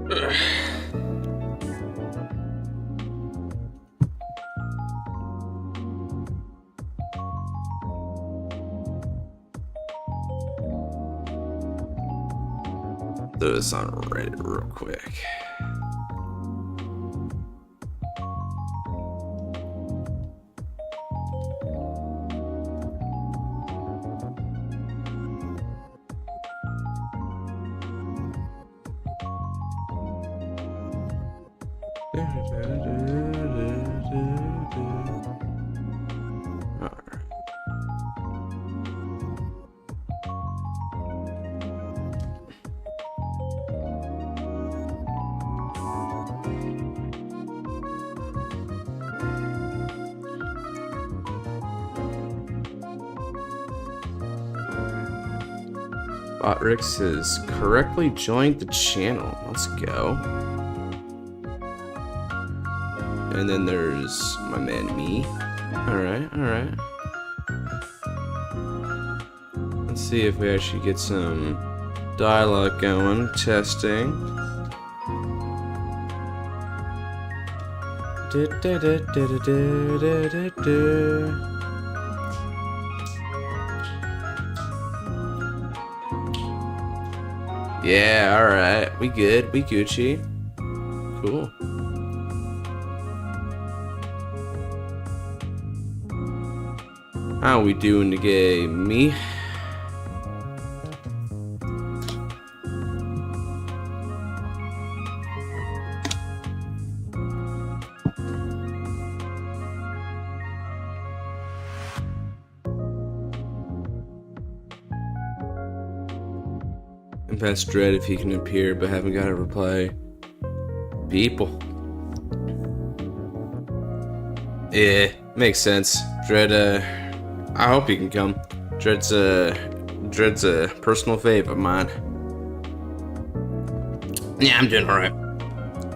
Throw this on Reddit real quick. Botrix has correctly joined the channel. Let's go. And then there's my man me. Alright, alright. Let's see if we actually get some dialogue going. Testing. Yeah, alright. We good. We Gucci. Cool. How we doing the game? Me? And past Dread if he can appear, but haven't got a reply. People. Yeah, makes sense. Dread, I hope he can come. Dread's a personal fave of mine. Yeah, I'm doing alright.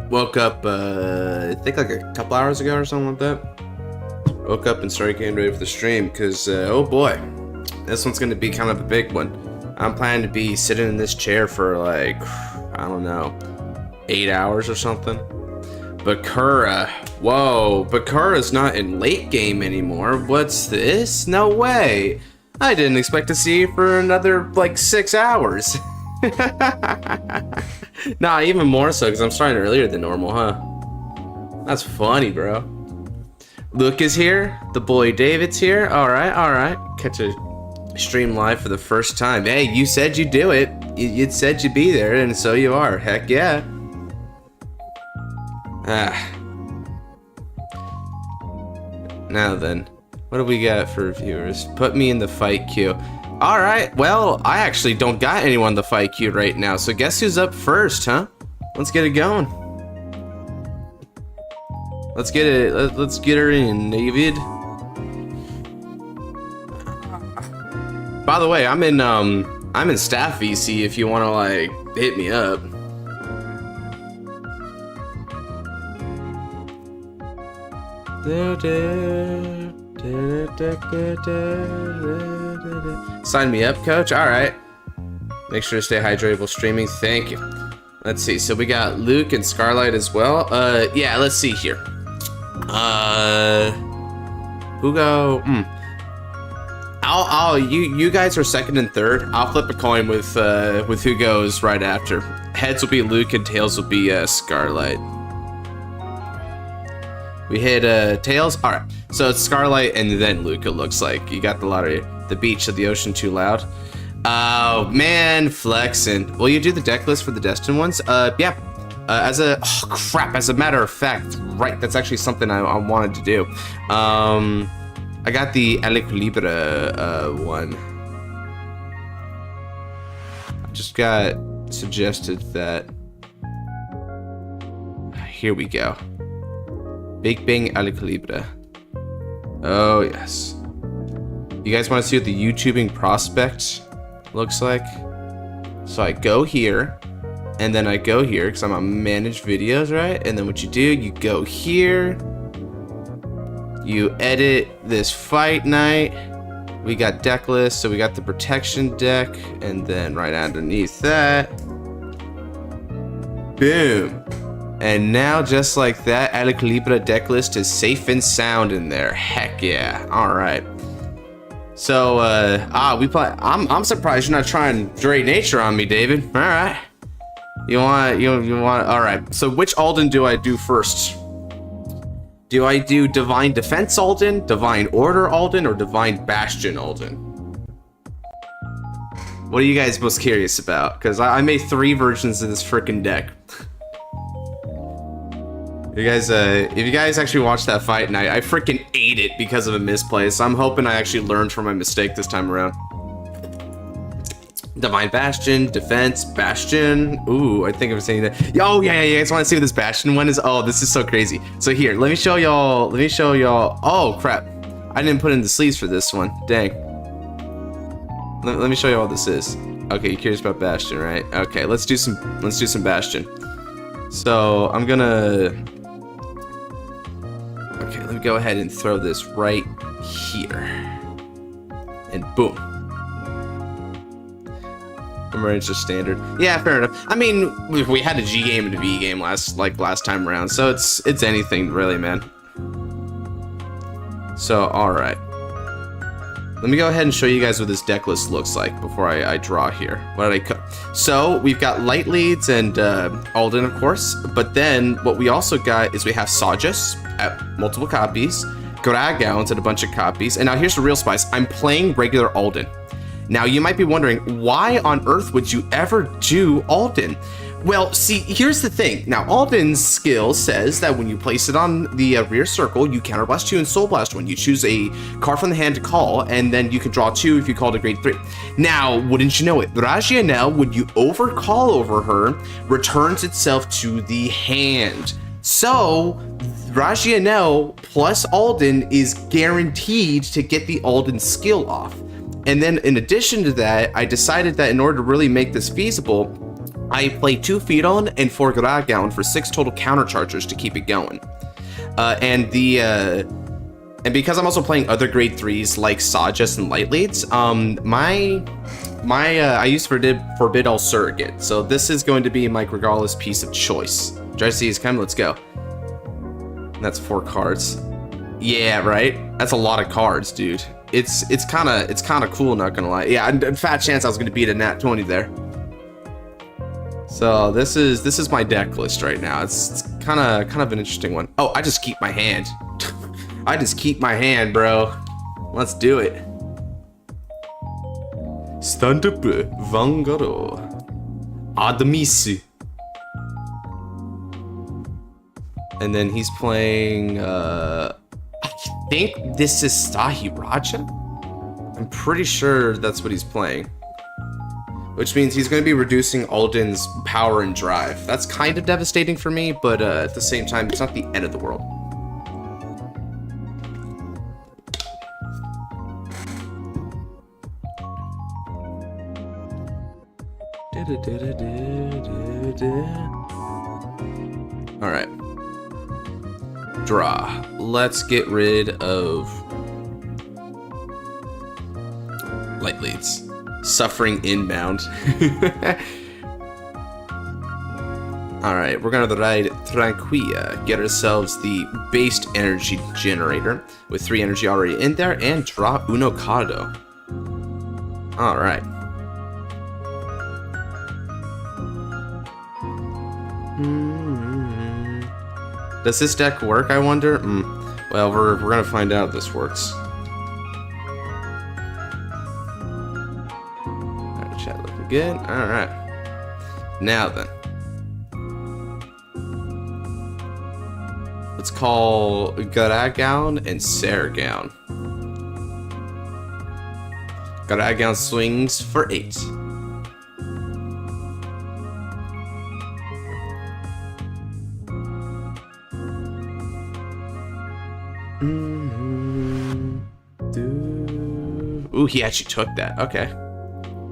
Woke up, I think like a couple hours ago or something like that. Woke up and started getting ready for the stream because, oh boy, this one's gonna be kind of a big one. I'm planning to be sitting in this chair for like, I don't know, 8 hours or something. Bakura. Whoa, Bakura's not in late game anymore. What's this? No way. I didn't expect to see you for another like 6 hours. Nah, even more so because I'm starting earlier than normal, huh? That's funny, bro. Luke is here. The boy David's here. Alright, alright. Catch a stream live for the first time. Hey, you said you'd do it. You said you'd be there, and so you are. Heck yeah. Now then, what do we got for viewers? Put me in the fight queue. Alright, well, I actually don't got anyone in the fight queue right now, so guess who's up first, huh? Let's get it going. Let's get it, let's get her in, David. By the way, I'm in staff VC if you wanna like hit me up. Sign me up, coach. All right. Make sure to stay hydrated while streaming. Thank you. Let's see. So we got Luke and Scarlight as well. Yeah. Let's see here. Who go? You guys are second and third. I'll flip a coin with who goes right after. Heads will be Luke and tails will be Scarlight. We hit tails. All right, so it's Scarlight and then Luke. It looks like you got the lottery. The beach of the ocean too loud. Oh man, flexing. Will you do the deck list for the Destined ones? Yeah. As a matter of fact, right? That's actually something I wanted to do. I got the El Equilibra one. I just got suggested that. Here we go. Big Bang El Equilibra. Oh yes. You guys want to see what the YouTubing prospect looks like? So I go here, and then I go here because I'm on manage videos, right? And then what you do, you go here, you edit this fight night. We got deck list, so we got the protection deck, and then right underneath that, Boom. And now, just like that, Equilibra deck list is safe and sound in there. Heck yeah. All right. So, I'm surprised you're not trying Dre Nature on me, David. All right. You want, all right. So which Alden do I do first? Do I do Divine Defense Alden, Divine Order Alden, or Divine Bastion Alden? What are you guys most curious about? Because I made 3 versions of this freaking deck. You guys, if you guys actually watched that fight, and I freaking ate it because of a misplay, so I'm hoping I actually learned from my mistake this time around. Divine Bastion, Defense, Bastion. Ooh, I think I'm saying that. Oh, yeah, you guys want to see what this Bastion one is? Oh, this is so crazy. So here, let me show y'all. Oh, crap. I didn't put in the sleeves for this one. Dang. Let me show you what this is. Okay, you're curious about Bastion, right? Okay, let's do some Bastion. So, I'm gonna... Okay, let me go ahead and throw this right here. And boom. Emerge standard. Yeah, fair enough. I mean, we had a G game and a V game last time around, so it's anything really, man. So, alright. Let me go ahead and show you guys what this deck list looks like before I draw here. What did I cut? So, we've got Light Leads and Alden, of course, but then what we also got is we have Sajas at multiple copies, Dragons at a bunch of copies, and now here's the real spice. I'm playing regular Alden. Now, you might be wondering, why on earth would you ever do Alden? Well, see, here's the thing. Now, Alden's skill says that when you place it on the rear circle, you counterblast 2 and soul blast 1. You choose a card from the hand to call, and then you can draw 2 if you called a grade 3. Now, wouldn't you know it, Rezael, when you overcall over her, returns itself to the hand. So, Rezael plus Alden is guaranteed to get the Alden skill off. And then in addition to that, I decided that in order to really make this feasible, I play 2 Firon and 4 Gragown for 6 total counterchargers to keep it going. And because I'm also playing other grade 3s like Sajas and Light Leads, I use Forbid All Surrogate. So this is going to be my Gregala's piece of choice. Jesse is coming, let's go. That's 4 cards. Yeah, right? That's a lot of cards, dude. It's kind of cool, not gonna lie. Yeah, fat chance I was gonna beat a nat 20 there. So this is my deck list right now. It's kind of an interesting one. Oh, I just keep my hand. I just keep my hand, bro. Let's do it. Stand up, Vanguard. Admisu. And then he's playing I think this is Stahiraja? I'm pretty sure that's what he's playing. Which means he's going to be reducing Alden's power and drive. That's kind of devastating for me, but at the same time, it's not the end of the world. Alright. Draw. Let's get rid of Light Leads. Suffering inbound. Alright, we're gonna ride Tranquilla, get ourselves the based energy generator with 3 energy already in there, and draw Uno Cardo. Alright. Does this deck work, I wonder? Well, we're gonna find out if this works. Alright, chat looking good. Alright. Now then. Let's call Garagown and Saragown. Garagown swings for 8. Ooh, he actually took that. Okay.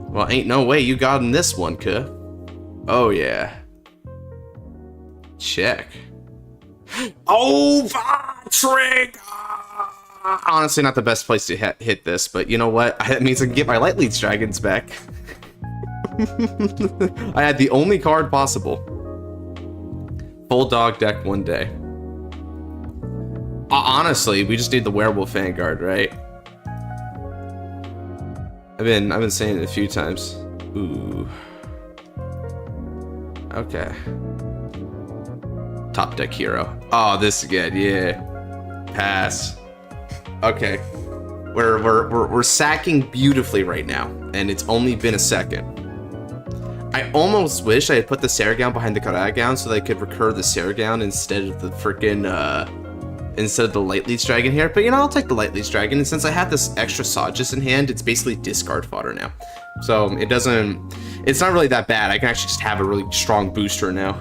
Well, ain't no way you got in this one, cuh. Oh, yeah. Check. Oh, trick! Honestly, not the best place to hit this, but you know what? That means I can get my Light Leads Dragons back. I had the only card possible. Full dog deck one day. Honestly, we just need the werewolf Vanguard, right? I've been saying it a few times. Ooh. Okay. Top deck hero. Oh, this is good. Yeah. Pass. Okay. We're sacking beautifully right now, and it's only been a second. I almost wish I had put the Saragown behind the Karagown so that I could recur the Saragown instead of the freaking instead of the Light Leech Dragon here. But you know, I'll take the Light Leech Dragon, and since I have this extra Sages in hand, it's basically discard fodder now. So it's not really that bad. I can actually just have a really strong booster now.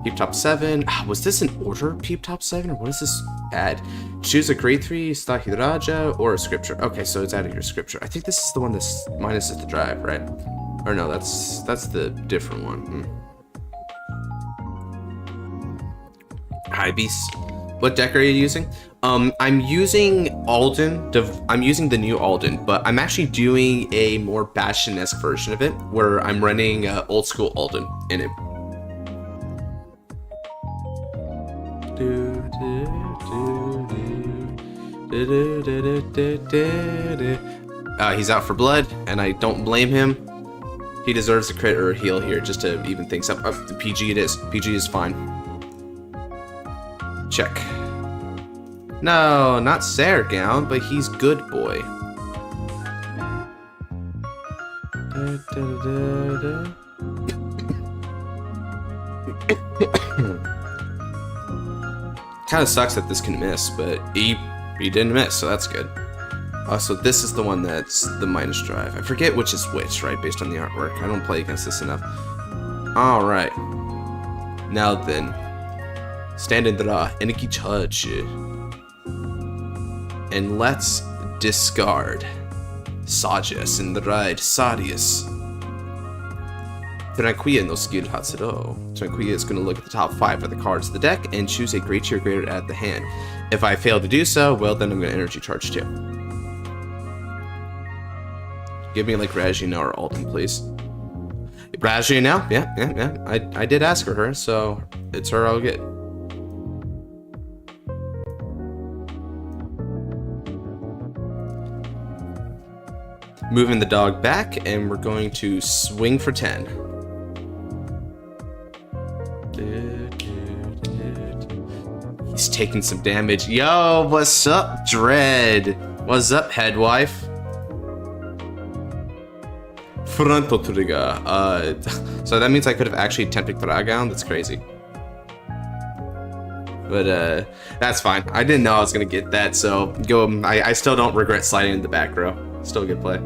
Peep top 7. Was this an order Peep top 7 or what is this add? Choose a grade 3 Stahiraja or a scripture. Okay, so it's out of your scripture. I think this is the one that's minuses the drive, right? Or no, that's the different one. Hi Beast. What deck are you using? I'm using Alden. I'm using the new Alden, but I'm actually doing a more Bastion-esque version of it where I'm running old school Alden in it. He's out for blood, and I don't blame him. He deserves a crit or a heal here just to even things up. The PG it is. PG is fine. Check. No, not Saragown, but he's good boy. Kind of sucks that this can miss, but he didn't miss, so that's good. So this is the one that's the minus drive. I forget which is which, right, based on the artwork. I don't play against this enough. Alright. Now then. Stand in the Eniki charge. And let's discard Sages in the ride Sadius. Tranquilla no skill Hatsuro. Tranquilla is going to look at the top 5 of the cards of the deck and choose a great tier greater to add the hand. If I fail to do so, well then I'm going to energy charge too. Give me like Rajina or Alden, please. Rajina? Yeah. I did ask for her, so it's her I'll get. Moving the dog back, and we're going to swing for 10. He's taking some damage. Yo, what's up, Dread? What's up, headwife? Fronto trigger. So that means I could have actually attempted Dragon. That's crazy. But that's fine. I didn't know I was gonna get that, so go. I still don't regret sliding in the back row. Still a good play.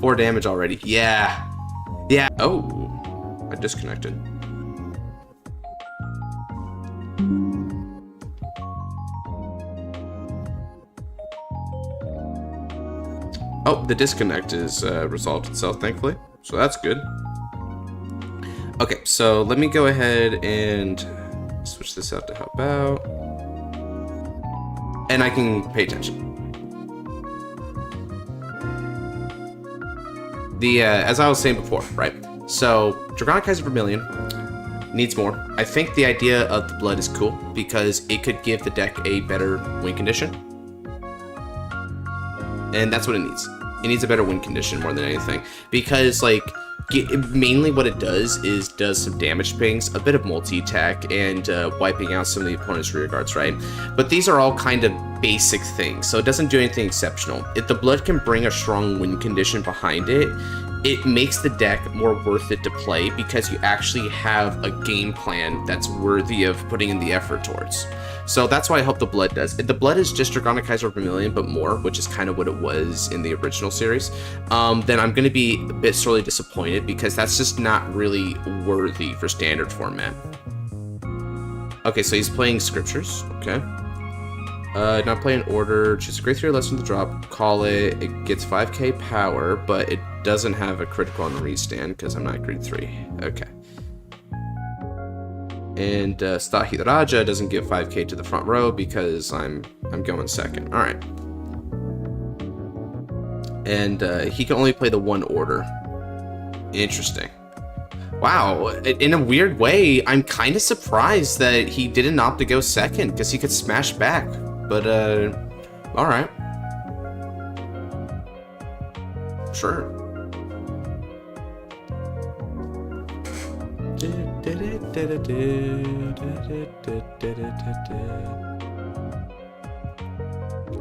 4 damage already. Yeah. Oh, I disconnected. Oh, the disconnect is resolved itself, thankfully. So that's good. Okay, so let me go ahead and switch this out to help out. And I can pay attention. As I was saying before, right? So, Dragonic Kaiser Vermilion needs more. I think the idea of the blood is cool because it could give the deck a better win condition. And that's what it needs. It needs a better win condition more than anything. Because, like, mainly what it does is does some damage pings, a bit of multi-attack, and wiping out some of the opponent's rear guards, right? But these are all kind of basic things, so it doesn't do anything exceptional. If the blood can bring a strong win condition behind it, it makes the deck more worth it to play because you actually have a game plan that's worthy of putting in the effort towards. So that's why I hope the blood does. If the blood is just Dragonic Kaiser Vermilion, but more, which is kind of what it was in the original series, then I'm going to be a bit sorely disappointed because that's just not really worthy for standard format. Okay, so he's playing Scriptures. Okay. Not playing Order. Choose a grade 3 or less from the drop. Call it. It gets 5k power, but it doesn't have a critical on the restand because I'm not grade 3. Okay. And Stahiraja doesn't give 5k to the front row because I'm going second. All right. And he can only play the one order. Interesting. Wow, in a weird way, I'm kind of surprised that he didn't opt to go second, because he could smash back. But, alright. Sure.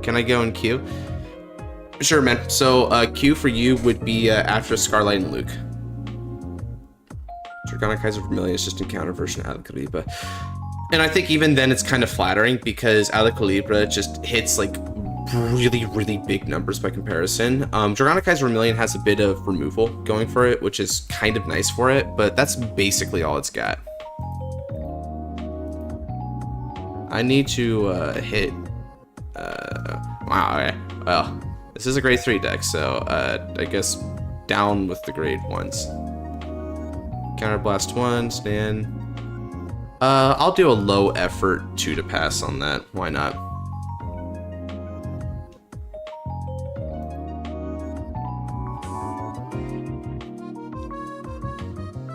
Can I go in Q? Sure, man. So, Q for you would be after Scarlight and Luke. Dragonic Kaiser Vermilion is just a counter version of Alakaliba. And I think even then it's kind of flattering because Alakaliba just hits like really, really big numbers by comparison. Dragonic Kaiser Vermilion has a bit of removal going for it, which is kind of nice for it, but that's basically all it's got. I need to hit... wow, okay. Well, this is a grade 3 deck, so I guess down with the grade 1s. Counterblast 1, stand. I'll do a low effort 2 to pass on that. Why not?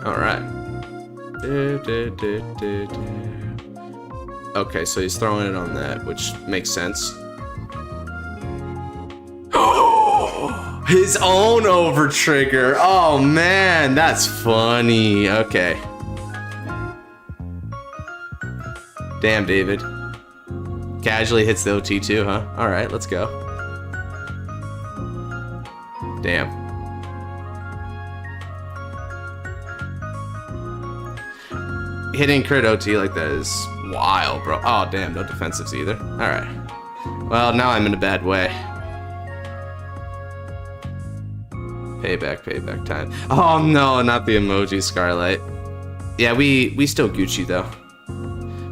Alright. Okay, so he's throwing it on that, which makes sense. His own over trigger. Oh man, that's funny. Okay. Damn, David. Casually hits the OT too, huh? Alright, let's go. Damn. Hitting crit OT like that is wild, bro. Oh, damn, no defensives either. Alright. Well, now I'm in a bad way. Payback time. Oh no, not the emoji Scarlight. Yeah, we still Gucci though.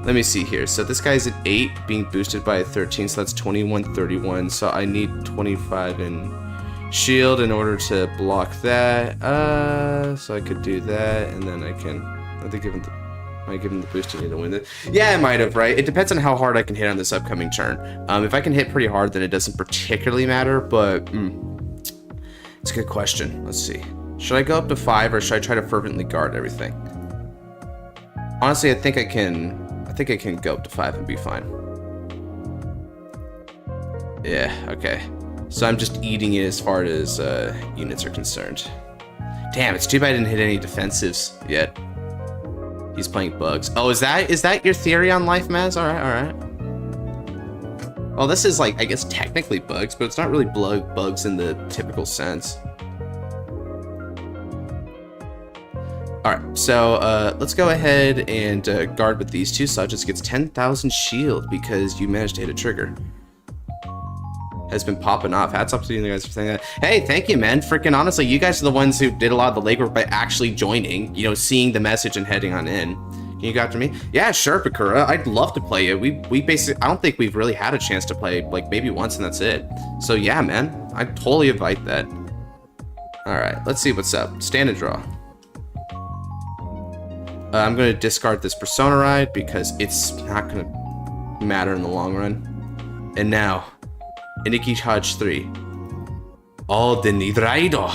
Let me see here. So this guy's at 8, being boosted by a 13, so that's 21, 31. So I need 25 in shield in order to block that. So I could do that, and then I think give him the, might give him the boost to need to win it. Yeah, I might have, right? It depends on how hard I can hit on this upcoming turn. If I can hit pretty hard, then it doesn't particularly matter, but it's a good question. Let's see. Should I go up to 5 or should I try to fervently guard everything? Honestly, I think I can go up to 5 and be fine. Yeah, okay. So I'm just eating it as far as units are concerned. Damn, it's too bad I didn't hit any defensives yet. He's playing bugs. Oh, is that your theory on life, Maz? Alright. Well, this is like, I guess technically bugs, but it's not really bugs in the typical sense. Alright, so let's go ahead and guard with these two. Subjects gets 10,000 shield because you managed to hit a trigger. Has been popping off. Hats off to you guys for saying that. Hey, thank you, man. Freaking honestly, you guys are the ones who did a lot of the legwork by actually joining, you know, seeing the message and heading on in. Can you go after me? Yeah, sure, Bakura. I'd love to play it. We basically, I don't think we've really had a chance to play, like maybe once and that's it. So yeah, man, I'd totally invite that. Alright, let's see what's up. Stand and draw. I'm going to discard this Persona Ride because it's not going to matter in the long run. And now, Iniki Hodge 3. Alden Idraido.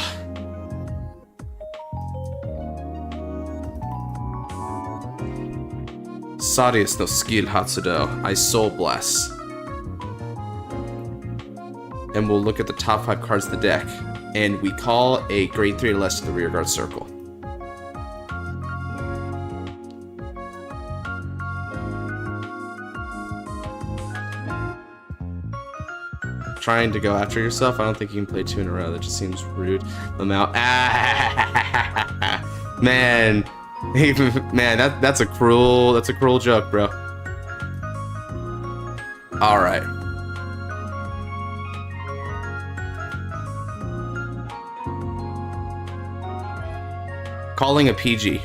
Sadius no skill Hatsudo. I soul bless. And we'll look at the top 5 cards of the deck. And we call a grade 3 or less to the rearguard circle. Trying to go after yourself. I don't think you can play 2 in a row. That just seems rude. Lamau. Man. Man, that's a cruel joke, bro. Alright. Calling a PG.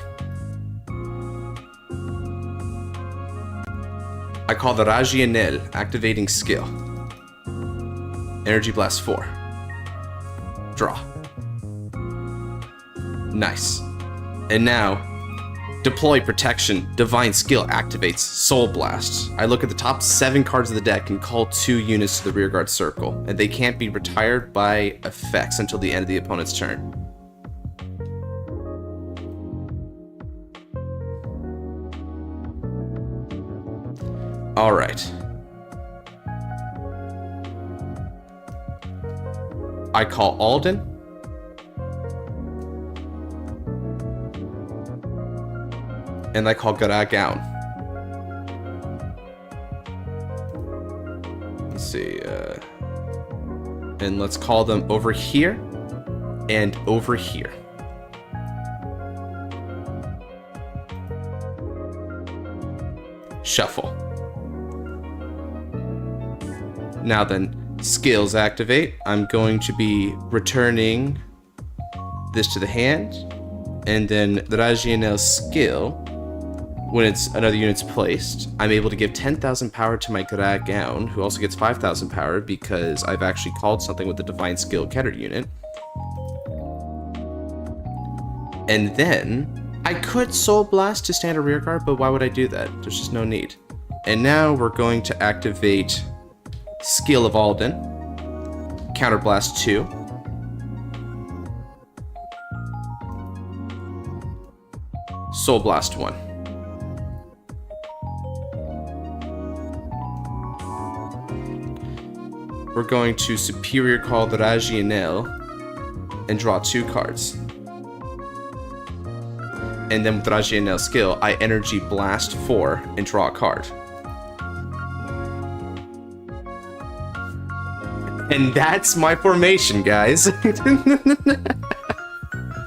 I call the Rajianel, activating skill. Energy Blast 4. Draw. Nice. And now, Deploy protection. Divine skill activates Soul Blast. I look at the top 7 cards of the deck and call 2 units to the rearguard circle, and they can't be retired by effects until the end of the opponent's turn. Alright. I call Alden. And I call Garagown. Let's see, and let's call them over here and over here. Shuffle. Now then, skills activate. I'm going to be returning this to the hand, and then the Rezael skill. When it's another unit's placed, I'm able to give 10,000 power to my Garagown, who also gets 5,000 power because I've actually called something with the Divine Skill Keter unit. And then, I could Soul Blast to stand a rearguard, but why would I do that? There's just no need. And now we're going to activate Skill of Alden, Counterblast 2, Soul Blast 1. We're going to Superior Call the Rezael and draw 2 cards. And then with the Rezael skill, I Energy Blast 4 and draw a card. And that's my formation, guys.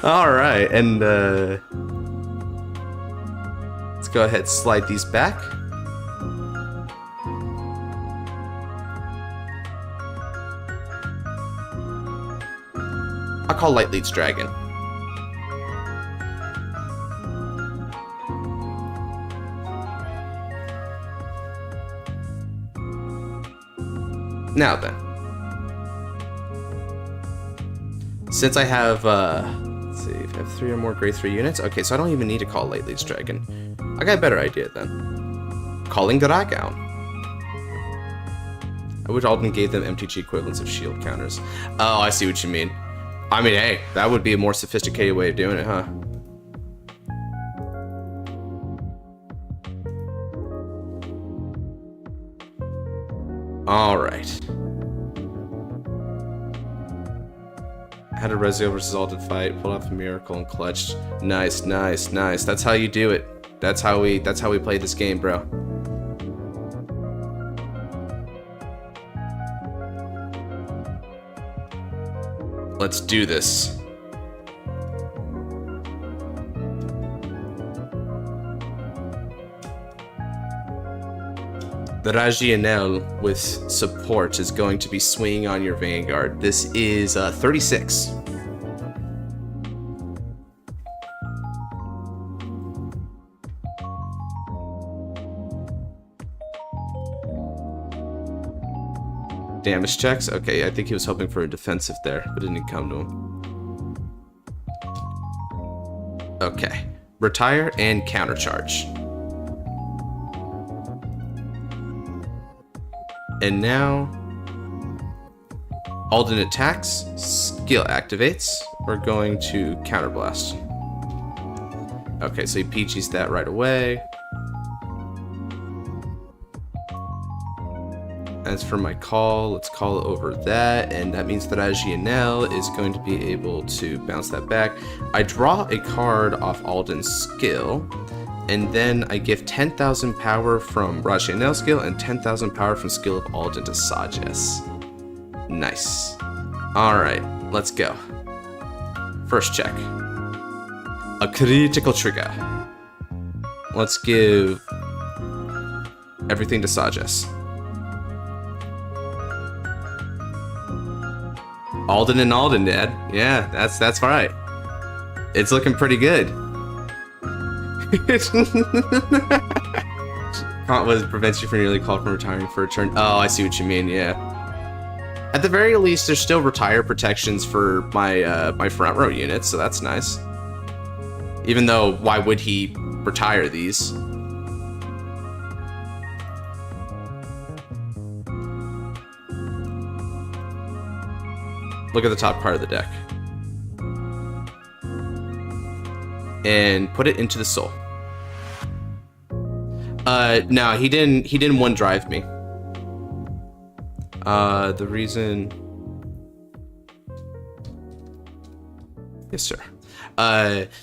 Alright, and let's go ahead and slide these back. I'll call Light Leads Dragon. Now then. Since I have, let's see, if I have 3 or more grade 3 units. Okay, so I don't even need to call Light Leads Dragon. I got a better idea then. Calling Garagown. I wish Alden gave them MTG equivalents of shield counters. Oh, I see what you mean. I mean, hey, that would be a more sophisticated way of doing it, huh? Alright. Had a Rezael versus Alden fight, pulled off a miracle and clutched. Nice, nice, nice. That's how you do it. That's how we play this game, bro. Let's do this. The Rezael with support is going to be swinging on your Vanguard. This is 36. Damage checks? Okay, I think he was hoping for a defensive there, but it didn't come to him. Okay. Retire and countercharge. And now, Alden attacks, skill activates. We're going to counterblast. Okay, so he PGs that right away. As for my call, let's call over that, and that means that Rezael is going to be able to bounce that back. I draw a card off Alden's skill, and then I give 10,000 power from Rezael's skill and 10,000 power from skill of Alden to Sages. Nice. Alright, let's go. First check. A critical trigger. Let's give everything to Sages. Alden and Alden, Dad. Yeah, that's right. It's looking pretty good. What prevents you from nearly called from retiring for a turn? Oh, I see what you mean, yeah. At the very least, there's still retire protections for my my front row units, so that's nice. Even though, why would he retire these. Look at the top card of the deck. And put it into the soul. No, he didn't one drive me. The reason... Yes, sir.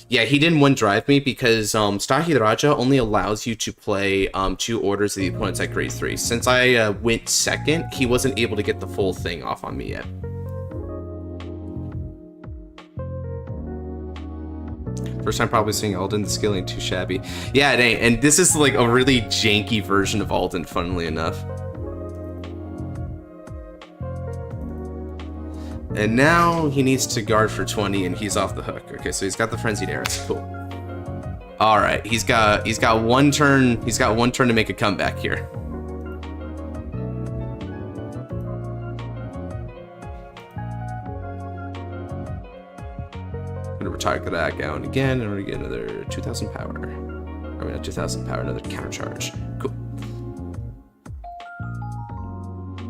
Yeah, he didn't one drive me because Stahiraja only allows you to play 2 orders of the opponent's at grade 3. Since I went second, he wasn't able to get the full thing off on me yet. First time probably seeing Alden, the skill ain't too shabby. Yeah, it ain't. And this is like a really janky version of Alden, funnily enough. And now he needs to guard for 20 and he's off the hook. Okay, so he's got the Frenzied Arrows. Cool. Alright, he's got one turn. He's got 1 turn to make a comeback here. Retire that down again in order to get another 2,000 power. I mean, not 2,000 power, another countercharge. Cool.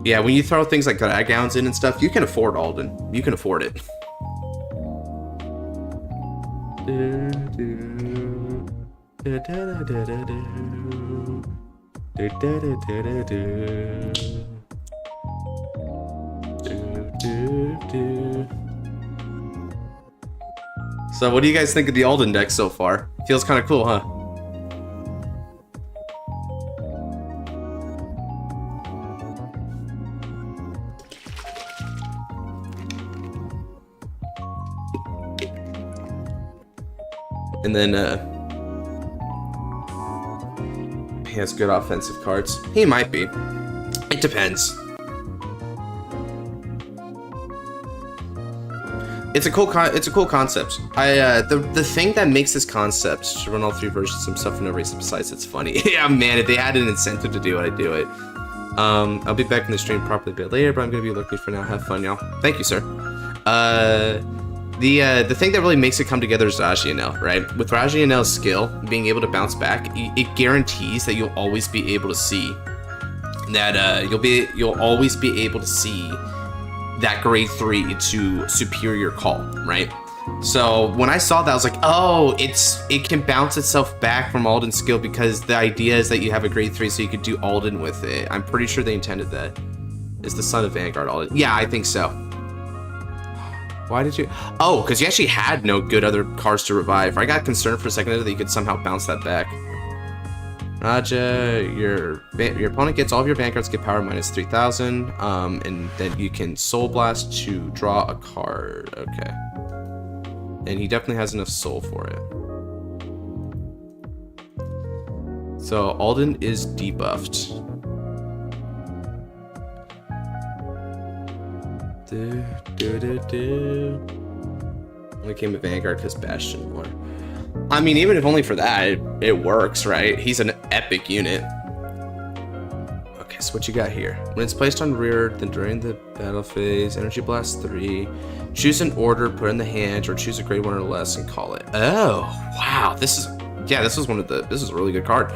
Yeah, when you throw things like drag downs in and stuff, you can afford Alden. You can afford it. So what do you guys think of the Alden deck so far? Feels kind of cool, huh? And then, he has good offensive cards. He might be. It depends. It's a cool concept. The thing that makes this concept to run all 3 versions, some stuff for no reason besides it's funny. Yeah, man, if they had an incentive to do it, I'd do it. I'll be back in the stream properly a bit later, but I'm gonna be looking for now. Have fun, y'all. Thank you, sir. The thing that really makes it come together is Razianel, right? With Razianel's skill, being able to bounce back, it guarantees that you'll always be able to see that you'll always be able to see that grade 3 to superior call, right? So when I saw that, I was like, oh, it can bounce itself back from Alden's skill because the idea is that you have a grade 3 so you could do Alden with it. I'm pretty sure they intended that. Is the son of Vanguard Alden? Yeah, I think so. Why did you? Oh, because you actually had no good other cards to revive. I got concerned for a second that you could somehow bounce that back. Raja, your opponent gets all of your Vanguards get power minus 3,000, and then you can Soul Blast to draw a card. Okay. And he definitely has enough soul for it. So Alden is debuffed. Only came with Vanguard because Bastion more. I mean, even if only for that, it works, right? He's an epic unit. Okay, so what you got here? When it's placed on rear, then during the battle phase, Energy Blast 3, choose an order, put in the hand, or choose a grade 1 or less and call it. Oh, wow. This is a really good card.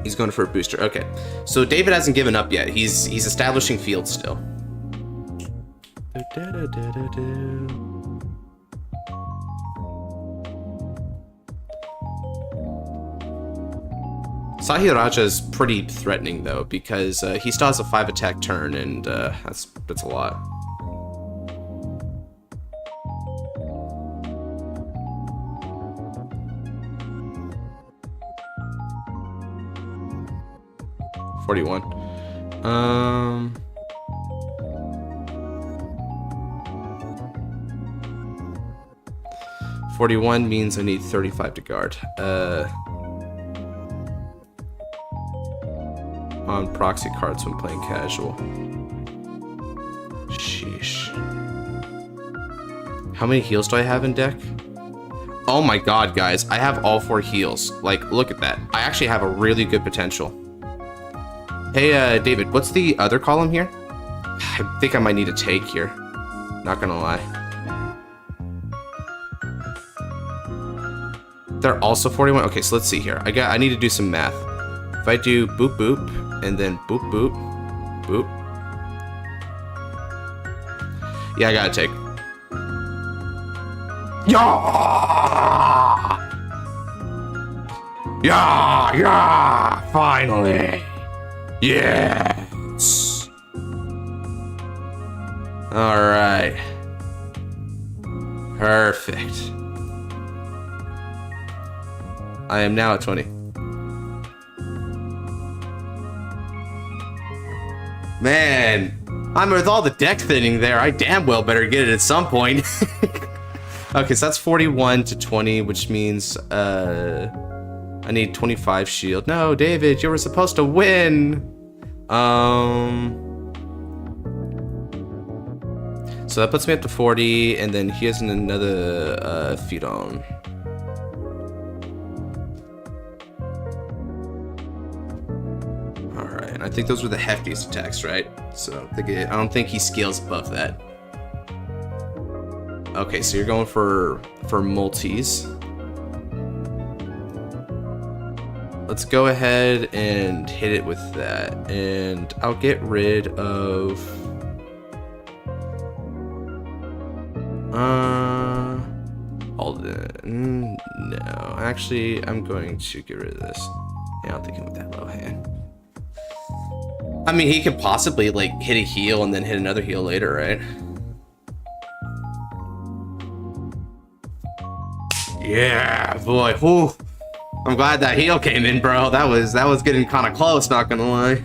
He's going for a booster. Okay, so David hasn't given up yet. He's establishing field still. Stahiraja is pretty threatening though, because he still has a 5 attack turn, and that's a lot. $41. 41 means I need 35 to guard. On proxy cards when playing casual. Sheesh. How many heals do I have in deck? Oh my god, guys. I have all 4 heals. Like, look at that. I actually have a really good potential. Hey, David, what's the other column here? I think I might need a take here. Not gonna lie. They're also 41. Okay, so let's see here. I need to do some math. If I do boop boop and then boop boop boop. Yeah, I gotta take. Yeah! Yeah! Yeah! Finally! Yes! Alright. Perfect. I am now at 20. Man, I mean, with all the deck thinning there, I damn well better get it at some point. Okay, so that's 41 to 20, which means I need 25 shield. No, David, you were supposed to win. So that puts me up to 40, and then he has another feed on. Alright, and I think those were the heftiest attacks, right? So I don't think he scales above that. Okay, so you're going for multis. Let's go ahead and hit it with that, and I'll get rid of Alden. No, actually, I'm going to get rid of this. Yeah, I don't think he went that low hand. I mean, he could possibly like hit a heal and then hit another heal later, right? Yeah, boy. Whew. I'm glad that heal came in, bro. That was getting kind of close, not gonna lie.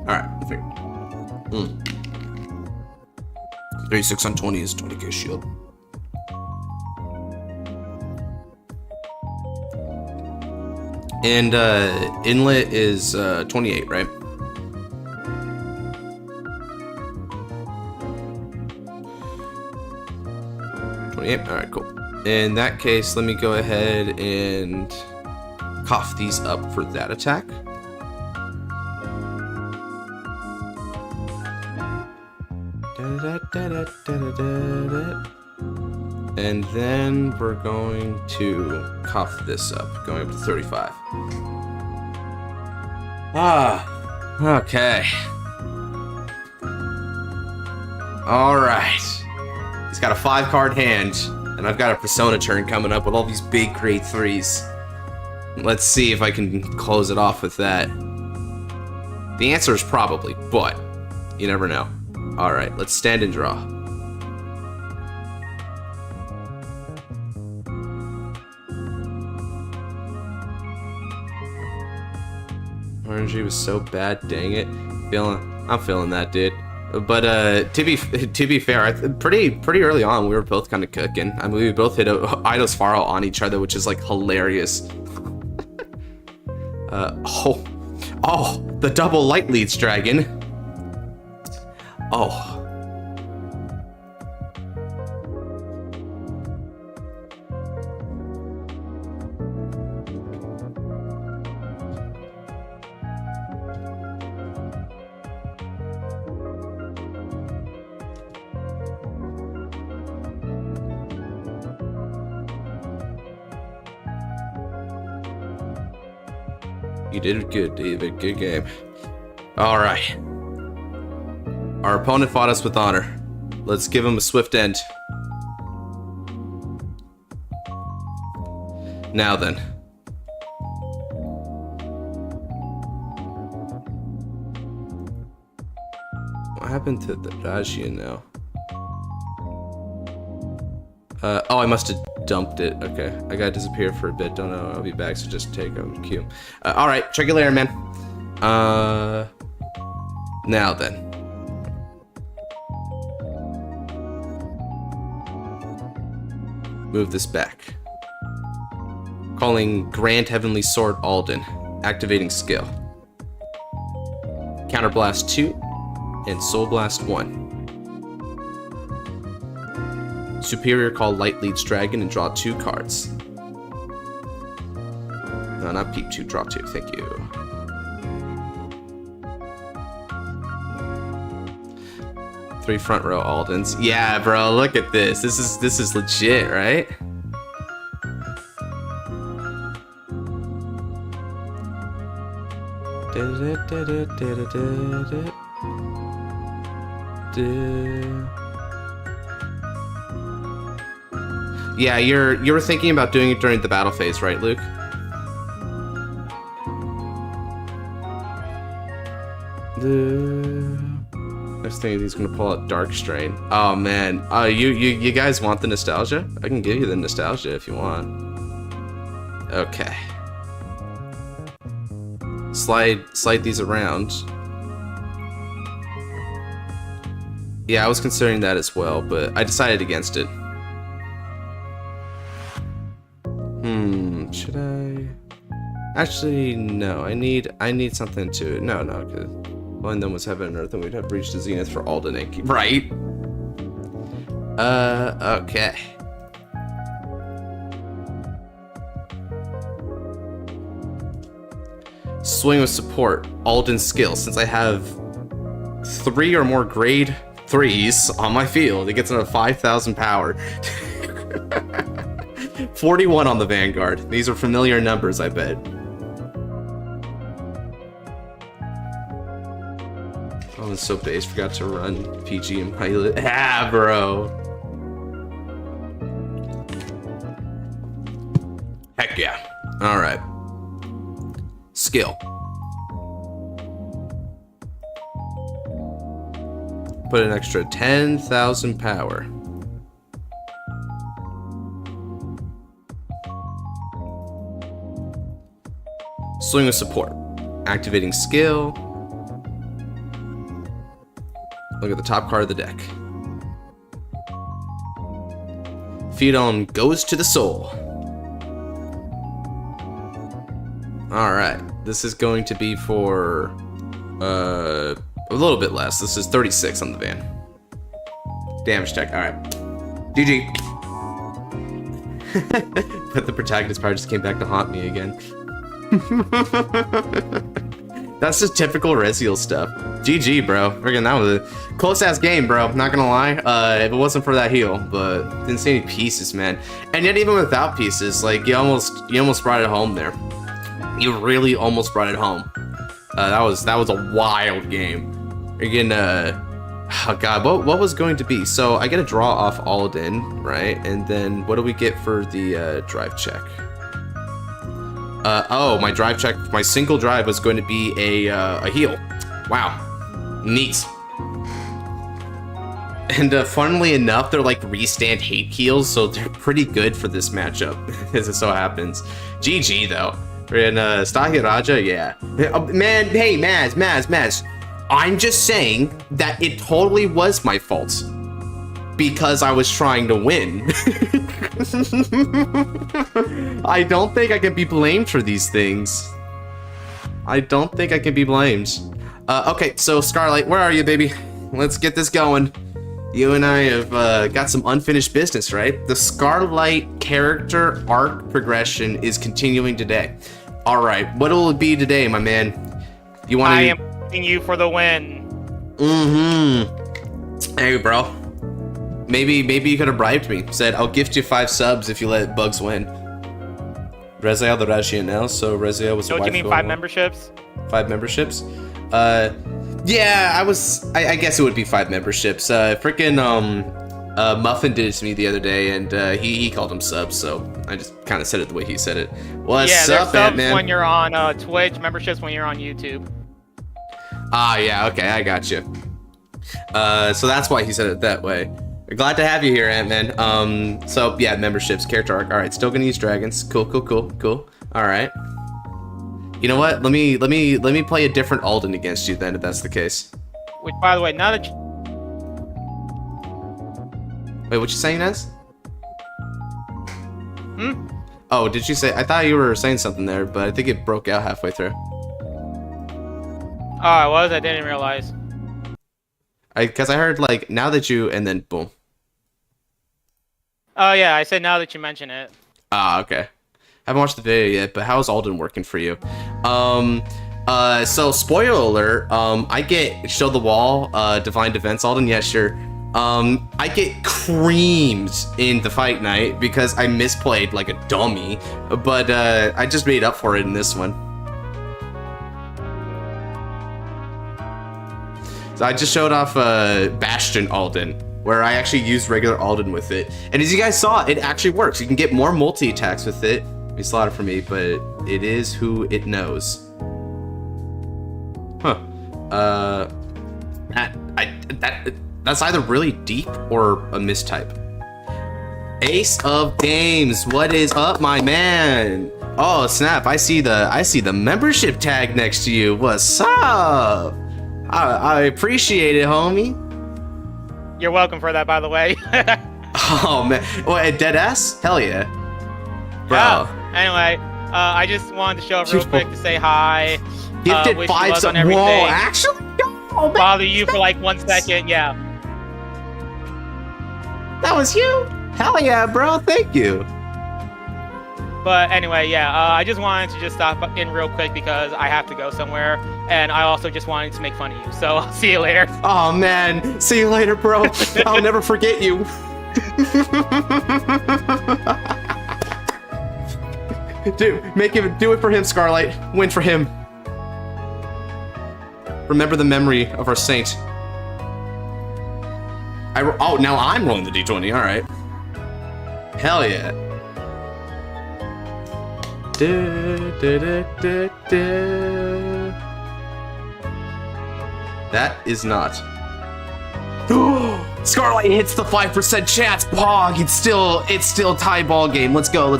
Alright, 36 on 20 is 20k shield. And inlet is 28, right? Alright, cool. In that case, let me go ahead and cough these up for that attack. And then we're going to cough this up, going up to 35. Okay. Alright. He's got a 5-card hand, and I've got a Persona turn coming up with all these big grade 3s. Let's see if I can close it off with that. The answer is probably, but you never know. Alright, let's stand and draw. RNG was so bad, dang it. I'm feeling that, dude. But to be fair, pretty early on, we were both kind of cooking. I mean, we both hit Eidos Faro on each other, which is like hilarious. Oh, the double light leads dragon. Oh. You did good, David. Good game. All right. Our opponent fought us with honor. Let's give him a swift end. Now then. What happened to the Rajia now? Oh, I must have dumped it. Okay, I gotta disappear for a bit. Don't know. I'll be back, so just take a cue. All right, check you later, man. Now then. Move this back. Calling Grand Heavenly Sword Alden. Activating skill. Counterblast 2 and Soul Blast 1. Superior call Light Leads Dragon and draw 2 cards. No, not Peep 2, draw 2, thank you. 3 front row Aldens. Yeah, bro, look at this. This is legit, right? Yeah, you were thinking about doing it during the battle phase, right, Luke? Next thing he's gonna pull out Dark Strain. Oh man, you guys want the nostalgia? I can give you the nostalgia if you want. Okay. Slide these around. Yeah, I was considering that as well, but I decided against it. Should I? Actually, no. I need something to. No, because one of them was heaven and earth, and we'd have reached the zenith for Alden, right? Okay. Swing with support, Alden skill. Since I have 3 or more grade 3s on my field, it gets another 5,000 power. 41 on the Vanguard. These are familiar numbers, I bet. Oh, it's so base. Forgot to run PG and pilot. Ah, bro. Heck yeah. All right. Skill. Put an extra 10,000 power. Swing with support. Activating skill. Look at the top card of the deck. Feed on goes to the soul. Alright. This is going to be for a little bit less. This is 36 on the van. Damage check. Alright. GG. But the protagonist part just came back to haunt me again. That's just typical Rezael stuff. GG, bro. Friggin' that was a close-ass game, bro. Not gonna lie. If it wasn't for that heal, but didn't see any pieces, man. And yet, even without pieces, like you almost brought it home there. You really almost brought it home. That was a wild game. Again, oh god, what was going to be? So I get a draw off Alden, right? And then what do we get for the drive check? Oh, my drive check, my single drive was going to be a heal. Wow. Neat. And funnily enough, they're like restand hate heals, so they're pretty good for this matchup, as it so happens. GG, though. And Stahi Raja, yeah. Man, hey, Maz. I'm just saying that it totally was my fault. Because I was trying to win. I don't think I can be blamed for these things. I don't think I can be blamed. Okay, so Scarlight, where are you, baby? Let's get this going. You and I have got some unfinished business, right? The Scarlight character arc progression is continuing today. All right, what will it be today, my man? You want to? I am picking you for the win. Hey, bro. Maybe you could have bribed me. Said, I'll gift you 5 subs if you let Bugs win. Rezael the Rajianel, so Rezael was a wife. Don't you mean 5 memberships? 5 memberships? Yeah, I guess it would be 5 memberships. Freaking, Muffin did it to me the other day, and he called them subs, so I just kind of said it the way he said it. What's up, subs man? When you're on Twitch, memberships when you're on YouTube. Ah, yeah, okay, I got you. So that's why he said it that way. Glad to have you here, Ant-Man. So yeah, memberships, character arc. All right, still gonna use dragons. Cool. All right. You know what? Let me play a different Alden against you then, if that's the case. Which, by the way, now that Wait, what you saying, Nez? Oh, did you say? I thought you were saying something there, but I think it broke out halfway through. Oh, I was. I didn't realize. Because I heard like now that you, and then boom. Oh yeah, I said now that you mention it. Ah, okay. Haven't watched the video yet, but how's Alden working for you? So spoiler alert, I get show the wall, divine defense Alden, yeah, sure. I get creamed in the fight night because I misplayed like a dummy, but I just made up for it in this one. So I just showed off Bastion Alden, where I actually used regular Alden with it. And as you guys saw, it actually works. You can get more multi-attacks with it. It's a lot for me, but it is who it knows. Huh. That's either really deep or a mistype. Ace of Games, what is up, my man? Oh snap! I see the membership tag next to you. What's up? I appreciate it, homie. You're welcome for that, by the way. Oh man, what, dead ass? Hell yeah, bro. Yeah. Anyway, I just wanted to show up real quick to say hi. Gifted wish 5 you luck on Whoa, everything. actually? Oh, man. Bother you for like 1 second, yeah. That was you? Hell yeah, bro. Thank you. But anyway, yeah, I just wanted to just stop in real quick because I have to go somewhere, and I also just wanted to make fun of you. So I'll see you later. Oh man, see you later, bro. I'll never forget you. Dude, do it for him, Scarlight. Win for him. Remember the memory of our saint. Oh, now I'm rolling the d20. All right. Hell yeah. That is not. Scarlight hits the 5% chance. Pog. It's still tie ball game. Let's go.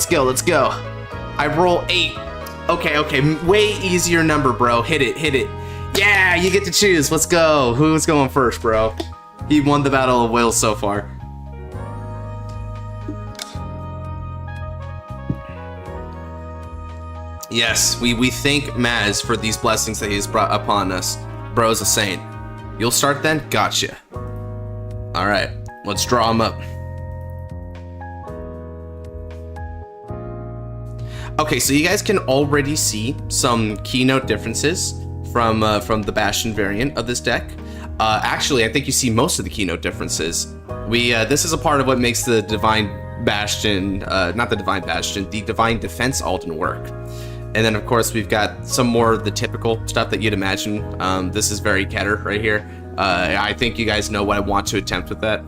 I roll 8. Okay. Way easier number, bro. Hit it. Yeah, you get to choose. Let's go. Who's going first, bro? He won the Battle of Wales so far. Yes, we thank Maz for these blessings that he's brought upon us. Bro's a saint. You'll start then? Gotcha. Alright, let's draw him up. Okay, so you guys can already see some keynote differences from the Bastion variant of this deck. Actually, I think you see most of the keynote differences. This is a part of what makes the Divine Bastion, not the Divine Bastion, the Divine Defense Alden work. And then, of course, we've got some more of the typical stuff that you'd imagine. This is very Keter right here. I think you guys know what I want to attempt with that.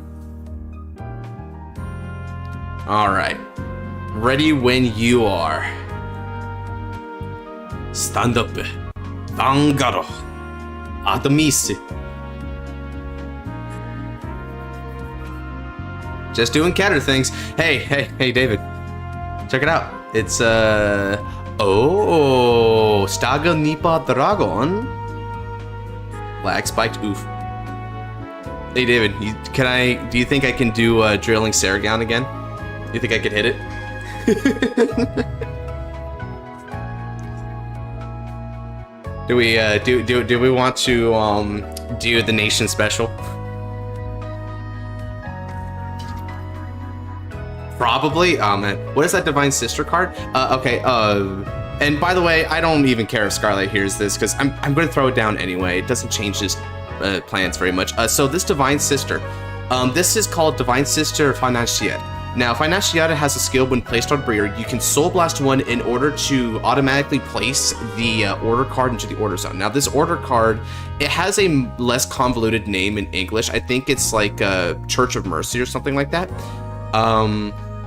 All right. Ready when you are. Stand up. Vanguard. Atomise. Just doing Keter things. Hey, David. Check it out. It's, oh, Staga Nipa Dragon. Lag spiked, oof. Hey David, do you think I can do Drilling Saragon again? You think I could hit it? Do we want to do the nation special? Probably. Oh man, what is that Divine Sister card? Okay. And by the way, I don't even care if Scarlet hears this because I'm going to throw it down anyway. It doesn't change his plans very much. So this Divine Sister, this is called Divine Sister Financière. Now, Financière has a skill when placed on Breer. You can Soul Blast one in order to automatically place the order card into the order zone. Now, this order card, it has a less convoluted name in English. I think it's like Church of Mercy or something like that.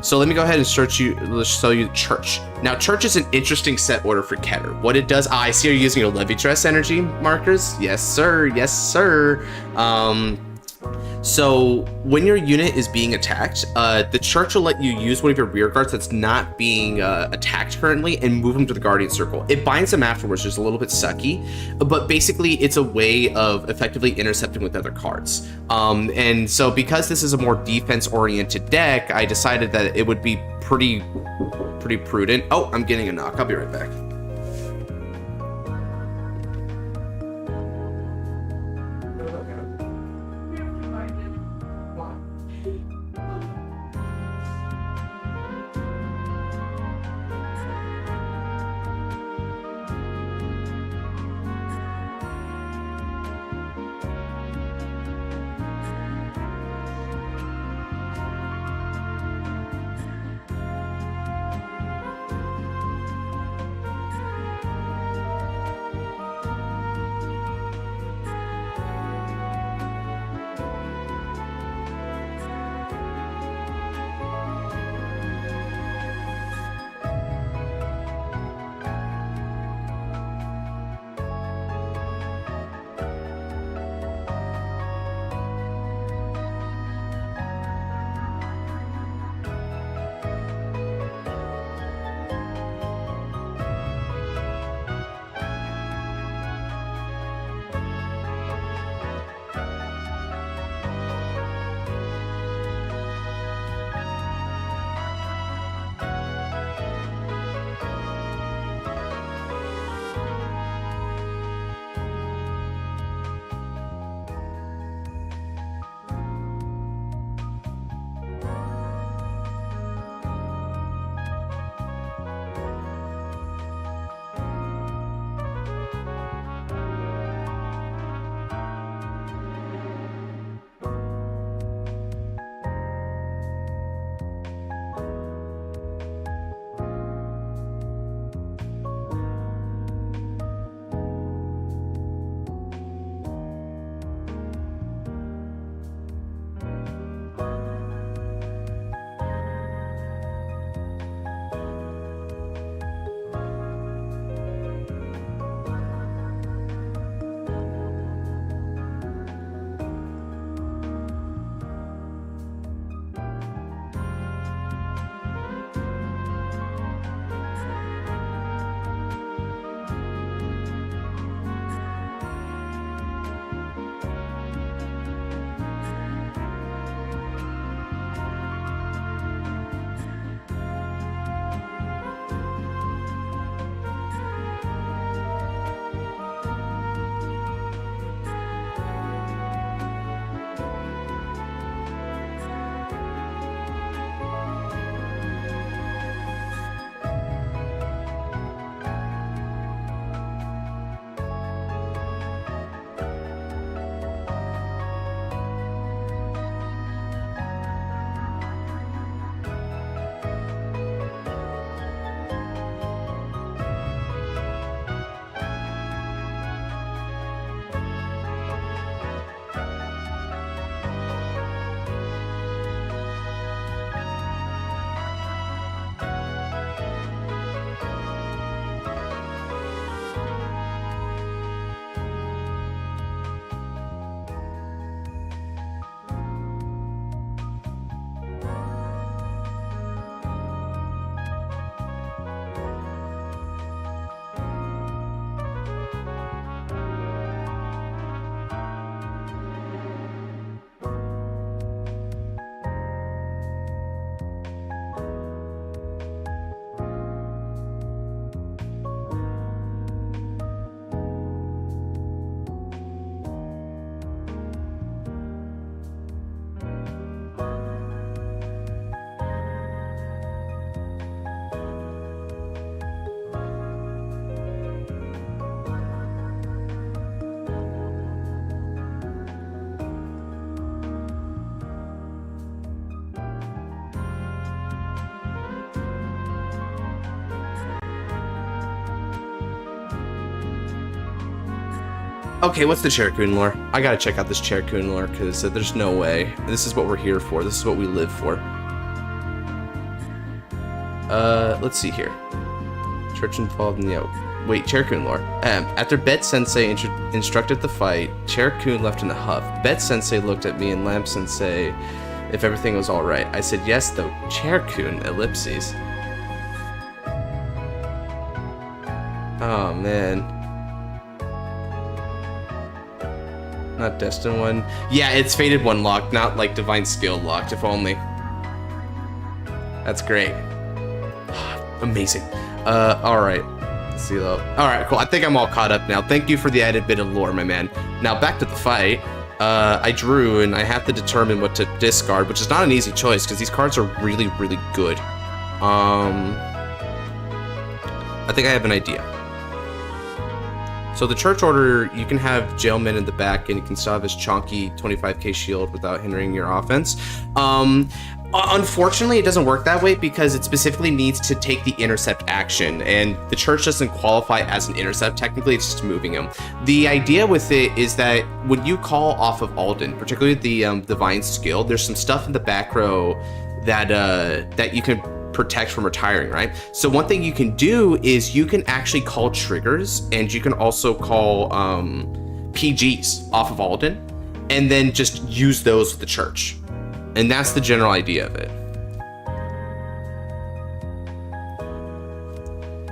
So let me go ahead and show you Church. Now, Church is an interesting set order for Keter. What it does, I see you're using your Levitress energy markers. Yes, sir. So when your unit is being attacked, the Church will let you use one of your rear guards that's not being attacked currently and move them to the Guardian Circle. It binds them afterwards, which is a little bit sucky, but basically it's a way of effectively intercepting with other cards. And so because this is a more defense-oriented deck, I decided that it would be pretty prudent. Oh, I'm getting a knock. I'll be right back. Okay, what's the Cherokee lore? I gotta check out this Cherokee lore, because there's no way. This is what we're here for. This is what we live for. Let's see here. Church involved in the... Wait, Cherokee lore. After Bet Sensei instructed the fight, Cherokee left in a huff. Bet Sensei looked at me and Lamp Sensei if everything was alright. I said yes, though. Cherokee, ellipses. Oh, man. Not Destined one. Yeah, it's Fated one locked, not like Divine Skill locked, if only. That's great. Amazing. Alright. Let's see though. Alright, cool. I think I'm all caught up now. Thank you for the added bit of lore, my man. Now back to the fight. I drew and I have to determine what to discard, which is not an easy choice because these cards are really, really good. I think I have an idea. So the Church Order, you can have Jailman in the back and you can still have his chonky 25k shield without hindering your offense. Unfortunately, it doesn't work that way because it specifically needs to take the intercept action, and the Church doesn't qualify as an intercept. Technically, it's just moving him. The idea with it is that when you call off of Alden, particularly the Divine Skill, there's some stuff in the back row that that you can protect from retiring, right? So one thing you can do is you can actually call triggers, and you can also call PGs off of Alden, and then just use those with the Church. And that's the general idea of it.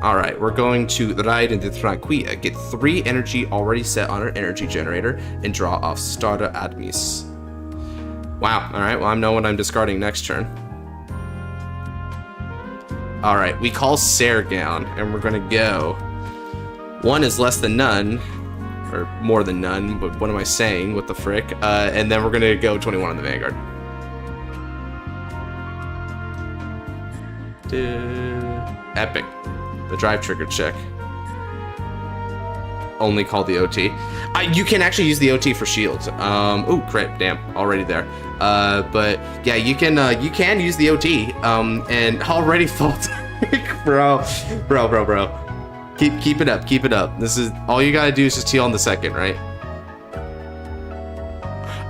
Alright, we're going to ride into Tranquilla, get 3 energy already set on our energy generator, and draw off Starter Admis. Wow, alright, well I know what I'm discarding next turn. Alright, we call Sargon, and we're gonna go. 1 is less than none, or more than none, but what am I saying? What the frick? And then we're gonna go 21 on the Vanguard. Epic. The drive trigger check. Only call the OT. You can actually use the OT for shields. Ooh, crit, damn, already there. But yeah, you can use the OT. And already fault. bro. Keep it up, keep it up. This is all you gotta do is just heal on the second, right?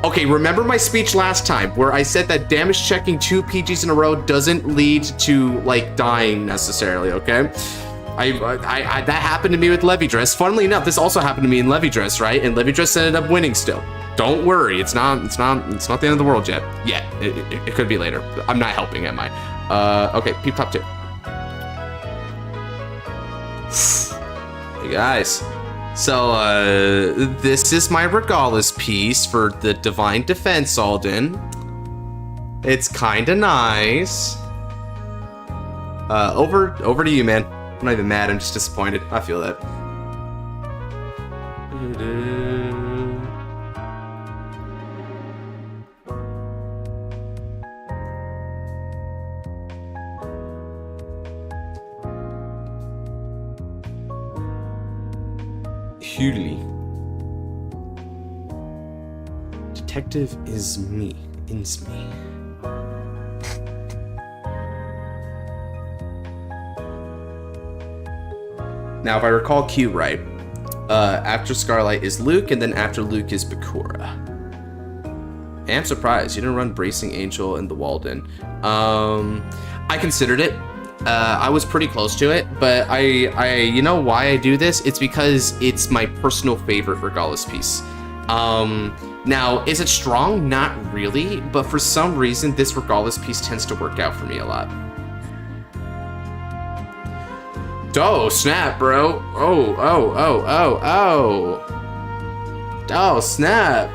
Okay, remember my speech last time where I said that damage checking 2 PGs in a row doesn't lead to like dying necessarily, okay? That happened to me with Overdress. Funnily enough, this also happened to me in Overdress, right? And Overdress ended up winning still. Don't worry, it's not the end of the world yet. It could be later. I'm not helping, am I? Okay, peep top 2. Hey guys. So, this is my Regalis piece for the Divine Defense, Alden. It's kinda nice. Over to you, man. I'm not even mad, I'm just disappointed. I feel that. Huli. Detective is me. It's me. Now, if I recall Q right, after Scarlight is Luke, and then after Luke is Bakura. I'm surprised you didn't run Bracing Angel and the Walden. I considered it. I was pretty close to it, but you know why I do this? It's because it's my personal favorite Regalis piece. Now, is it strong? Not really, but for some reason, this Regalis piece tends to work out for me a lot. Oh, snap, bro. Oh, snap.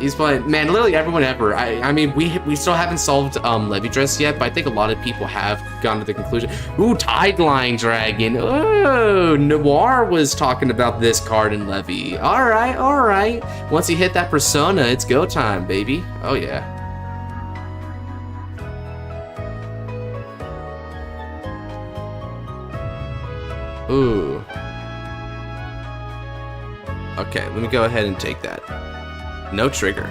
He's playing, man, literally everyone ever. I mean, we still haven't solved Overdress yet, but I think a lot of people have gone to the conclusion. Ooh, Tideline Dragon. Oh, Noir was talking about this card in Levy. All right. Once you hit that persona, it's go time, baby. Oh, yeah. Ooh. Okay, let me go ahead and take that. No trigger.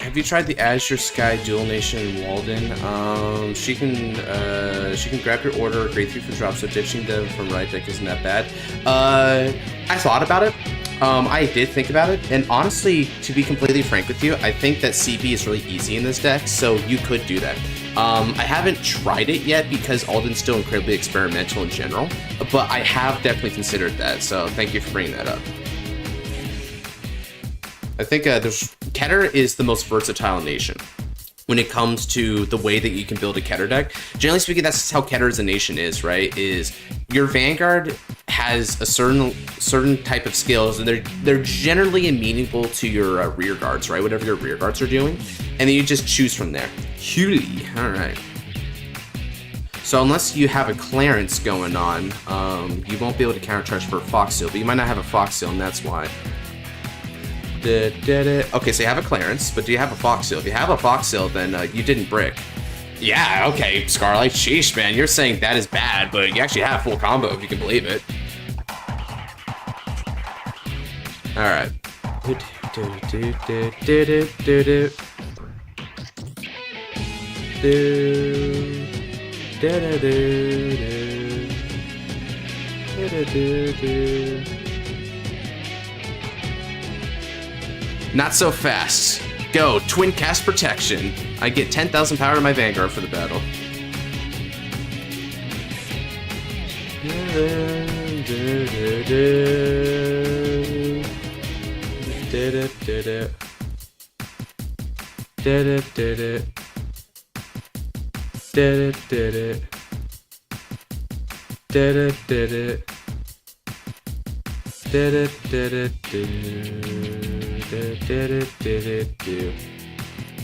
Have you tried the Azure Sky Dual Nation in Walden? She can grab your order, grade 3 for drop, so ditching them from right deck isn't that bad. I thought about it. I did think about it, and honestly, to be completely frank with you, I think that CP is really easy in this deck, so you could do that. I haven't tried it yet because Alden's still incredibly experimental in general, but I have definitely considered that, so thank you for bringing that up. I think Keter is the most versatile nation when it comes to the way that you can build a Keter deck. Generally speaking, that's how Keter as a nation is, right? Is your Vanguard has a certain type of skills, and they're generally amenable to your rear guards, right? Whatever your rear guards are doing, and then you just choose from there. Huli, all right. So unless you have a Clarence going on, you won't be able to countercharge for a Fox Seal, but you might not have a Fox Seal, and that's why. Okay, so you have a Clarence, but do you have a Fox Seal? If you have a Fox Seal, then you didn't brick. Yeah, okay, Scarlight, sheesh, man, you're saying that is bad, but you actually have full combo if you can believe it. Alright. Not so fast. Go, twin cast protection. I get 10,000 power to my Vanguard for the battle.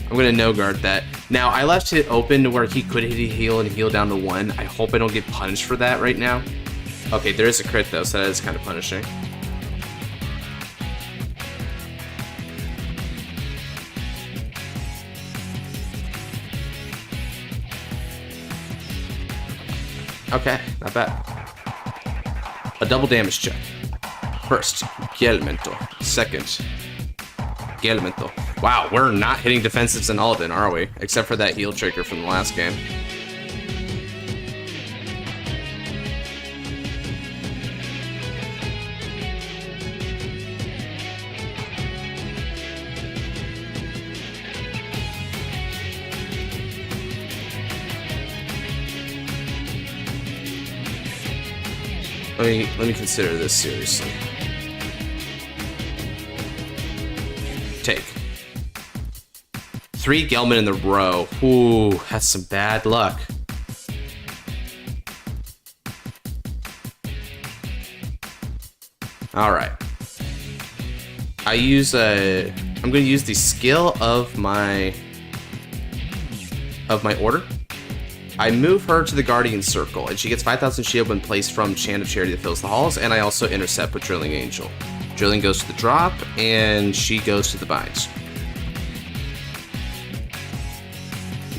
I'm gonna no guard that. Now, I left it open to where he could hit a heal and heal down to 1. I hope I don't get punished for that right now. Okay, there is a crit though, so that is kind of punishing. Okay, not bad. A double damage check. First, Gelmento. Second, Gelmento. Wow, we're not hitting defensives in Alden, are we? Except for that heal trigger from the last game. Let me consider this seriously. Take 3 Gelman in the row. Ooh, that's some bad luck. All right. I'm going to use the skill of my order. I move her to the Guardian Circle, and she gets 5,000 shield when placed from Chant of Charity that fills the halls, and I also intercept with Drilling Angel. Drilling goes to the drop, and she goes to the binds.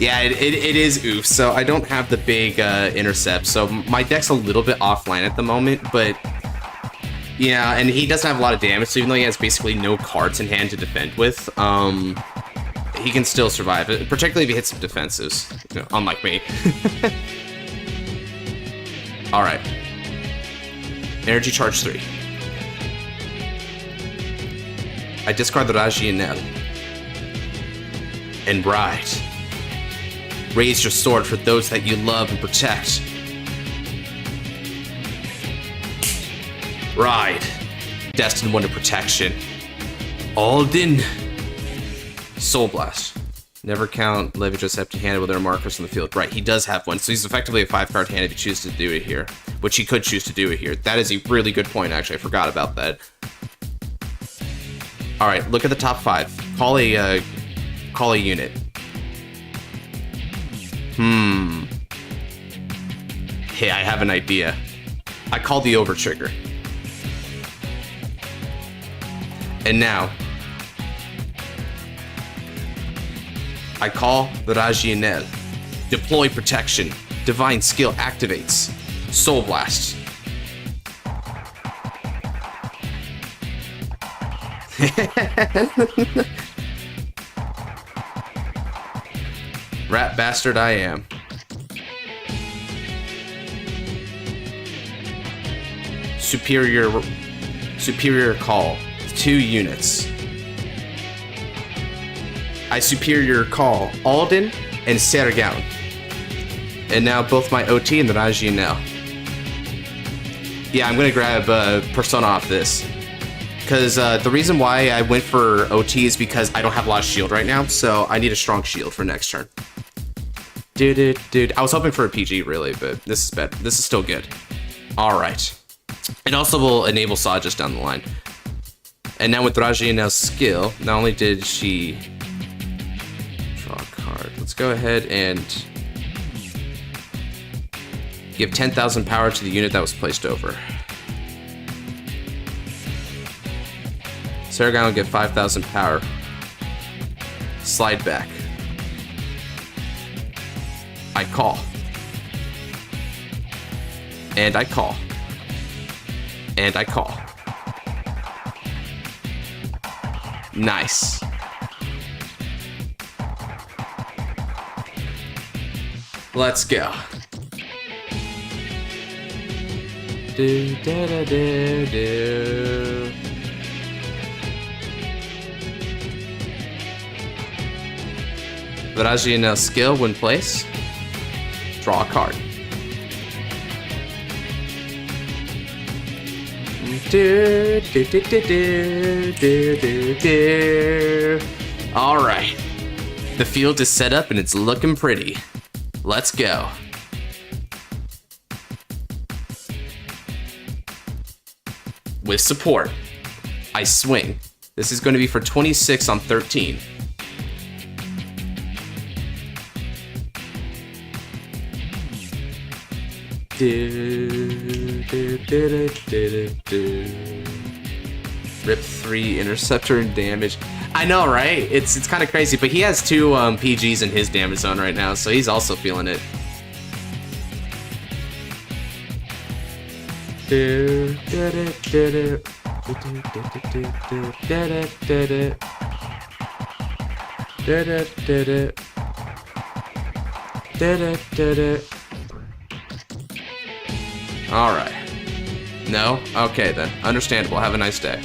Yeah, it is oof, so I don't have the big intercept, so my deck's a little bit offline at the moment, but yeah, and he doesn't have a lot of damage, so even though he has basically no cards in hand to defend with, he can still survive it, particularly if he hits some defenses, you know, unlike me. Alright. Energy charge 3. I discard the Rezael. And ride. Raise your sword for those that you love and protect. Ride. Destined 1 to protection. Alden. Soul Blast. Never count Levy just empty-handed with their markers on the field. Right, he does have one, so he's effectively a 5-card hand if he chooses to do it here. Which he could choose to do it here. That is a really good point, actually. I forgot about that. Alright, look at the top 5. Call a unit. Hey, I have an idea. I call the over trigger. And now, I call the Rezael. Deploy protection. Divine skill activates. Soul Blast. Rat bastard I am. Superior call. 2 units. I superior call Alden and Sergaun. And now both my OT and the Rezael. Yeah, I'm gonna grab Persona off this. Because the reason why I went for OT is because I don't have a lot of shield right now, so I need a strong shield for next turn. Dude. I was hoping for a PG, really, but this is better. This is still good. Alright. It also will enable Saw just down the line. And now with Rezael's skill, not only did she draw a card, let's go ahead and give 10,000 power to the unit that was placed over. Sergaun will get 5,000 power. Slide back. I call. And I call. And I call. Nice. Let's go. Do da da do do. Rezael's skill when placed. Draw a card. Alright. The field is set up and it's looking pretty. Let's go. With support, I swing. This is going to be for 26 on 13. Rip 3 interceptor and damage. I know, right? It's kind of crazy, but he has 2 PGs in his damage zone right now, so he's also feeling it. Alright. No? Okay then. Understandable. Have a nice day.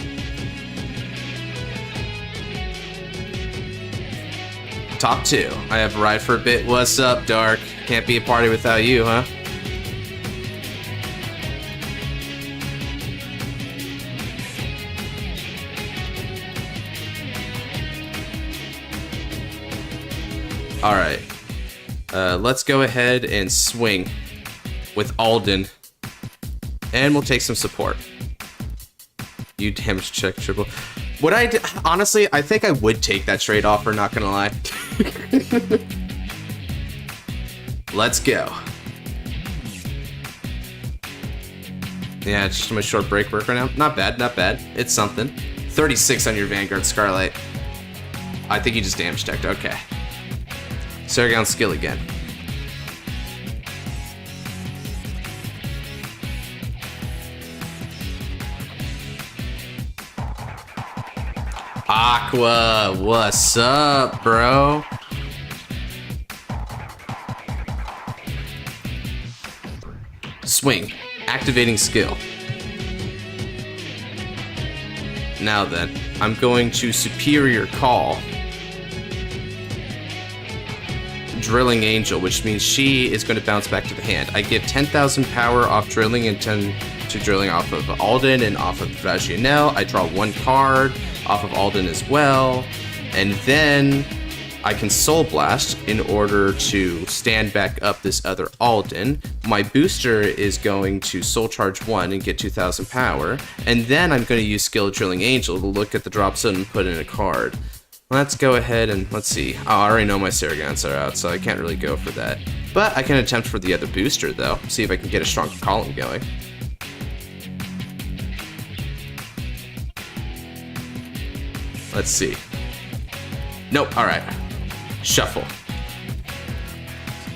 Top 2. I have Ride for a bit. What's up, Dark? Can't be a party without you, huh? Alright. Let's go ahead and swing with Alden. And we'll take some support. You damage check triple. Would I honestly, I think I would take that trade offer, not gonna lie. Let's go. Yeah, it's just my short break work right now. Not bad, not bad. It's something. 36 on your Vanguard Scarlet. I think you just damage decked. Okay. Sergaun's skill again. Aqua, what's up, bro? Swing, activating skill. Now then, I'm going to superior call Drilling Angel, which means she is going to bounce back to the hand. I give 10,000 power off drilling and 10 to drilling off of Alden and off of Rezael. I draw 1 card off of Alden as well, and then I can Soul Blast in order to stand back up this other Alden. My booster is going to Soul Charge 1 and get 2,000 power, and then I'm going to use Skill Drilling Angel to look at the drop zone and put in a card. Let's go ahead and let's see. Oh, I already know my Sergans are out, so I can't really go for that. But I can attempt for the other booster, though. See if I can get a strong column going. Let's see. Nope, alright. Shuffle.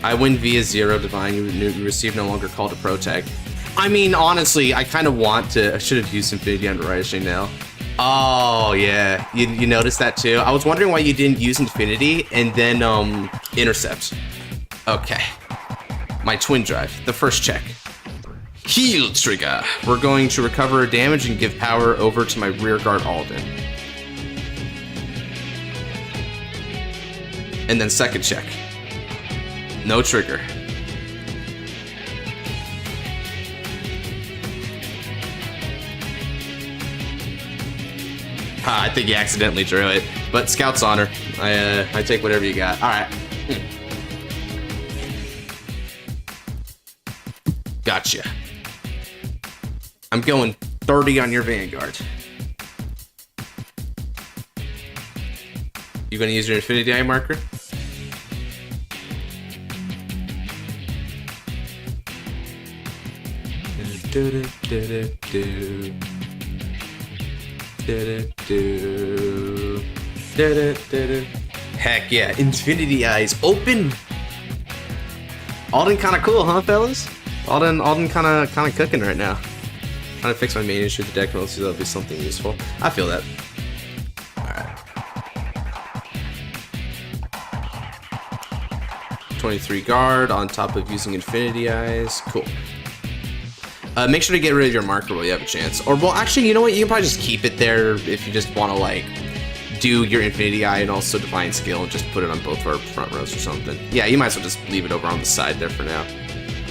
I win via 0 Divine. You receive no longer call to protect. I mean, honestly, I kind of want to... I should have used Infinity under Rezael now. Oh, yeah. You noticed that too? I was wondering why you didn't use Infinity and then, Intercept. Okay. My Twin Drive. The first check. Heal trigger. We're going to recover damage and give power over to my rear guard Alden. And then second check. No trigger. I think you accidentally drew it, but Scout's honor. I take whatever you got. All right. Gotcha. I'm going 30 on your Vanguard. You gonna use your Infinity Eye marker? Heck yeah, Infinity Eyes open. Alden kind of cool, huh, fellas? Alden kind of cooking right now. Trying to fix my main issue with the deck, and let's see that'll be something useful. I feel that. All right. 23 guard on top of using Infinity Eyes. Cool. Make sure to get rid of your marker while you have a chance. Or, well, actually, you know what? You can probably just keep it there if you just want to, like, do your Infinity Eye and also Divine Skill and just put it on both of our front rows or something. Yeah, you might as well just leave it over on the side there for now.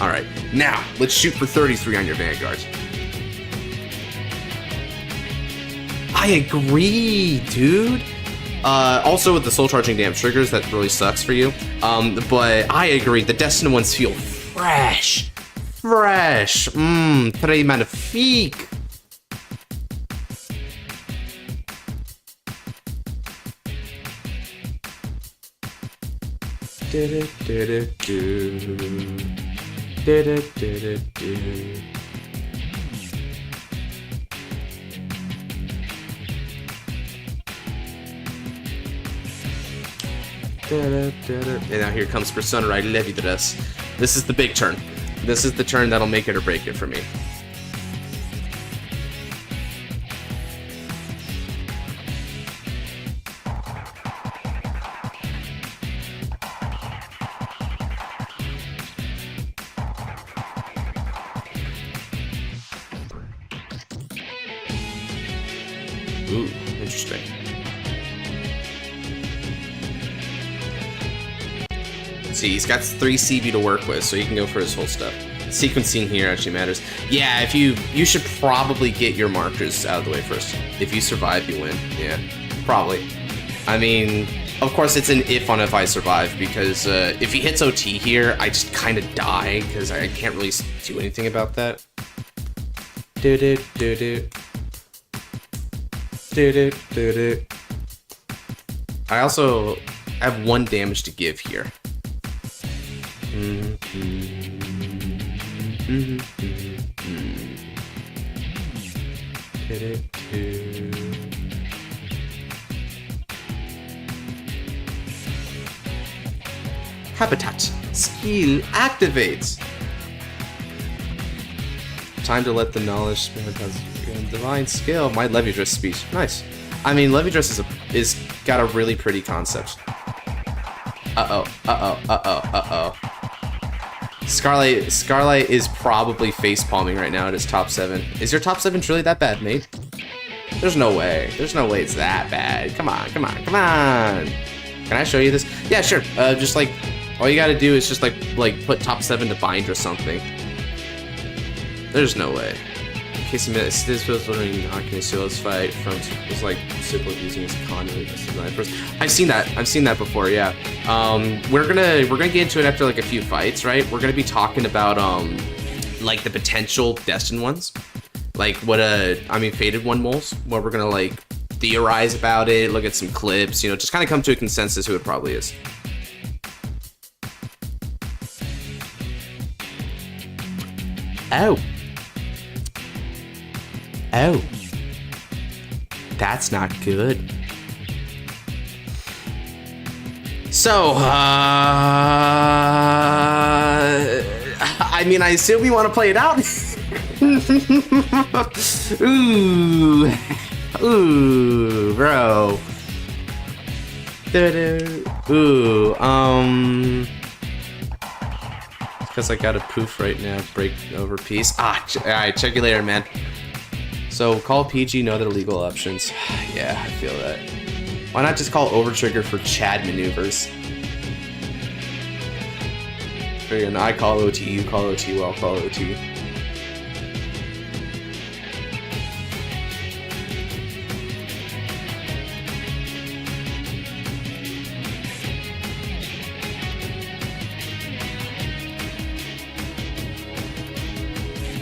All right. Now, let's shoot for 33 on your Vanguard. I agree, dude. Also, with the Soul Charging damage triggers, that really sucks for you. But I agree. The Destined ones feel fresh. Fresh. Très magnifique. And now here comes Persona Ride Overdress. This is the big turn. This is the turn that'll make it or break it for me. Ooh, interesting. See, he's got 3 CB to work with, so he can go for his whole stuff. Sequencing here actually matters. Yeah, if you should probably get your markers out of the way first. If you survive, you win. Yeah, probably. I mean, of course, it's an if on if I survive, because if he hits OT here, I just kind of die, because I can't really do anything about that. I also have 1 damage to give here. Habitat skill activates. Time to let the knowledge spirit has divine skill. My Overdress speech, nice. I mean, Overdress is got a really pretty concept. Scarlight is probably face palming right now at his top 7. Is your top 7 truly that bad, mate? There's no way. There's no way it's that bad. Come on, come on, come on. Can I show you this? Yeah, sure. Just like, all you gotta do is just like put top 7 to bind or something. There's no way. In case you missed, this was wondering Akina Suou's fight from was like simple using his conduit. I've seen that before. Yeah. We're gonna get into it after like a few fights, right? We're gonna be talking about like the potential Destined ones, like what Fated one moles, where we're gonna like theorize about it, look at some clips, you know, just kind of come to a consensus who it probably is. Oh, that's not good. So, I mean, I assume we want to play it out. Ooh. Ooh, bro. Ooh, because I got a poof right now. Break over piece. Alright, check you later, man. So, call PG, no other legal options. Yeah, I feel that. Why not just call Overtrigger for Chad maneuvers? Figuring I call OT, you call OT, well, I'll call OT.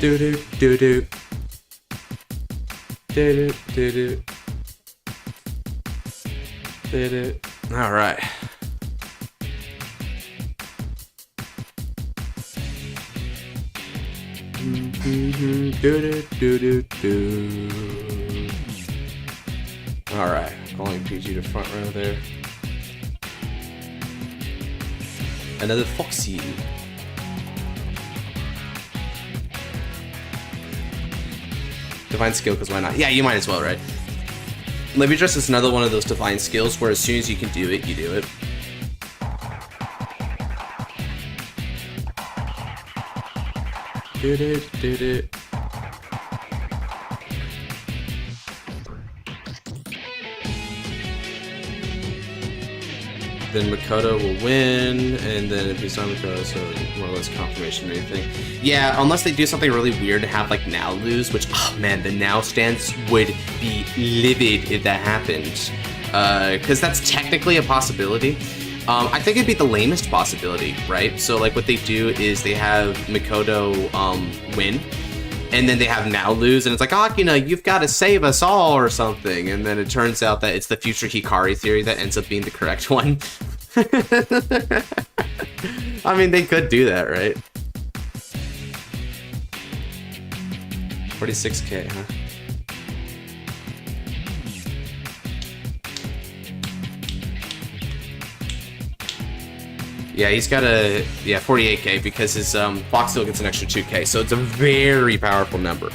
Do-do, do-do. Do-do, do-do. Do-do. All right. Do-do-do-do-do. All right, calling PG to front row there. Another Foxy. Divine skill, because why not? Yeah, you might as well, right? Overdress is another one of those divine skills where as soon as you can do it, you do it. Did it. Then Makoto will win, and then if he's not Makoto, so more or less confirmation or anything. Yeah, unless they do something really weird and have like now lose, which, oh man, the now stance would be livid if that happened. Because that's technically a possibility. I think it'd be the lamest possibility, right? So like what they do is they have Makoto win, and then they have now lose, and it's like, Akina, you've got to save us all or something. And then it turns out that it's the future Hikari theory that ends up being the correct one. I mean, they could do that, right? 46k, huh? Yeah, he's got a 48k because his Fox Steel gets an extra 2k, so it's a very powerful number.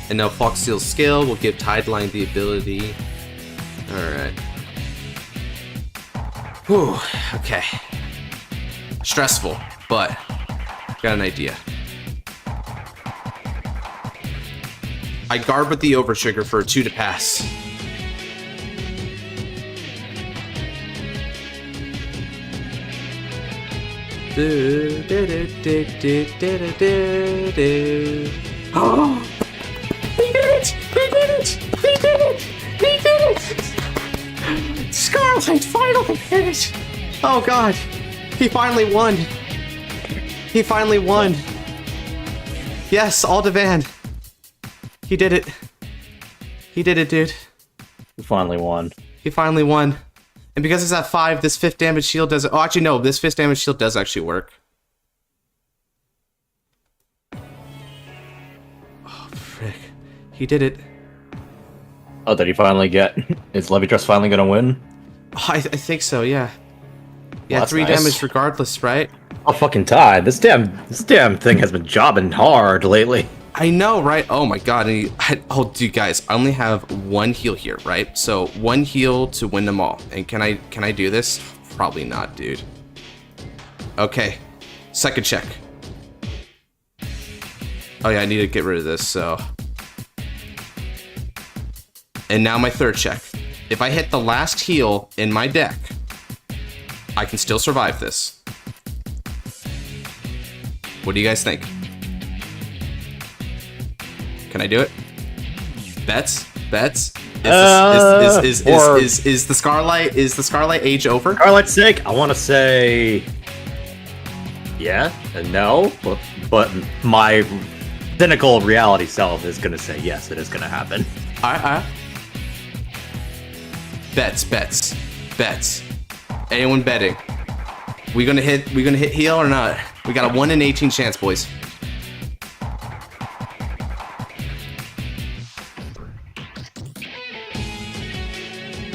And now Fox Steel's skill will give Tideline the ability. Alright. Whew, okay. Stressful, but got an idea. I guard with the Overtrigger for a 2 to pass. Oh! He did it! He did it! He did it! He did it! Scarlet finally did it! Oh god! He finally won! He finally won! Yes, Alden. He did it. He did it, dude. He finally won. He finally won. And because it's at 5, this 5th damage shield doesn't... Oh, actually, no. This 5th damage shield does actually work. Oh, frick. He did it. Oh, did he finally get... Is Overdress finally gonna win? Oh, I think so, yeah. Yeah, Well, 3 nice. damage regardless, right? Oh, fucking tied. This damn thing has been jobbing hard lately. I know, right? Oh my god. Oh, dude, guys, I only have 1 heal here, right? So 1 heal to win them all. And can I do this? Probably not, dude. Okay. Second check. Oh yeah, I need to get rid of this, so. And now my 3rd check. If I hit the last heal in my deck, I can still survive this. What do you guys think? Can I do it? Bets? Is the Scarlight age over? Scarlight's sake, I want to say yeah and no, but my cynical reality self is gonna say yes, it is gonna happen. Bets. Anyone betting? We gonna hit heal or not? We got a 1 in 18 chance, boys.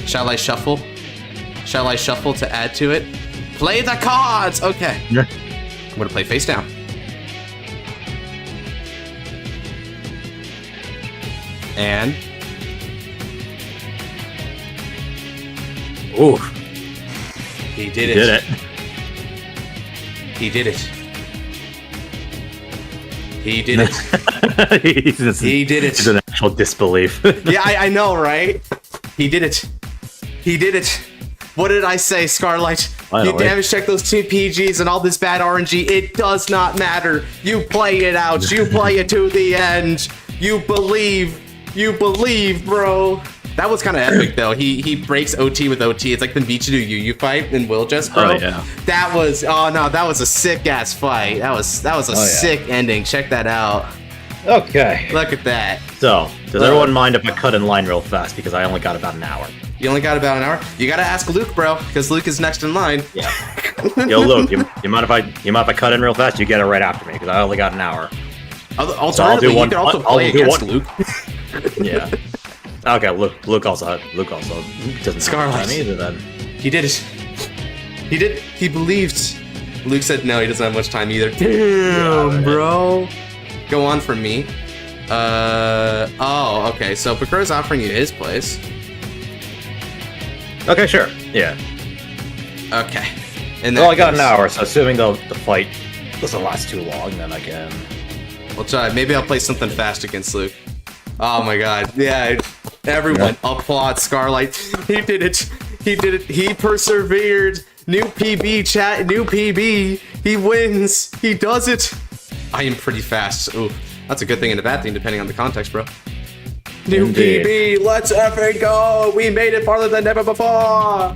Shall I shuffle? Shall I shuffle to add to it? Play the cards! Okay. Yeah. I'm gonna play face down. And Ooh, he did it. He did it. He did it. He did it. He's in actual disbelief. Yeah, I know, right? He did it. He did it. What did I say, Scarlight? Finally. You damage check those 2 PGs and all this bad RNG. It does not matter. You play it out. You play it to the end. You believe. You believe, bro. That was kind of epic, though. He breaks OT with OT. It's like the Michiru Yu fight in Willjust, bro. Oh, yeah. That was, oh no, that was a sick-ass fight. That was a sick ending. Check that out. Okay. Look at that. So, does everyone mind if I cut in line real fast? Because I only got about an hour. You only got about an hour? You gotta ask Luke, bro, because Luke is next in line. Yeah. Yo, Luke, you mind if I cut in real fast? You get it right after me, because I only got an hour. Alternatively, you can also play against Luke. Yeah. Okay, Luke also doesn't Scarlet. have time either then. He did it. He did. He believed. Luke said no, he doesn't have much time either. Damn, bro. Go on from me. Oh, okay. So Bakura's offering you his place. Okay, sure. Yeah. Okay. And Well, I got an hour, so assuming the fight doesn't last too long, then I can... We'll try. Maybe I'll play something fast against Luke. Oh my god. Yeah. Everyone applaud Scarlight. He did it. He did it. He persevered. New PB, chat. New PB. He wins. He does it. I am pretty fast. Ooh. That's a good thing and a bad thing, depending on the context, bro. New Indeed. PB. Let's effing go. We made it farther than ever before.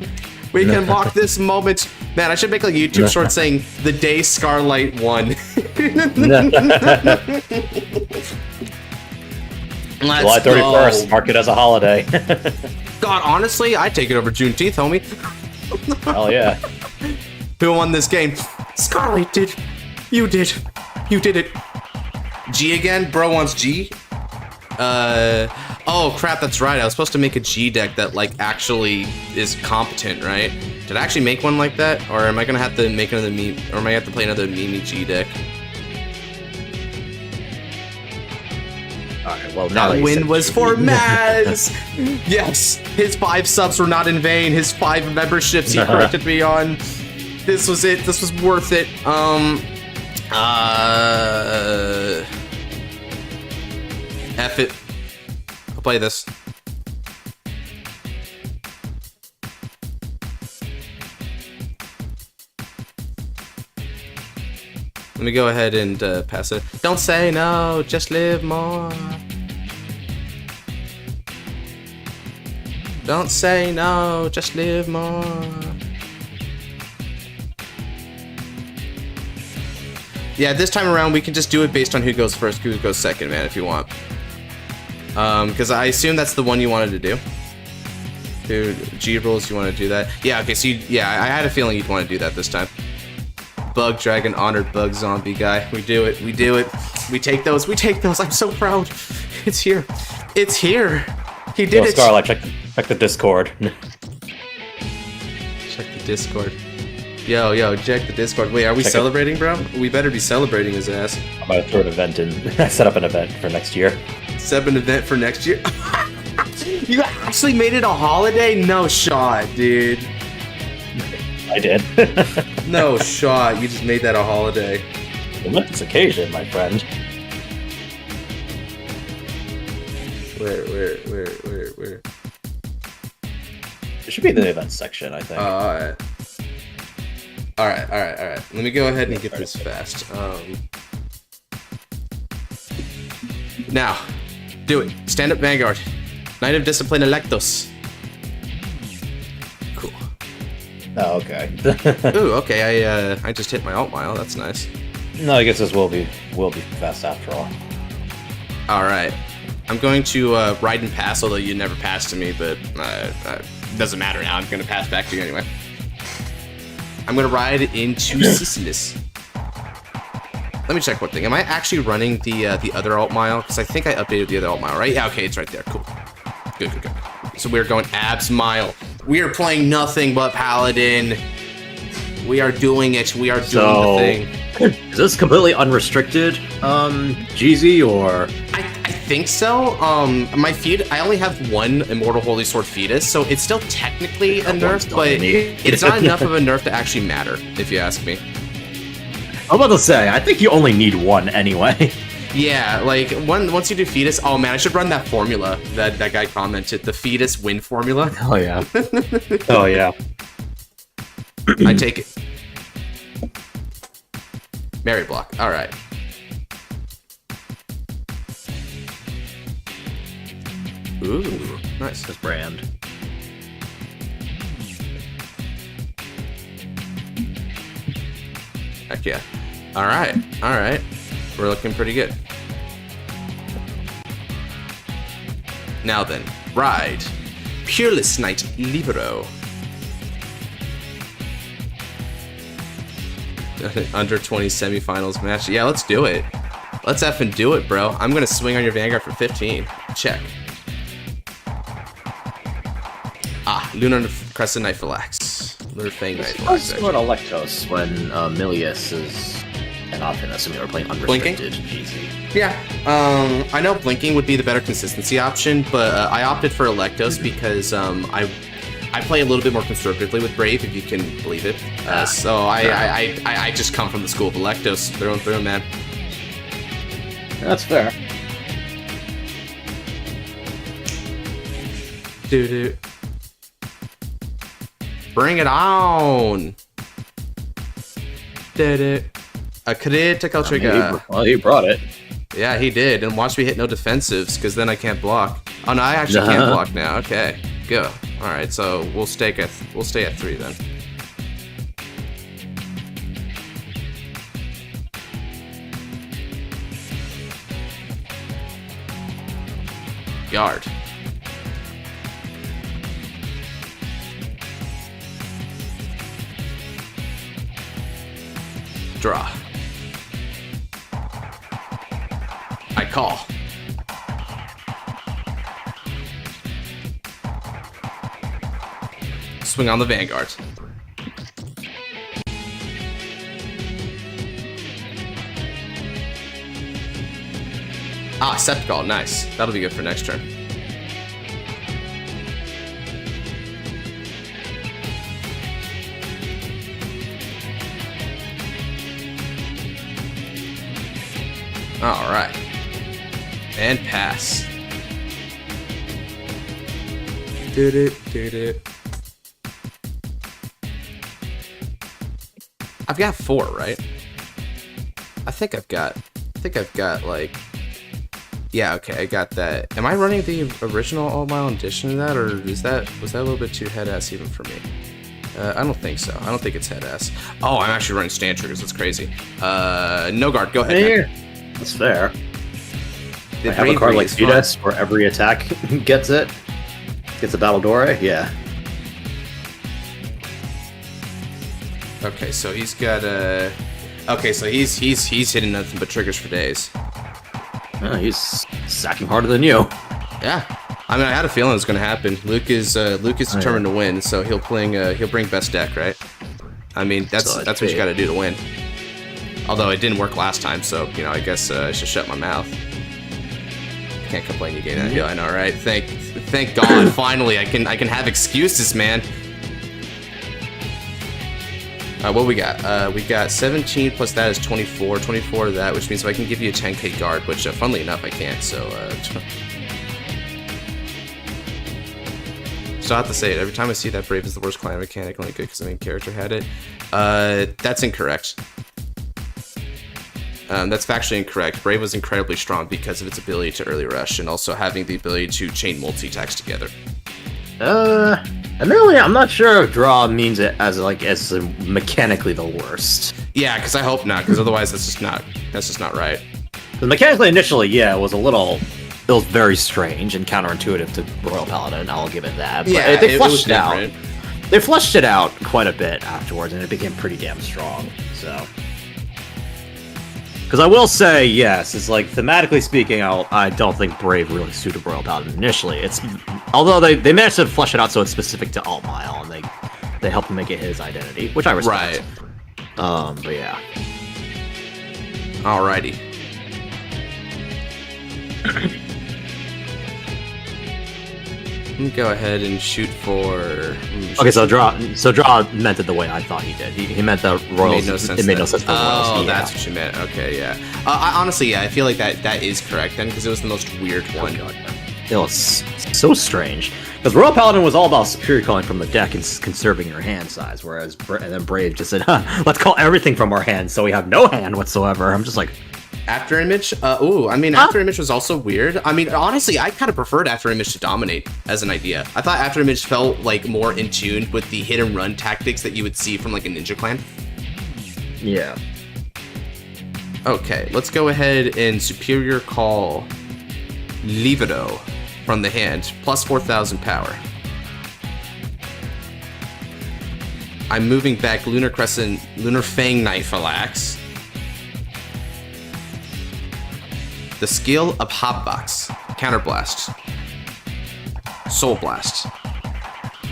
We can mock this moment. Man, I should make like a YouTube short saying the day Scarlight won. July 31st, mark it as a holiday. God, honestly, I'd take it over Juneteenth, homie. Hell yeah. Who won this game? Scarlet did. You did. You did it. G again? Bro wants G? Oh crap, that's right. I was supposed to make a G deck that like actually is competent, right? Did I actually make one like that? Or am I gonna have to make another meme, or am I gonna have to play another Mimi G deck? Alright, well, That win was for Maz! Yes! His 5 subs were not in vain. His 5 memberships he corrected me on. This was it. This was worth it. F it. I'll play this. Let me go ahead and pass it. Don't say no, just live more. Don't say no, just live more. Yeah, this time around we can just do it based on who goes first, who goes second, man, if you want. Because I assume that's the one you wanted to do. Dude, G rules, you want to do that? Yeah, okay, so yeah, I had a feeling you'd want to do that this time. Bug Dragon, Honored Bug Zombie guy. We do it. We do it. We take those. We take those. I'm so proud. It's here. It's here. He did it. Scarlet, check the Discord. Check the Discord. Yo, check the Discord. Wait, are we celebrating, bro? We better be celebrating his ass. I'm about to throw an event in. Set up an event for next year. Set up an event for next year? You actually made it a holiday? No shot, dude. I did. No shot. You just made that a holiday. Momentous occasion, my friend. Where? It should be in the event section, I think. Alright. Let me go ahead and get this fast. Now, do it. Stand up Vanguard. Knight of Discipline Electos. Cool. Oh, okay. Ooh, okay, I just hit my alt mile, that's nice. No, I guess this will be fast after all. Alright. I'm going to ride and pass, although you never passed to me, but doesn't matter now. I'm gonna pass back to you anyway. I'm gonna ride into Sicilis. Let me check one thing. Am I actually running the other alt mile? Because I think I updated the other alt mile, right? Yeah, okay, it's right there. Cool. Good. So we're going abs mile. We are playing nothing but Paladin. We are doing it. We are doing the thing. Is this completely unrestricted, GZ, or? I think so. My feed, I only have one Immortal Holy Sword Fetus, so it's still technically a nerf, but it's not enough of a nerf to actually matter, if you ask me. I'm about to say, I think you only need one anyway. Yeah, like, once you do Fetus, oh man, I should run that formula that guy commented, the Fetus win formula. Oh yeah. Oh yeah. I take it. Mary block, alright. Ooh, nice. This brand. Heck yeah. Alright, alright. We're looking pretty good. Now then, ride. Peerless Knight Libero. Under 20 semifinals match. Yeah, let's do it. Let's effing do it, bro. I'm gonna swing on your Vanguard for 15. Check. Ah, Lunar Crescent Knight Phalanx. Lunar Fang Knight Phalanx. Let's go to Electos when Milius is an option, assuming we're playing unrestricted GZ. Yeah, I know blinking would be the better consistency option, but I opted for Electos because I play a little bit more conservatively with Brave, if you can believe it. So I just come from the school of Electos through and through, man. That's fair. Doo-doo. Bring it on! Doo-doo. Critical trigger. Well, he brought it. Yeah, he did. And watch me hit no defensives, because then I can't block. Oh no, I actually can't block now. Okay, go. All right, so we'll stay at 3 then. Yard. Draw. I call. Swing on the Vanguard. Ah, Septicall, nice. That'll be good for next turn. Alright. And pass. Did it. I've got 4, right? I think I've got like... Yeah, okay, I got that. Am I running the original All Mile edition of that, or was that a little bit too head-ass even for me? I don't think so. I don't think it's head-ass. Oh, I'm actually running stand triggers. That's crazy. No guard. Go ahead, man. That's fair. I have a card like Fetus where every attack gets it. Gets a Battle Dore? Yeah. Okay, so he's got a... Okay, so he's hitting nothing but triggers for days. Oh, he's sacking harder than you. Yeah. I mean, I had a feeling it was going to happen. Luke is determined to win, so he'll bring best deck, right? I mean, that's what you got to do to win. Although it didn't work last time, so you know, I guess I should shut my mouth. Can't complain. You gain that heal, I know, right? Thank God, finally, I can have excuses, man. What we got? We got 17 plus that is 24. 24 of that, which means if I can give you a 10k guard, which funnily enough I can't. So. So I have to say it. Every time I see that Brave is the worst clan mechanic, only good because the main character had it. That's incorrect. That's factually incorrect. Brave was incredibly strong because of its ability to early rush and also having the ability to chain multi-attacks together. Admittedly, I'm not sure if draw means it as mechanically the worst. Yeah, because I hope not, because otherwise that's just not right. Because mechanically, initially, yeah, it was very strange and counterintuitive to Royal Paladin. I'll give it that. But yeah, they fleshed it out. They fleshed it out quite a bit afterwards, and it became pretty damn strong. So. Because I will say, yes, it's like, thematically speaking, I don't think Brave really suited Royal Paladin initially. Although they managed to flesh it out so it's specific to Alt Mile, and they helped him make it his identity, which I respect. Right. But yeah. Alrighty. Let me go ahead and shoot for. Okay, so draw meant it the way I thought he did. He meant the royals. It made no sense. Oh, that's what you meant. Okay, yeah. Honestly, I feel like that is correct then, because it was the most weird one. God, it was so strange. Because Royal Paladin was all about superior calling from the deck and conserving your hand size, whereas and then Brave just said, let's call everything from our hand, so we have no hand whatsoever. I'm just like. After Image? After Image was also weird. I mean, honestly, I kind of preferred After Image to dominate as an idea. I thought After Image felt like more in tune with the hit and run tactics that you would see from like a Ninja Clan. Yeah. Okay, let's go ahead and Superior Call Livido from the hand, plus 4,000 power. I'm moving back Lunar Crescent, Lunar Fang Knife Relax. The skill of Hotbox, Counterblast, Soul Blast.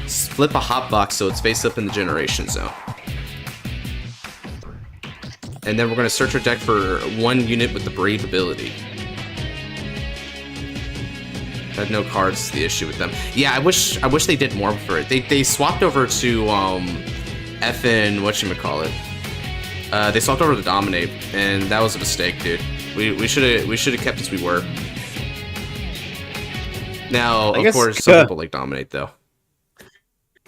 Flip a Hotbox so it's face up in the Generation Zone. And then we're going to search our deck for one unit with the Brave ability. Had no cards is the issue with them. Yeah, I wish they did more for it. They swapped over to effing whatchamacallit. They swapped over to Dominate, and that was a mistake, dude. We should have kept as we were. Now, of course, some people like Dominate, though.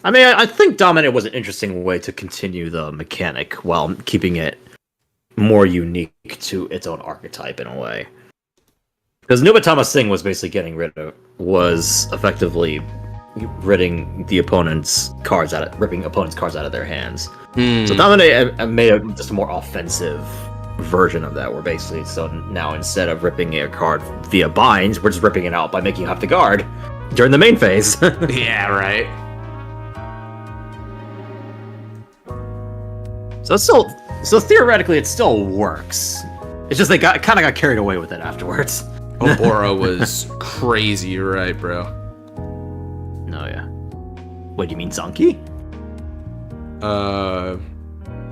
I mean, I think Dominate was an interesting way to continue the mechanic while keeping it more unique to its own archetype in a way. Because Nubatama Singh was basically effectively ripping opponents' cards out of their hands. So Dominate made just a more offensive version of that, where basically, so now instead of ripping a card via binds, we're just ripping it out by making you have to guard during the main phase. Yeah, right. So theoretically, it still works. It's just they kind of got carried away with it afterwards. Oboro was crazy, you're right, bro. No, yeah. What do you mean, Zanki?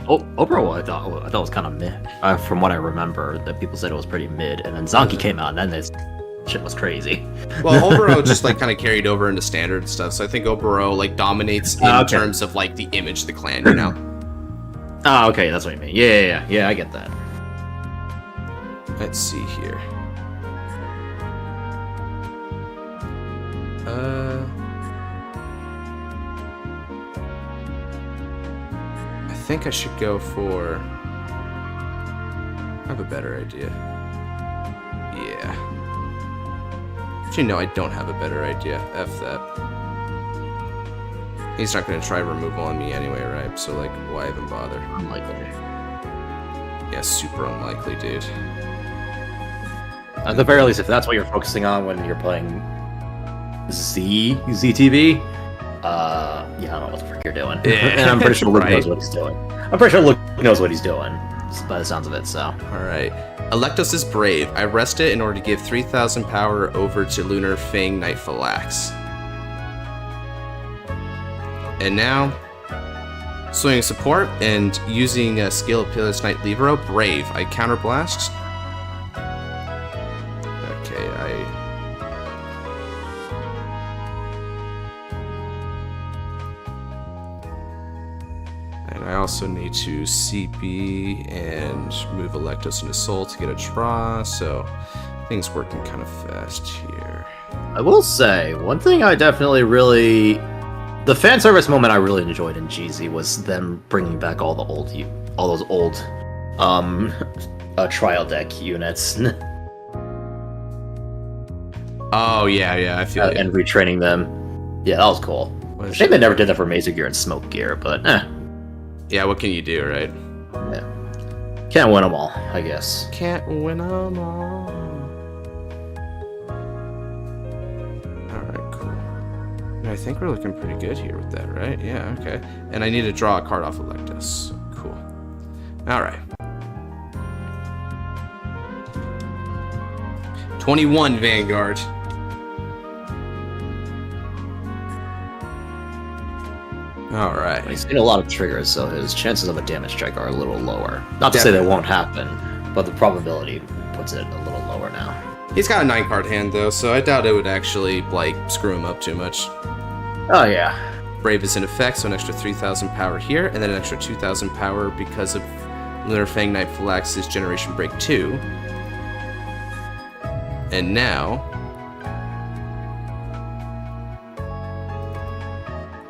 Oboro, I thought was kind of mid. From what I remember, that people said it was pretty mid, and then Zanki came out, and then this shit was crazy. Well, Oboro just like kind of carried over into standard stuff, so I think Oboro like dominates in terms of like the image of the clan, you know. Oh, okay, that's what you mean. Yeah, I get that. Let's see here. I think I should go for. I have a better idea. Yeah. Actually, no, I don't have a better idea. F that. He's not going to try removal on me anyway, right? So, like, why even bother? Unlikely. Yeah, super unlikely, dude. At the very least, if that's what you're focusing on when you're playing ZTV, yeah, I don't know what the frick you're doing. Yeah, and I'm pretty sure Luke knows what he's doing. I'm pretty sure Luke knows what he's doing, by the sounds of it, so. Alright. Electos is brave. I rest it in order to give 3,000 power over to Lunar Fang Knight Phalanx. And now, swinging support and using a skill of Pilar's Knight Libero, brave. I counterblast. Okay, And I also need to CP and move Electos into Soul to get a draw, so things working kind of fast here. I will say, one thing I definitely really... The fan service moment I really enjoyed in GZ was them bringing back all those old trial deck units. Oh, yeah, I feel it. And retraining them. Yeah, that was cool. Shame they never did that for Mazer Gear and Smoke Gear, but Yeah, what can you do, right? Yeah. Can't win them all, I guess. Can't win them all. Alright, cool. I think we're looking pretty good here with that, right? Yeah, okay. And I need to draw a card off Electus. Cool. Alright. 21 Vanguard. Alright. He's seen a lot of triggers, so his chances of a damage check are a little lower. Not to say they won't happen, but the probability puts it a little lower now. He's got a 9-card hand, though, so I doubt it would actually, like, screw him up too much. Oh, yeah. Brave is in effect, so an extra 3,000 power here, and then an extra 2,000 power because of Lunar Fang Knight Phylax's Generation Break 2. And now...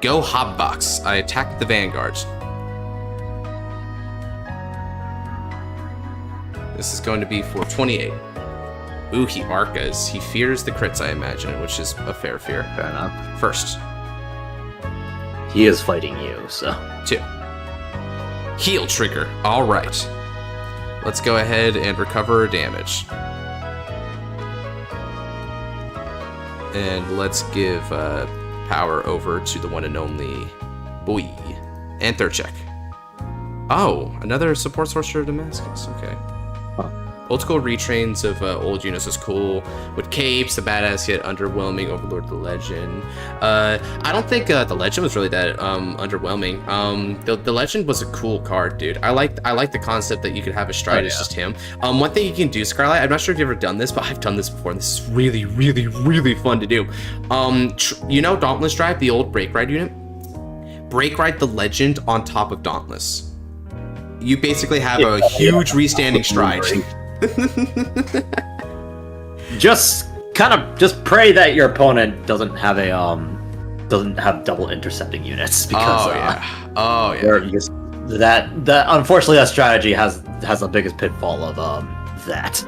Go Hobbox. I attack the Vanguard. This is going to be for 28. Ooh, he Arcas. He fears the crits, I imagine, which is a fair fear. Fair enough. First. He is fighting you, so... 2. Heal trigger. Alright. Let's go ahead and recover damage. And let's give power over to the one and only Boy. And third check. Oh, another support sorcerer Damascus. Okay. Huh. Old school retrains of old units is cool. With capes, the badass yet underwhelming Overlord the Legend. I don't think the Legend was really that underwhelming. The Legend was a cool card, dude. I like the concept that you could have a stride as just him. One thing you can do, Scarlet, I'm not sure if you've ever done this, but I've done this before, and this is really, really, really fun to do. You know Dauntless Drive, the old Break Ride unit? Break Ride the Legend on top of Dauntless. You basically have a huge restanding stride. Just pray that your opponent doesn't have double intercepting units, because that unfortunately that strategy has the biggest pitfall of that.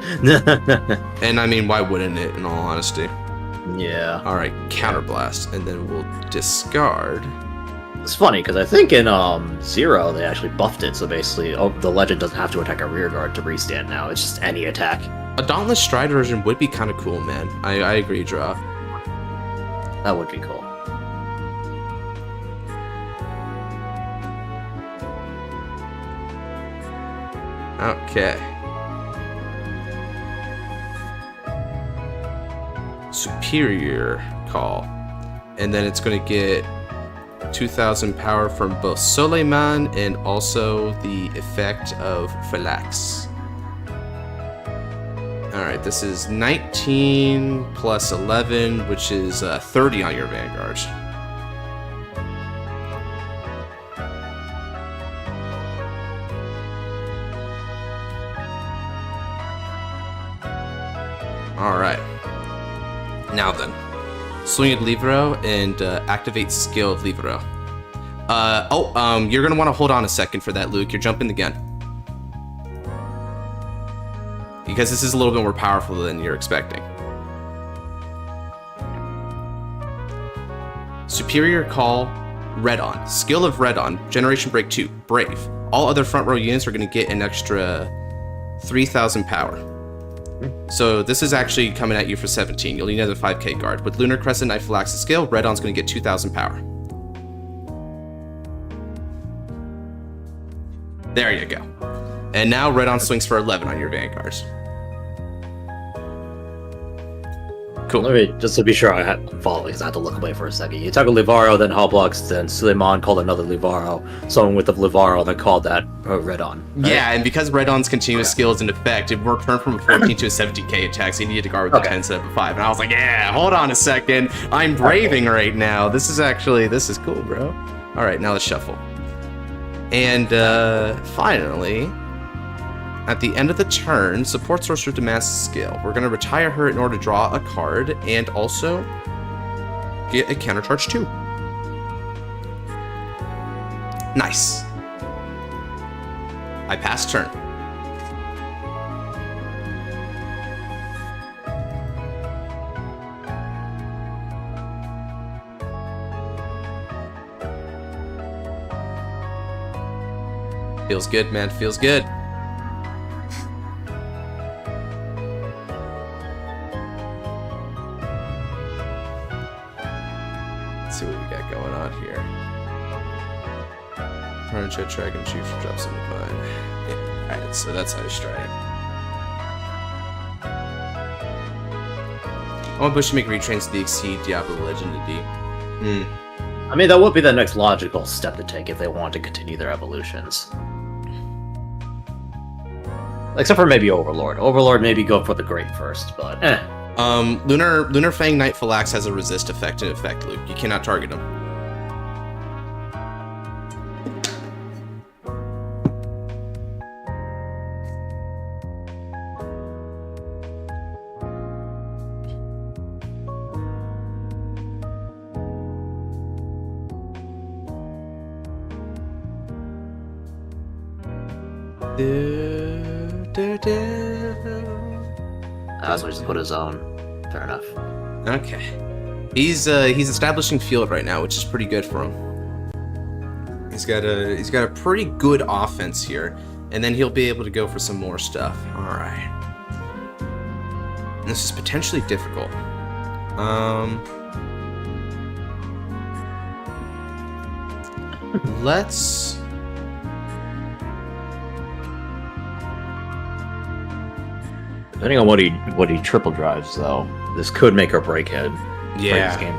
And I mean, why wouldn't it, in all honesty? Yeah. All right, counterblast, and then we'll discard. It's funny because I think in 0 they actually buffed it, so basically the Legend doesn't have to attack a rear guard to restand now. It's just any attack. A Dauntless Stride version would be kind of cool, man. I agree, Draw. That would be cool. Okay. Superior Call. And then it's going to get 2,000 power from both Soleiman and also the effect of Phylax. Alright, this is 19 plus 11, which is 30 on your Vanguard. Alright. Now then. Swing at Livro and activate skill of Livro. You're gonna want to hold on a second for that, Luke. You're jumping the gun. Because this is a little bit more powerful than you're expecting. Superior Call, Redon. Skill of Redon, Generation Break 2, Brave. All other front row units are gonna get an extra 3,000 power. So this is actually coming at you for 17. You'll need another 5k guard. With Lunar Crescent Knight Phylaxis skill, Redon's going to get 2,000 power. There you go. And now Redon swings for 11 on your Vanguard. Cool. Let me, just to be sure I'm following, because I had to look away for a second. You took a Livaro, then Hobblux, then Suleiman called another Livaro. Someone with the Livaro then called that Redon. Right? Yeah, and because Redon's continuous skill is in effect, it will turn from a 14 to a 17k attack, so you needed to guard with the 10 instead of a 5. And I was like, yeah, hold on a second. I'm braving right now. This is cool, bro. Alright, now let's shuffle. And finally, at the end of the turn, support Sorcerer Damascus skill. We're going to retire her in order to draw a card and also get a countercharge too. Nice. I pass turn. Feels good, man. Feels good. Let's see what we got going on here. Jet Dragon Chief drops in the vine. Yeah, alright, so that's how you stride it. I want Bush to make retrains to the Exceed Diablo Legend to D. I mean, that would be the next logical step to take if they want to continue their evolutions. Except for maybe Overlord. Overlord maybe go for the Great first, but eh. Lunar Fang Nightfall Axe has a resist effect in effect, Luke. You cannot target him. That's why just put his own. Fair enough. Okay. He's establishing field right now, which is pretty good for him. He's got a pretty good offense here, and then he'll be able to go for some more stuff. All right. This is potentially difficult. Let's. Depending on what he triple drives, though, this could make or break it. Yeah. Break this game.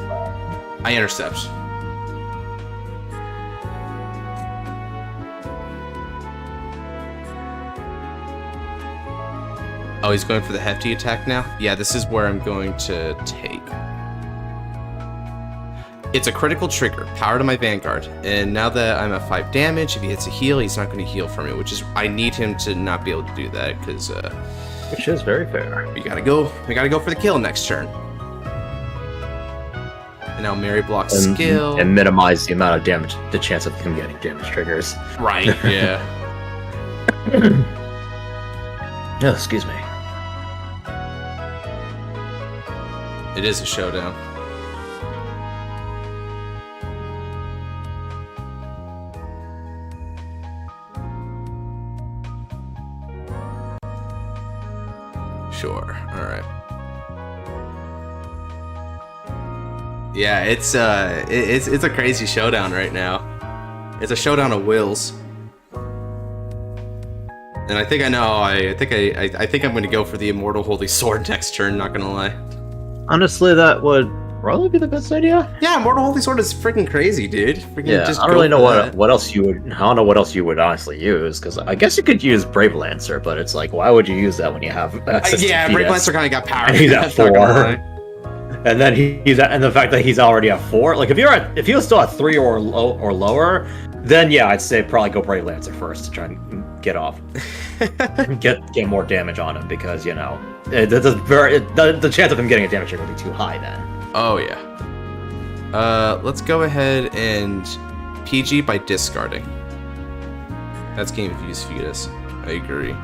I intercept. Oh, he's going for the hefty attack now? Yeah, this is where I'm going to take. It's a critical trigger, power to my Vanguard, and now that I'm at 5 damage, if he hits a heal, he's not going to heal for me, which is, I need him to not be able to do that, because, which is very fair. we gotta go for the kill next turn. And now Mary blocks skill. And minimize the amount of damage, the chance of him getting damage triggers. Right, yeah. Oh, excuse me. It is a showdown. Sure. All right. Yeah, it's a crazy showdown right now. It's a showdown of wills. And I think I know. I think I'm going to go for the Immortal Holy Sword next turn. Not gonna lie. Honestly, that would probably be the best idea. Yeah, Immortal Holy Sword is freaking crazy, dude. Freaking Yeah, just I don't really know what else you would. I don't know what else you would honestly use, because I guess you could use Brave Lancer, but it's like, why would you use that when you have access to yeah, PS? Brave Lancer kind of got power. And he's at 4, and then and the fact that he's already at 4. Like if he was still at 3 or lower, then yeah, I'd say probably go Brave Lancer first to try and get off, get more damage on him, because you know the chance of him getting a damage trigger would be too high then. Oh yeah. Let's go ahead and PG by discarding. That's Game Fuse Fetus. I agree.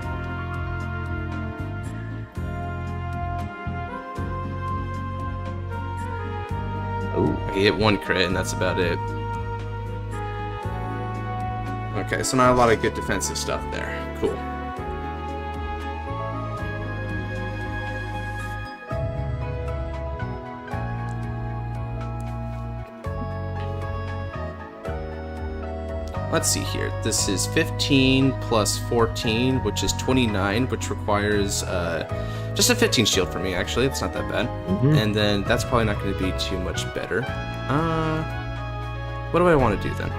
Ooh. I hit 1 crit and that's about it. Okay, so not a lot of good defensive stuff there. Cool. Let's see here. This is 15 plus 14, which is 29, which requires just a 15 shield for me, actually. It's not that bad. Mm-hmm. And then that's probably not going to be too much better. What do I want to do then?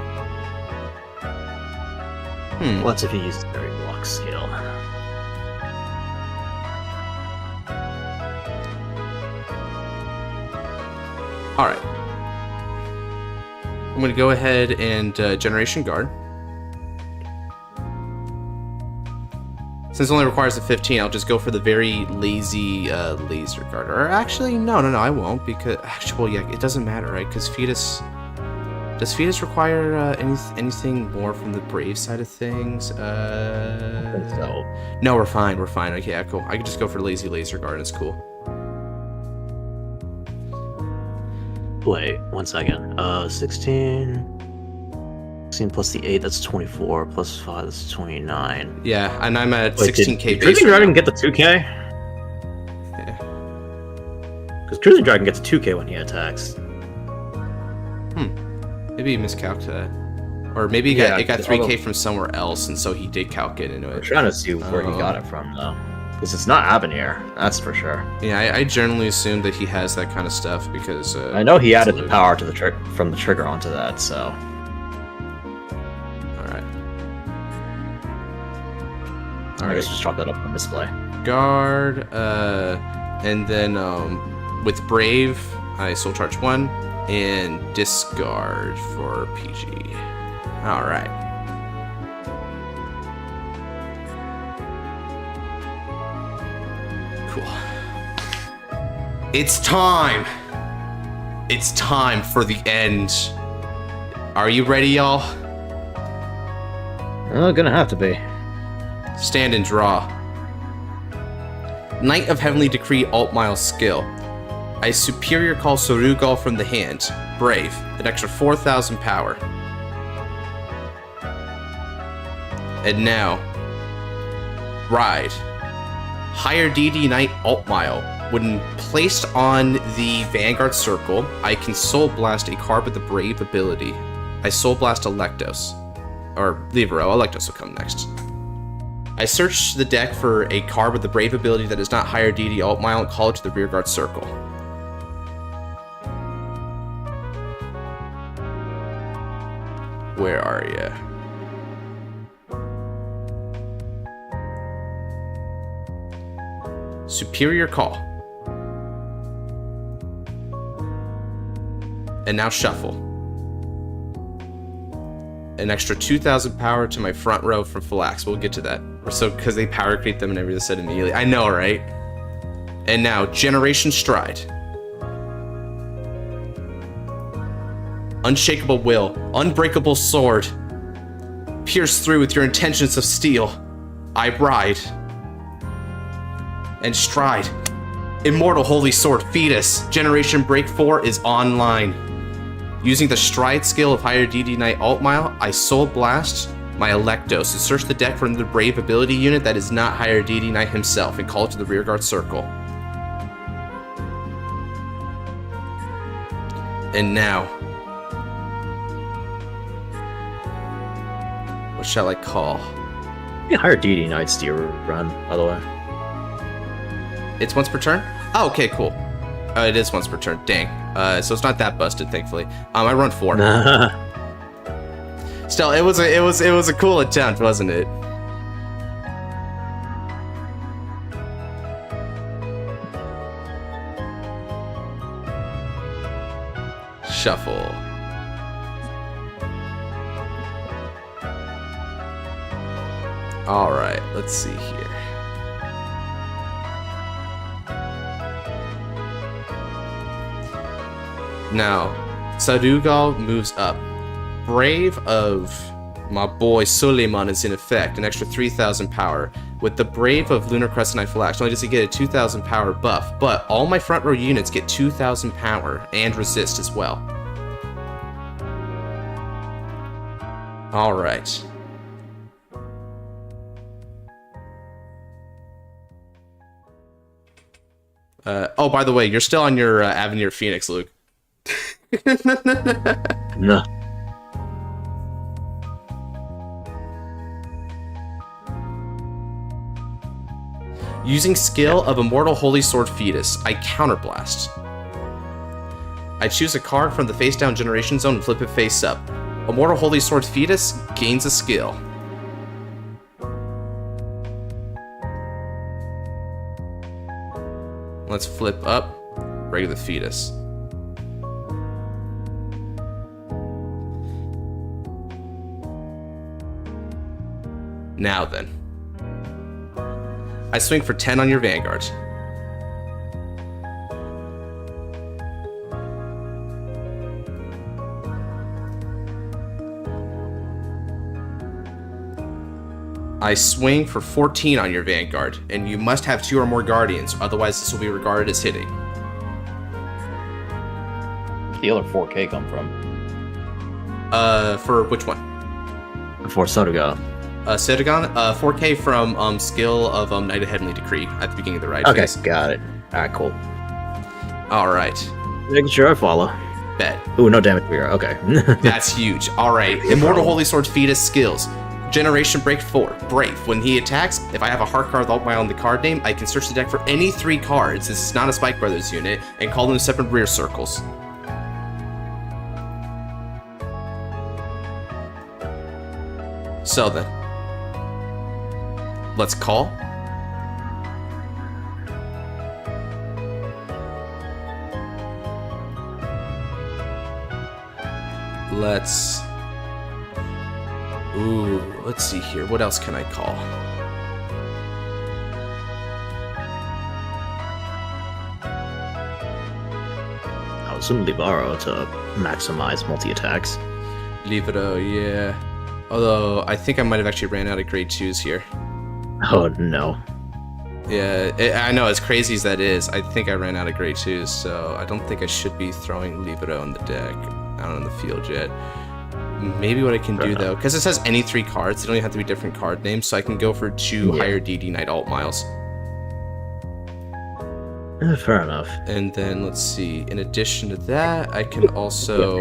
What's if he uses Berry Block skill? Alright. I'm going to go ahead and Generation Guard. Since it only requires a 15, I'll just go for the very lazy Laser Guard. Or actually, no, I won't, because... Actually, yeah, it doesn't matter, right? Because Fetus... Does Fetus require anything more from the Brave side of things? So. No, we're fine. Okay, yeah, cool. I can just go for lazy Laser Guard, it's cool. Wait, 1 second. 16 plus the 8, that's 24. Plus 5, that's 29. Yeah, and I'm at Wait, 16k did base. Cruising right Dragon now. get the 2k? Yeah. Because Cruising Dragon gets 2k when he attacks. Maybe he miscalculated that. Or maybe it got 3k from somewhere else, and so he did calc it into I'm it. trying to see where he got it from, though. Because it's not Avenir, that's for sure. Yeah, I generally assume that he has that kind of stuff, because... I know he added the power to the from the trigger onto that, so... I guess just chalk that up on display. Guard, and then with Brave, I Soul Charge 1, and discard for PG. Alright. Cool. It's time! It's time for the end. Are you ready, y'all? Gonna have to be. Stand and draw. Knight of Heavenly Decree Alt-Mile skill. I superior call Suou from the hand. Brave. An extra 4,000 power. And now, Ride. Higher DD Knight Alt-Mile. When placed on the Vanguard circle, I can Soul Blast a card with the Brave ability. I Soul Blast Electos. Or Libero, Electos will come next. I search the deck for a card with the Brave ability that is not higher DD Alt-Mile and call it to the rearguard circle. Where are ya? Superior call. And now shuffle. An extra 2,000 power to my front row from Philax. We'll get to that. So, because they power creep them and everything said immediately. I know, right? And now, Generation Stride. Unshakable Will. Unbreakable Sword. Pierce through with your intentions of steel. I ride. And Stride. Immortal Holy Sword Fetus. Generation Break 4 is online. Using the Stride skill of higher DD Knight Alt-Mile, I Soul Blast my Electos and search the deck for the Brave ability unit that is not higher DD Knight himself and call it to the rearguard circle. And now, what shall I call? Yeah, higher DD Knights do you run, by the way? It's once per turn? Oh, okay, cool. It is once per turn. Dang. So it's not that busted, thankfully. I run 4. Still, it was a cool attempt, wasn't it? Shuffle. All right, let's see here. Now, Sarugal moves up. Brave of my boy Suleiman is in effect, an extra 3,000 power. With the Brave of Lunar Crescent Knight Philax, not only does he get a 2,000 power buff, but all my front row units get 2,000 power and resist as well. Alright. Oh, by the way, you're still on your Avenir Phoenix, Luke. No. Using skill of Immortal Holy Sword Fetus, I counterblast. I choose a card from the face down generation zone and flip it face up. Immortal Holy Sword Fetus gains a skill. Let's flip up regular fetus. Now then. I swing for 10 on your Vanguard. I swing for 14 on your Vanguard, and you must have 2 or more Guardians, otherwise this will be regarded as hitting. Where'd the other 4K come from? For which one? For Sodaga. Sodagon? 4K from skill of Knight of Heavenly Decree at the beginning of the ride Okay, phase. got it. Alright, cool. Alright. Making sure I follow. Bet. Ooh, no damage here. Okay. That's huge. Alright. Immortal Holy Sword Fetus skills. Generation Break 4. Brave. When he attacks, if I have a heart card with Alt-Mile on the card name, I can search the deck for any 3 cards. This is not a Spike Brothers unit, and call them separate rear circles. So then. let's call. Let's see here. What else can I call? I would assume Libaro to maximize multi-attacks. Libero, yeah. Although, I think I might have actually ran out of grade 2s here. Oh, no. Yeah, I know, as crazy as that is, I think I ran out of grade 2s, so I don't think I should be throwing Libero in the deck out on the field yet. Maybe what I can do, though, because it says any 3 cards, they don't even have to be different card names, so I can go for 2 higher DD Knight Alt Miles. Fair enough. And then, let's see, in addition to that, I can also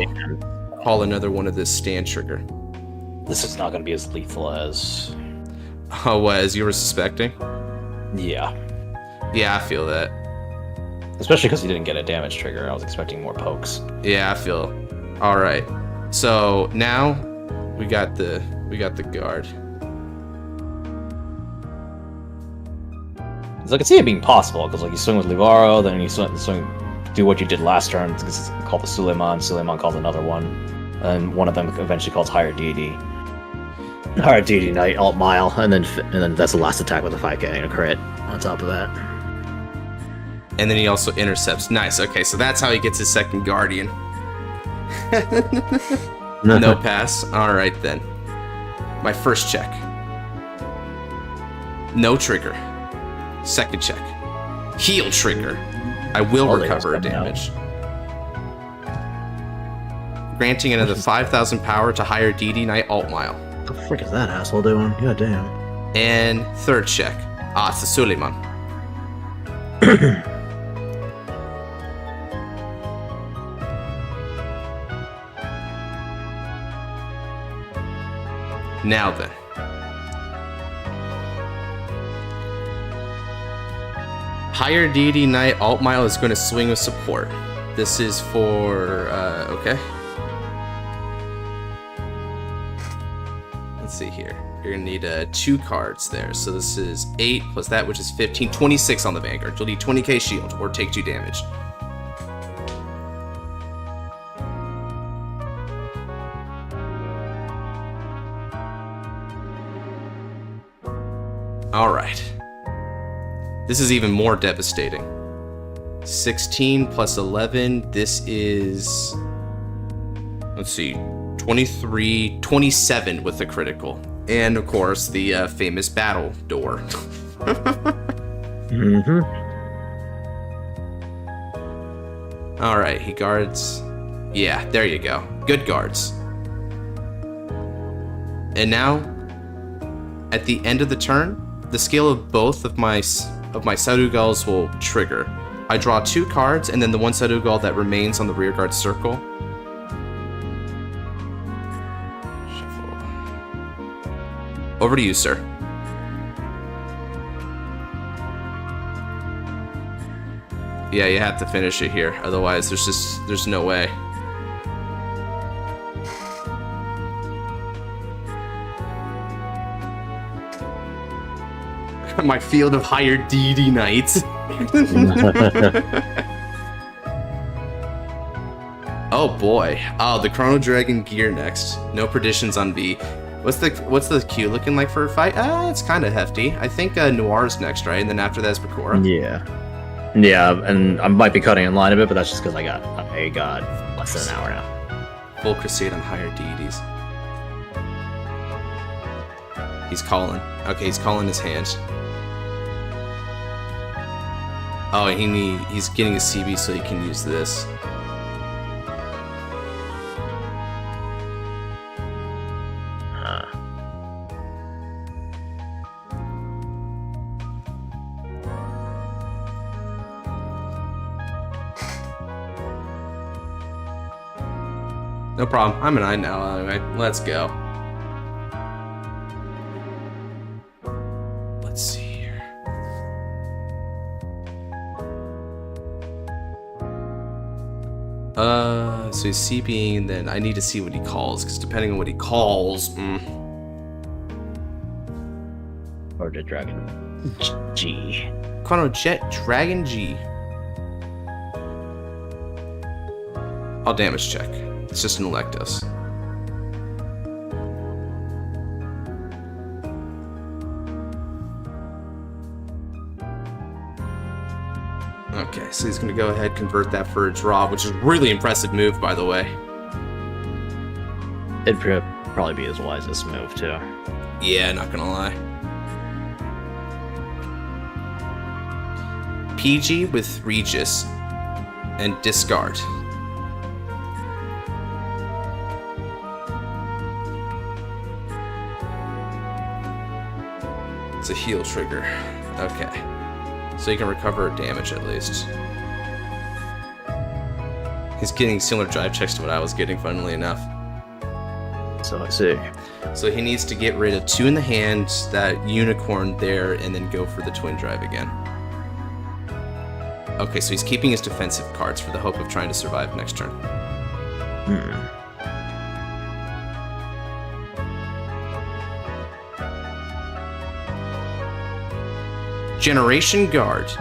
call another one of this stand trigger. This is not going to be as lethal as... Oh, what, as you were suspecting? Yeah. Yeah, I feel that. Especially because he didn't get a damage trigger. I was expecting more pokes. Yeah, I feel. All right. So now we got the guard. I can see it being possible because like you swing with Livaro, then you swing do what you did last turn. It's called the Suleiman. Suleiman calls another one, and one of them eventually calls higher DD. Higher DD Knight Alt Mile, and then that's the last attack with a 5k and a crit on top of that. And then he also intercepts. Nice. Okay, so that's how he gets his second Guardian. No pass. All right then. My first check. No trigger. Second check. Heal trigger. I will recover damage. Granting another 5,000 power to higher DD Knight Alt Mile. What the frick is that asshole doing? God damn. And third check. Ah, it's the Suleiman. Now then. Higher DD Knight Alt Mile is going to swing with support. This is for, okay. Let's see here. You're going to need 2 cards there. So this is 8 plus that, which is 15. 26 on the Vanguard. You'll need 20k shield or take 2 damage. Alright. This is even more devastating. 16 plus 11. This is... Let's see. 23, 27 with the critical. And, of course, the famous battle door. Mm-hmm. Alright, he guards... Yeah, there you go. Good guards. And now, at the end of the turn, the scale of both of my Sadugals will trigger. I draw 2 cards, and then the one Sadugal that remains on the rearguard circle. Shuffle. Over to you, sir. Yeah, you have to finish it here. Otherwise, there's no way. My field of higher DD Knights. Oh boy. Oh, the Chrono Dragon gear next. No predictions on B. What's the queue looking like for a fight? It's kind of hefty. I think Noir's next, right? And then after that is Bakura. Yeah, and I might be cutting in line a bit, but that's just because I got less than an hour now. Full crusade on higher deities. He's calling. Okay, he's calling his hand. Oh, he's getting a CB so he can use this. No problem. I'm an I now anyway. Let's go. Let's see here. So he's CBing, and then I need to see what he calls, because depending on what he calls, Or the Dragon G. Chrono Jet Dragon G. I'll damage check. It's just an Electos. Okay, so he's gonna go ahead, convert that for a draw, which is a really impressive move, by the way. It'd probably be his wisest move, too. Yeah, not gonna lie. PG with Regis and discard. It's a heal trigger. Okay. So you can recover damage at least. He's getting similar drive checks to what I was getting, funnily enough. So I see. So he needs to get rid of 2 in the hand, that unicorn there, and then go for the twin drive again. Okay, so he's keeping his defensive cards for the hope of trying to survive next turn. Generation Guard.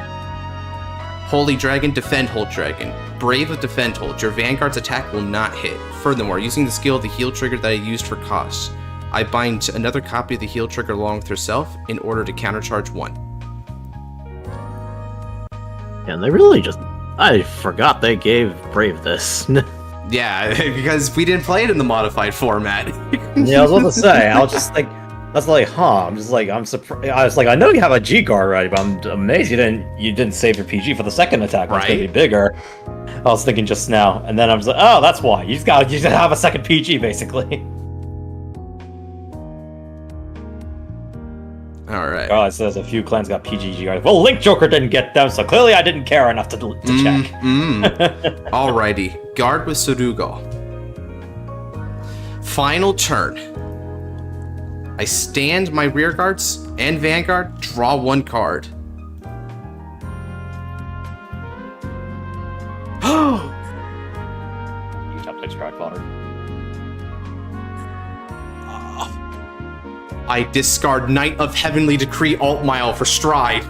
Holy Dragon, defend Hold Dragon. Brave with defend hold. Your Vanguard's attack will not hit. Furthermore, using the skill of the heal trigger that I used for cost, I bind another copy of the heal trigger along with herself in order to countercharge 1. And they really just... I forgot they gave Brave this. Yeah, because we didn't play it in the modified format. Yeah, I was about to say, I was just like... That's like, huh, I'm just like, I'm surprised. I was like, I know you have a G guard already, but I'm amazed you didn't save your PG for the second attack, which is gonna be bigger. I was thinking just now, and then I was like, oh, that's why. You just gotta have a second PG, basically. Alright. Oh, it says a few clans got PGG guards. Well, Link Joker didn't get them, so clearly I didn't care enough to check. Alrighty. Guard with Surugo. Final turn. I stand my rear guards and Vanguard, draw 1 card. You top 6 strike fodder. I discard Knight of Heavenly Decree Altmile for Stride.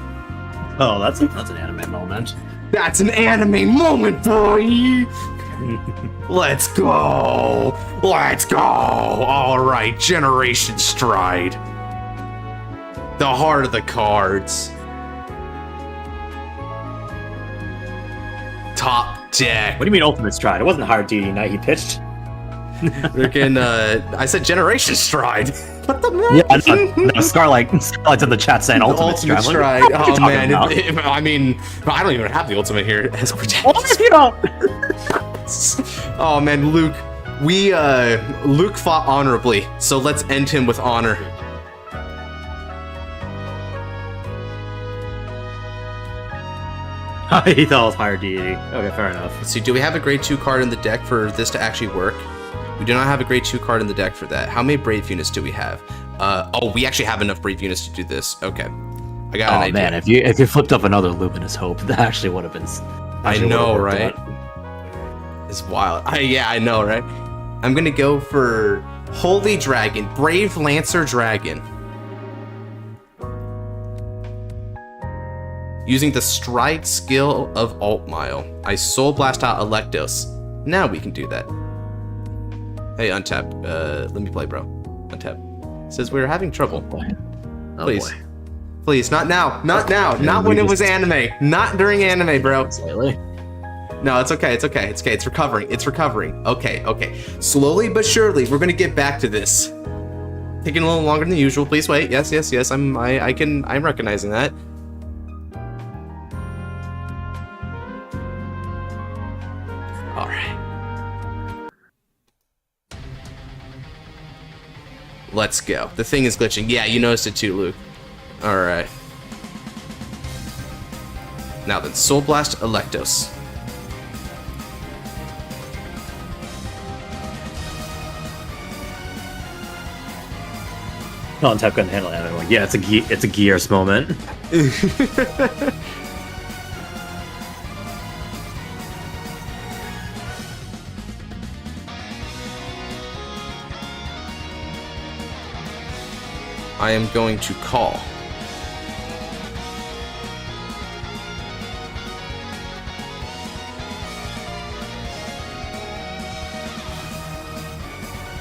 Oh, that's an anime moment. That's an anime moment, boy! Let's go! Let's go! Alright, Generation Stride. The heart of the cards. Top deck. What do you mean Ultimate Stride? It wasn't Hard DD Knight he pitched. Freaking, I said Generation Stride. What the man? Yeah, no, Starlight's in the chat saying Ultimate Stride. Like, oh man, I mean, I don't even have the Ultimate here as a protection. What if you don't? Oh man, Luke. Luke fought honorably, so let's end him with honor. He thought it was higher deity. Okay, fair enough. Let's see, do we have a grade 2 card in the deck for this to actually work? We do not have a grade 2 card in the deck for that. How many Brave units do we have? Oh, we actually have enough Brave units to do this. Okay. I got an idea. Man, if you flipped up another Luminous Hope, that actually would have been... I know, right? It's wild. Yeah, I know, right? I'm gonna go for Holy Dragon, Brave Lancer Dragon. Using the Stride skill of Altmile, I Soul Blast out Electos. Now we can do that. Hey, Untap, let me play, bro. Untap. Says we're having trouble. Oh, Please. Boy. Please, not now. Not now. Not when it was anime. Not during anime, bro. Slightly. No, it's okay. It's okay. It's okay. It's recovering. It's recovering. Okay, okay. Slowly but surely, we're gonna get back to this. Taking a little longer than usual. Please wait. Yes, yes, yes. I'm recognizing that. All right. Let's go. The thing is glitching. Yeah, you noticed it too, Luke. All right. Now then, Soul Blast Electos. Untap couldn't handle anime. Yeah, it's a Gears moment. I am going to call.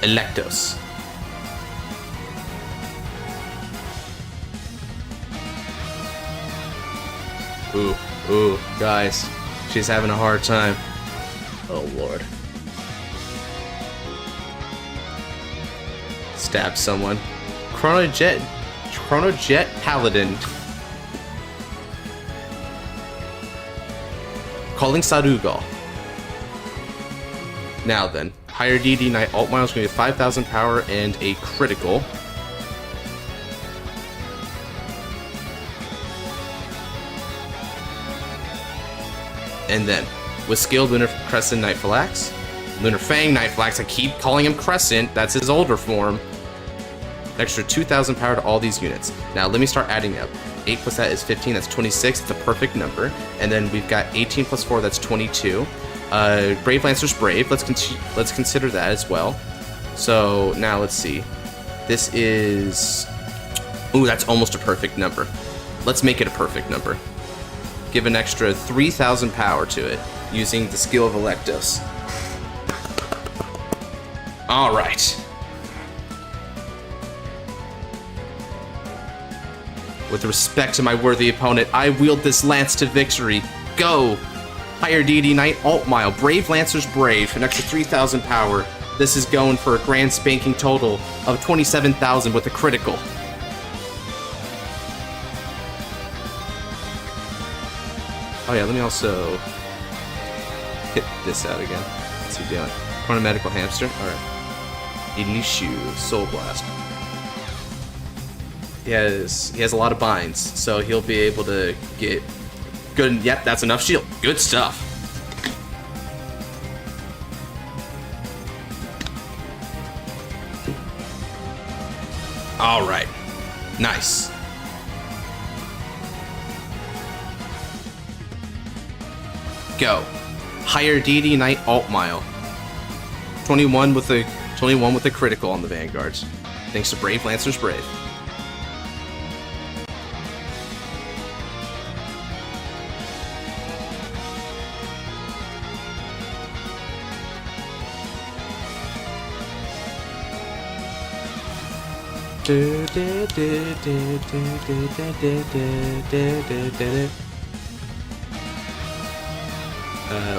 Electos. Ooh, guys. She's having a hard time. Oh, Lord. Stab someone. Chronojet Paladin. Calling Sarugal. Now then, higher DD Knight Alt Miles going to be 5,000 power and a critical. And then, with skill, Lunar Crescent Night Phalanx. Lunar Fang Night Phalanx, I keep calling him Crescent, that's his older form. An extra 2,000 power to all these units. Now, let me start adding up. 8 plus that is 15, that's 26, it's a perfect number. And then we've got 18 plus 4, that's 22. Brave Lancer's Brave, let's consider that as well. So, now let's see. This is... Ooh, that's almost a perfect number. Let's make it a perfect number. Give an extra 3,000 power to it, using the skill of Electos. Alright. With respect to my worthy opponent, I wield this lance to victory. Go! Higher DD Knight Alt Mile, Brave Lancer's Brave, an extra 3,000 power. This is going for a grand spanking total of 27,000 with a critical. Oh yeah, let me also hit this out again. What's he doing? Chronomedical Hamster? Alright. Elishu, Soul Blast. He has a lot of binds, so he'll be able to get good. Yep, that's enough shield. Good stuff. Alright. Nice. Go. Higher DD Knight Alt Mile. 21 with a critical on the Vanguards. Thanks to Brave Lancer's Brave.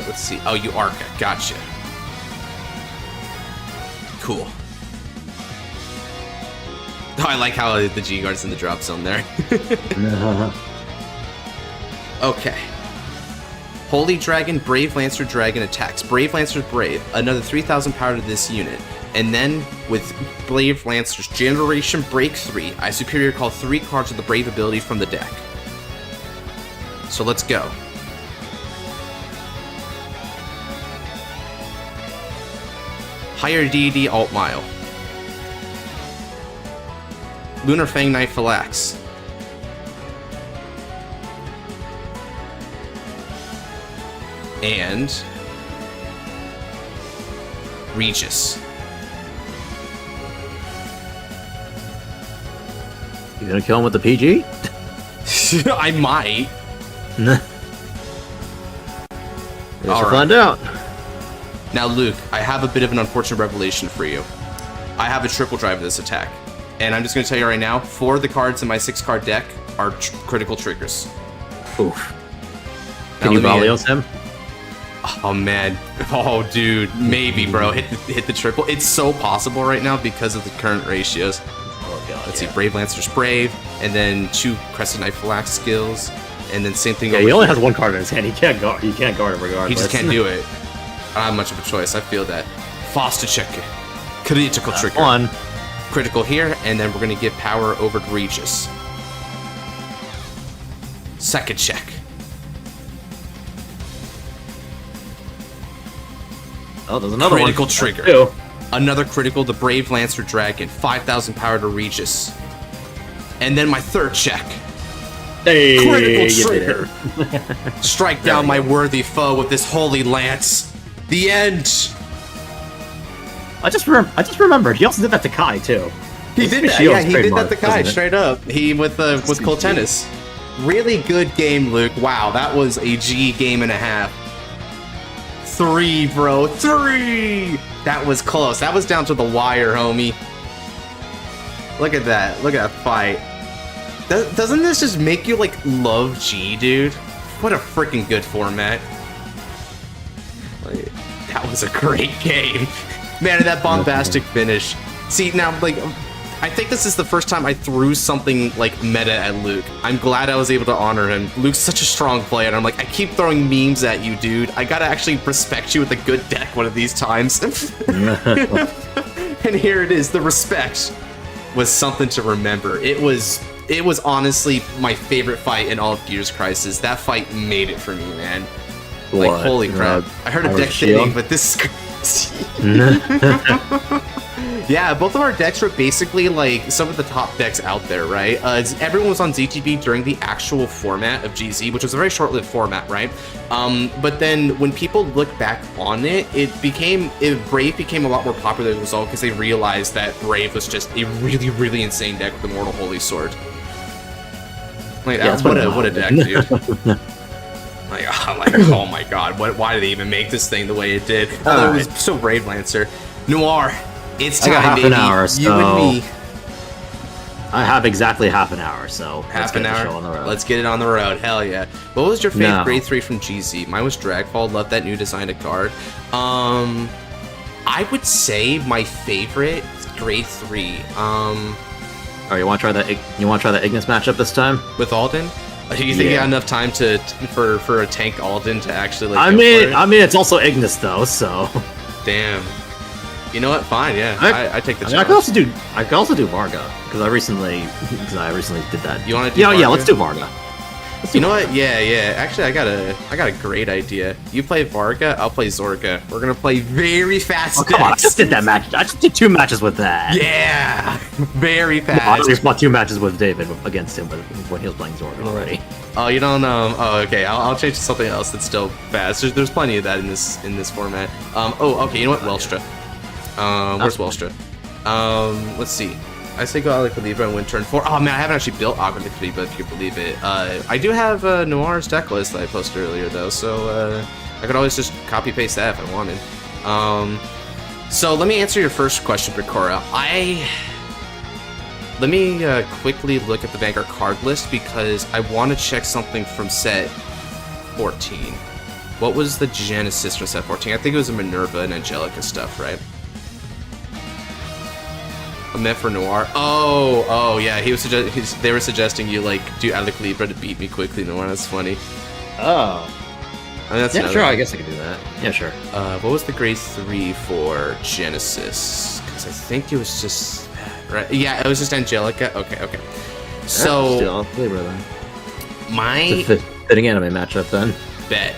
Let's see. Oh, you Arca. Gotcha. Cool. Oh, I like how the G-Guard's in the drop zone there. Okay. Holy Dragon, Brave Lancer Dragon attacks. Brave Lancer's Brave. Another 3,000 power to this unit. And then, with Brave Lancer's Generation Break 3, I superior call 3 cards with the Brave ability from the deck. So let's go. Higher DD Alt Mile. Lunar Fang Knight Phalanx. And Regis. You gonna kill him with the PG? I might. We'll find out. Now, Luke, I have a bit of an unfortunate revelation for you. I have a triple drive of this attack. And I'm just going to tell you right now, 4 of the cards in my 6-card deck are critical triggers. Oof. Can you Valios him? Oh, man. Oh, dude. Maybe, bro. Hit the triple. It's so possible right now because of the current ratios. Oh, God. Let's see. Brave Lancer's Brave. And then 2 Crescent Knight Phalanx skills. And then same thing over he only has 1 card in his hand. He can't guard him regardless. He just can't do it. I don't have much of a choice. I feel that. Faster check. Critical trigger. 1. Critical here, and then we're going to give power over to Regis. Second check. Oh, there's another critical one. Trigger. Another critical, the Brave Lancer Dragon. 5,000 power to Regis. And then my third check. Hey, critical trigger. Strike down my worthy foe with this holy lance. The end. I just remembered. He also did that to Kai too. He did that. Yeah, he did that to Kai straight up. He with Cold Tennis. Really good game, Luke. Wow, that was a G game and a half. 3, bro. 3! That was close. That was down to the wire, homie. Look at that. Look at that fight. Doesn't this just make you, like, love G, dude? What a freaking good format. Like, that was a great game. Man, that bombastic finish. See, now, like, I think this is the first time I threw something, like, meta at Luke. I'm glad I was able to honor him. Luke's such a strong player, and I'm like, I keep throwing memes at you, dude. I gotta actually respect you with a good deck one of these times. And here it is. The respect was something to remember. It was honestly my favorite fight in all of Gears Crisis. That fight made it for me, man. Like, What? holy crap. I heard a deck thing, but this is crazy. Yeah, both of our decks were basically like some of the top decks out there, right? Everyone was on ZTB during the actual format of GZ, which was a very short-lived format, right? But then when people look back on it, Brave became a lot more popular as a result because they realized that Brave was just a really, really insane deck with the Mortal Holy Sword. Like, Yeah, what a deck, dude. Like, oh my god, why did they even make this thing the way it did? Although it was so Brave Lancer. Noir, it's time, I got half baby. an hour, so... You and me. I have exactly half an hour, so Half an hour? Let's get it on the road. Hell yeah. What was your favorite grade 3 from GZ? Mine was Dragfall. Love that new design of card. I would say my favorite grade 3. Oh, you want to try that? You want to try that Ignis matchup this time? With Alden? Do you think you got enough time for a tank Alden to actually like? I mean, it's also Ignis though, so. Damn. You know what? Fine. Yeah, I take the challenge. I could also do Varga because I recently did that. You want to do? Yeah, let's do Varga. You know what? Yeah. Actually, I got a great idea. You play Varga, I'll play Zorga. We're gonna play very fast. Come on, I just did that match. I just did 2 matches with that. Yeah, very fast. No, I just bought 2 matches with David against him when he was playing Zorga already. Oh, you don't know? Oh, okay. I'll change to something else that's still fast. There's plenty of that in this format. Oh, okay. You know what? Welstra. Where's Welstra? Let's see. I say go Agua Libra and win turn 4. Oh man, I haven't actually built Agua Libra, if you can believe it. I do have Noir's deck list that I posted earlier though, so I could always just copy paste that if I wanted. So let me answer your first question, Picora. Let me quickly look at the Vanguard card list because I want to check something from set 14. What was the Genesis from set 14? I think it was a Minerva and Angelica stuff, right? A Met for Noir. Oh, yeah. They were suggesting you like do Agua Libra to beat me quickly, Noir. That's funny. Oh. I mean, that's yeah, sure. I guess I could do that. Yeah, sure. What was the grade 3 for Genesis? Because I think it was just right. Yeah, it was just Angelica. Okay. So still Libra then. My fitting anime matchup then. Bet.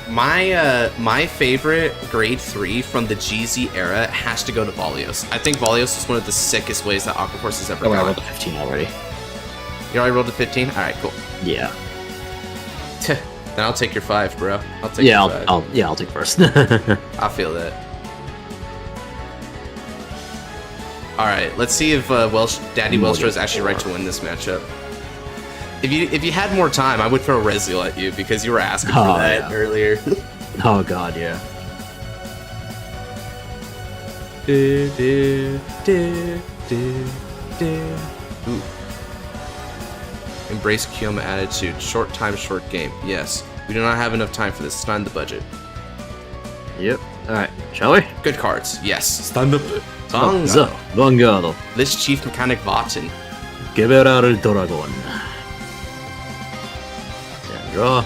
My favorite grade 3 from the GZ era has to go to Valios. I think Valios is one of the sickest ways that Aquaforce has ever I gone. rolled a 15 already. You already rolled a 15? Alright, cool. Yeah. Then I'll take your 5, bro. I'll take your 5. I'll take first. I feel that. Alright, let's see if Daddy Welstra is actually right to win this matchup. If you had more time, I would throw Rezael at you because you were asking for that earlier. Oh god, yeah. Ooh. Embrace Kiyoma attitude. Short time, short game. Yes. We do not have enough time for this. It's not in the budget. Yep. Alright, shall we? Good cards. Yes. Stand up. Vanguard. List Chief Mechanic Vaten. Quebrar el Dragon. Draw.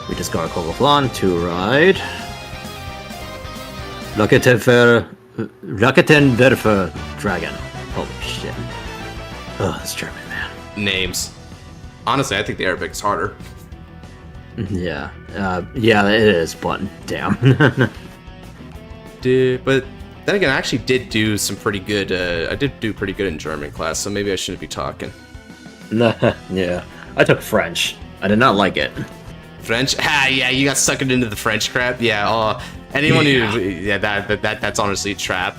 We discard Kogoflan to ride. Raketenwerfer Dragon. Holy shit. Oh, that's German, man. Names. Honestly, I think the Arabic is harder. Yeah. Yeah, it is, but damn. But then again, I actually did do some pretty good, I did do pretty good in German class, so maybe I shouldn't be talking. Yeah. I took French. I did not like it. French? Ah, yeah, you got suckered into the French crap. Yeah, anyone who, that's honestly a trap.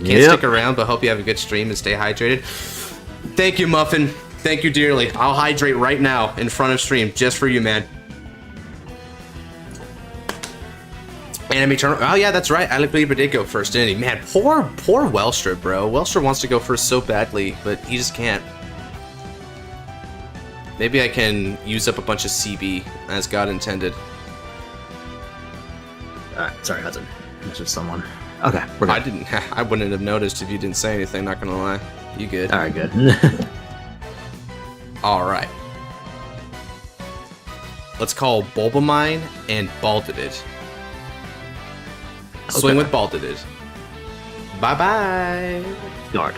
Can't stick around, but hope you have a good stream and stay hydrated. Thank you, Muffin. Thank you dearly. I'll hydrate right now in front of stream just for you, man. Enemy turn. Oh yeah, that's right. Alec Believer did go first, didn't he? Man, poor Welstra, bro. Welstra wants to go first so badly, but he just can't. Maybe I can use up a bunch of CB as God intended. Alright, sorry, Hudson. That's just someone. Okay, we're good. I wouldn't have noticed if you didn't say anything, not gonna lie. You good. Alright, good. Alright. Let's call Bulbamine and Baldidid. Swing with Baldidid. Bye-bye! Guard.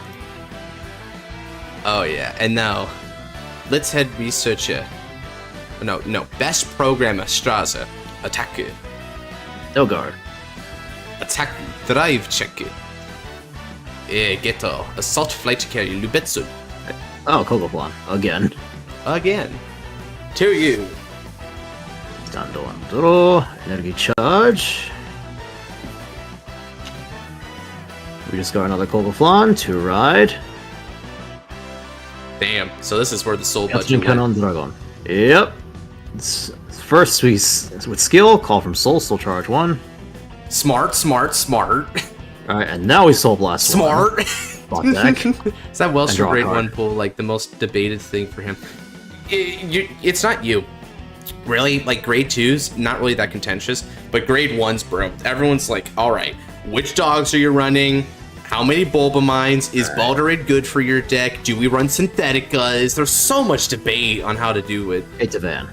Oh yeah, and now, let's head researcher. No, best programmer Straza. Attack it. No guard. Attack drive check it. Geto. Assault flight carrier Lubetsu. Oh, Kogoplan. Again. To you. Stando Andro. Energy charge. We just got another Kogoplan to ride. Damn. So this is where the soul budget Yatsun Cannon Dragon. Yep. First, we with skill call from Soul Charge 1. Smart. Alright, and now we Soul Blast Smart. 1. Deck. Is that Welsh draw a grade card. 1 pull like the most debated thing for him? It's not you. Really? Like grade 2s, not really that contentious, but grade 1s, bro. Everyone's like, alright, which dogs are you running? How many Bulbamines? Is Balderid good for your deck? Do we run Syntheticas? There's so much debate on how to do it. 8 to Van.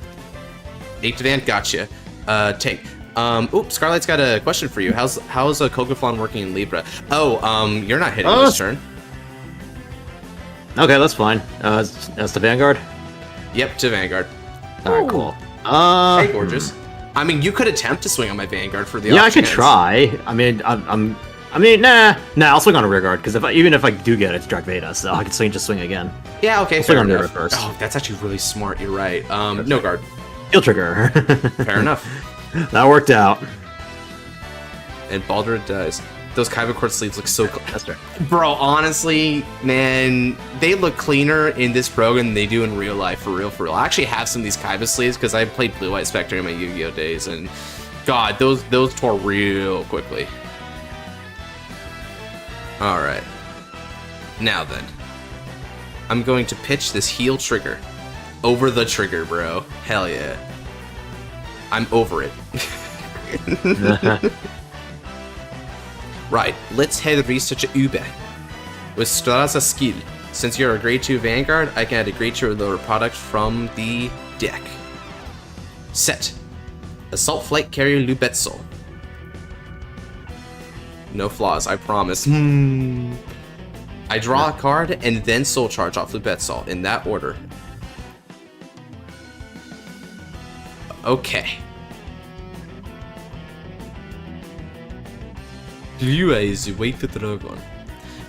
8 to Van, gotcha. Take. Oops, Scarlight's got a question for you. How's Kogaflon working in Libra? Oh, you're not hitting this turn. Okay, that's fine. That's the Vanguard? Yep, to Vanguard. Alright, cool. Hey, gorgeous. I mean, you could attempt to swing on my Vanguard for the Yeah, off I could chance. try. I mean, nah, I'll swing on a rear guard, because even if I do get it, it's Dark Veda, so I can just swing again. Yeah, okay, I'll swing fair on rear enough. first. Oh, that's actually really smart, you're right. No guard. Heal trigger. Fair enough. That worked out. And Baldur dies. Those Kaiba Court sleeves look so cool. That's right. Bro, honestly, man, they look cleaner in this program than they do in real life, for real. I actually have some of these Kaiba sleeves because I played Blue Eye Spectre in my Yu-Gi-Oh days, and God, those tore real quickly. Alright. Now then. I'm going to pitch this heal trigger. Over the trigger, bro. Hell yeah. I'm over it. Right, let's head research Ube. With Straza skill, since you're a grade 2 Vanguard, I can add a grade 2 or lower product from the deck. Set. Assault Flight Carrier Lubetzel. No flaws, I promise. I draw a card and then Soul Charge off Lubetzel in that order. Okay. Blue Eyes, wait the dragon.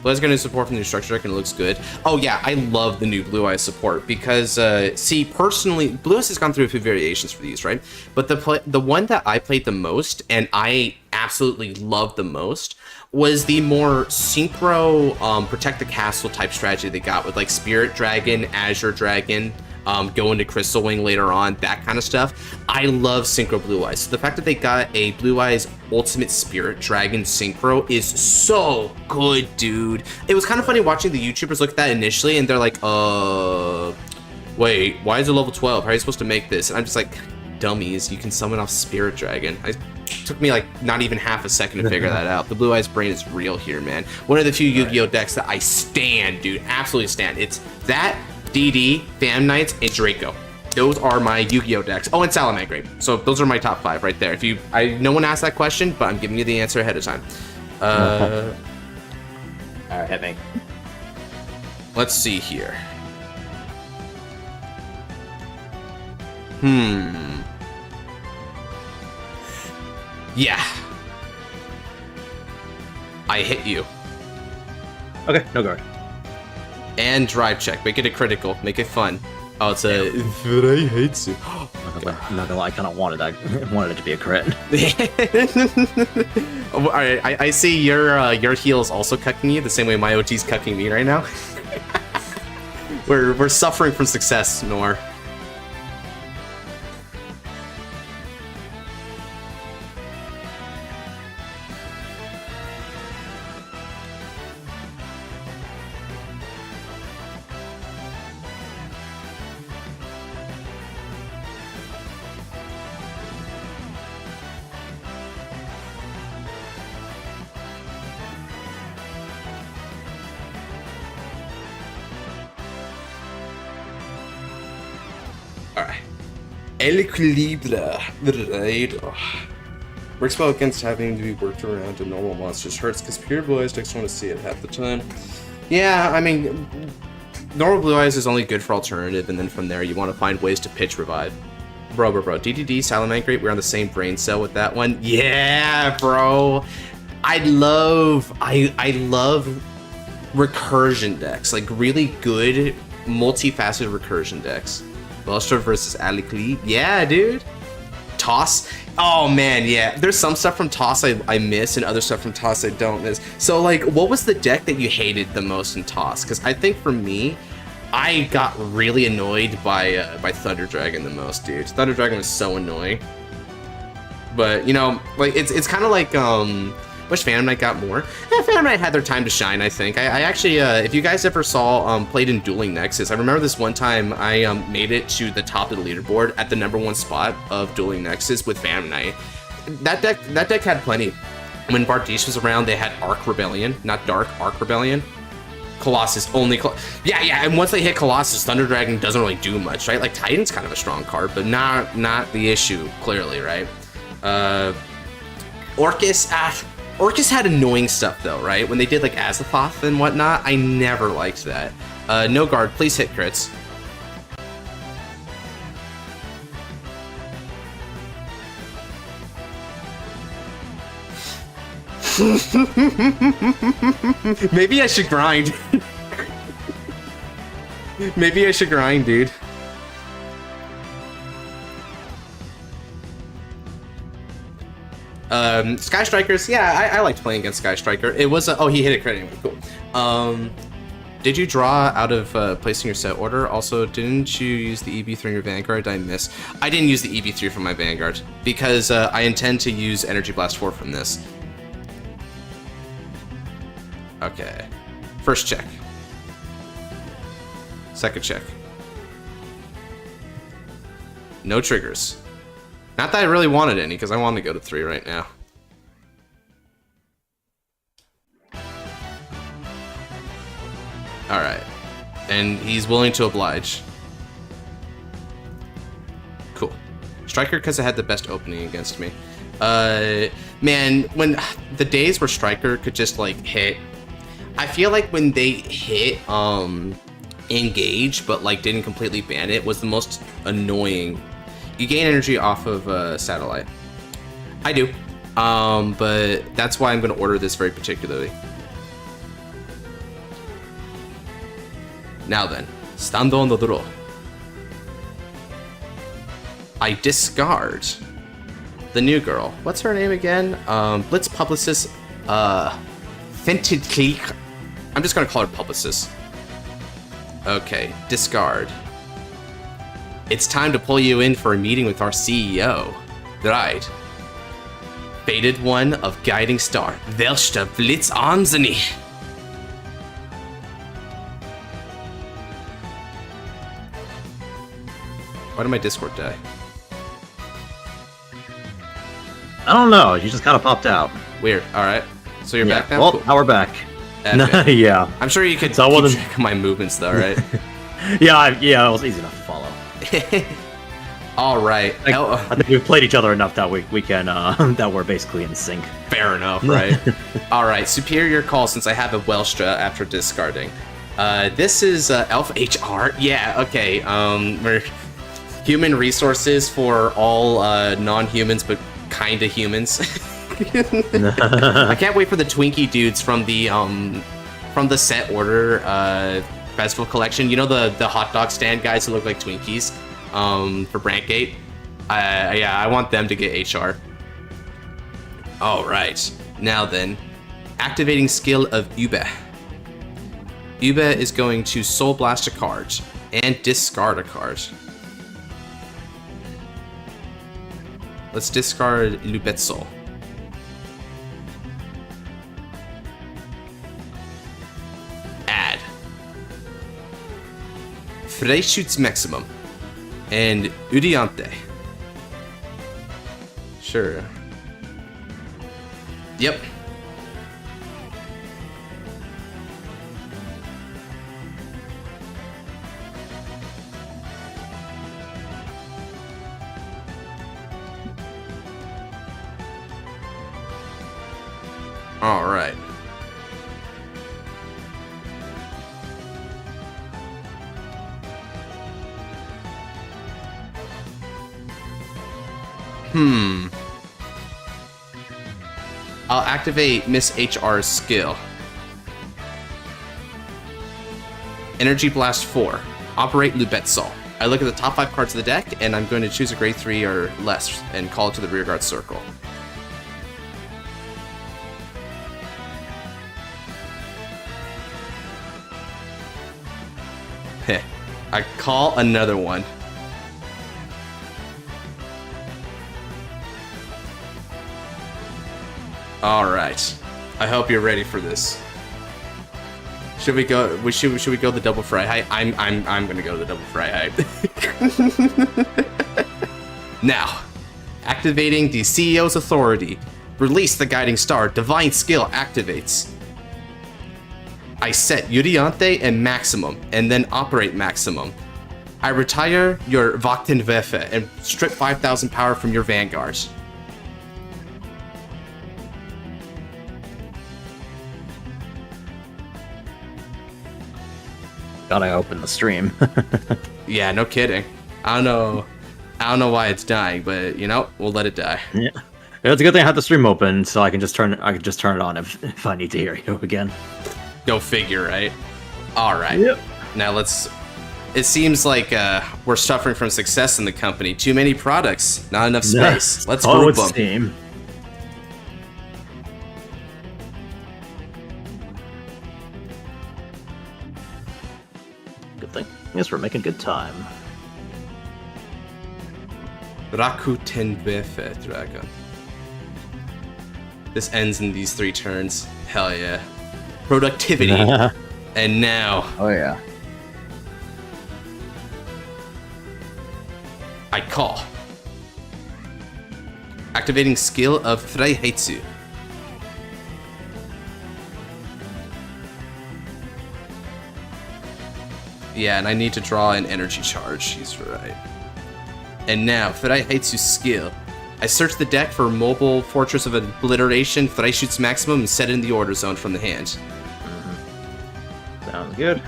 Blue Eyes getting support from the new structure deck and it looks good. Oh yeah, I love the new Blue Eyes support because, see, personally, Blue Eyes has gone through a few variations for these, right? But the one that I played the most and I absolutely loved the most was the more synchro protect the castle type strategy they got with like Spirit Dragon, Azure Dragon, go into Crystal Wing later on, that kind of stuff. I love Synchro Blue Eyes. So the fact that they got a Blue Eyes Ultimate Spirit Dragon Synchro is so good, dude. It was kind of funny watching the YouTubers look at that initially and they're like, wait, why is it level 12? How are you supposed to make this? And I'm just like, dummies, you can summon off Spirit Dragon. It took me like not even half a second to figure that out. The Blue Eyes brain is real here, man. One of the few Yu-Gi-Oh decks that I stand, dude, absolutely stand. It's that, DD, Fam Knights, and Draco. Those are my Yu-Gi-Oh decks. Oh, and Salamangreat. So those are my top 5 right there. No one asked that question, but I'm giving you the answer ahead of time. Alright, hit me. Let's see here. Yeah. I hit you. Okay, no guard. And drive check. Make it a critical. Make it fun. Oh, it's a. But I hate you. I'm not gonna lie, I kind of wanted it to be a crit. Alright, I see your heal is also cucking you the same way my OT's cucking me right now. we're suffering from success, Nor. Alright. Equilibre. Works well against having to be worked around to normal monsters. Hurts because pure blue eyes don't want to see it half the time. Yeah, I mean, normal blue eyes is only good for alternative, and then from there you want to find ways to pitch revive. Bro. DDD, Salamangreat, we're on the same brain cell with that one. Yeah, bro. I love recursion decks, like really good multifaceted recursion decks. Velstro versus Alikli. Yeah, dude. Toss. Oh man, yeah. There's some stuff from Toss I miss, and other stuff from Toss I don't miss. So like, what was the deck that you hated the most in Toss? Because I think for me, I got really annoyed by Thunder Dragon the most, dude. Thunder Dragon was so annoying. But you know, like it's kind of like wish Phantom Knight got more. Yeah, Phantom Knight had their time to shine, I think. I actually, if you guys ever saw, played in Dueling Nexus, I remember this one time I made it to the top of the leaderboard at the #1 spot of Dueling Nexus with Phantom Knight. That deck had plenty. When Bardiche was around, they had Arc Rebellion, not Dark, Arc Rebellion. Colossus only, yeah, and once they hit Colossus, Thunder Dragon doesn't really do much, right? Like Titan's kind of a strong card, but not the issue, clearly, right? Orcus had annoying stuff though, right? When they did like Azathoth and whatnot, I never liked that. No guard, please hit crits. Maybe I should grind. Maybe I should grind, dude. Sky Strikers, yeah, I liked playing against Sky Striker. It was oh, he hit a crit anyway, cool. Did you draw out of placing your set order? Also, didn't you use the EB3 in your Vanguard? Did I miss? I didn't use the EB3 from my Vanguard because I intend to use Energy Blast 4 from this. Okay, first check. Second check. No triggers. Not that I really wanted any, because I wanted to go to 3 right now. Alright. And he's willing to oblige. Cool. Striker, because I had the best opening against me. Man, when the days where Striker could just, like, hit... I feel like when they hit, engage, but, like, didn't completely ban it, was the most annoying. You gain energy off of Satellite. I do. But that's why I'm going to order this very particularly. Now then, Stando no Duro. I discard the new girl. What's her name again? Blitz Publicist, Fented Clique. I'm just going to call her Publicist. Okay, discard. It's time to pull you in for a meeting with our CEO. Right. Fated one of Guiding Star. Welche Blitz Anzani. Why did my Discord die? I don't know. You just kind of popped out. Weird. All right. So you're back now? Well, cool. Now we're back. Yeah. I'm sure you could So keep track of my movements though, right? Yeah, it was easy enough to follow. All right. I think we've played each other enough that we can that we're basically in sync. Fair enough, right? All right. Superior call since I have a Welstra after discarding. This is Elf HR. Yeah. Okay. We're human resources for all non-humans, but kinda humans. I can't wait for the Twinkie dudes from the set order festival collection. You know the hot dog stand guys who look like Twinkies for Brandgate. Yeah, I want them to get HR. All right, now then, activating skill of Ube. Ube is going to Soul Blast a card and discard a card. Let's discard Lubetzel. Add Freischütz Maximum and Udiante. Sure. Yep. Alright. I'll activate Miss HR's skill. Energy Blast 4. Operate Lubetsol. I look at the top 5 cards of the deck, and I'm going to choose a grade 3 or less and call it to the rearguard circle. Heh. I call another one. Alright. I hope you're ready for this. Should we go should we go the double fry height? I'm gonna go the double fry height. Now, activating the CEO's authority. Release the guiding star. Divine skill activates. I set Yugioh and maximum, and then operate maximum. I retire your Vaktenweffe and strip 5,000 power from your Vanguard. God, I opened the stream. Yeah, no kidding. I don't know why it's dying, but you know, we'll let it die. Yeah, it's a good thing I have the stream open, so I can just turn it on if I need to hear you again. Go figure, right? All right. Yep. Now let's. It seems like we're suffering from success in the company. Too many products, not enough space. Let's group them. Steam. Good thing. Yes, we're making good time. Rakuten Dragon. This ends in these 3 turns. Hell yeah. Productivity. And now. Oh yeah. I call. Activating skill of Freiheitsu. Yeah, and I need to draw an energy charge. He's right. And now, Freiheitsu's skill. I search the deck for Mobile Fortress of Obliteration, Freishut's maximum, and set it in the order zone from the hand. Sounds good.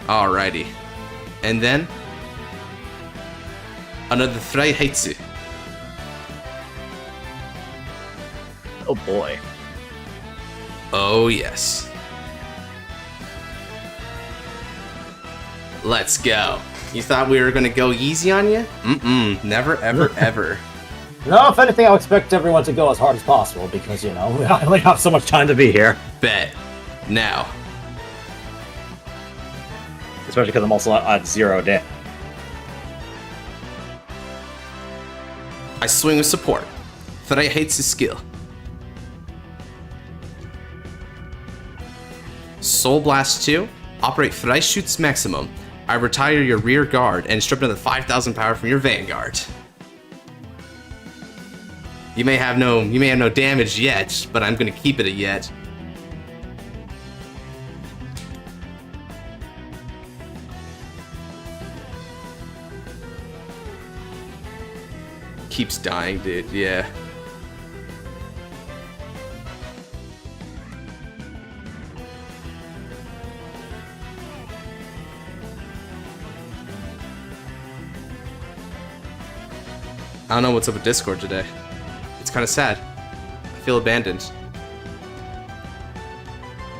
Alrighty. And then another Freiheitsu. Oh boy. Oh yes. Let's go. You thought we were gonna go easy on you? Mm-mm. Never, ever, ever. No, if anything, I'll expect everyone to go as hard as possible because, you know, I only have so much time to be here. Bet. Now. Especially because I'm also at 0 day. I swing with support. Freiheitsu's skill. Soul Blast 2. Operate Freishut's maximum. I retire your rear guard and strip another 5,000 power from your Vanguard. You may have no damage yet, but I'm gonna keep it a yet. Keeps dying, dude, yeah. I don't know what's up with Discord today. It's kind of sad. I feel abandoned.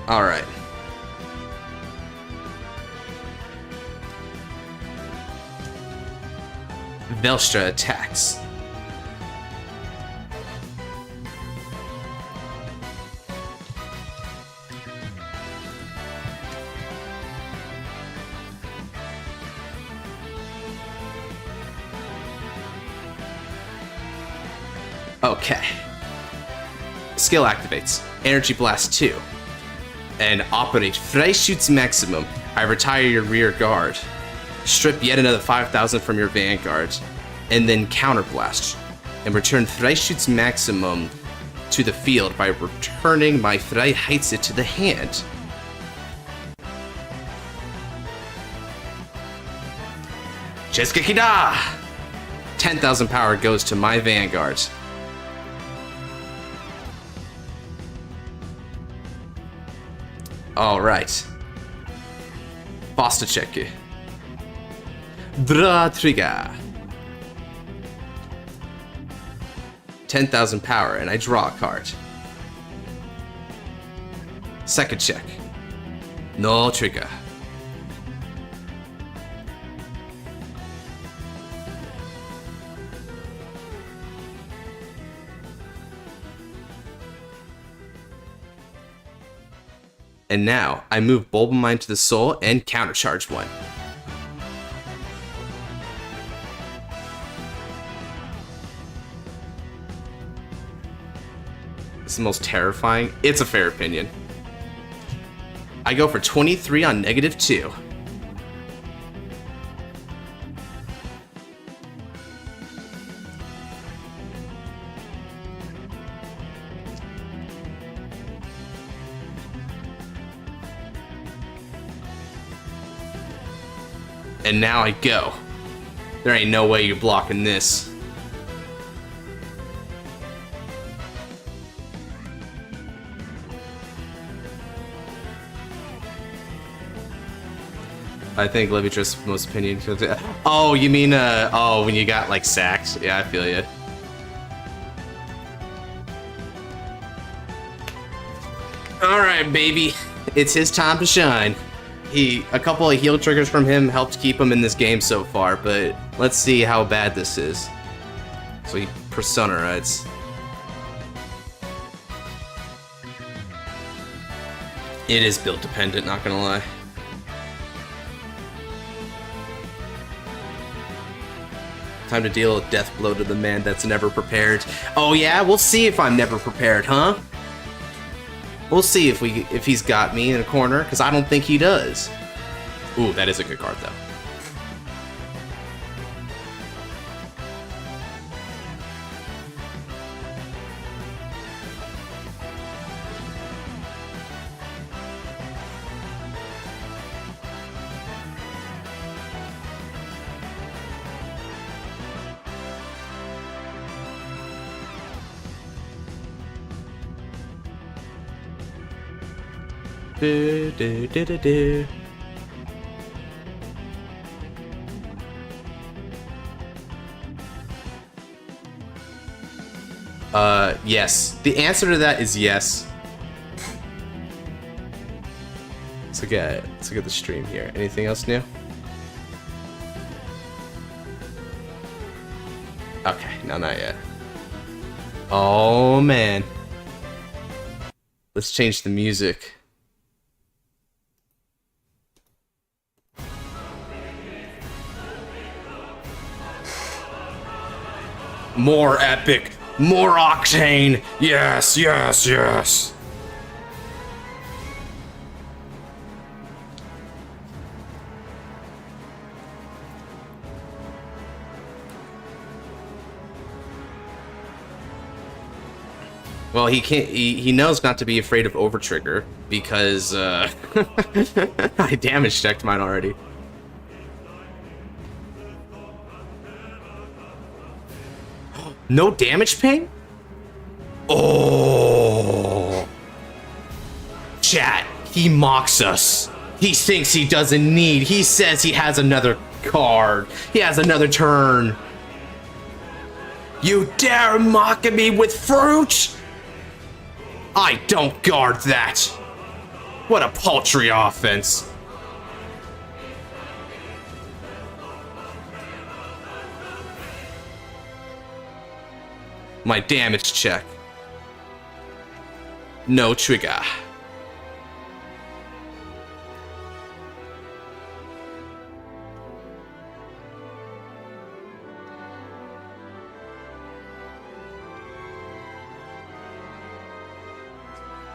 Alright. Velstra attacks. Okay. Skill activates. Energy Blast 2. And operate Freishut's maximum. I retire your rear guard. Strip yet another 5,000 from your Vanguard. And then counterblast. And return Freishut's maximum to the field by returning my Freiheitsu to the hand. Cheskeki da! 10,000 power goes to my Vanguard. Alright. Pasta check. Dra trigger. 10,000 power, and I draw a card. Second check. No trigger. And now, I move Bulbamine to the soul and countercharge one. This is the most terrifying. It's a fair opinion. I go for 23 on -2. And now I go. There ain't no way you're blocking this. I think Levitrus most opinion. Oh, you mean oh, when you got like sacked? Yeah, I feel you. All right, baby, it's his time to shine. A couple of heal triggers from him helped keep him in this game so far, but let's see how bad this is. So he Persona rides. It is build dependent, not gonna lie. Time to deal a death blow to the man that's never prepared. Oh yeah, we'll see if I'm never prepared, huh? We'll see if he's got me in a corner, because I don't think he does. Ooh, that is a good card, though. Do, do, do, do, do. Yes. The answer to that is yes. Let's look at the stream here. Anything else new? Okay, no, not yet. Oh man. Let's change the music. More epic, more octane. Yes, yes, yes. Well, he can't. He knows not to be afraid of Overtrigger because I damage checked mine already. No damage pain? Oh. Chat, he mocks us. He thinks he doesn't need. He says he has another card. He has another turn. You dare mock me with fruit? I don't guard that. What a paltry offense. My damage check. No trigger.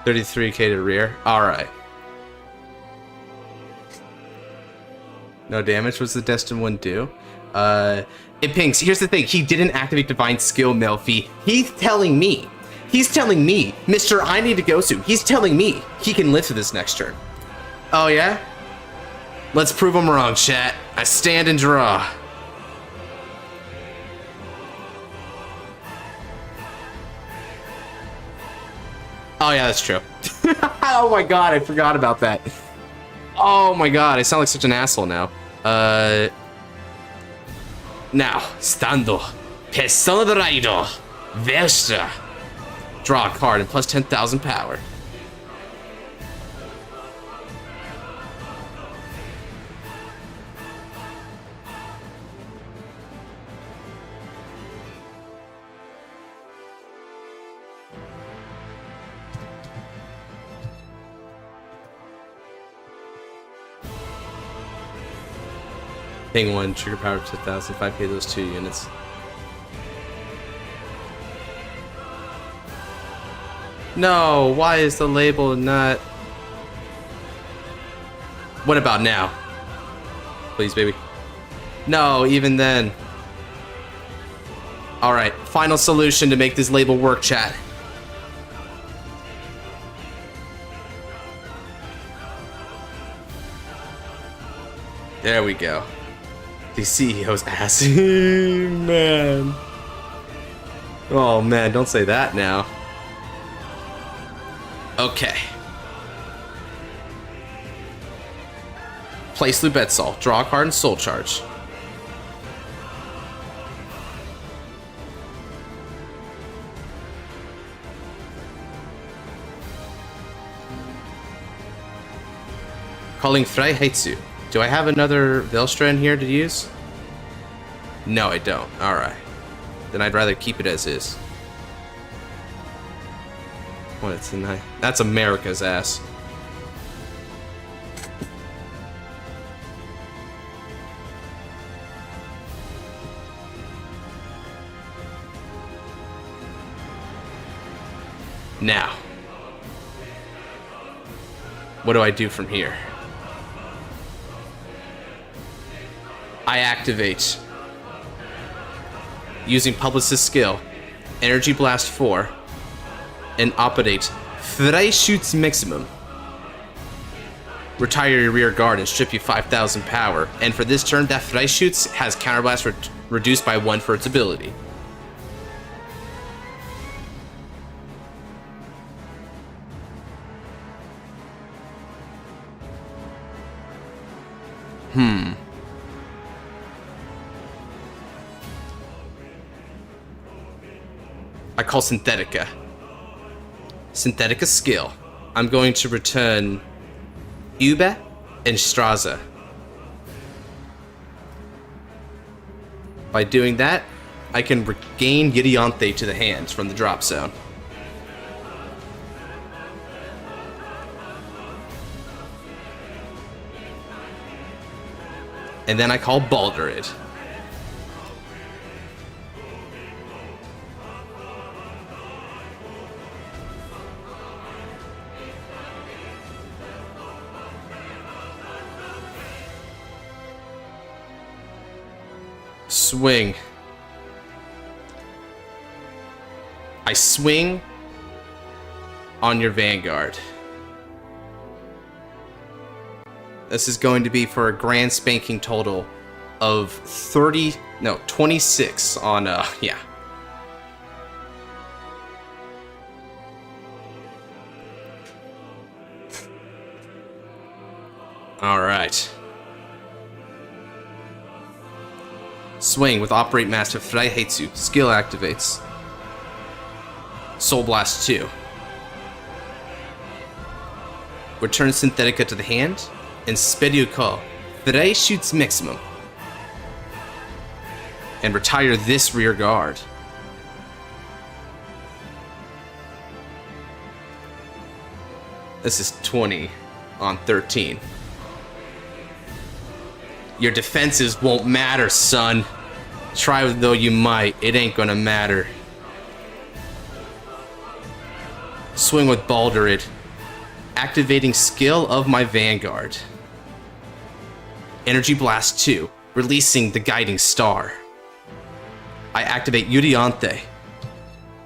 $33K to rear. Alright. No damage. What's the Destined one do? It pings. Here's the thing. He didn't activate Divine Skill, Melfi. He's telling me, Mr. I need to go soon. He's telling me he can live to this next turn. Oh, yeah? Let's prove him wrong, chat. I stand and draw. Oh yeah, that's true. Oh my god, I forgot about that. Oh my god, I sound like such an asshole now. Now, stando. Personraido. Vestra. Draw a card and plus 10,000 power. Ping 1, trigger power 2,000, 5k those 2 units. No, why is the label not... What about now? Please, baby. No, even then. Alright, final solution to make this label work, chat. There we go. The CEO's ass. Man. Oh man, don't say that now. Okay. Place Lubetsol. Draw a card and soul charge. Calling Frei Heitsu. Do I have another Velstra in here to use? No, I don't. Alright. Then I'd rather keep it as is. What, it's a that's America's ass. Now. What do I do from here? I activate, using Publicist's skill, Energy Blast 4, and operate Freischütz Maximum. Retire your rear guard and strip you 5,000 power, and for this turn, that Freischütz has Counterblast reduced by 1 for its ability. I call Synthetica. Synthetica skill. I'm going to return Ube and Straza. By doing that, I can regain Yugioh to the hand from the drop zone. And then I call Baldurid. Swing. I swing on your Vanguard. This is going to be for a grand spanking total of 26 on, yeah. All right. Swing with Operate Master Frei Heitsu. Skill activates. Soul Blast 2. Return Synthetica to the hand. And Spedio Call. Freischütz Maximum. And retire this rear guard. This is 20 on 13. Your defenses won't matter, son. Try though you might, it ain't gonna matter. Swing with Baldurid. Activating skill of my Vanguard. Energy Blast 2, releasing the Guiding Star. I activate Yugioh.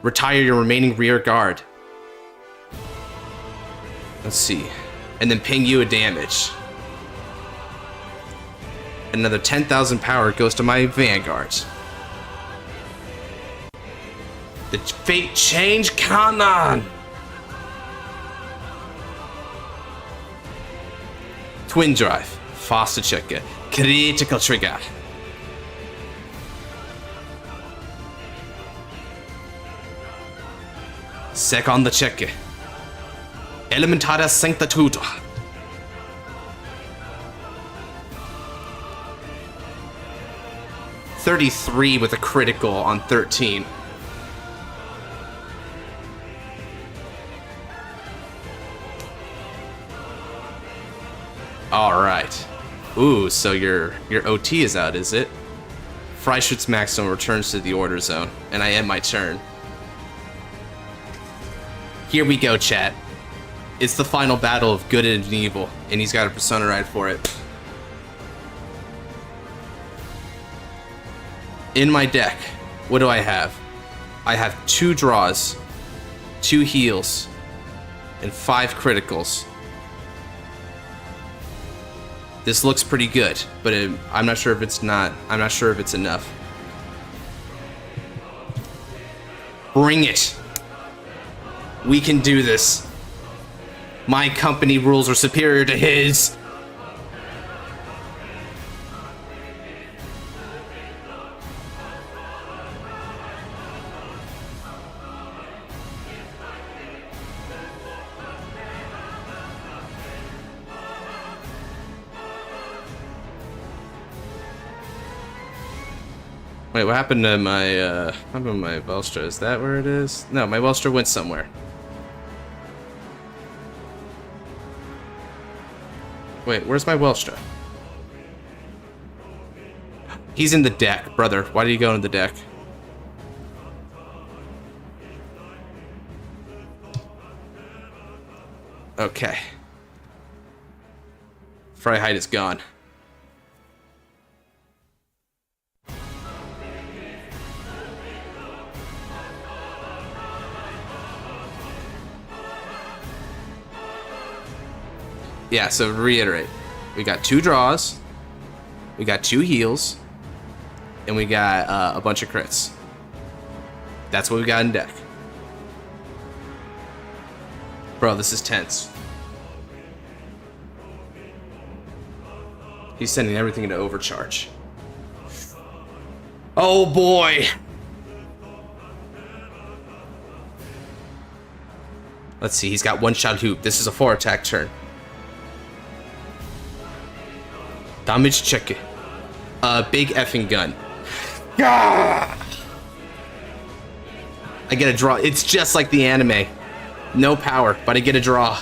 Retire your remaining rear guard. Let's see. And then ping you a damage. Another 10,000 power goes to my Vanguards. The fate change Kanan! Twin Drive. Faster checker. Critical trigger. Second checker. Elementara Sanctitude. $33 with a critical on 13. Alright. Ooh, so your OT is out, is it? Freischütz Maximum returns to the order zone, and I end my turn. Here we go, chat. It's the final battle of good and evil, and he's got a Persona ride for it. In my deck, what do I have? I have 2 draws, 2 heals, and 5 criticals. This looks pretty good, but I'm not sure if it's not. I'm not sure if it's enough. Bring it. We can do this. My company rules are superior to his. Wait, what happened to my Velstra? Is that where it is? No, my Velstra went somewhere. Wait, where's my Velstra? He's in the deck, brother. Why did you go in the deck? Okay. Freiheit is gone. Yeah, so to reiterate, we got 2 draws, we got 2 heals, and we got a bunch of crits. That's what we got in deck. Bro, this is tense. He's sending everything into overcharge. Oh boy! Let's see, he's got 1-shot hoop. This is a 4-attack turn. Damage check it. Big effing gun. I get a draw. It's just like the anime. No power, but I get a draw.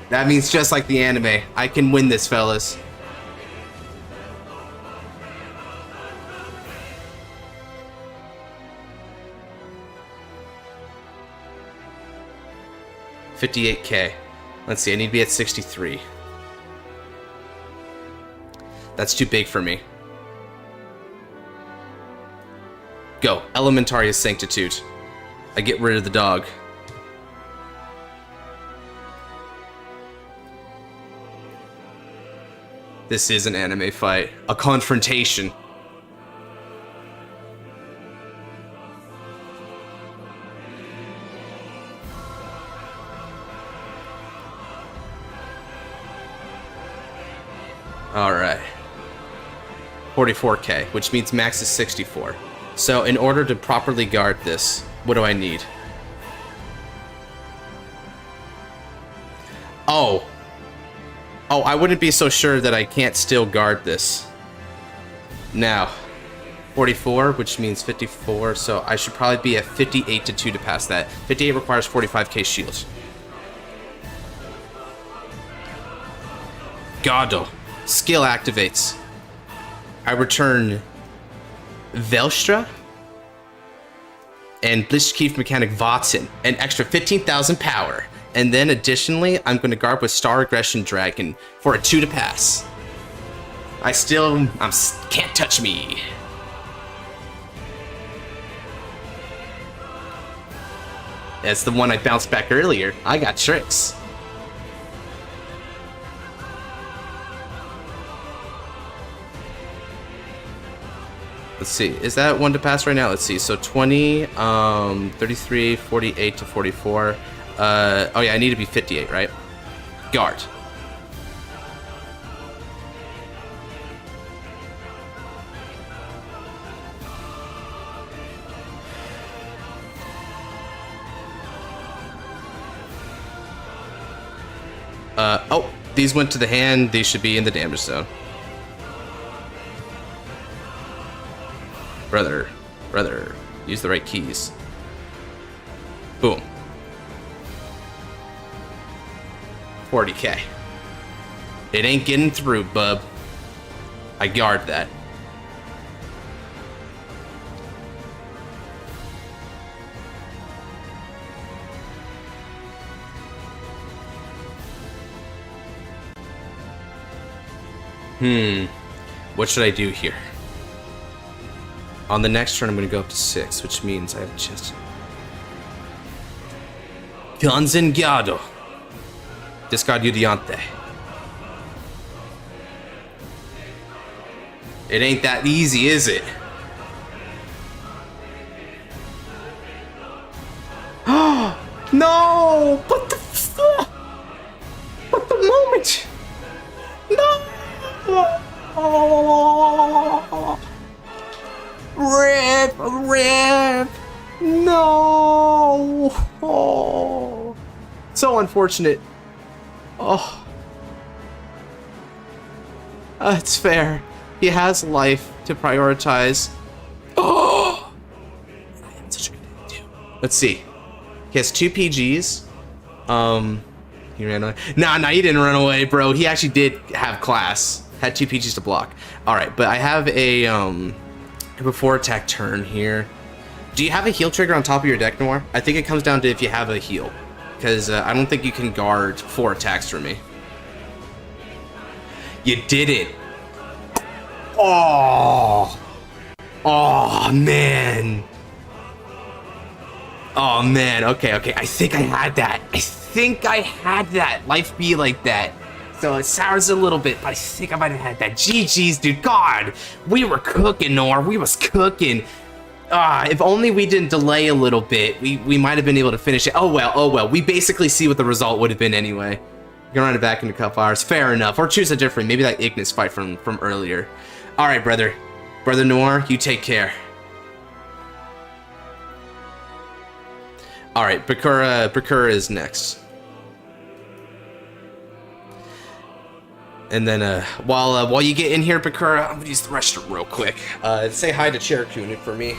That means just like the anime. I can win this, fellas. $58K. Let's see, I need to be at 63. That's too big for me. Go, Elementarius Sanctitude. I get rid of the dog. This is an anime fight. A confrontation. Alright. 44K, which means max is 64. So in order to properly guard this, what do I need? Oh, I wouldn't be so sure that I can't still guard this. Now, 44, which means 54, so I should probably be at 58 to 2 to pass that. 58 requires 45k shield. Gado. Skill activates. I return Velstra and Blitzkrieg Mechanic Watson, an extra 15,000 power. And then additionally, I'm going to guard with Star Aggression Dragon for a 2 to pass. Can't touch me. That's the one I bounced back earlier. I got tricks. Let's see, is that 1 to pass right now? Let's see, so 20, 33, 48 to 44. Oh yeah, I need to be 58, right? Guard. Oh, these went to the hand. These should be in the damage zone. Brother, use the right keys. Boom. 40k. It ain't getting through, bub. I guard that. What should I do here? On the next turn, I'm going to go up to 6, which means I have a chance to... Vanguard. Discard Yugioh. It ain't that easy, is it? No! What the fuck? What the moment? No! Rip! No! Oh. So unfortunate. Oh. It's fair. He has life to prioritize. Oh! Such a good idea too. Let's see. He has 2 PGs. He ran away. Nah, he didn't run away, bro. He actually did have class. Had 2 PGs to block. Alright, but I have a before attack turn here. Do you have a heal trigger on top of your deck, Noir? I think it comes down to if you have a heal. Because I don't think you can guard 4 attacks for me. You did it. Oh. Oh, man. Oh, man. Okay. I think I had that. Life be like that. So it sours a little bit, but I think I might have had that. GG's, dude. God, we were cooking, Nor. We was cooking. If only we didn't delay a little bit, we might have been able to finish it. Oh well. We basically see what the result would have been anyway. You're gonna run it back into a couple hours. Fair enough. Or choose a different, maybe that Ignis fight from earlier. All right, brother. Brother Noir, you take care. All right, Bakura is next. And then while you get in here, Bakura, I'm gonna use the restroom real quick. Say hi to Cherokee for me.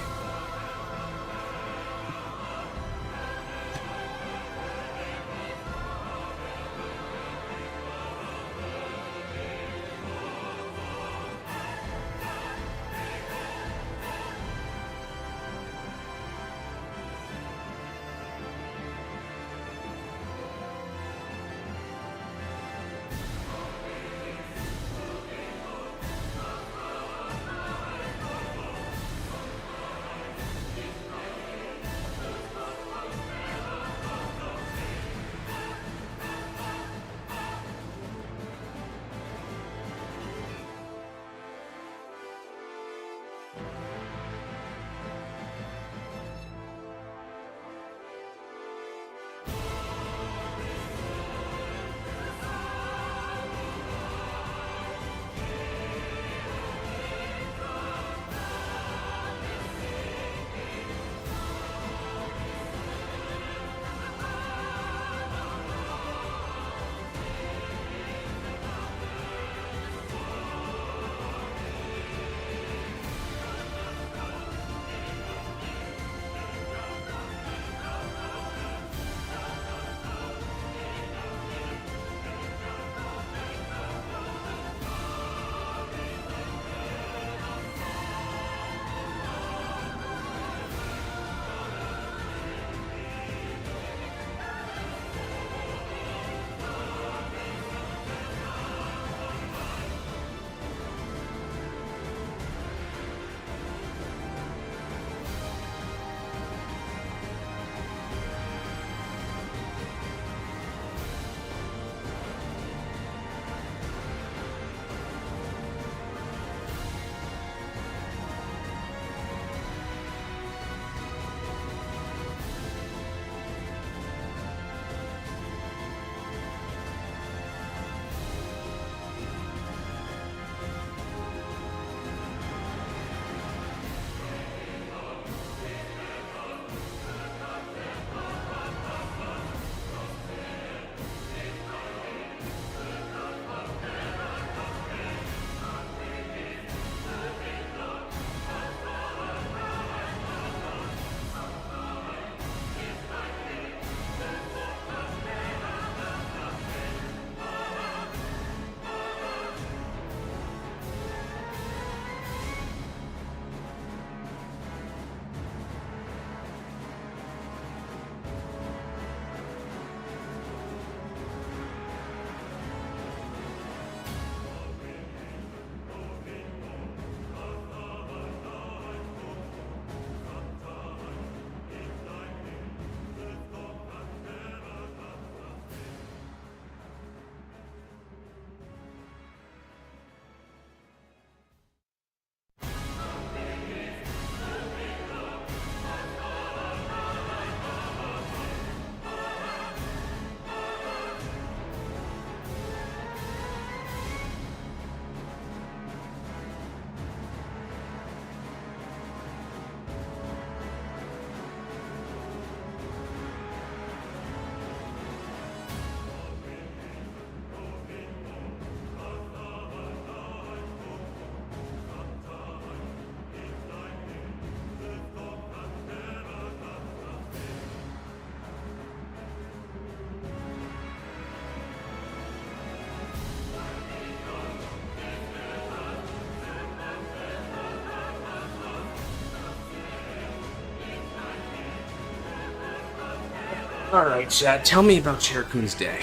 Alright, chat, tell me about Cherkun's day.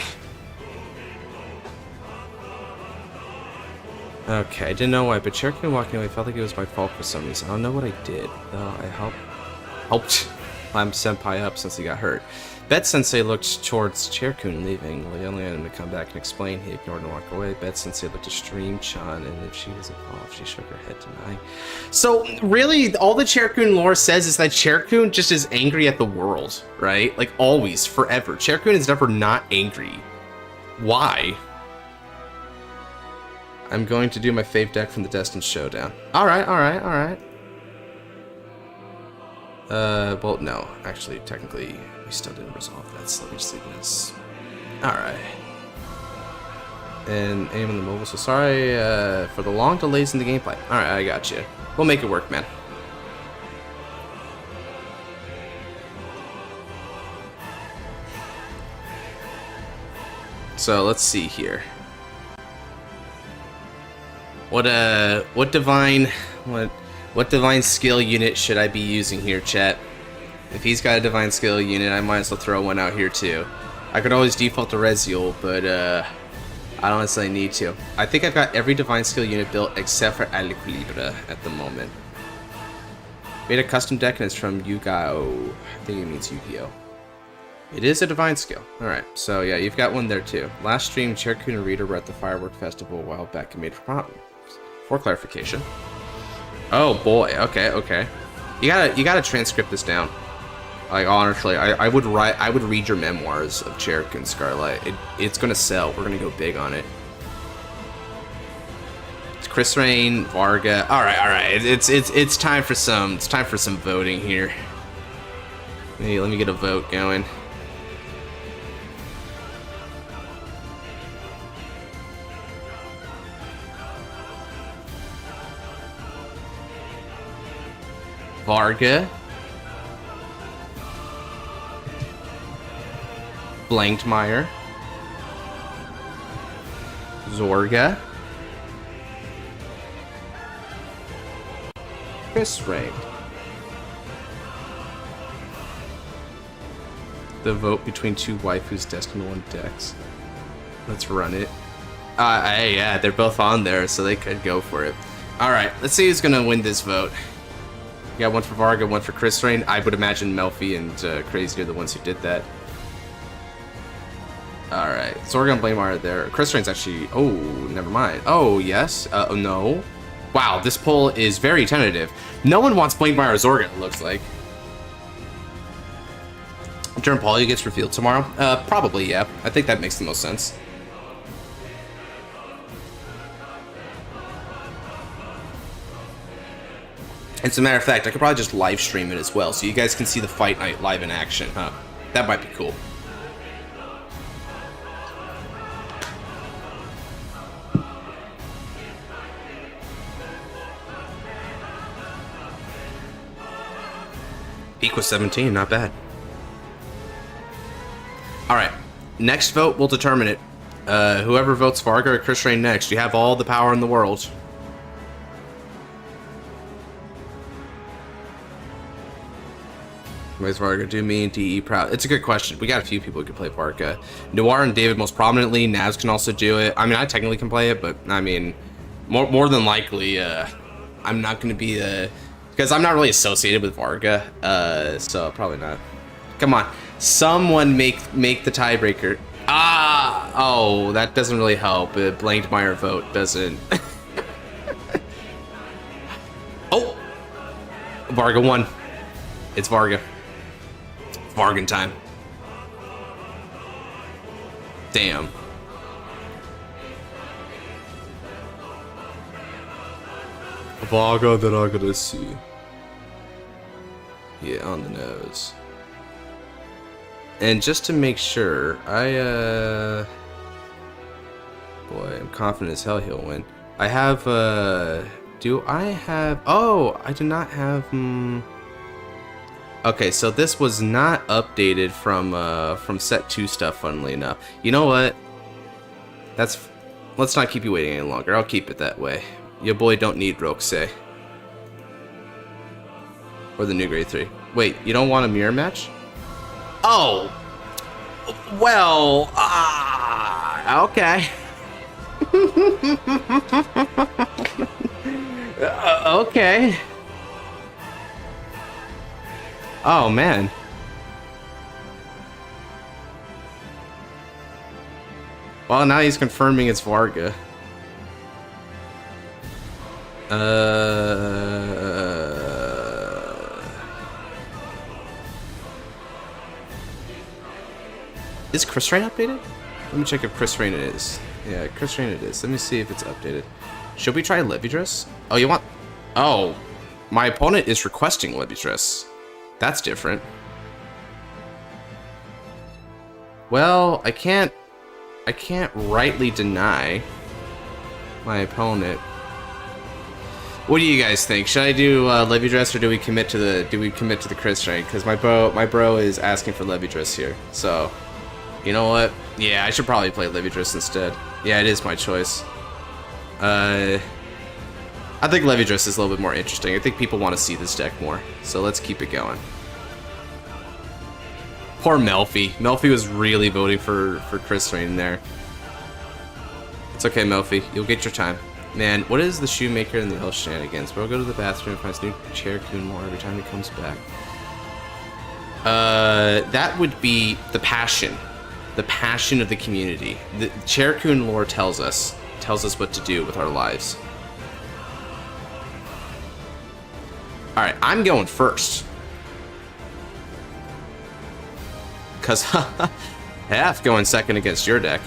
Okay, I didn't know why, but Cherokun walking away felt like it was my fault for some reason. I don't know what I did, though. I helped climb Senpai up since he got hurt. Bet Sensei looked towards Cherokun leaving. Well, he only had him to come back and explain. He ignored and walked away. Bet Sensei looked at Stream-chan, and if she was involved, she shook her head denying. So, really, all the Cherokun lore says is that Cherokun just is angry at the world, right? Like, always, forever. Cherokun is never not angry. Why? I'm going to do my fave deck from the Destined Showdown. Alright. Well, no. Actually, technically, we still didn't resolve that, so let me just leave this. Alright. And aim on the mobile, so sorry for the long delays in the gameplay. Alright, I got you. We'll make it work, man. So, let's see here. What divine skill unit should I be using here, chat? If he's got a divine skill unit, I might as well throw one out here too. I could always default to Rezael, but I don't necessarily need to. I think I've got every divine skill unit built except for Equilibra at the moment. Made a custom deck and it's from Yugioh. I think it means Yugioh. It is a divine skill. Alright, so yeah, you've got one there too. Last stream, Cherokun and Rita were at the Firework Festival a while back and made for clarification. Oh boy, okay. You gotta transcript this down. Like honestly, I would read your memoirs of Cherokun Scarlet. It's gonna sell. We're gonna go big on it. It's Chris Rain, Varga. Alright. It's time for some voting here. Hey, let me get a vote going. Varga, Blangdmire, Zorga, Chris Ray. The vote between two waifus destined to win decks. Let's run it. Yeah, they're both on there, so they could go for it. Alright, let's see who's gonna win this vote. You got one for Varga, one for Chris Rain. I would imagine Melfi and Crazy are the ones who did that. Alright, Zorga and Blangdmire are there. Chris Rain's actually... Oh, never mind. Oh, yes. No. Wow, this poll is very tentative. No one wants Blangdmire or Zorga, it looks like. Durham Pauly gets revealed tomorrow? Probably, yeah. I think that makes the most sense. As a matter of fact, I could probably just live stream it as well, so you guys can see the fight night live in action, huh? That might be cool. Equals 17, not bad. Alright, next vote will determine it. Whoever votes Varga or Chris Rain next, you have all the power in the world. Where's Varga? Do me and DE proud? It's a good question. We got a few people who can play Varga. Noir and David most prominently. Navs can also do it. I mean, I technically can play it, but I mean, more than likely, I'm not going to be because I'm not really associated with Varga, so probably not. Come on, someone make the tiebreaker. Oh, that doesn't really help. Blangdmire vote doesn't. Oh, Varga won. It's Varga. Vargan time. Damn. Varga that I gotta see. Yeah, on the nose. And just to make sure, boy, I'm confident as hell he'll win. I have, do I have, oh, I do not have, Okay, so this was not updated from set 2 stuff, funnily enough. You know what? Let's not keep you waiting any longer. I'll keep it that way. Your boy don't need Rokusei. Or the new grade 3. Wait, you don't want a mirror match? Oh! Well, okay. Okay. Oh, man. Well, now he's confirming it's Varga. Is Chris Rain updated? Let me check if Chris Rain it is. Yeah, Chris Rain it is. Let me see if it's updated. Should we try Levidress? Oh, you want... Oh, my opponent is requesting Levidress. That's different. Well, I can't rightly deny my opponent. What do you guys think? Should I do Levidress or do we commit to the Chris Rain? Because my bro is asking for Levidress here. So, you know what? Yeah, I should probably play Levidress instead. Yeah, it is my choice. I think Levidress is a little bit more interesting. I think people want to see this deck more. So let's keep it going. Poor Melfi. Melfi was really voting for Chris Rain there. It's okay, Melfi. You'll get your time. Man, what is the Shoemaker and the Elf shenanigans? Bro, go to the bathroom and finds new chair coon more every time he comes back. That would be the passion. The passion of the community. The chair coon lore tells us what to do with our lives. Alright, I'm going first. Cause half going second against your deck.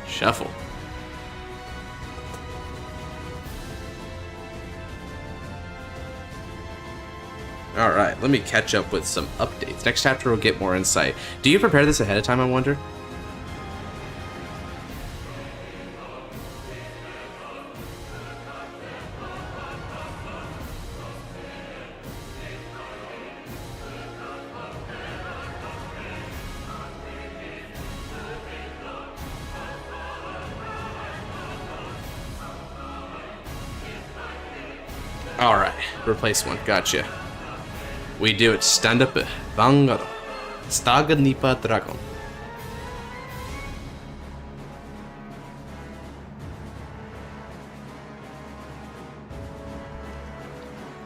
Shuffle. Alright, let me catch up with some updates. Next chapter will get more insight. Do you prepare this ahead of time, I wonder? Alright, replace one, gotcha. We do it, stand up, Vanguard, Staga Nipa Dragon.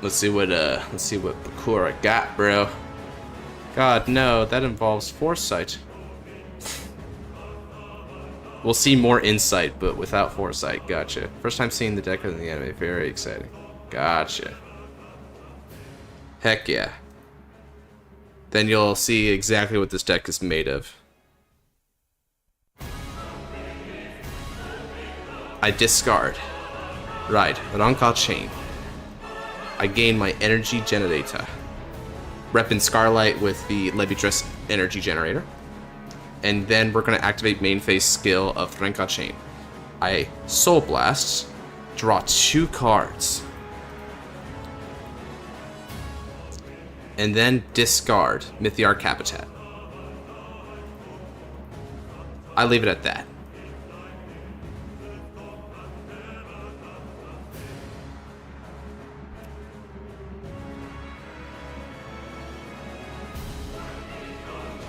Let's see what Bakura got, bro. God, no, that involves foresight. We'll see more insight, but without foresight, gotcha. First time seeing the deck in the anime, very exciting. Gotcha. Heck yeah. Then you'll see exactly what this deck is made of. I discard. Right, Ranka Chain. I gain my energy generator. Reppin' Scarlight with the Levidress energy generator. And then we're gonna activate main phase skill of Ranka Chain. I Soul Blast, draw 2 cards. And then discard Mythiarch Habitat. I leave it at that.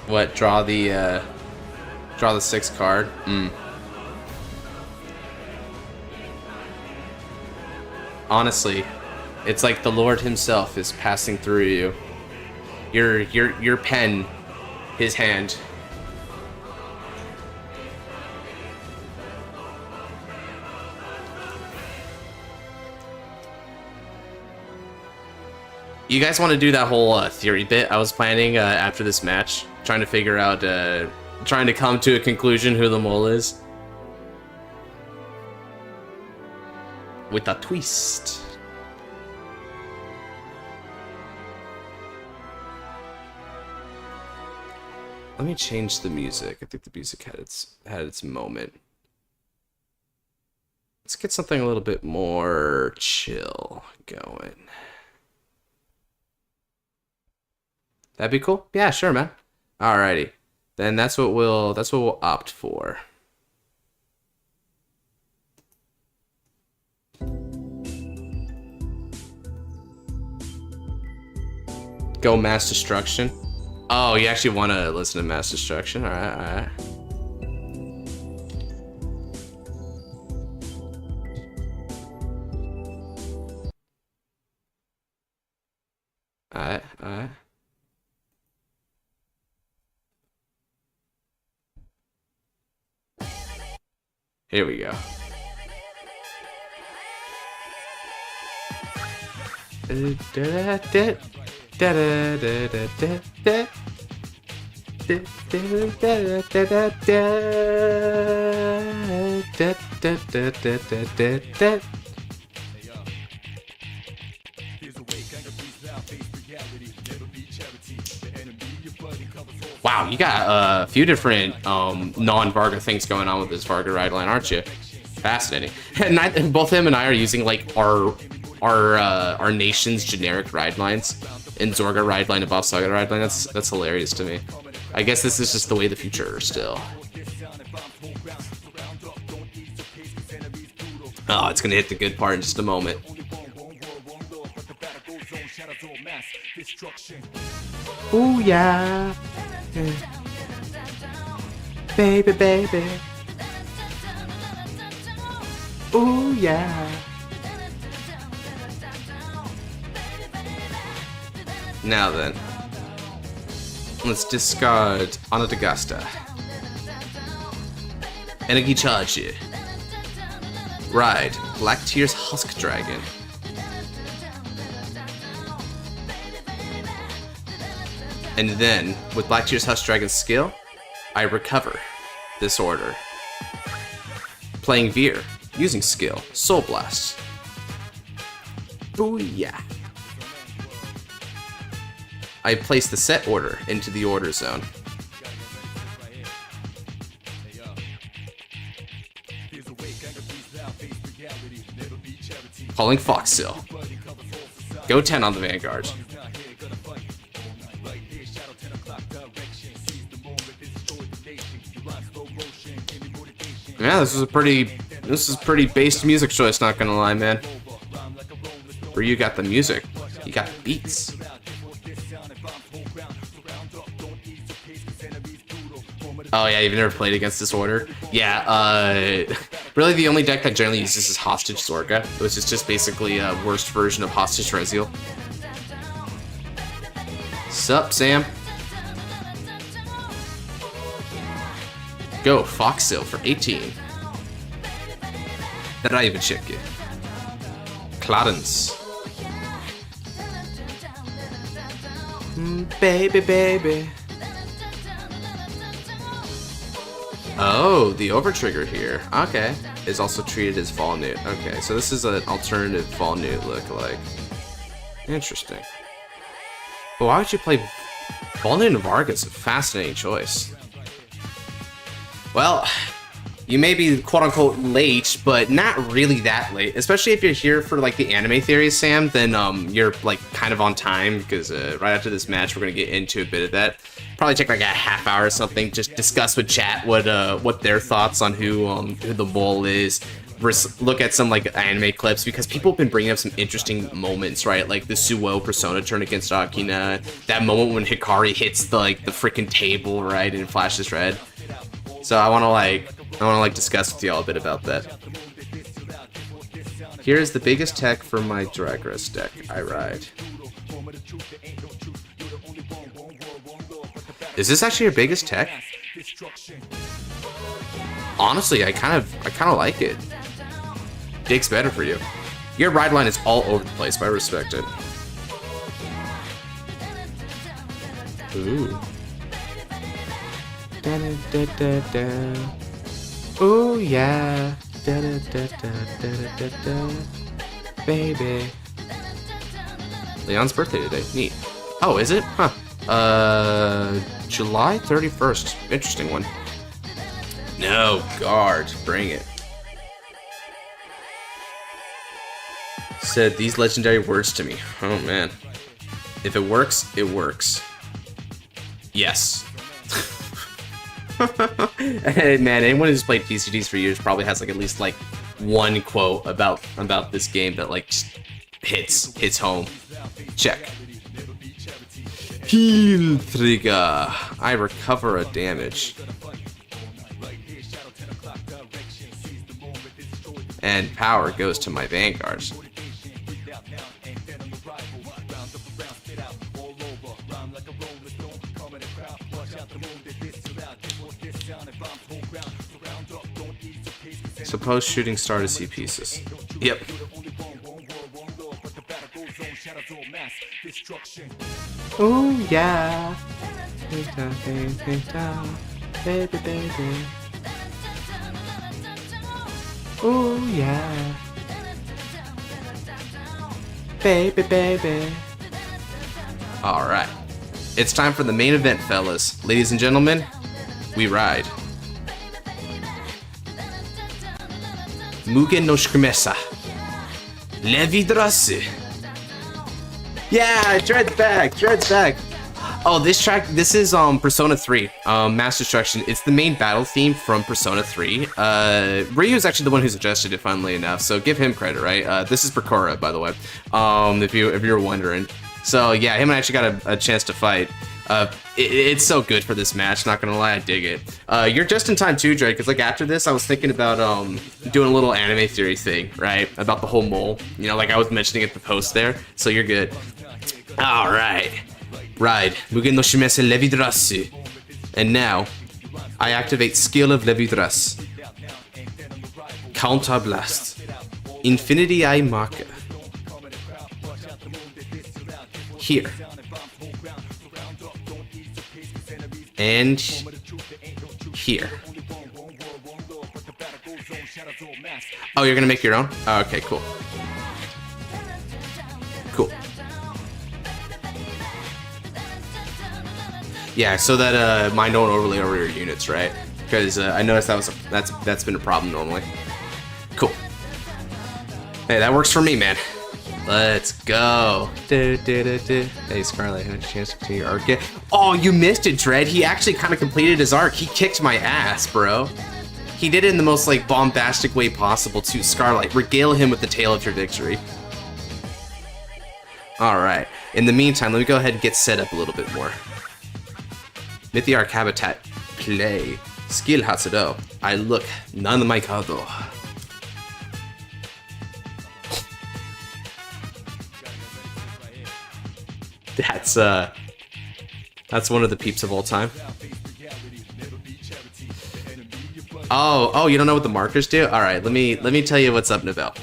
What? Draw the 6th card? Honestly, it's like the Lord himself is passing through you. Your pen, his hand. You guys want to do that whole theory bit I was planning after this match? Trying to figure out, trying to come to a conclusion who the mole is? With a twist. Let me change the music. I think the music had its moment. Let's get something a little bit more chill going. That'd be cool? Yeah, sure, man. Alrighty. Then that's what we'll opt for. Go Mass Destruction. Oh, you actually want to listen to Mass Destruction? Alright, alright. Alright, alright. Here we go. Wow, you got a few different non-Varga things going on with this Varga ride line, aren't you? Fascinating. And both him and I are using like our nation's generic ride lines. In Zorga ride line and Bob Saga ride line. That's hilarious to me. I guess this is just the way of the future still. Oh, it's gonna hit the good part in just a moment. Ooh yeah. Baby, baby. Ooh yeah. Now then, let's discard Anadagasta. Energy charge you. Ride Black Tear's Husk Dragon. And then, with Black Tear's Husk Dragon's skill, I recover this order. Playing Veer, using skill, Soul Blast. Booyah. I place the set order into the order zone. Calling Foxhill. Go 10 on the Vanguard. Yeah, this is pretty based music choice, not gonna lie, man. Where you got the music, you got the beats. Oh yeah, you've never played against this order? Yeah, really the only deck that generally uses is Hostage Zorga, which is just basically a worst version of Hostage Rezael. Sup, Sam? Go, Foxhill for 18. Did I even check you? Clarence. Baby, baby. Oh, the overtrigger here. Okay. Is also treated as Fall Newt. Okay, so this is an alternative Fall Newt look-alike. Interesting. But why would you play Fall Newt and Varga? It's a fascinating choice. Well, you may be quote-unquote late, but not really that late. Especially if you're here for like the anime theories, Sam, then you're like kind of on time, because right after this match we're gonna get into a bit of that. Probably take like a half hour or something, just discuss with chat what their thoughts on who the mole is. Look at some like anime clips, because people have been bringing up some interesting moments, right? Like the Suou Persona turn against Akina, that moment when Hikari hits the freaking table, right, and it flashes red. So I want to discuss with y'all a bit about that. Here's the biggest tech for my Drag Race deck I ride. Is this actually your biggest tech? Honestly, I kind of like it. Dig's better for you. Your ride line is all over the place, but I respect it. Ooh. Da da da da da. Ooh yeah. Da da da da da da da. Baby. Leon's birthday today. Neat. Oh, is it? Huh. July 31st. Interesting one. No, guard. Bring it. Said these legendary words to me. Oh, man. If it works, it works. Yes. Hey, man, anyone who's played TCGs for years probably has, like, at least, like, one quote about this game that, like, hits home. Check. Heal trigger. I recover a damage. And power goes to my Vanguard. Suppose shooting star to see pieces. Yep. Oh yeah. Baby, baby. Oh yeah. Baby, baby. Alright. It's time for the main event, fellas. Ladies and gentlemen, we ride. Mugen no Shikimesa. Levidrasu. Yeah, Dread's back. Dread's back. Oh, this track, this is Persona 3, Mass Destruction. It's the main battle theme from Persona 3. Ryu is actually the one who suggested it, funnily enough, so give him credit, right? This is Prakora, by the way, if you're wondering. So yeah, him and I actually got a chance to fight. It's so good for this match, not gonna lie, I dig it. You're just in time too, Drake, because like after this, I was thinking about doing a little anime theory thing, right? About the whole mole, you know, like I was mentioning at the post there, so you're good. Alright. Ride. Mugen no Shimese Levidrasu. And now, I activate skill of Levidras. Counter Blast. Infinity Eye Marker. Here. And here. Oh, you're gonna make your own? Oh, okay, cool. Cool. Yeah, so that mine don't overlay over your units, right? Because I noticed that's been a problem normally. Cool. Hey, that works for me, man. Let's go. Hey, Scarlet, had a chance to continue your arc yet? Oh, you missed it, Dread. He actually kind of completed his arc. He kicked my ass, bro. He did it in the most like bombastic way possible too. Scarlet, regale him with the tale of your victory. All right. In the meantime, let me go ahead and get set up a little bit more. Mythiarch Habitat, play. Skill Hatsudo. I look, none of my kado. That's one of the peeps of all time. Oh, you don't know what the markers do? All right, let me tell you what's up, Novell.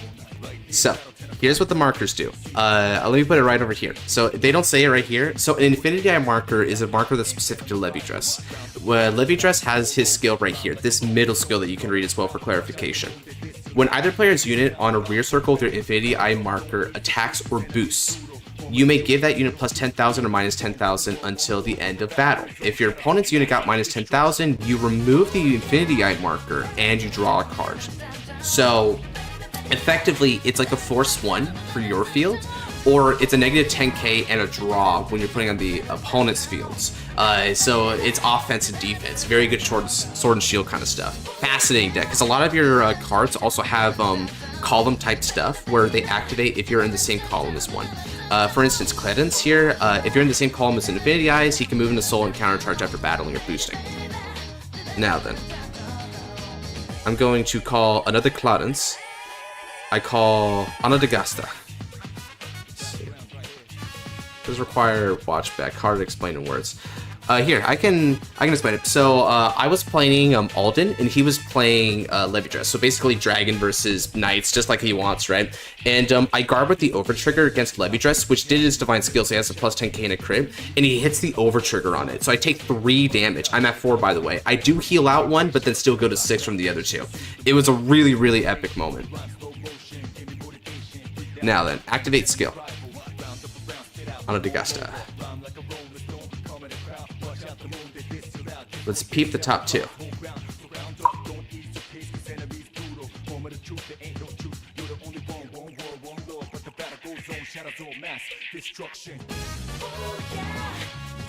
So, here's what the markers do. Let me put it right over here. So they don't say it right here. So an Infinity Eye marker is a marker that's specific to Levidress. Levidress has his skill right here, this middle skill that you can read as well for clarification. When either player's unit on a rear circle with their Infinity Eye marker attacks or boosts, you may give that unit plus 10,000 or minus 10,000 until the end of battle. If your opponent's unit got minus 10,000, you remove the Infinity Eye marker and you draw a card. So effectively, it's like a force 1 for your field, or it's a negative 10k and a draw when you're putting on the opponent's fields. So it's offense and defense. Very good sword and shield kind of stuff. Fascinating deck, because a lot of your cards also have column type stuff where they activate if you're in the same column as one. For instance, Cledens here, if you're in the same column as Infinity Eyes, he can move into Soul and countercharge after battling or boosting. Now then, I'm going to call another Cledens. I call Anadagasta. Does require watch back. Hard to explain in words. Here, I can explain it. So I was playing Alden, and he was playing Levidress. So basically, Dragon versus Knights, just like he wants, right? And I guard with the over trigger against Levidress, which did his divine skill, so he has a plus 10k and a crit, and he hits the over trigger on it. So I take 3 damage. I'm at 4, by the way. I do heal out 1, but then still go to 6 from the other 2. It was a really, really epic moment. Now then, activate skill. Anadagasta. Let's peep the top 2.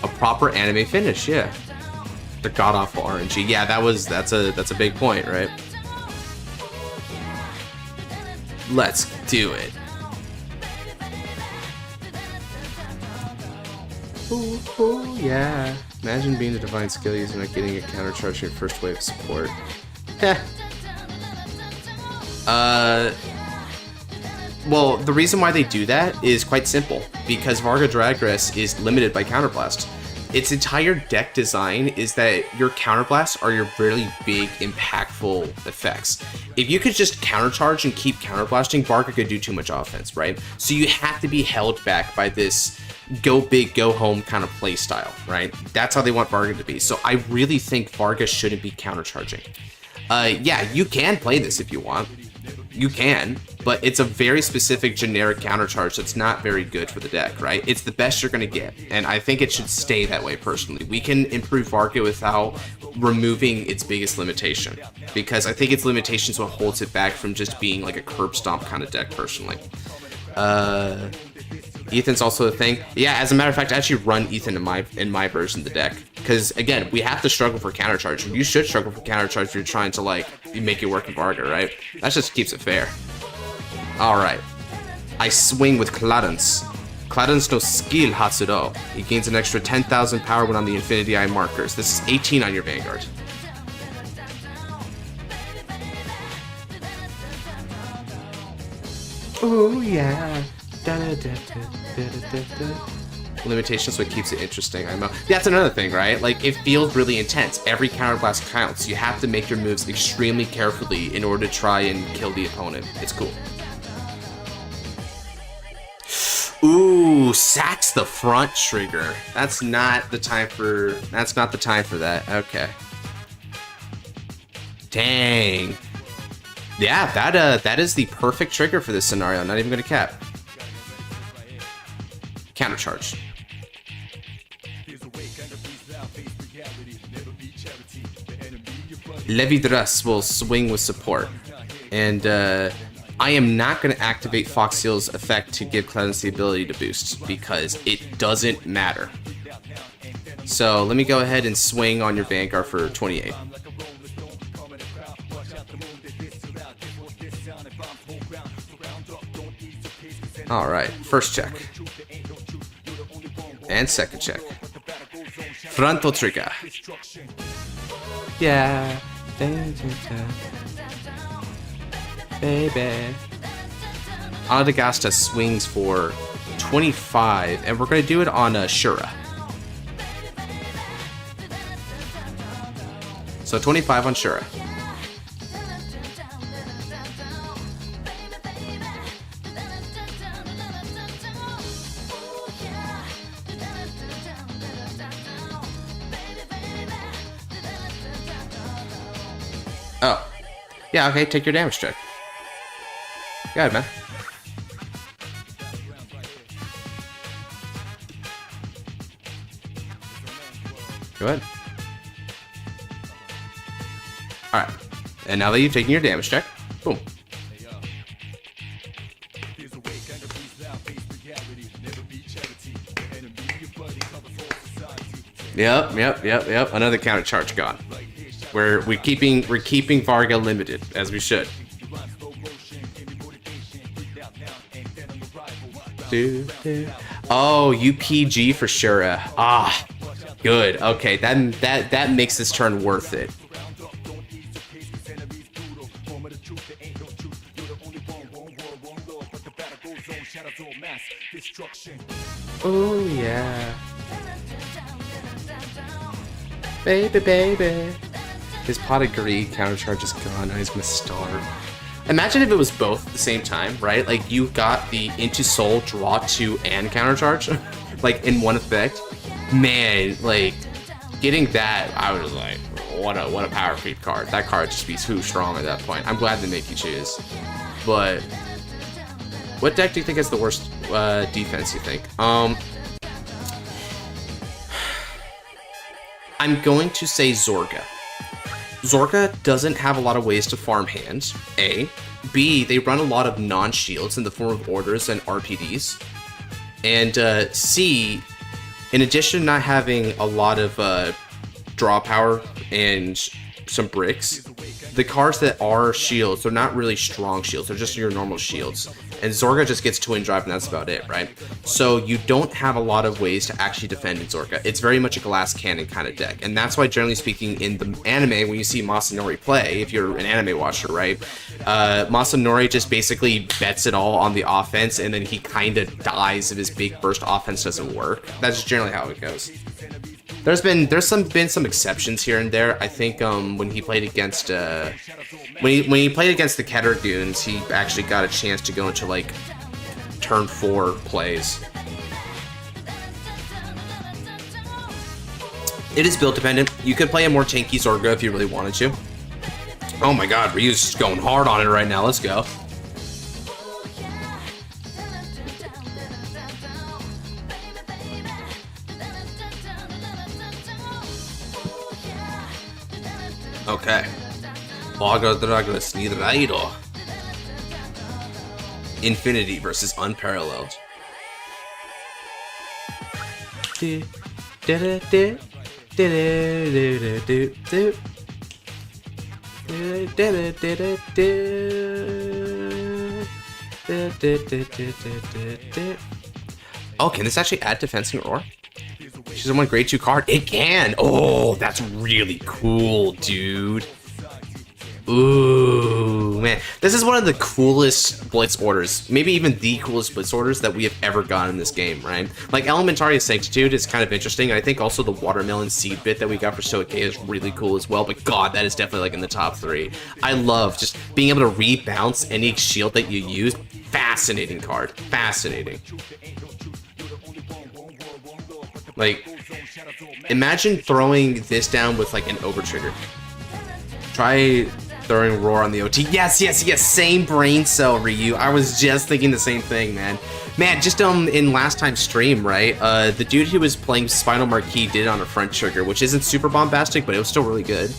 A proper anime finish, yeah. The god-awful RNG. Yeah, that's a big point, right? Let's do it. Ooh, yeah. Imagine being a divine skill user and not getting a counter charge in your first wave of support. Heh. Well, the reason why they do that is quite simple. Because Varga Dragress is limited by Counterblast. Its entire deck design is that your Counterblasts are your really big, impactful effects. If you could just countercharge and keep counterblasting, Varga could do too much offense, right? So you have to be held back by this go big, go home kind of play style, right? That's how they want Varga to be. So I really think Varga shouldn't be countercharging. Yeah, you can play this if you want. You can, but it's a very specific generic countercharge that's not very good for the deck, right? It's the best you're going to get, and I think it should stay that way personally. We can improve Varga without removing its biggest limitation, because I think its limitation is what holds it back from just being like a curb stomp kind of deck personally. Ethan's also a thing. Yeah, as a matter of fact, I actually run Ethan in my version of the deck. Because, again, we have to struggle for countercharge. You should struggle for countercharge if you're trying to, like, make it work in Varga, right? That just keeps it fair. Alright. I swing with Clarence. Clarence no skill Hatsuro. He gains an extra 10,000 power when on the Infinity Eye markers. This is 18 on your Vanguard. Oh, yeah. Limitations what keeps it interesting. I know. That's another thing, right? Like, it feels really intense. Every counterblast counts. You have to make your moves extremely carefully in order to try and kill the opponent. It's cool. Ooh, sacks the front trigger. That's not the time for that. Okay. Dang. Yeah, that is the perfect trigger for this scenario. Not even gonna cap. Countercharge. Overdress will swing with support. And I am not going to activate Foxseal's effect to give Clarence the ability to boost, because it doesn't matter. So let me go ahead and swing on your Vanguard for 28. Alright, first check. And second check. Frontal trigger. Yeah. Baby. Adagasta swings for 25, and we're going to do it on Shura. So 25 on Shura. Oh. Yeah, okay, take your damage check. Go ahead, man. Go ahead. Alright. And now that you've taken your damage check, boom. Yep. Another counter charge gone. We're keeping Varga limited, as we should. Oh, UPG for Shura. Ah, good. Okay, that makes this turn worth it. Oh yeah. Baby. His pot of greed countercharge is gone. Now he's gonna starve. Imagine if it was both at the same time, right? Like you got the Into Soul, draw 2, and countercharge, like in one effect. Man, like getting that, I was like, what a power creep card. That card just be too strong at that point. I'm glad they make you choose. But what deck do you think has the worst defense? You think? I'm going to say Zorga. Zorga doesn't have a lot of ways to farm hands, A. B, they run a lot of non-shields in the form of orders and RPDs. And C, in addition to not having a lot of draw power and some bricks, the cards that are shields, they're not really strong shields, they're just your normal shields. and Zorga just gets Twin Drive, and that's about it, right? So you don't have a lot of ways to actually defend in Zorga. It's very much a glass cannon kind of deck, and that's why, generally speaking, in the anime, when you see Masanori play, if you're an anime watcher, right, Masanori just basically bets it all on the offense, and then he kind of dies if his big burst offense doesn't work. That's just generally how it goes. There's been some exceptions here and there. I think when he played against when he played against the Keter Goons, he actually got a chance to go into like turn 4 plays. It is build dependent. You could play a more tanky Zorga if you really wanted to. Oh my god, Ryu's just going hard on it right now. Let's go. Okay. Overdress Nidrairo. Infinity versus Unparalleled. Oh, can this actually add Defensing Roar? She's one grade 2 card. It can. Oh, that's really cool, dude. Ooh, man. This is one of the coolest Blitz orders. Maybe even the coolest Blitz orders that we have ever gotten in this game, right? Like, Elementaria Sanctitude is kind of interesting. I think also the Watermelon Seed bit that we got for Stoic is really cool as well. But god, that is definitely like in the top 3. I love just being able to rebounce any shield that you use. Fascinating card. Fascinating. Like, imagine throwing this down with like an over trigger. Try throwing Roar on the OT. Yes, yes, yes. Same brain cell, Ryu. I was just thinking the same thing, man. Man, just in last time's stream, right? The dude who was playing Spinal Marquis did it on a front trigger, which isn't super bombastic, but it was still really good.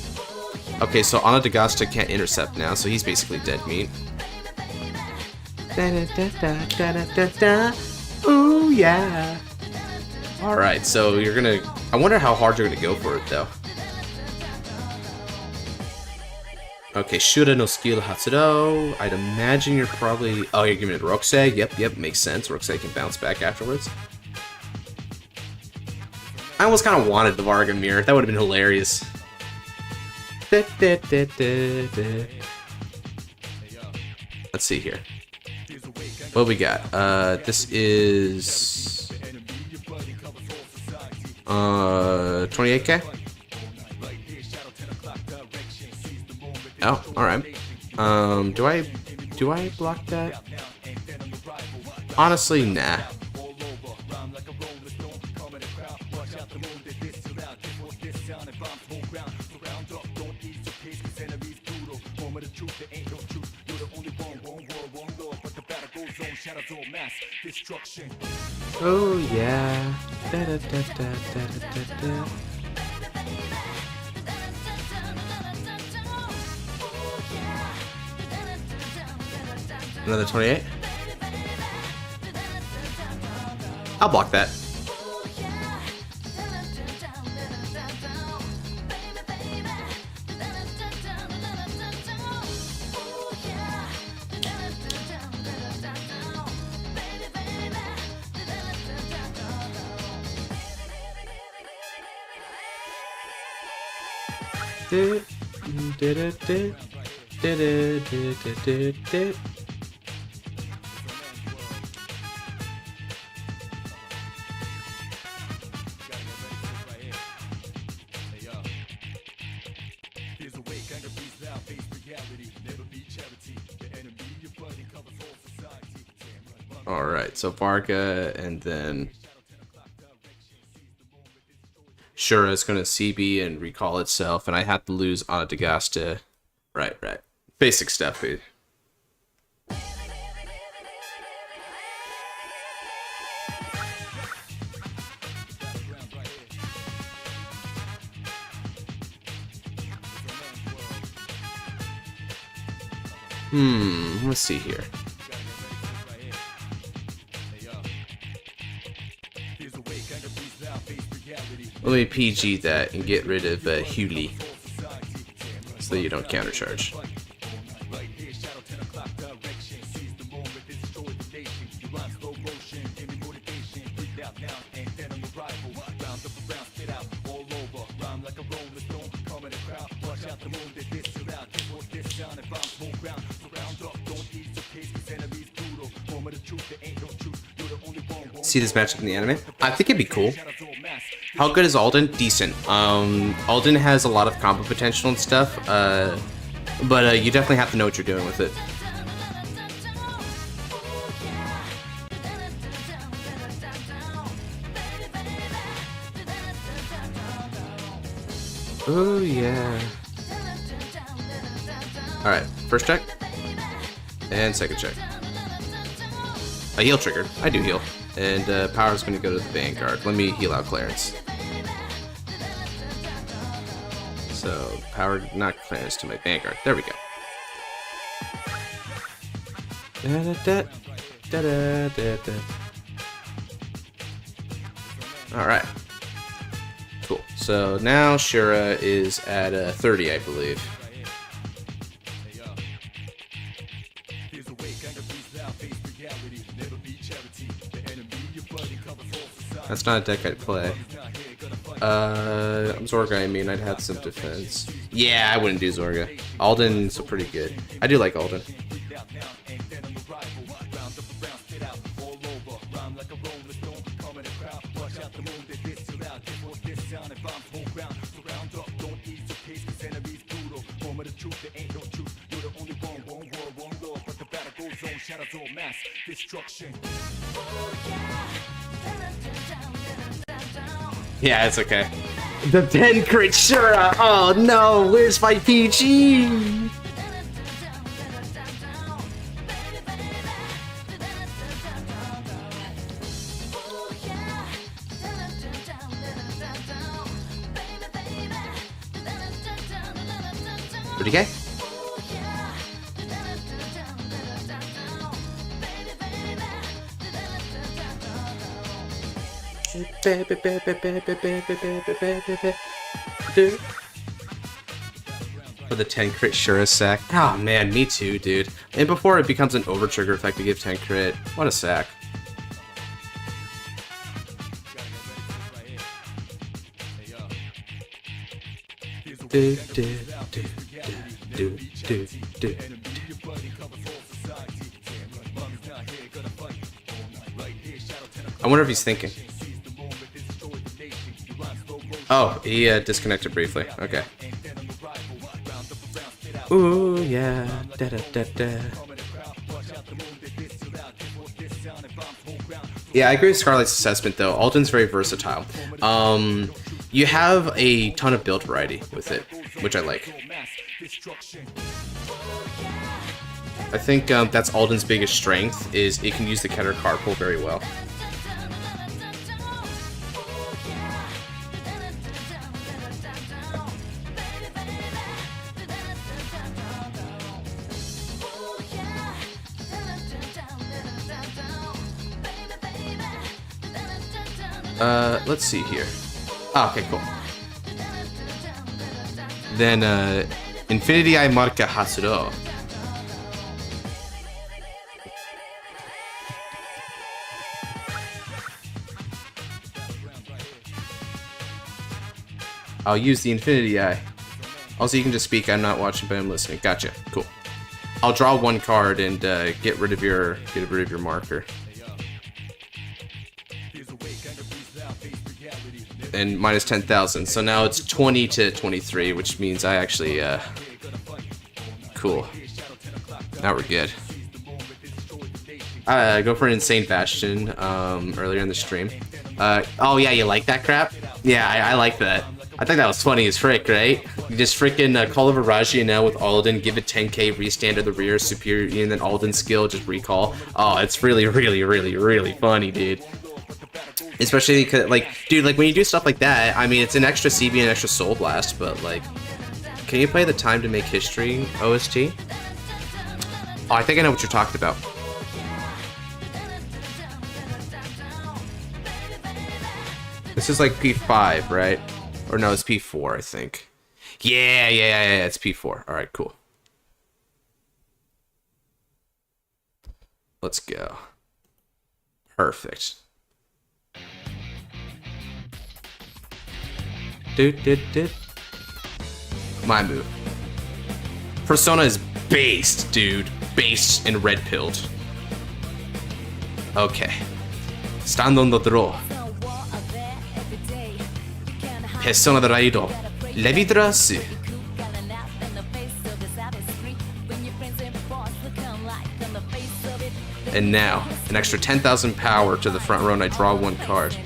Okay, so Ana Dagasta can't intercept now, so he's basically dead meat. Ooh, yeah. Alright, so you're gonna... I wonder how hard you're gonna go for it, though. Okay, Shura no skill Hatsuro. I'd imagine you're probably... Oh, you're giving it Rokusei? Yep, makes sense. Rokusei can bounce back afterwards. I almost kind of wanted the Vargamir. That would have been hilarious. Let's see here. What we got? This is... 28k? Oh, alright. Do I block that? Honestly, nah. Oh yeah. Da, da, da, da, da, da, da. Another 28. I'll block that. Alright, so Varga and then Shura is going to CB and recall itself, and I have to lose Ana Dagasta. Right. Basic stuff, dude. Let's see here. Let me PG that and get rid of Huli, so that you don't countercharge. see this matchup in the anime. I think it'd be cool. How good is Alden? Decent. Alden has a lot of combo potential and stuff, but you definitely have to know what you're doing with it. Oh yeah. Alright, first check. And second check. A heal triggered. I do heal. And power's gonna go to the Vanguard. Let me heal out Clarence. So, power, not Clarence, to my Vanguard. There we go. Alright. Cool. So now Shura is at 30, I believe. That's not a deck I'd play. Zorga, I mean, I'd have some defense. Yeah, I wouldn't do Zorga. Alden's pretty good. I do like Alden. Yeah, it's okay. The 10 crit Shura! Oh no, where's my PG? $30K? For the 10 crit Shura sack. Oh man, me too, dude. And before it becomes an over trigger effect to give 10 crit. What a sack. I wonder if he's thinking. Oh, he disconnected briefly. Okay. Ooh, yeah. Da da da da. Yeah, I agree with Scarlet's assessment, though. Alden's very versatile. You have a ton of build variety with it, which I like. I think that's Alden's biggest strength, is it can use the Keter card pool very well. Let's see here. Oh, okay, cool. Then, Infinity Eye Marca Hasuro. I'll use the Infinity Eye. Also, you can just speak. I'm not watching, but I'm listening. Gotcha. Cool. I'll draw one card and get rid of your marker. And minus 10,000. So now it's 20 to 23, which means I actually cool. Now we're good. Go for an Insane Bastion earlier in the stream. Oh yeah, you like that crap? Yeah, I like that. I think that was funny as frick, right? You just freaking call over Raji now with Alden, give it 10k, restand to the rear, superior, and then Alden's skill, just recall. Oh, it's really, really, really, really funny, dude. Especially because, like, dude, like when you do stuff like that, I mean, it's an extra CB and extra Soul Blast, but like, can you play the Time to Make History OST? Oh, I think I know what you're talking about. This is like P5, right? Or no, it's P4, I think. Yeah, it's P4. All right, cool. Let's go. Perfect. My move. Persona is based, dude. Based and red pilled. Okay. Stand on the draw. Persona de Raido. Levidrasi. And now, an extra 10,000 power to the front row and I draw one card.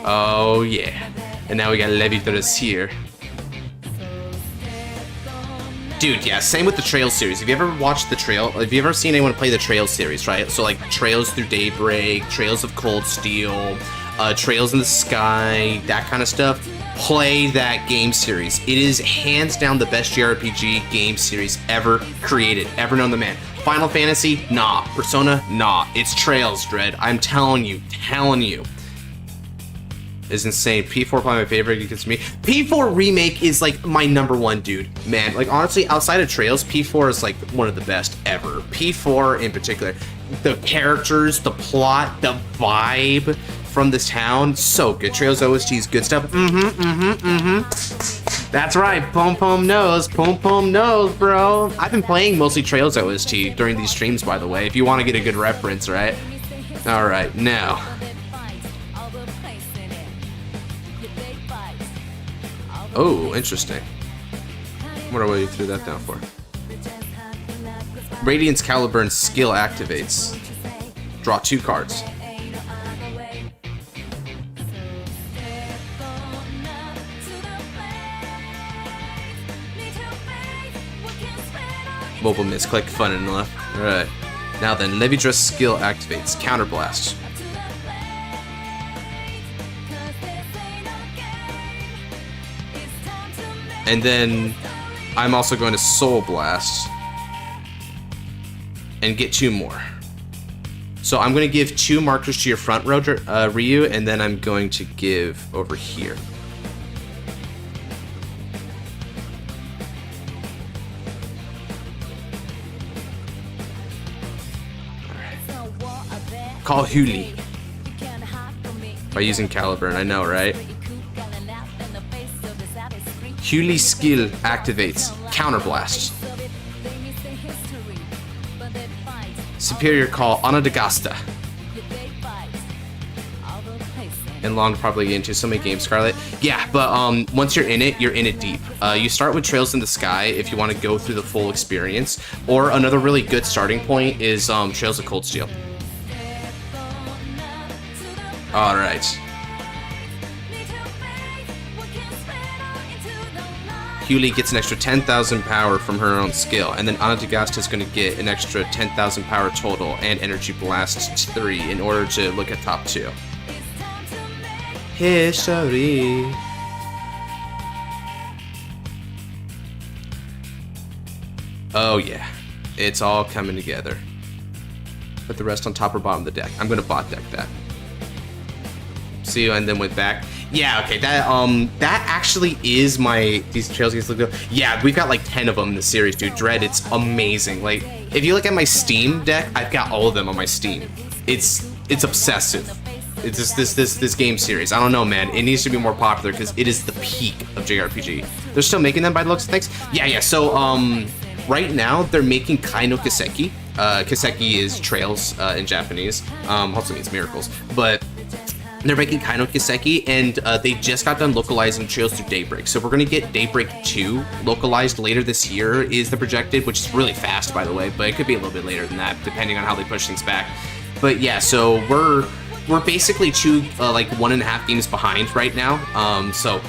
Oh yeah. And now we got Levidrasi here. Dude, yeah, same with the Trail series. Have you ever watched the Trail? Have you ever seen anyone play the Trail series, right? So like Trails Through Daybreak, Trails of Cold Steel, Trails in the Sky, that kind of stuff. Play that game series. It is hands down the best JRPG game series ever created, ever known to man. Final Fantasy? Nah. Persona? Nah. It's Trails, Dread. I'm telling you. Is insane. P4 probably my favorite. Gets me. P4 Remake is like my #1, dude. Man, like honestly, outside of Trails, P4 is like one of the best ever. P4 in particular, the characters, the plot, the vibe from this town, so good. Trails OST is good stuff. That's right. Pom Pom knows, bro. I've been playing mostly Trails OST during these streams, by the way. If you want to get a good reference, right? All right, now. Oh, interesting. What are we threw that down for? Radiance Caliburn's skill activates. Draw 2 cards. Mobile misclick, fun enough. Alright. Now then, Levidra's skill activates. Counterblast. And then I'm also going to Soul Blast and get 2 more. So I'm going to give 2 markers to your front row, Ryu, and then I'm going to give over here. Alright. Call Huli by using Caliburn, I know, right? Huli skill activates. Counterblast. Superior call Anadagasta. And long probably get into so many games, Scarlet. Yeah, but once you're in it deep. You start with Trails in the Sky if you want to go through the full experience. Or another really good starting point is Trails of Cold Steel. Alright. Huli gets an extra 10,000 power from her own skill, and then Anadagasta is going to get an extra 10,000 power total and Energy Blast 3 in order to look at top 2. History. Oh yeah, it's all coming together. Put the rest on top or bottom of the deck. I'm going to bot deck that. See you, and then went back. Yeah, okay, that actually is my, these Trails games look good. Yeah, we've got like 10 of them in the series, dude. Dread, it's amazing. Like, if you look at my Steam deck, I've got all of them on my Steam. It's obsessive. It's just this game series. I don't know, man. It needs to be more popular because it is the peak of JRPG. They're still making them by the looks of things. Yeah. So right now they're making Kai no Kiseki. Kiseki is trails in Japanese. Also means miracles, but. They're making Kai no Kiseki, and they just got done localizing Trails Through Daybreak. So we're going to get Daybreak 2 localized later this year, is the projected, which is really fast, by the way, but it could be a little bit later than that, depending on how they push things back. But yeah, so we're basically 1.5 games behind right now. So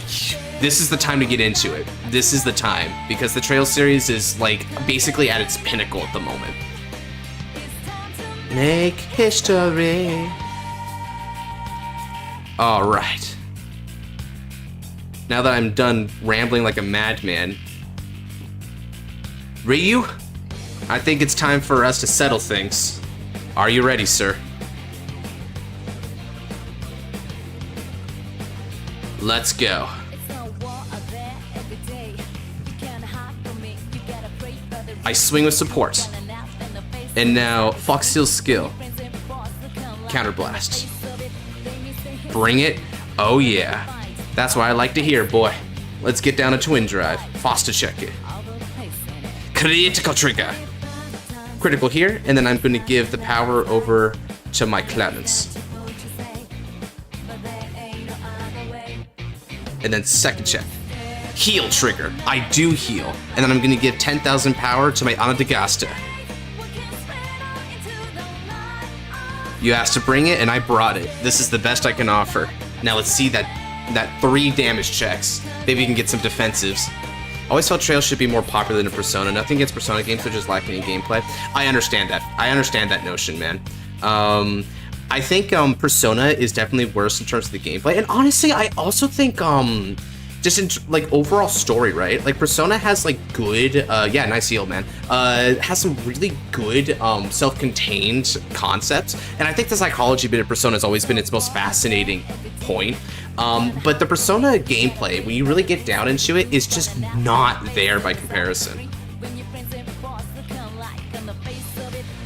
this is the time to get into it. This is the time, because the Trails series is like basically at its pinnacle at the moment. Make history. Alright. Now that I'm done rambling like a madman, Ryu, I think it's time for us to settle things. Are you ready, sir? Let's go. I swing with support. And now, Foxseal's skill. Counterblast. Bring it. Oh yeah. That's what I like to hear, boy. let's get down to Twin Drive. Faster check it. Critical trigger. Critical here, and then I'm going to give the power over to my Clemens. And then second check. Heal trigger. I do heal. And then I'm going to give 10,000 power to my Anadagasta. You asked to bring it, and I brought it. This is the best I can offer. Now let's see that 3 damage checks. Maybe we can get some defensives. Always felt Trails should be more popular than Persona. Nothing against Persona games, they're just lacking in gameplay. I understand that. I understand that notion, man. I think Persona is definitely worse in terms of the gameplay. And honestly, I also think just in like overall story, right? Like Persona has like good, yeah, nice heal, man. Has some really good self-contained concepts, and I think the psychology bit of Persona has always been its most fascinating point. But the Persona gameplay, when you really get down into it, is just not there by comparison.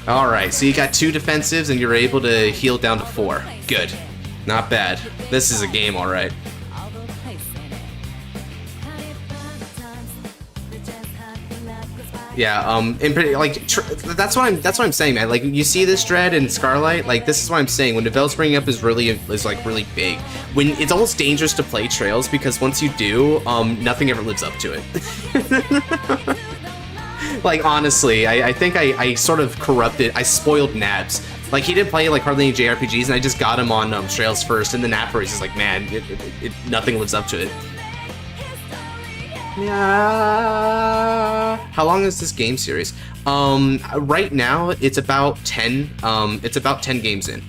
All right, so you got 2 defensives, and you're able to heal down to 4. Good, not bad. This is a game, all right. Yeah, and pretty, like that's what I'm saying, man. Like you see this Dread and Scarlight, like this is what I'm saying. When Nivelle's bringing up is really big. When it's almost dangerous to play Trails because once you do, nothing ever lives up to it. Like honestly, I think I sort of corrupted. I spoiled Nabs. Like he didn't play like hardly any JRPGs, and I just got him on Trails first, and then afterwards he's like, man, nothing lives up to it. Yeah. How long is this game series? Right now it's about 10. It's about 10 games in.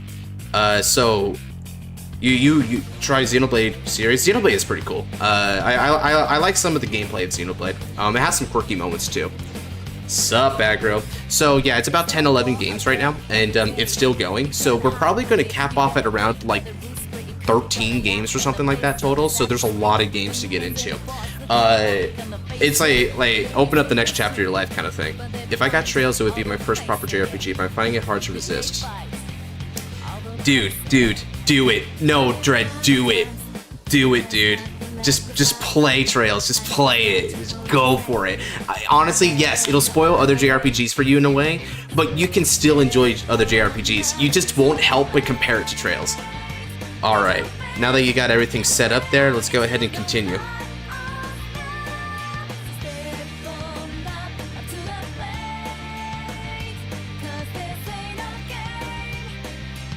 So you try Xenoblade series. Xenoblade is pretty cool. I like some of the gameplay of Xenoblade. It has some quirky moments too. Sup, aggro. So yeah, it's about 10-11 games right now, and it's still going. So we're probably going to cap off at around like 13 games or something like that total. So there's a lot of games to get into. It's like open up the next chapter of your life kind of thing. If I got Trails, it would be my first proper JRPG, but I'm finding it hard to resist. Dude, do it. No, Dread, do it. Do it, dude. Just play Trails. Just play it. Just go for it. Honestly, yes, it'll spoil other JRPGs for you in a way, but you can still enjoy other JRPGs. You just won't help but compare it to Trails. All right, now that you got everything set up there, let's go ahead and continue.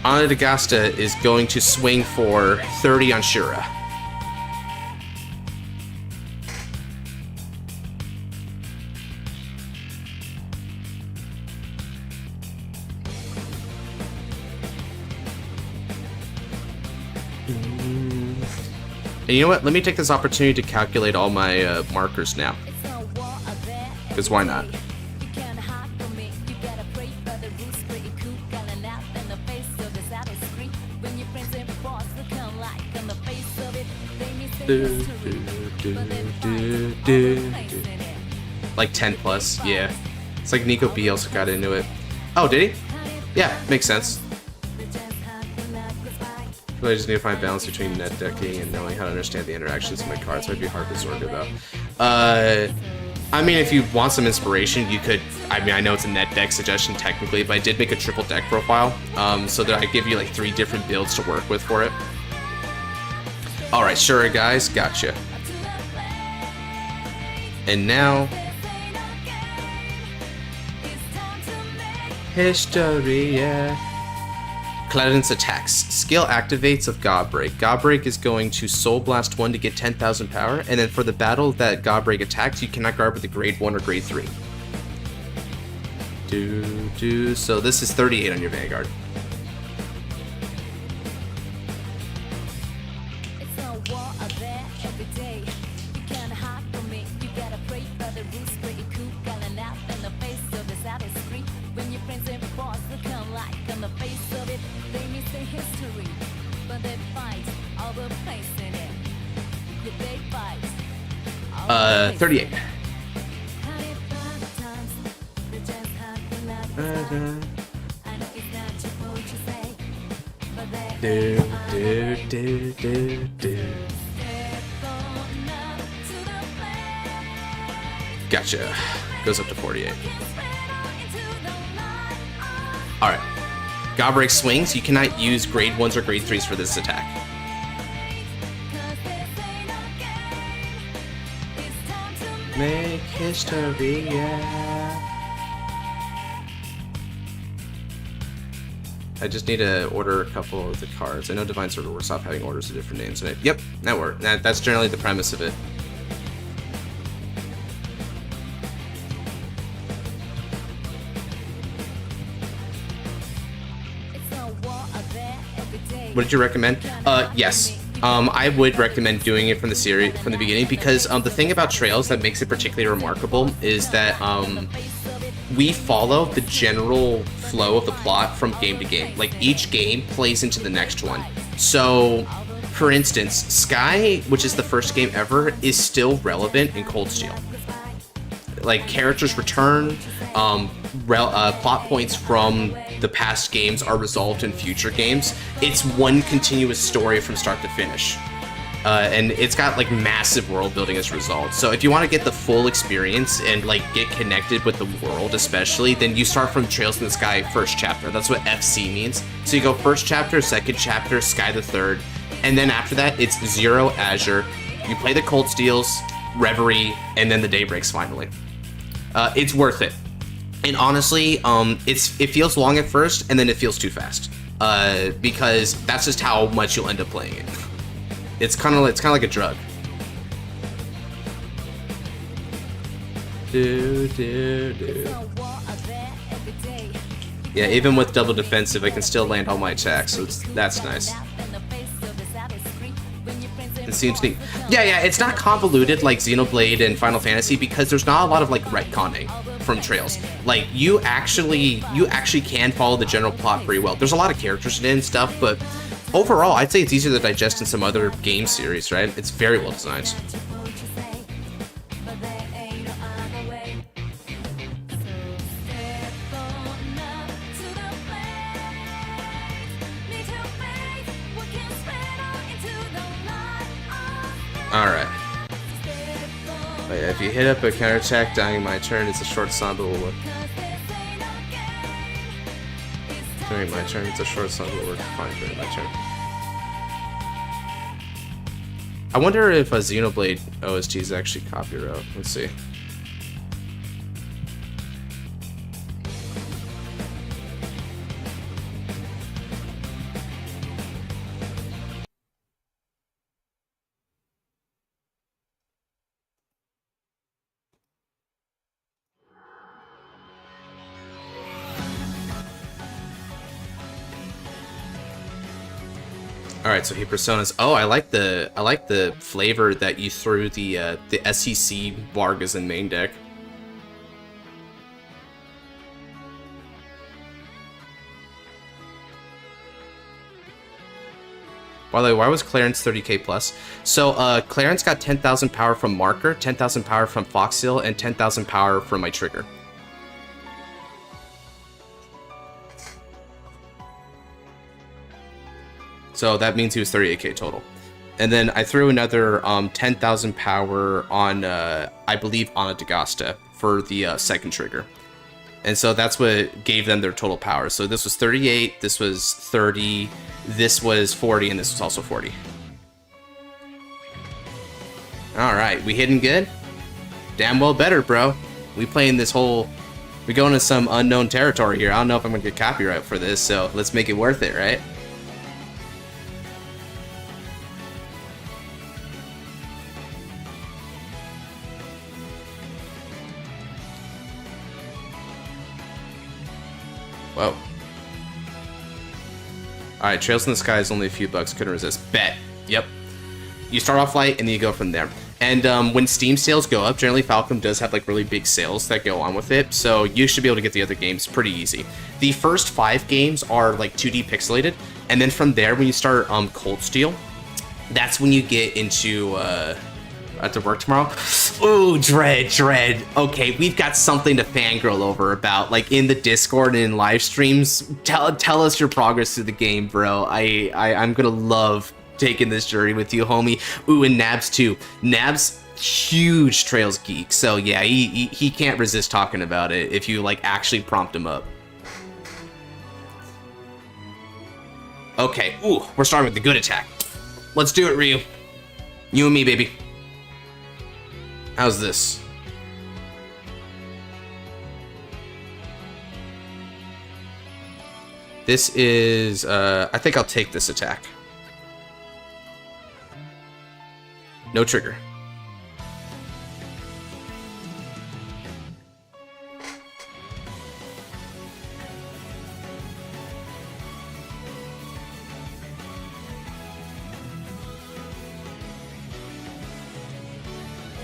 Anadagasta is going to swing for 30 on Shura. And you know what? Let me take this opportunity to calculate all my markers now. Because why not? Like 10 plus, yeah. It's like Nico B also got into it. Oh, did he? Yeah, makes sense. I just need to find balance between net decking and knowing how to understand the interactions of my cards. Might be hard to sort it though. I mean, if you want some inspiration, you could. I mean, I know it's a net deck suggestion technically, but I did make a triple deck profile, so that I give you like 3 different builds to work with for it. All right, sure, guys, gotcha. And now, history, yeah. Cladence attacks. Skill activates of Godbreak. Godbreak is going to Soul Blast 1 to get 10,000 power, and then for the battle that Godbreak attacks, you cannot guard with a grade 1 or grade 3. So this is 38 on your Vanguard. Uh, 38. Gotcha. Goes up to 48. Alright. God Break swings. You cannot use grade 1s or grade 3s for this attack. Make history, yeah. I just need to order a couple of the cards. I know Divine Sword will stop having orders of different names in it. Yep, that worked. That's generally the premise of it. What did you recommend? Yes. I would recommend doing it from the series from the beginning because the thing about Trails that makes it particularly remarkable is that we follow the general flow of the plot from game to game. Like each game plays into the next one. So, for instance, Sky, which is the first game ever, is still relevant in Cold Steel. Like characters return, plot points from the past games are resolved in future games. It's one continuous story from start to finish. And it's got like massive world building as a result. So if you want to get the full experience and like get connected with the world especially, then you start from Trails in the Sky first chapter. That's what FC means. So you go first chapter, second chapter, Sky the third, and then after that it's Zero, Azure. You play the Cold Steels, Reverie, and then the Daybreaks finally. It's worth it. And honestly, it feels long at first, and then it feels too fast. Because that's just how much you'll end up playing it. It's kind of like a drug. Yeah, even with double defensive, I can still land all my attacks, so that's nice. It seems neat. Yeah, it's not convoluted like Xenoblade and Final Fantasy because there's not a lot of like retconning from Trails. Like you actually can follow the general plot pretty well. There's a lot of characters in it and stuff, but overall, I'd say it's easier to digest than some other game series, right? It's very well designed. Alright. Oh yeah, if you hit up a counterattack dying my turn, it's a short somber will during my turn, it's a short somber will work fine during my turn. I wonder if a Xenoblade OST is actually copyright. Let's see. All right, so he personas. Oh, I like the flavor that you threw the SEC Vargas in main deck. By the way, why was Clarence 30k plus? So Clarence got 10,000 power from Marker, 10,000 power from Foxhill, and 10,000 power from my trigger. So that means he was 38k total. And then I threw another 10,000 power on, I believe, Ana D'Agasta for the second trigger. And so that's what gave them their total power. So this was 38, this was 30, this was 40, and this was also 40. Alright, we hitting good? Damn well better, bro. We playing this whole... We going into some unknown territory here. I don't know if I'm going to get copyright for this, so let's make it worth it, right? Whoa. Alright, Trails in the Sky is only a few bucks. Couldn't resist. Bet. Yep. You start off light, and then you go from there. And when Steam sales go up, generally Falcom does have like really big sales that go on with it, so you should be able to get the other games pretty easy. The first 5 games are like 2D pixelated, and then from there, when you start Cold Steel, that's when you get into... I have to work tomorrow. Ooh, Dread. Okay, we've got something to fangirl over about, like in the Discord and in live streams. Tell us your progress through the game, bro. I'm gonna love taking this journey with you, homie. Ooh, and Nabs too. Nabs, huge Trails geek, so yeah, he can't resist talking about it if you like actually prompt him up. Okay, ooh, we're starting with the good attack. Let's do it, Ryu. You and me, baby. How's this? This is, I think I'll take this attack. No trigger.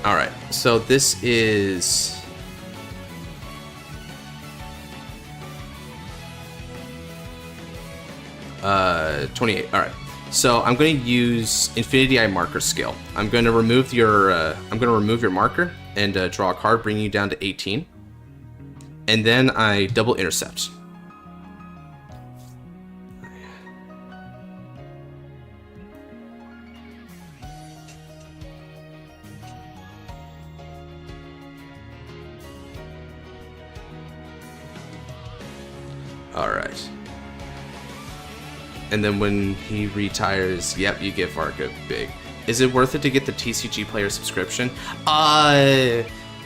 Alright, so this is... 28. Alright. So I'm going to use Infinity Eye Marker skill. I'm going to remove your marker and draw a card, bringing you down to 18. And then I double intercept. Alright. And then when he retires, yep, you get Varga big. Is it worth it to get the TCG player subscription?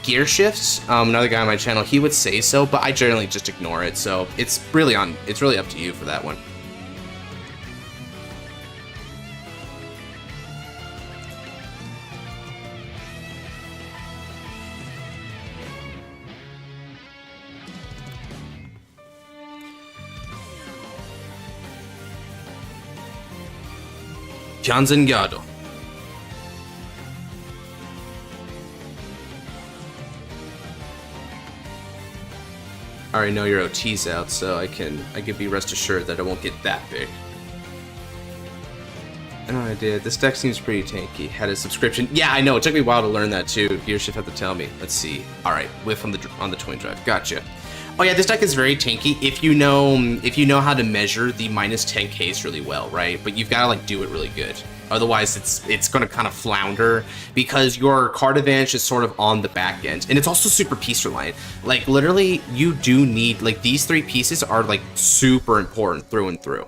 Gear Shifts, another guy on my channel, he would say so, but I generally just ignore it, so it's really up to you for that one. Vanguard. I already know your OT's out, so I can be rest assured that it won't get that big. I know I did. This deck seems pretty tanky. Had a subscription. Yeah, I know. It took me a while to learn that too. Gearshift had to tell me. Let's see. All right, whiff on the twin drive. Gotcha. Oh yeah, this deck is very tanky if you know how to measure the minus 10Ks really well, right? But you've got to like do it really good. Otherwise, it's going to kind of flounder because your card advantage is sort of on the back end, and it's also super piece reliant. Like literally, you do need like these 3 pieces are like super important through and through.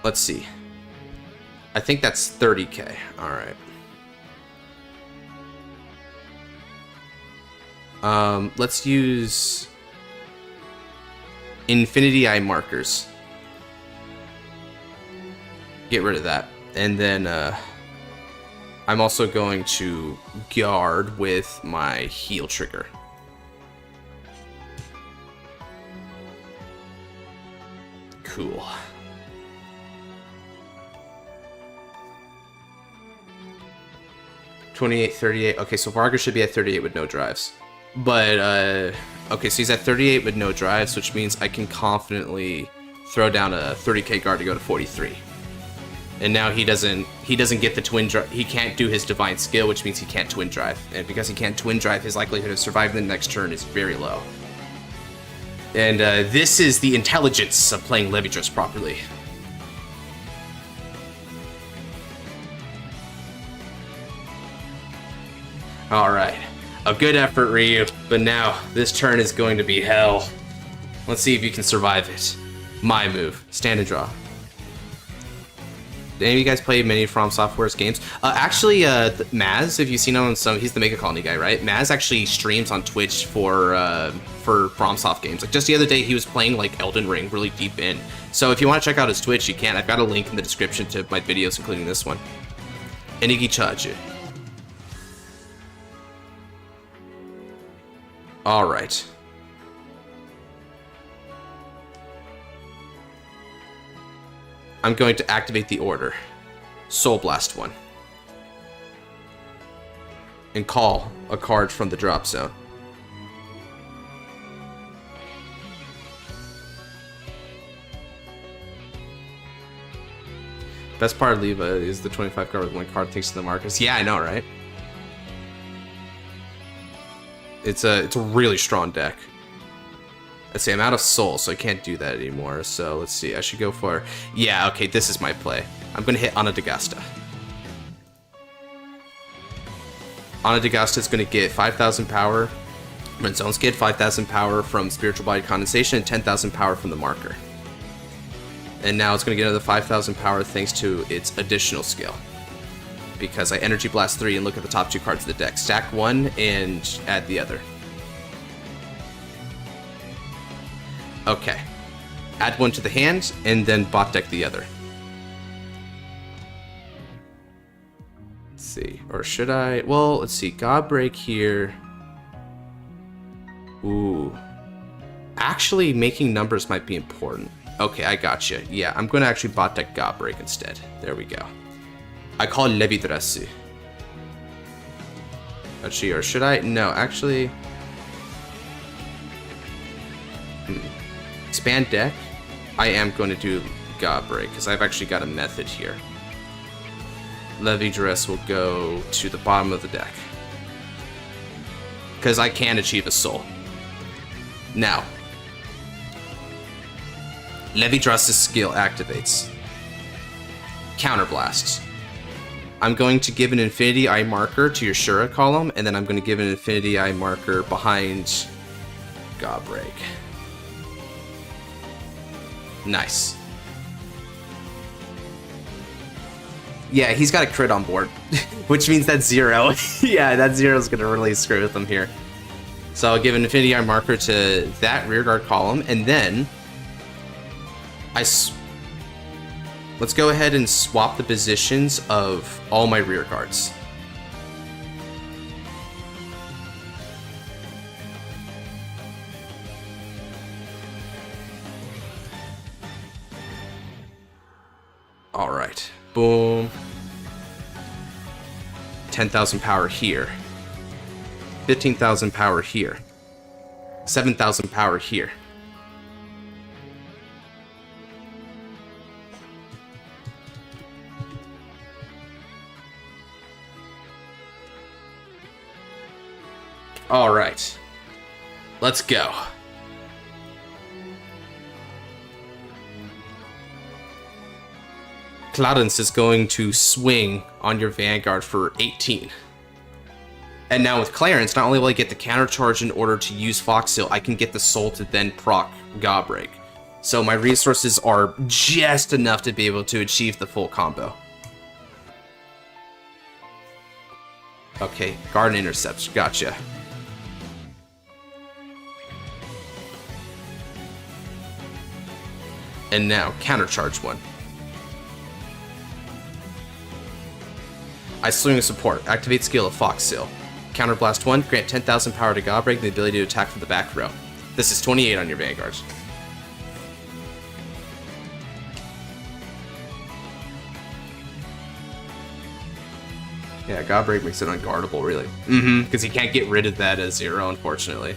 Let's see. I think that's 30K. All right. Let's use Infinity Eye Markers. Get rid of that. And then I'm also going to guard with my heal trigger. Cool. $28, $38. Okay, so Varga should be at 38 with no drives. But, okay, so he's at 38 with no drives, which means I can confidently throw down a 30k guard to go to 43. And now he doesn't get the twin drive. He can't do his divine skill, which means he can't twin drive. And because he can't twin drive, his likelihood of surviving the next turn is very low. And this is the intelligence of playing Levydress properly. Alright. A good effort, Ryu, but now this turn is going to be hell. Let's see if you can survive it. My move. Stand and draw. Did any of you guys play many From Software's games? Actually, Maz, if you've seen him on some, he's the Mega Colony guy, right? Maz actually streams on Twitch for FromSoft games. Like just the other day, he was playing like Elden Ring really deep in. So if you want to check out his Twitch, you can. I've got a link in the description to my videos, including this one. Enigi Chaji. All right. I'm going to activate the order. Soul Blast 1. And call a card from the drop zone. Best part of Leva is the 25 card with 1 card takes to the markers. Yeah, I know, right? It's a really strong deck. Let's see, I'm out of soul, so I can't do that anymore. So let's see, I should go for... Yeah, okay, this is my play. I'm going to hit Anadagasta. Onitagasta is going to get 5,000 power. Renzone's get 5,000 power from Spiritual Body Condensation and 10,000 power from the marker. And now it's going to get another 5,000 power thanks to its additional skill. Because I Energy Blast 3 and look at the top 2 cards of the deck. Stack one and add the other. Okay. Add one to the hand and then bot deck the other. Let's see. Or should I? Well, let's see. God Break here. Ooh. Actually, making numbers might be important. Okay, I gotcha. Yeah, I'm going to actually bot deck God Break instead. There we go. I call it Levidrasu. Actually, or should I? No, actually. Expand deck. I am going to do God Break because I've actually got a method here. Levidrasu will go to the bottom of the deck. Because I can achieve a soul. Now, Levidras's skill activates. Counterblast. I'm going to give an Infinity Eye marker to your Shura column, and then I'm going to give an Infinity Eye marker behind God Break. Nice. Yeah, he's got a crit on board, which means that 0. Yeah, that 0 is going to really screw with him here. So I'll give an Infinity Eye marker to that rearguard column, and then let's go ahead and swap the positions of all my rear guards. All right, boom. 10,000 power here. 15,000 power here. 7,000 power here. All right, let's go. Clarence is going to swing on your Vanguard for 18. And now with Clarence, not only will I get the counter charge in order to use Foxhill, I can get the soul to then proc Godbreak. So my resources are just enough to be able to achieve the full combo. Okay, Garden Intercepts, gotcha. And now, countercharge one. I swing a support. Activate skill of Foxhill. Counterblast 1, grant 10,000 power to Godbreak and the ability to attack from the back row. This is 28 on your Vanguard. Yeah, Godbreak makes it unguardable, really. Because he can't get rid of that as 0, unfortunately.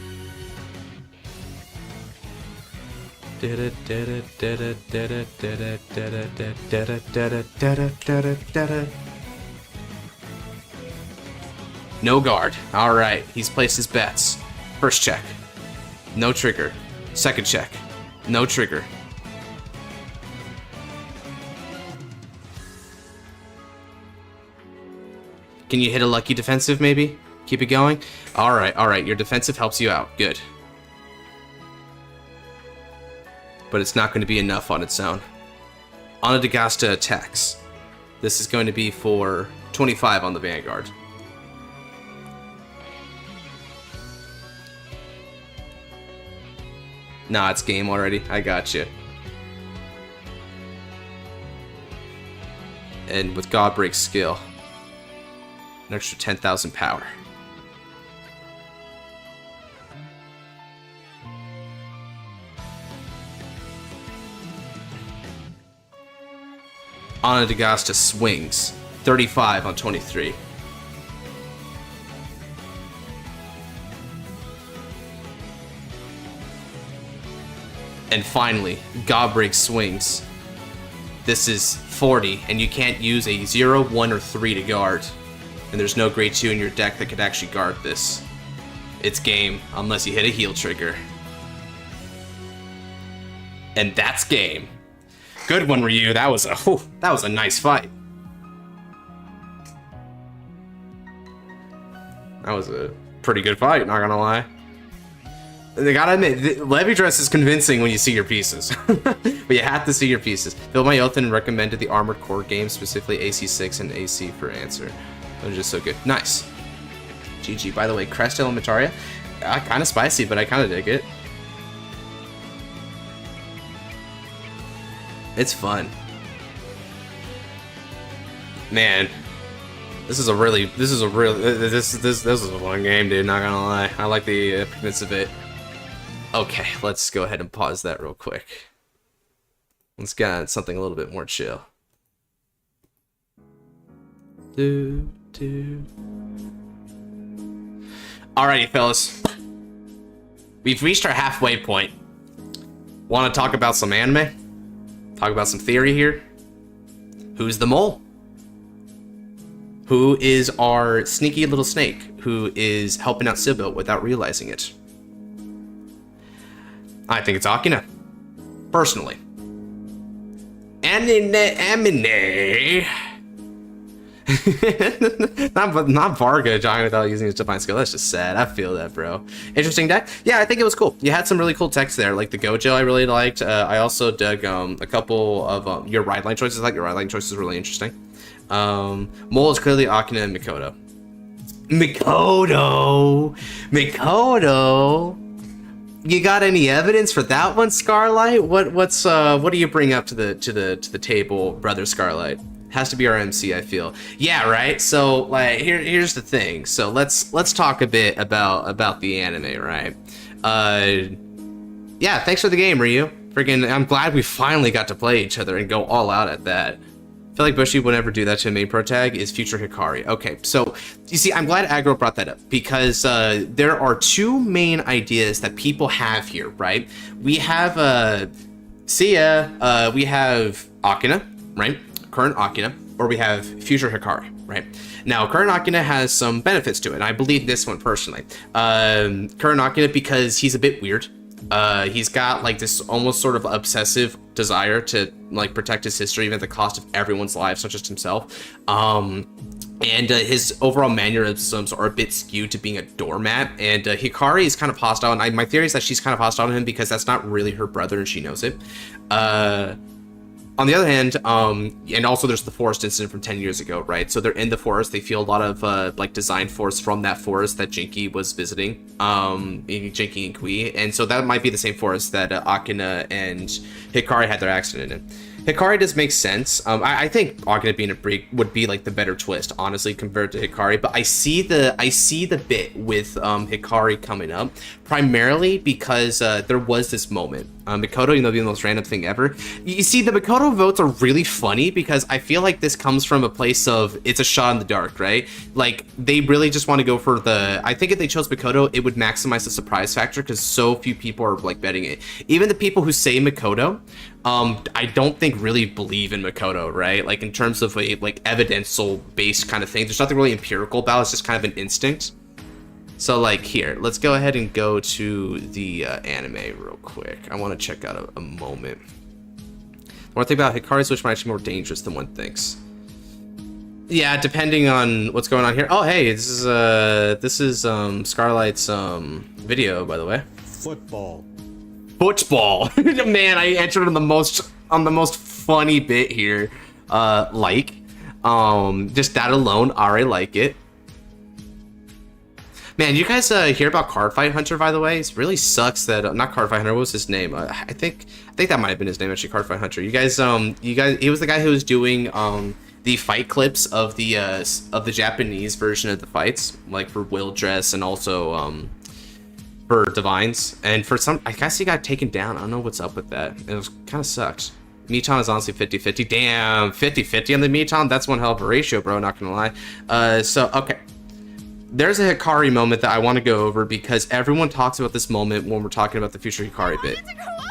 No guard. Alright, he's placed his bets. First check. No trigger. Second check. No trigger. Can you hit a lucky defensive, maybe? Keep it going? Alright, your defensive helps you out. Good. But it's not going to be enough on its own. Onitagasta attacks. This is going to be for 25 on the Vanguard. Nah, it's game already. I got you. And with Godbreak's skill, an extra 10,000 power. Onitagasta swings. 35 on 23. And finally, Godbreak swings. This is 40, and you can't use a 0, 1, or 3 to guard. And there's no grade 2 in your deck that could actually guard this. It's game, unless you hit a heal trigger. And that's game. Good one, Ryu. That was a nice fight. That was a pretty good fight, not gonna lie. They gotta admit, Levy Dress is convincing when you see your pieces. But you have to see your pieces. Phil Myothan recommended the Armored Core game, specifically AC6 and AC for answer. Those are just so good. Nice. GG. By the way, Crest Elementaria, kind of spicy, but I kind of dig it. It's fun. Man, this is a fun game, dude. Not gonna lie, I like the appearance of it. Okay, let's go ahead and pause that real quick. Let's get something a little bit more chill. Alrighty, fellas, we've reached our halfway point. Want to talk about some anime? Talk about some theory here. Who's the mole? Who is our sneaky little snake who is helping out Sybil without realizing it? I think it's Akina, personally. Amine. not Varga dying without using his divine skill. That's just sad. I feel that, bro. Interesting deck. Yeah, I think it was cool. You had some really cool text there, like the Gojo I really liked. I also dug a couple of your ride line choices. I think your ride line choices really interesting. Mole is clearly Akina and Mikoto. Mikoto. You got any evidence for that one, Scarlight? What do you bring up to the table, brother Scarlight? Has to be our MC, I feel. Yeah, right. So like here's the thing. So let's talk a bit about the anime, right? Yeah, thanks for the game, Ryu. Freaking, I'm glad we finally got to play each other and go all out at that. I feel like Bushi would never do that to a main pro tag is future Hikari. Okay, so you see, I'm glad Aggro brought that up because there are two main ideas that people have here, right? We have we have Akina, right? Current Akina, or we have future Hikari, right? Now, current Akina has some benefits to it, and I believe this one personally. Current Akina, because he's a bit weird. He's got like this almost sort of obsessive desire to like protect his history even at the cost of everyone's lives, not just himself. And his overall mannerisms are a bit skewed to being a doormat. And Hikari is kind of hostile, and my theory is that she's kind of hostile to him because that's not really her brother and she knows it. On the other hand, and also there's the forest incident from 10 years ago, right? So they're in the forest. They feel a lot of like design force from that forest that Jinky was visiting, Jinky and Kui. And so that might be the same forest that Akina and Hikari had their accident in. Hikari does make sense. I think Akina being a break would be like the better twist, honestly, compared to Hikari. But I see the bit with Hikari coming up primarily because there was this moment. Mikoto, being the most random thing ever. You see, the Mikoto votes are really funny because I feel like this comes from a place of it's a shot in the dark, right? Like they really just want to go for the. I think if they chose Mikoto, it would maximize the surprise factor because so few people are like betting it. Even the people who say Mikoto. I don't think really believe in Mikoto, right? Like in terms of a like evidential based kind of thing. There's nothing really empirical about it. It's just kind of an instinct. So like here, let's go ahead and go to the anime real quick. I want to check out a moment. One thing about Hikari's switch might actually be more dangerous than one thinks. Yeah, depending on what's going on here. Oh, hey, this is Scarlight's video, by the way. Football. Man, I entered on the most funny bit here. Just that alone, I already like it. Man, you guys hear about Cardfight Hunter, by the way? It really sucks that not Cardfight Hunter. What was his name? I think that might have been his name actually. Cardfight Hunter. You guys, he was the guy who was doing the fight clips of the Japanese version of the fights, like for Overdress and also for Divines, and for some, I guess he got taken down. I don't know what's up with that. It was kind of sucks. Miton is honestly 50-50. Damn, 50-50 on the Miton. That's one hell of a ratio, bro. Not gonna lie. So okay, there's a Hikari moment that I want to go over because everyone talks about this moment when we're talking about the future Hikari bit.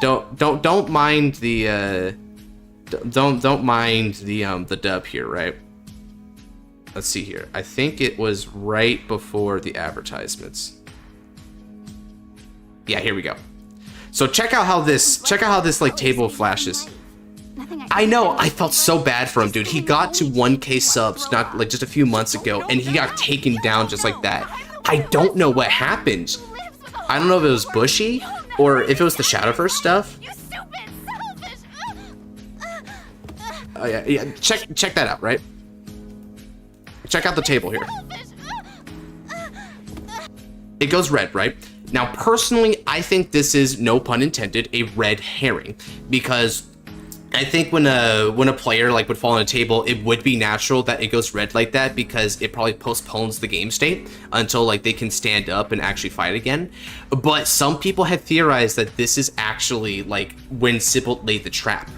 Don't mind the don't mind the dub here, right? Let's see here. I think it was right before the advertisements. Yeah, here we go. So check out how this like table flashes. I know, I felt so bad for him, dude. He got to 1K subs not like just a few months ago and he got taken down just like that. I don't know what happened. I don't know if it was Bushy or if it was the Shadowverse stuff. Oh yeah. Check that out, right? Check out the table here. It goes red, right? Now, personally, I think this is, no pun intended, a red herring, because I think when a player like would fall on a table, it would be natural that it goes red like that, because it probably postpones the game state until like they can stand up and actually fight again. But some people have theorized that this is actually like when Sybil laid the trap.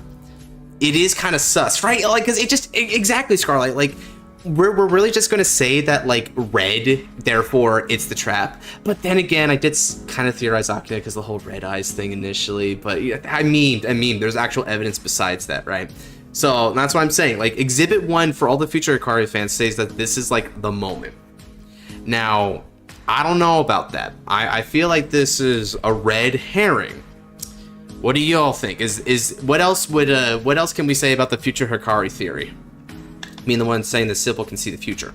It is kind of sus, right? Like, because exactly, Scarlet, like, we're really just going to say that, like, red, therefore it's the trap. But then again, I did kind of theorize Akina because the whole red eyes thing initially. But yeah, I mean, there's actual evidence besides that, right? So that's what I'm saying. Like, Exhibit 1 for all the future Hikari fans says that this is, like, the moment. Now, I don't know about that. I feel like this is a red herring. What do y'all think? What else can we say about the future Hikari theory? I mean, the one saying that Sybil can see the future.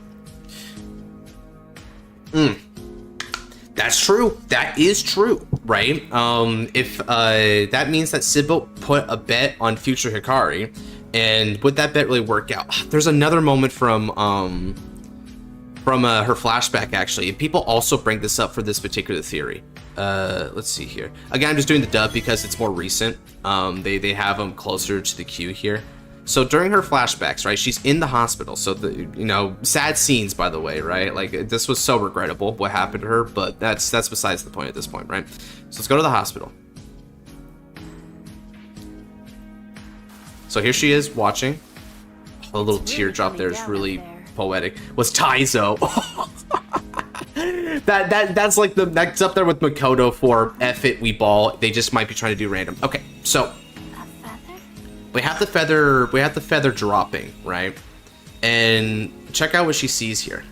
That's true. That is true, right? If that means that Sybil put a bet on future Hikari, and would that bet really work out? There's another moment from her flashback, actually. People also bring this up for this particular theory. Let's see here. Again, I'm just doing the dub because it's more recent. They have them closer to the queue here. So during her flashbacks, right, she's in the hospital. So sad scenes, by the way, right? Like, this was so regrettable what happened to her, but that's besides the point at this point, right? So let's go to the hospital. So here she is watching. A little teardrop there is really poetic. Was Taizo. That's like that's up there with Makoto for F it, we ball. They just might be trying to do random. Okay, so we have the feather dropping, right? And check out what she sees here.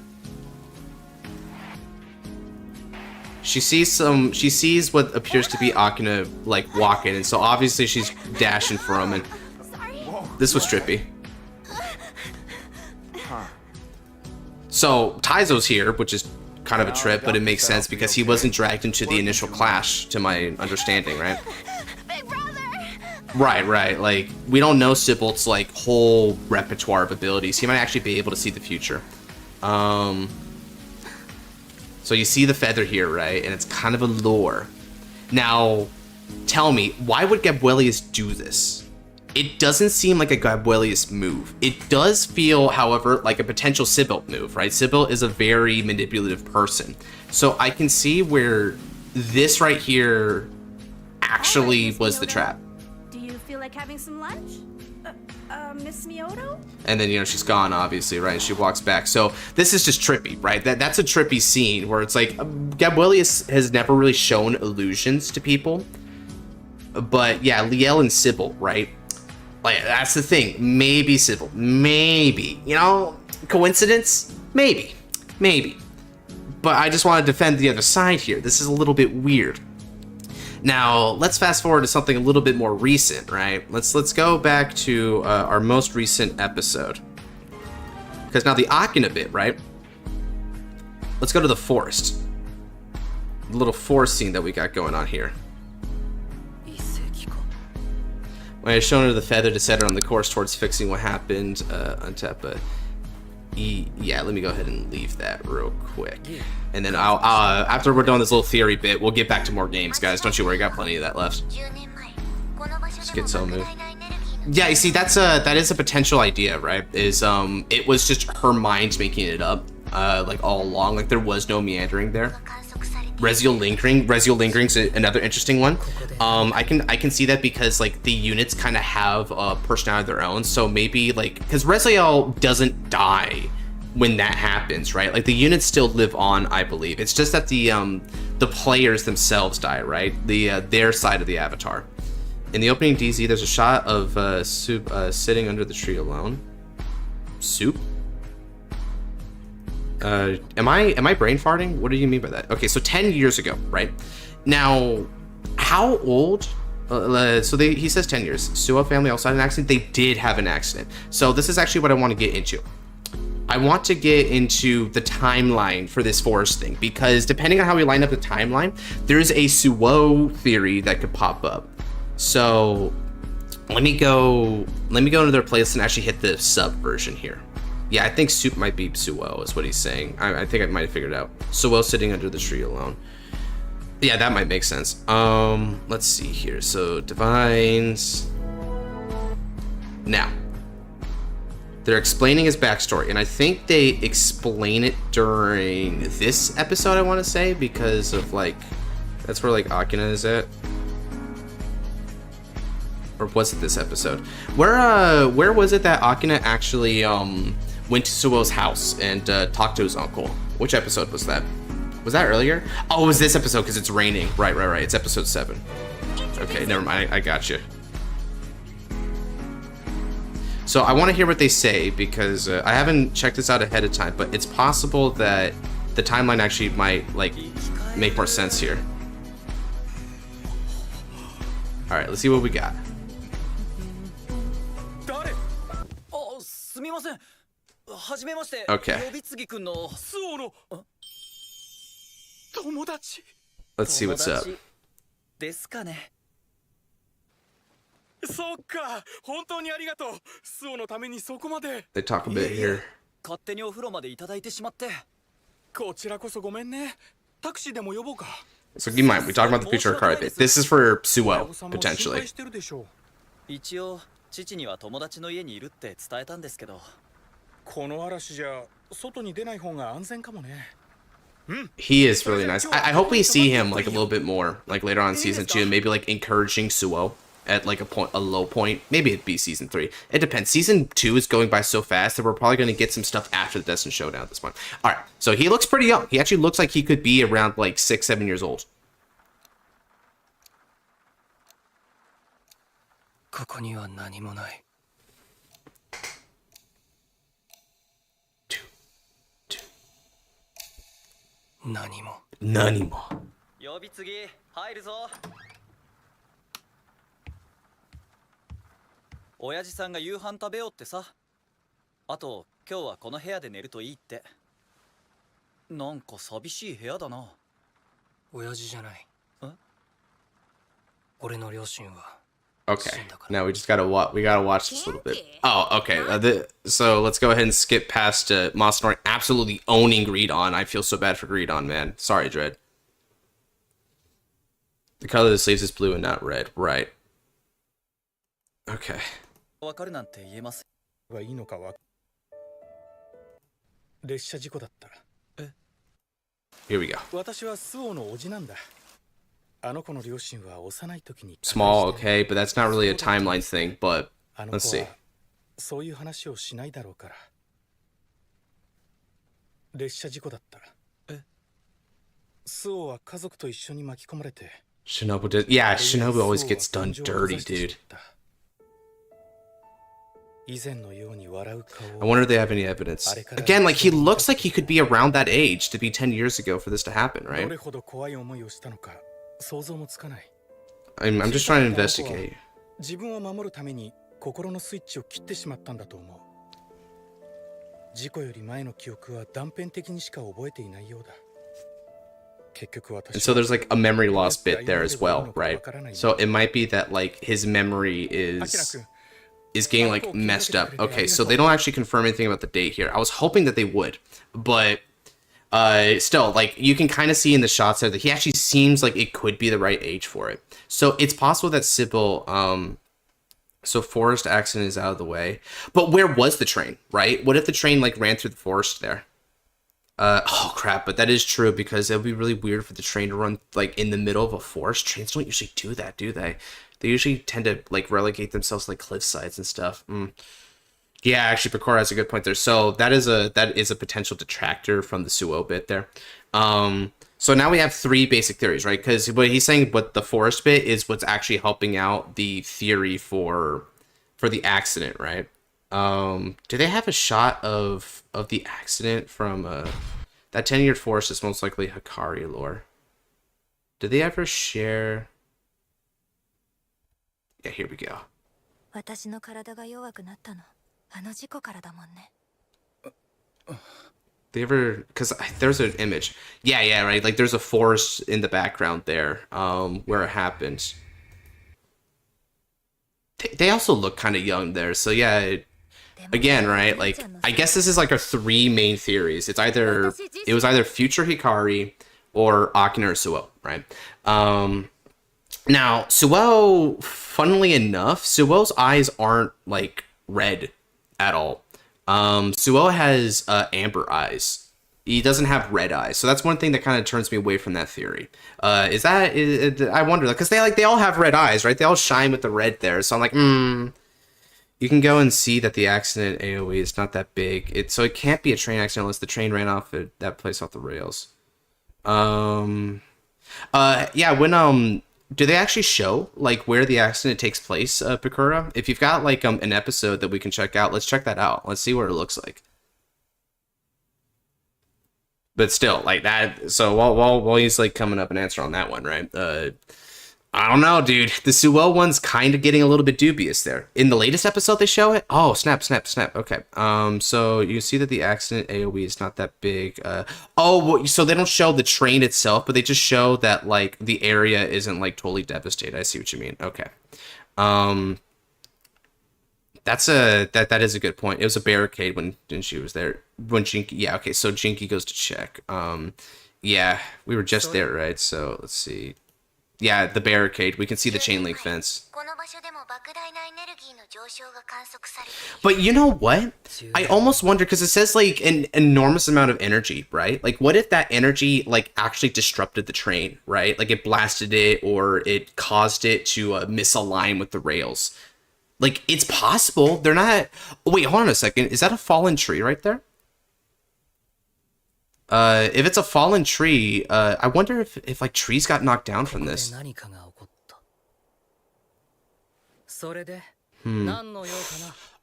She sees what appears to be Akina like walking, and so obviously she's dashing for him, and this was trippy. So Taizo's here, which is kind of a trip, but it makes sense because he wasn't dragged into the initial clash, to my understanding, right? Right. Like, we don't know Sybil's like whole repertoire of abilities. He might actually be able to see the future. So you see the feather here, right? And it's kind of a lure. Now, tell me, why would Gabrielius do this? It doesn't seem like a Gabrielius move. It does feel, however, like a potential Sybil move, right? Sybil is a very manipulative person. So I can see where this right here actually was the trap. Do you feel like having some lunch? Miss Miyoto? And then, she's gone, obviously, right? She walks back. So this is just trippy, right? That's a trippy scene where it's like, Gabrielius has never really shown illusions to people. But yeah, Liel and Sybil, right? Like, that's the thing. Maybe Sybil. Maybe. Coincidence? Maybe. But I just want to defend the other side here. This is a little bit weird. Now, let's fast forward to something a little bit more recent, right? Let's go back to our most recent episode. Because now the Akina bit, right? Let's go to the forest. The little forest scene that we got going on here. When I showed her the feather to set her on the course towards fixing what happened, Untap. Yeah, let me go ahead and leave that real quick. And then I'll after we're done this little theory bit, we'll get back to more games, guys. Don't you worry, I got plenty of that left. Let's get some move. Yeah, you see, that is a potential idea, right? It was just her mind making it up, like all along. Like, there was no meandering there. Rezael lingering's another interesting one. I can see that because like the units kind of have a personality of their own. So maybe like, because Rezael doesn't die when that happens, right? Like, the units still live on, I believe. It's just that the players themselves die, right? Their side of the avatar. In the opening DZ, there's a shot of Suou sitting under the tree alone. Suou? Am I brain farting? What do you mean by that? Okay, so 10 years ago, right? Now, how old? He says 10 years. Suou family also had an accident. They did have an accident. So this is actually what I want to get into. I want to get into the timeline for this forest thing, because depending on how we line up the timeline, there's a Suou theory that could pop up. So let me go into their playlist and actually hit the sub version here. Yeah, I think Soup might be Suou is what he's saying. I think I might have figured it out. Suou sitting under the tree alone. Yeah, that might make sense. Let's see here. So Divines. Now, they're explaining his backstory, and I think they explain it during this episode, I want to say, because of like, that's where like Akina is at. Or was it this episode? Where was it that Akina actually went to Suou's house and talked to his uncle? Which episode was that? Was that earlier? Oh, it was this episode because it's raining. Right. It's episode 7. Okay, never mind. I got you. So I want to hear what they say, because I haven't checked this out ahead of time, but it's possible that the timeline actually might like make more sense here. All right, let's see what we got. Okay. Let's see what's up. They talk a bit here. So keep in mind, we talked about the future of Cardfight. This is for Suou, potentially. 一応父には友達の家にいるって伝えたんですけど、この嵐じゃ外に出ない方が安全かもね。 He is really nice. I hope we see him like a little bit more, like later on in season 2, maybe like encouraging Suou at like a low point. Maybe it'd be season 3. It depends. Season 2 is going by so fast that we're probably going to get some stuff after the Destined Showdown at this point. All right, so he looks pretty young. He actually looks like he could be around like 6, 7 years old. ここには何もない。何も。何も。呼び継ぎ入るぞ。親父さんが夕飯食べようってさ。あと今日はこの部屋で寝るといいって。なんか寂しい部屋だな。親父じゃない。俺の両親は。 Okay, now we just gotta watch this a little bit. Oh, okay. So let's go ahead and skip past Masanori absolutely owning Greedon. I feel so bad for Greedon, man. Sorry, Dread. The color of the sleeves is blue and not red. Right. Okay. Here we go. Small, okay, but that's not really a timeline thing, but let's see. Shinobu did. Yeah, Shinobu always gets done dirty, dude. I wonder if they have any evidence. Again, like, he looks like he could be around that age to be 10 years ago for this to happen, right? I'm just trying to investigate. And so there's like a memory loss bit there as well, right? So it might be that like his memory is getting like messed up. Okay, so they don't actually confirm anything about the date here. I was hoping that they would, but still, like, you can kind of see in the shots there that he actually seems like it could be the right age for it. So it's possible that Sybil, so forest accident is out of the way. But where was the train, right? What if the train, like, ran through the forest there? Oh, crap, but that is true, because it would be really weird for the train to run, like, in the middle of a forest. Trains don't usually do that, do they? They usually tend to, like, relegate themselves to, like, cliff sides and stuff. Yeah, actually, Picora has a good point there. So that is a potential detractor from the Suou bit there. So now we have 3 basic theories, right? Because what he's saying, what the forest bit is what's actually helping out the theory for the accident, right? Do they have a shot of the accident from that 10-year forest is most likely Hikari lore? Did they ever share? Yeah, here we go. 私の体が弱くなったの。あの事故からだもんね。They ever? Because there's an image. Yeah, right. Like there's a forest in the background there, where it happens. They also look kind of young there, so yeah. Again, right? Like I guess this is like our 3 main theories. It was either future Hikari or Akina or Suou, right? Now Suou, funnily enough, Suou's eyes aren't like red at all. Suou has amber eyes. He doesn't have red eyes, so that's one thing that kind of turns me away from that theory. I wonder, because they all have red eyes, right? They all shine with the red there. So I'm like, You can go and see that the accident AOE is not that big. So it can't be a train accident unless the train ran off that place off the rails. Yeah. When do they actually show like where the accident takes place, Pikura? If you've got like an episode that we can check out, let's check that out. Let's see what it looks like. But still, like that. So while he's like coming up and answer on that one, right? I don't know, dude. The Suou one's kind of getting a little bit dubious there. In the latest episode, they show it. Oh, snap. Okay. So you see that the accident AOE is not that big. So they don't show the train itself, but they just show that like the area isn't like totally devastated. I see what you mean. Okay. That is a good point. It was a barricade when she was there. When Jinky, yeah, okay. So Jinky goes to check. Yeah, we were just there, right? So let's see. Yeah, the barricade. We can see the chain link fence. But you know what? I almost wonder, because it says like an enormous amount of energy, right? Like what if that energy like actually disrupted the train, right? Like it blasted it or it caused it to misalign with the rails. Like it's possible. They're not... Wait, hold on a second. Is that a fallen tree right there? If it's a fallen tree, I wonder if like trees got knocked down from this.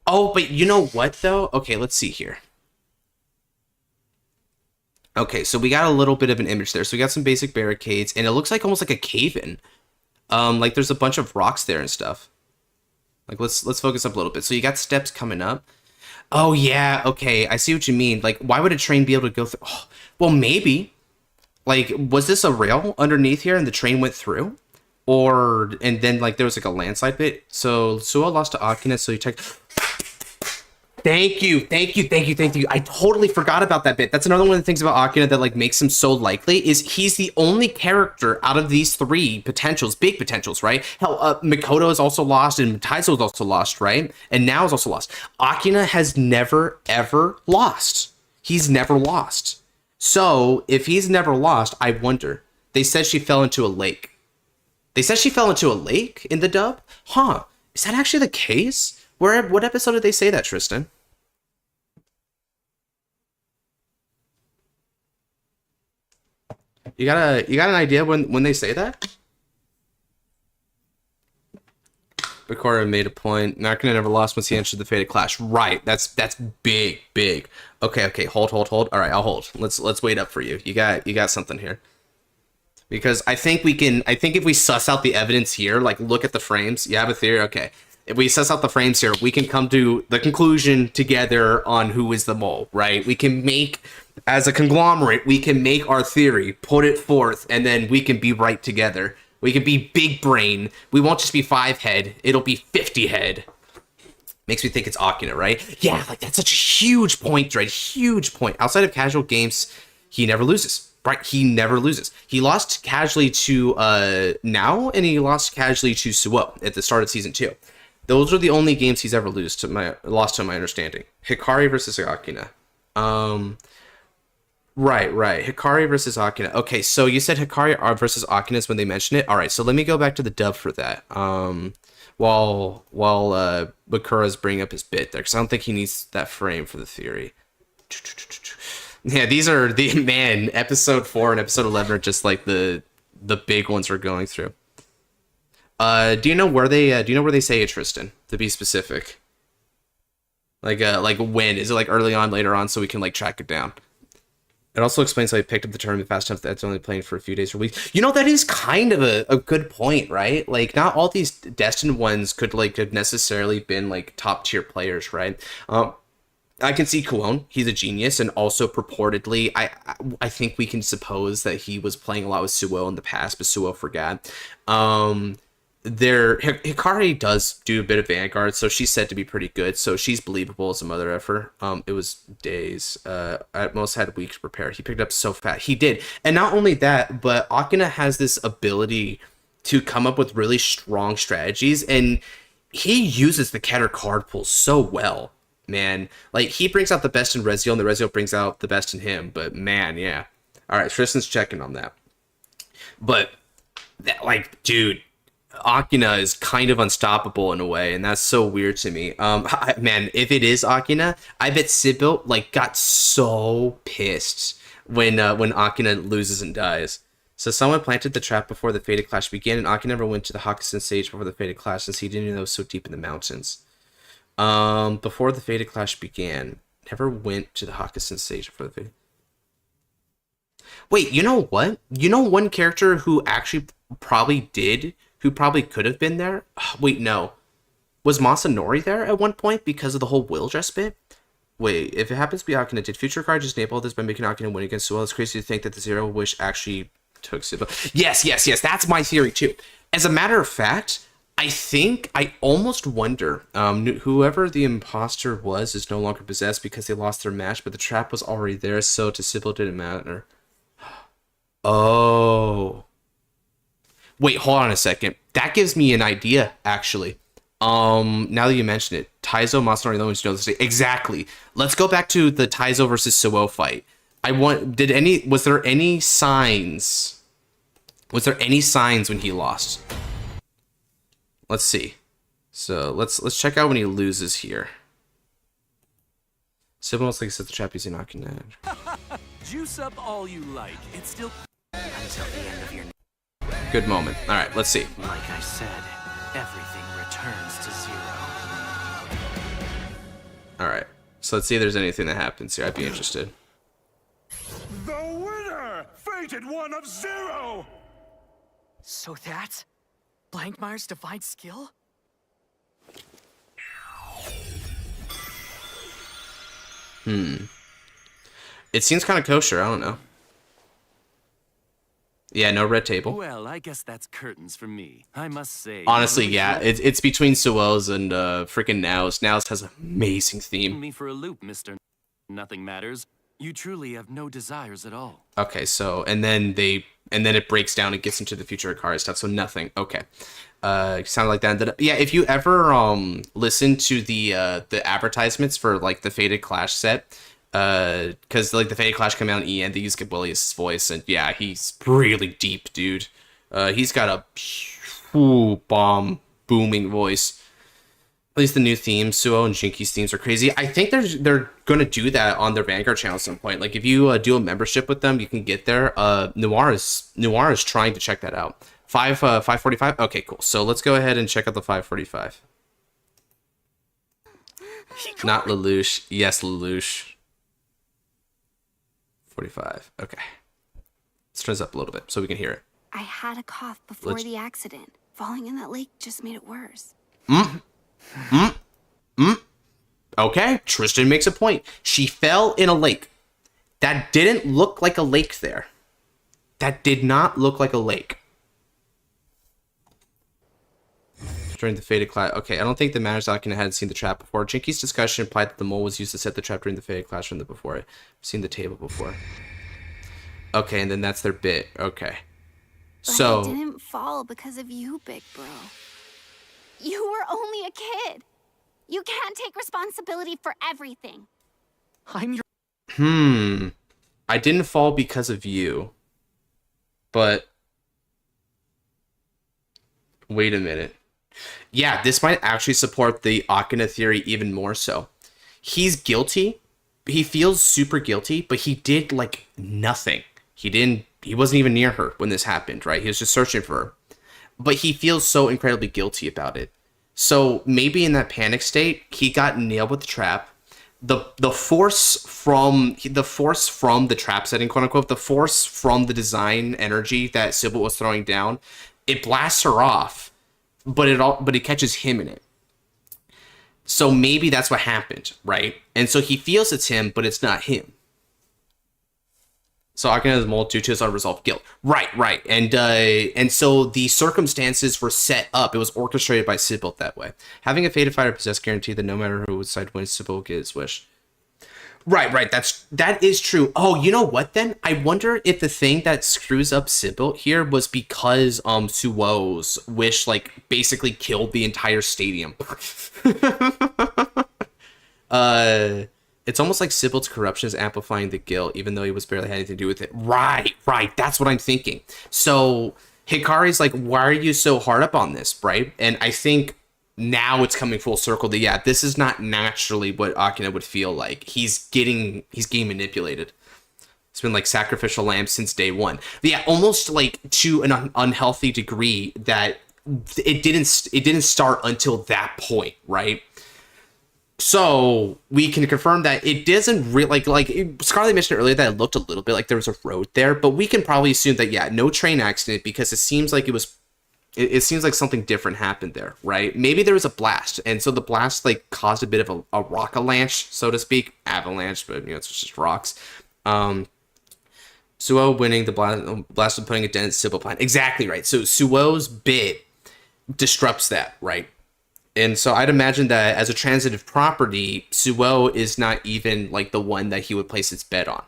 Oh, but you know what though? Okay, let's see here. Okay, so we got a little bit of an image there. So we got some basic barricades, and it looks like almost like a cave-in. Like there's a bunch of rocks there and stuff. Like let's focus up a little bit. So you got steps coming up. Oh yeah, okay, I see what you mean. Like, why would a train be able to go through? Oh, well, maybe. Like, was this a rail underneath here and the train went through? And then like there was like a landslide bit. So Suou lost to Akina, so you check. Thank you. I totally forgot about that bit. That's another one of the things about Akina that like makes him so likely is he's the only character out of these 3 potentials, big potentials, right? Hell, Mikoto is also lost and Taizo is also lost, right? And now is also lost. Akina has never, ever lost. He's never lost. So if he's never lost, I wonder. They said she fell into a lake. They said she fell into a lake in the dub? Huh. Is that actually the case? What episode did they say that, Tristan? You got an idea when they say that? Bakura made a point. Nakina never lost once he entered the Fated Clash. Right. That's big. Okay. Hold. All right, I'll hold. Let's wait up for you. You got something here. Because I think if we suss out the evidence here, like look at the frames, you have a theory. Okay. If we suss out the frames here, we can come to the conclusion together on who is the mole, right? We can make, as a conglomerate, we can make our theory, put it forth, and then we can be right together. We can be big brain. We won't just be 5 head. It'll be 50 head. Makes me think it's Akina, right? Yeah, like that's such a huge point, right? Huge point. Outside of casual games, he never loses. Right, he never loses. He lost casually to Now, and he lost casually to Suou at the start of season 2. Those are the only games he's ever lost to my understanding. Hikari versus Akina. Right. Hikari versus Akina. Okay, so you said Hikari versus Akina is when they mentioned it. All right, so let me go back to the dub for that. While Bakura's bringing up his bit there, because I don't think he needs that frame for the theory. Yeah, these are episode 4 and episode 11 are just like the big ones we're going through. Do you know where they say it, Tristan? To be specific. Like when? Is it like early on, later on, so we can like track it down? It also explains how he picked up the tournament fast enough that it's only playing for a few days or weeks. You know, that is kind of a good point, right? Like, not all these Destined ones could necessarily been like top tier players, right? I can see Kuon. He's a genius, and also purportedly, I think we can suppose that he was playing a lot with Suou in the past, but Suou forgot. Hikari does do a bit of Vanguard, so she's said to be pretty good, so she's believable as a mother effer. It was days. At most had weeks to prepare. He picked up so fast. He did. And not only that, but Akina has this ability to come up with really strong strategies, and he uses the Keter card pool so well, man. Like, he brings out the best in Rezael, and the Rezael brings out the best in him, but man, yeah. Alright, Tristan's checking on that. But, like, dude, Akina is kind of unstoppable in a way, and that's so weird to me. Man, if it is Akina, I bet Sybil like got so pissed when Akina loses and dies. So someone planted the trap before the Fated Clash began, and Akina never went to the Hakusen stage before the Fated Clash since he didn't know it was so deep in the mountains. Before the Fated Clash began, never went to the Hakusen stage before the Fated. Wait, you know what? You know one character who actually probably did, who probably could have been there? Wait, no. Was Masanori there at one point because of the whole will dress bit? Wait, if it happens to be Akina, did Future Card just enable this by making Akina win against Suou? It's crazy to think that the Zero Wish actually took Sybil. Yes, that's my theory too. As a matter of fact, I almost wonder, whoever the imposter was is no longer possessed because they lost their match, but the trap was already there, so to Sybil didn't matter. Oh. Wait, hold on a second. That gives me an idea, actually. Now that you mention it, Taizo, Masanori, no one's know this. Exactly. Let's go back to the Taizo versus Suou fight. Was there any signs? Was there any signs when he lost? Let's see. So let's check out when he loses here. Sybil looks like he set the trap using Akina. Juice up all you like. It's still until the end of your. Good moment. All right, let's see. Like I said, everything returns to zero. All right, so let's see if there's anything that happens here. I'd be interested. The winner, fated one of zero. So that's Blangdmire's divine skill? It seems kind of kosher. I don't know. Yeah, no red table. Well, I guess that's curtains for me. I must say. Honestly, yeah, it's between Suou's and freaking Nao's. Nao's has an amazing theme. Me for a loop, Mister. Nothing matters. You truly have no desires at all. Okay, so and then it breaks down and gets into the future of card stuff. So nothing. Okay, sounded like that. Yeah, if you ever listen to the advertisements for like the Fated Clash set. Because like the Fated Clash come out in EN, they use Gabwilius' voice, and yeah, he's really deep, dude. He's got a bomb booming voice. At least the new themes, Suou and Jinki's themes are crazy. I think they're gonna do that on their Vanguard channel at some point. Like if you do a membership with them, you can get there. Noir is trying to check that out. 545. Okay, cool. So let's go ahead and check out the 545. Not Lelouch. Yes, Lelouch. 45. Okay. Let's turn this up a little bit so we can hear it. I had a cough before the accident. Falling in that lake just made it worse. Okay, Tristan makes a point. She fell in a lake. That didn't look like a lake there. That did not look like a lake. During the Fated Clash. Okay, I don't think the Manager's Akina had seen the trap before. Jinki's discussion implied that the mole was used to set the trap during the Fated Clash from the before. I've seen the table before. Okay, and then that's their bit. Okay. So But I didn't fall because of you, big bro. You were only a kid. You can't take responsibility for everything. I'm your. I didn't fall because of you. But wait a minute. Yeah, this might actually support the Akina theory even more so. He's guilty. He feels super guilty, but he did like nothing. He wasn't even near her when this happened, right? He was just searching for her. But he feels so incredibly guilty about it. So maybe in that panic state, he got nailed with the trap. The force from the trap setting, quote unquote, the force from the design energy that Sybil was throwing down, it blasts her off. But it catches him in it. So maybe that's what happened, right? And so he feels it's him, but it's not him. So Akina has mold due to his unresolved guilt. Right. And so the circumstances were set up. It was orchestrated by Sybil that way. Having a fated fighter possess guarantee that no matter whose side wins, Sybil will get his wish. Right. That is true. Oh, you know what then? I wonder if the thing that screws up Sybil here was because Suou's wish like basically killed the entire stadium. It's almost like Sybil's corruption is amplifying the guilt, even though he was barely had anything to do with it. Right. That's what I'm thinking. So Hikari's like, why are you so hard up on this, right? And I think now it's coming full circle that, yeah, this is not naturally what Akina would feel like. He's getting manipulated. It's been like sacrificial lamb since day one. But yeah, almost like to an unhealthy degree that it didn't start until that point, right? So we can confirm that it doesn't really like Scarlett mentioned earlier that it looked a little bit like there was a road there, but we can probably assume that, yeah, no train accident, because it seems like it seems like something different happened there, right? Maybe there was a blast, and so the blast like caused a bit of a rock avalanche, so to speak, avalanche, but it's just rocks. Suou winning the blast and putting a dent in Sybil plan. Exactly right. So Suou's bit disrupts that, right? And so I'd imagine that as a transitive property, Suou is not even like the one that he would place his bet on.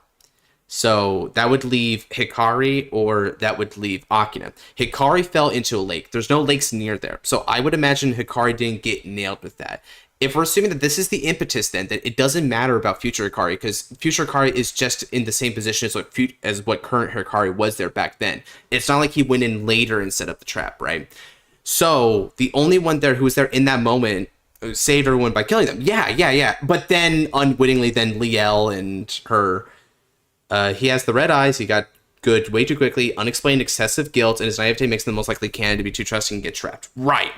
So that would leave Hikari, or that would leave Akina. Hikari fell into a lake. There's no lakes near there. So I would imagine Hikari didn't get nailed with that. If we're assuming that this is the impetus, then that it doesn't matter about future Hikari, because future Hikari is just in the same position as what current Hikari was there back then. It's not like he went in later and set up the trap, right? So the only one there who was there in that moment saved everyone by killing them. Yeah. But then unwittingly, then Liel and her, he has the red eyes. He got good way too quickly. Unexplained excessive guilt, and his naivete makes him the most likely candidate to be too trusting and get trapped. Right.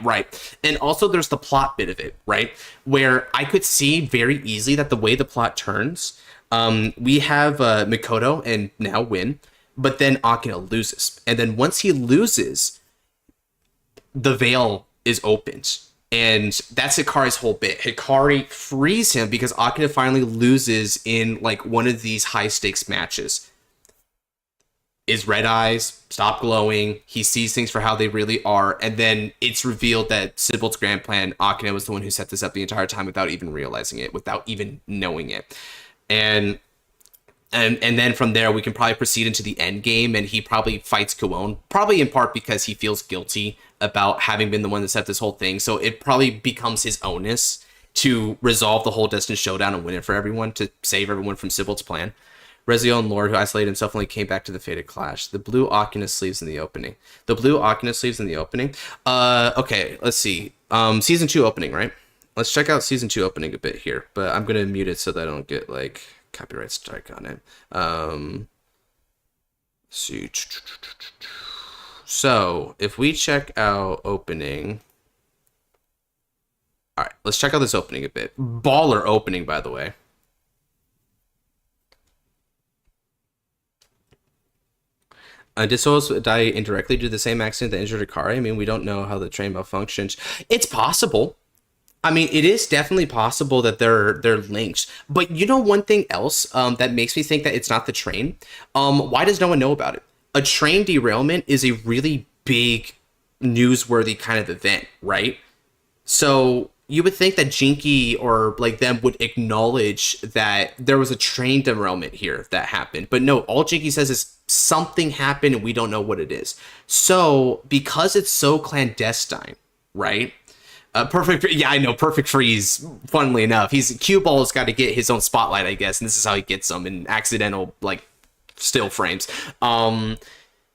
And also there's the plot bit of it, right? Where I could see very easily that the way the plot turns, we have Mikoto and now win, but then Akina loses. And then once he loses, the veil is opened, and that's Hikari's whole bit. Hikari frees him because Akina finally loses in like one of these high stakes matches. His red eyes stop glowing. He sees things for how they really are, and then it's revealed that Sybil's grand plan, Akina was the one who set this up the entire time without even realizing it, without even knowing it. And then from there, we can probably proceed into the end game, and he probably fights Kuon, probably in part because he feels guilty about having been the one that set this whole thing. So it probably becomes his onus to resolve the whole Destined showdown and win it for everyone, to save everyone from Sybil's plan. Rezael and Lord, who isolated himself, only came back to the fated clash. The blue Akina sleeves in the opening. Okay, let's see. Season 2 opening, right? Let's check out Season 2 opening a bit here, but I'm going to mute it so that I don't get, like, copyright strike on it. Let's see. So, if we check out opening... Alright, let's check out this opening a bit. Baller opening, by the way. Did Suou die indirectly due to the same accident that injured Hikari? I mean, we don't know how the train malfunctioned. It's possible. I mean, it is definitely possible that they're linked. But you know one thing else that makes me think that it's not the train? Why does no one know about it? A train derailment is a really big, newsworthy kind of event, right? So you would think that Jinky or like them would acknowledge that there was a train derailment here that happened. But no, all Jinky says is something happened and we don't know what it is. So because it's so clandestine, right? Perfect Freeze, funnily enough. Cue Ball's got to get his own spotlight, I guess, and this is how he gets them in accidental, like, still frames.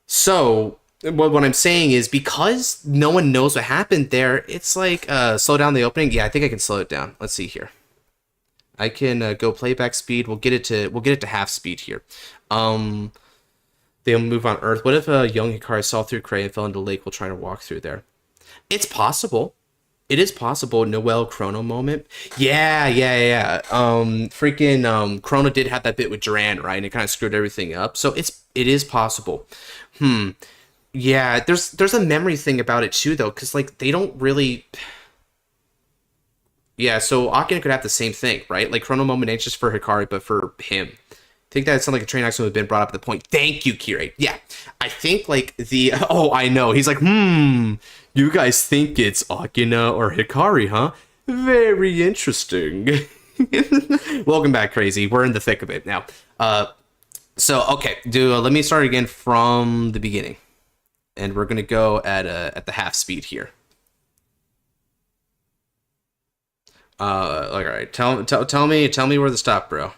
So what I'm saying is, because no one knows what happened there, it's like, slow down the opening. Yeah, I think I can slow it down. Let's see here. I can go playback speed. We'll get it to half speed here. They'll move on Earth. What if a young Hikari saw through Cray and fell into the lake while trying to walk through there? It's possible. It is possible. Noel Chrono moment. Yeah. Chrono did have that bit with Duran, right? And it kind of screwed everything up. So it is possible. Yeah, there's a memory thing about it too, though, because like they don't really. Yeah, so Akina could have the same thing, right? Like Chrono Moment ain't just for Hikari, but for him. I think that sounds like a train accident would have been brought up at the point. Thank you, Kirei. Yeah, I think like the oh, I know. He's like, you guys think it's Akina or Hikari, huh? Very interesting. Welcome back, Crazy. We're in the thick of it now. So okay, let me start again from the beginning, and we're gonna go at the half speed here. All right. Tell me where to stop, bro.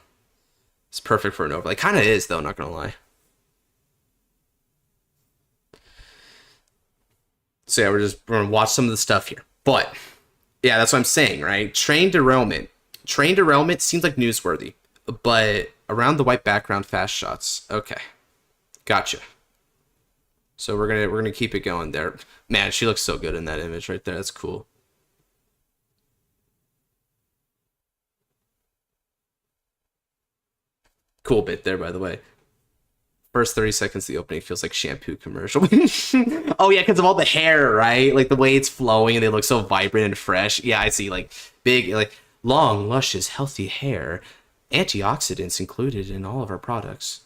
It's perfect for an overlay. Kind of is though, not gonna lie. So yeah, we're gonna watch some of the stuff here. But yeah, that's what I'm saying, right? Train derailment. Train derailment seems like newsworthy, but around the white background, fast shots. Okay, gotcha. So we're gonna keep it going there. Man, she looks so good in that image right there. That's cool. Cool bit there, by the way. First 30 seconds of the opening feels like shampoo commercial. Oh yeah, because of all the hair, right? Like the way it's flowing and they look so vibrant and fresh. Yeah, I see like big, like long, luscious, healthy hair. Antioxidants included in all of our products.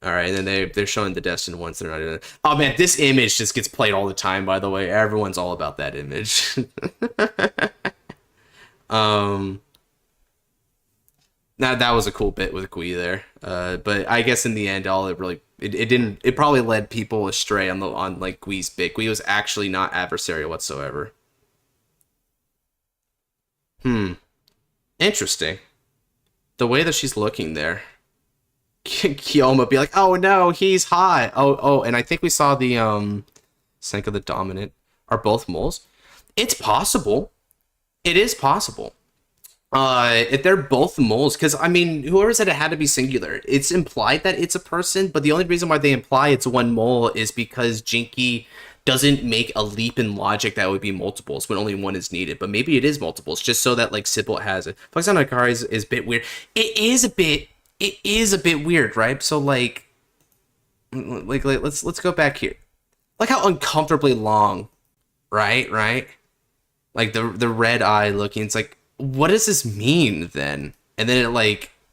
All right, and then they're showing the Destined ones. They're not in it. Oh man, this image just gets played all the time, by the way. Everyone's all about that image. Now that was a cool bit with Gui there, but I guess in the end, it probably led people astray on like Gui's bit. Gui was actually not adversarial whatsoever. Interesting. The way that she's looking there, Kiyoma be like, "Oh no, he's hot." Oh, and I think we saw the Senka the Dominant are both moles. It's possible. It is possible. If they're both moles, because I mean, whoever said it had to be singular, it's implied that it's a person, but the only reason why they imply it's one mole is because Jinky doesn't make a leap in logic that would be multiples when only one is needed. But maybe it is multiples, just so that like Sybil has it. Flex on Hikari is a bit weird. It is a bit weird, right? So like let's go back here. Like how uncomfortably long, right? Like the red eye looking. It's like, what does this mean then? And then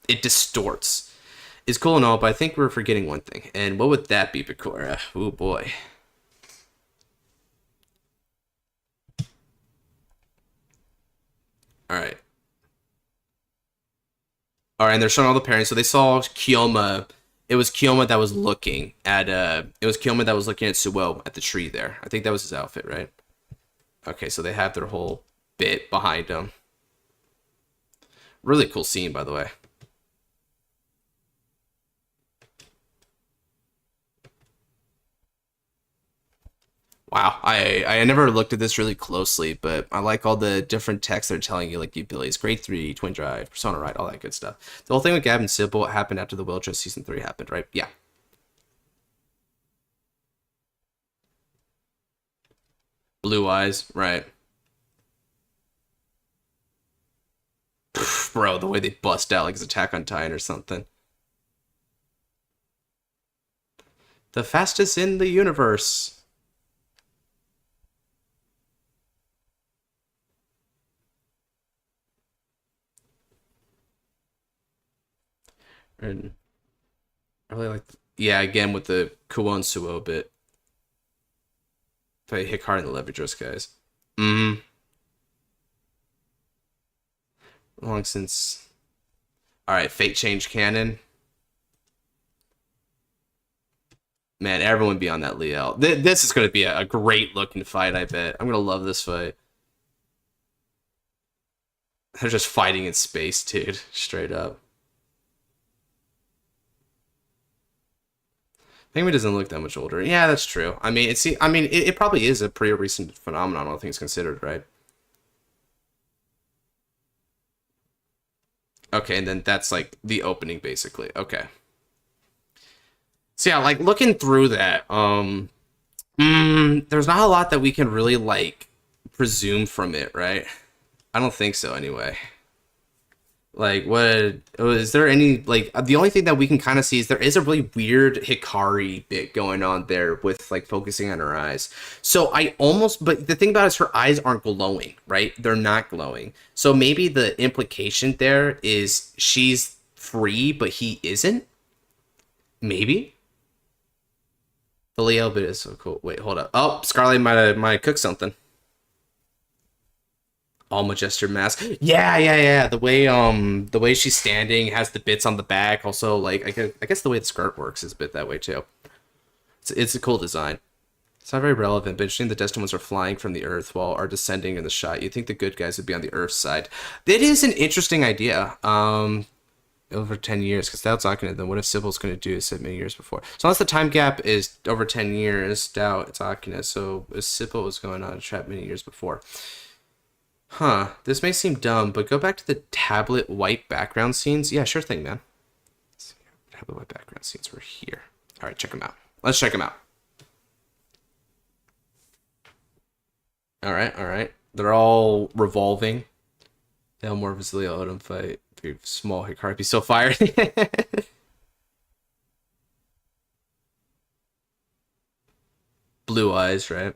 it distorts. It's cool and all, but I think we're forgetting one thing. And what would that be, Bakura? Oh boy. Alright, and they're showing all the pairings. So they saw Kiyoma. It was Kiyoma that was looking at Suou at the tree there. I think that was his outfit, right? Okay, so they have their whole bit behind them. Really cool scene, by the way. Wow, I never looked at this really closely, but I like all the different texts they're telling you, like the abilities, grade 3, twin drive, persona right, all that good stuff. The whole thing with Gab and Sybil happened after the Wildress season 3 happened, right? Yeah. Blue eyes, right. Bro, the way they bust out like it's Attack on Titan or something. The fastest in the universe. And I really like, yeah, again with the Kuon Suou bit. Play Hikari and the Leverage guys. Long since. Alright, Fate Change Canon. Man, everyone be on that Liel. This is going to be a great looking fight, I bet. I'm going to love this fight. They're just fighting in space, dude. Straight up. Penguin doesn't look that much older. Yeah, that's true. I mean, it probably is a pretty recent phenomenon, all things considered, right? Okay, and then that's like the opening, basically. Okay. So yeah, like looking through that, there's not a lot that we can really like presume from it, right? I don't think so, anyway. Like, what is there any like the only thing that we can kind of see is there is a really weird Hikari bit going on there with like focusing on her eyes. So I almost, but the thing about it is her eyes aren't glowing, right? They're not glowing. So maybe the implication there is she's free, but he isn't. Maybe. The Leo bit is so cool. Wait, hold up. Oh, Scarlet might cook something. Alma Jester mask. Yeah. The way she's standing has the bits on the back. Also, like I guess the way the skirt works is a bit that way too. It's a cool design. It's not very relevant, but interesting the Destined ones are flying from the Earth while are descending in the shot. You'd think the good guys would be on the Earth side. That is an interesting idea. Over 10 years, because that's not gonna. Then what if Sybil's gonna do it many years before? So unless the time gap is over 10 years, doubt it's Akina. So Sybil was going on a trap many years before. Huh, this may seem dumb, but go back to the tablet white background scenes. Yeah, sure thing, man. Let's see, tablet white background scenes were here. All right, check them out. Let's check them out. All right. They're all revolving. Now more Rezael Odom fight. Three small Hikari be so fired. Blue eyes, right?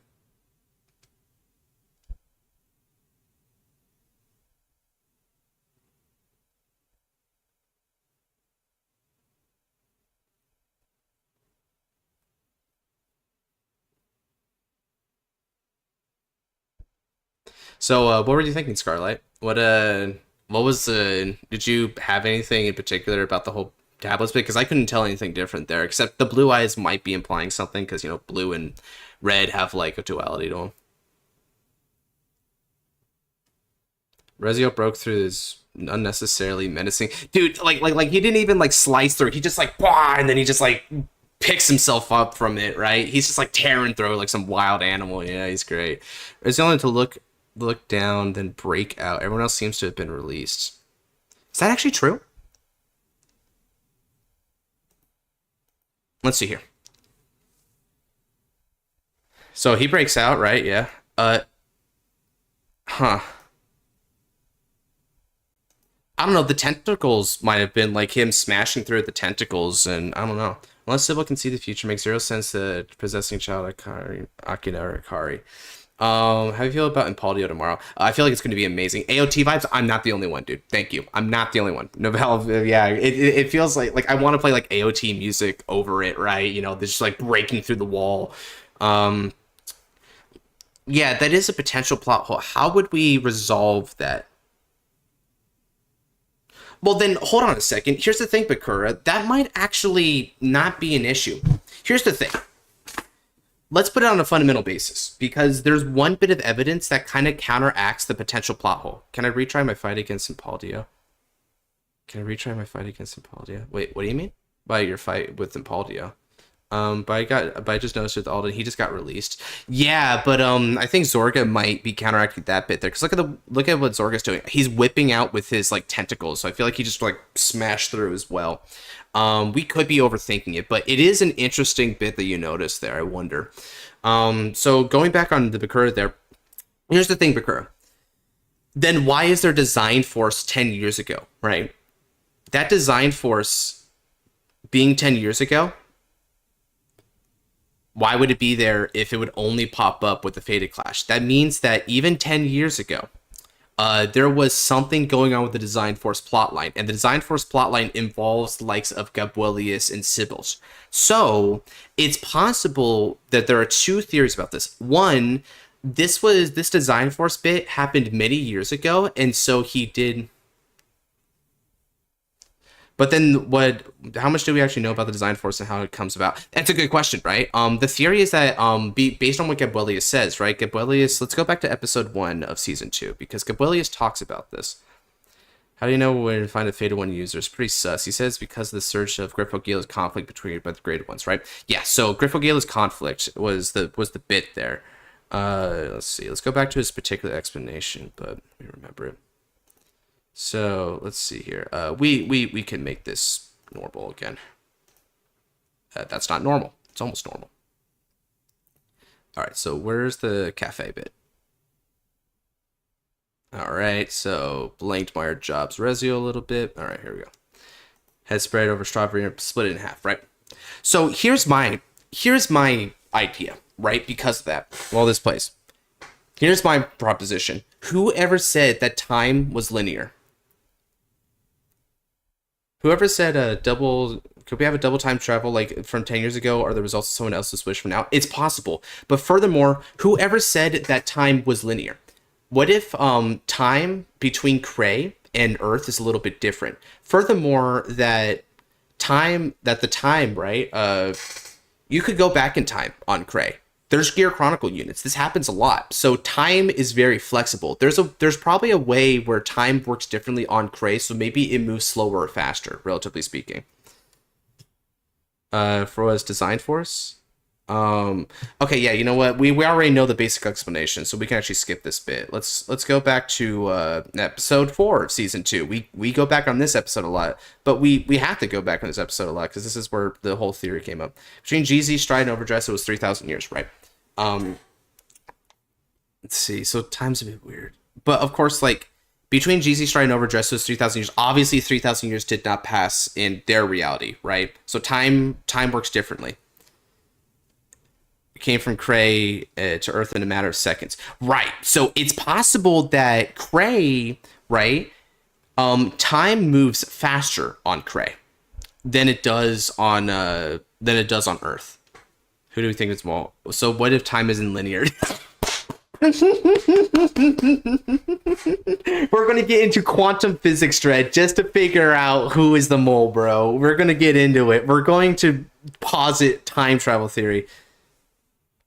So, what were you thinking, Scarlet? What was did you have anything in particular about the whole tablets bit? Because I couldn't tell anything different there, except the blue eyes might be implying something, because, you know, blue and red have, like, a duality to them. Rezael broke through this unnecessarily menacing... Dude, like he didn't even, like, slice through. He just, like, and then he just, like, picks himself up from it, right? He's just, like, tearing through like some wild animal. Yeah, he's great. Rezael had to look down, then break out. Everyone else seems to have been released. Is that actually true? Let's see here. So he breaks out, right? Yeah. Huh. I don't know. The tentacles might have been like him smashing through the tentacles, and I don't know. Unless Sybil can see the future, makes zero sense to possessing child Akina or Akari. How do you feel about Impaldio tomorrow? I feel like it's going to be amazing. AOT vibes. I'm not the only one, dude. Thank you. I'm not the only one. Novell, yeah. It feels like I want to play like AOT music over it, right? You know, just like breaking through the wall. Yeah, that is a potential plot hole. How would we resolve that? Well, then hold on a second. Here's the thing, Bakura. That might actually not be an issue. Here's the thing. Let's put it on a fundamental basis, because there's one bit of evidence that kind of counteracts the potential plot hole. Can I retry my fight against Impaldio? Wait, what do you mean by your fight with Impaldio? But I just noticed with Alden, he just got released. Yeah, but I think Zorga might be counteracting that bit there, because look at what Zorga's doing. He's whipping out with his like tentacles, so I feel like he just like smashed through as well. We could be overthinking it, but it is an interesting bit that you noticed there. I wonder. So going back on the Bakura there, here's the thing, Bakura. Then why is there Design Force 10 years ago, right? That Design Force being 10 years ago, why would it be there if it would only pop up with the Fated Clash? That means that even 10 years ago, there was something going on with the Design Force plotline, and the Design Force plotline involves the likes of Gabuelius and Sibyl's. So it's possible that there are two theories about this. One, this Design Force bit happened many years ago, and so he did. But then how much do we actually know about the Design Force and how it comes about? That's a good question, right? The theory is that based on what Gabuelius says, right? Gabuelius, let's go back to episode 1 of season 2, because Gabuelius talks about this. How do you know where to find a Fated One user? It's pretty sus. He says because of the search of Griffogila's conflict between the Graded Ones, right? Yeah, so Griffogila's conflict was the bit there. Let's see. Let's go back to his particular explanation, but we remember it. So let's see here. We can make this normal again. That's not normal. It's almost normal. All right. So where's the cafe bit? Alright, so Blangdmire jobs Rezael a little bit. Alright, here we go. Head spread over strawberry and split it in half, right? So here's my idea, right? Because of that. Well, this plays. Here's my proposition. Whoever said that time was linear? Whoever said could we have a double time travel like from 10 years ago, or there was also someone else's wish from now? It's possible. But furthermore, whoever said that time was linear? What if time between Cray and Earth is a little bit different? Furthermore, the time, right? You could go back in time on Cray. There's Gear Chronicle units. This happens a lot. So time is very flexible. There's probably a way where time works differently on Cray, so maybe it moves slower or faster, relatively speaking. For what it's designed for us? Okay, yeah, you know what? We already know the basic explanation, so we can actually skip this bit. Let's go back to episode 4 of season 2. We go back on this episode a lot, but we have to go back on this episode a lot because this is where the whole theory came up. Between GZ, Stride, and Overdress, it was 3,000 years, right? Let's see. So time's a bit weird, but of course, like between GZ, Stride, and Overdress, it was 3,000 years. Obviously, 3,000 years did not pass in their reality, right? So time works differently. Came from Cray to Earth in a matter of seconds. Right. So it's possible that Cray, right, time moves faster on Cray than it does on Earth. Who do we think is more? So what if time isn't linear? We're going to get into quantum physics, Dread, just to figure out who is the mole, bro. We're going to get into it. We're going to posit time travel theory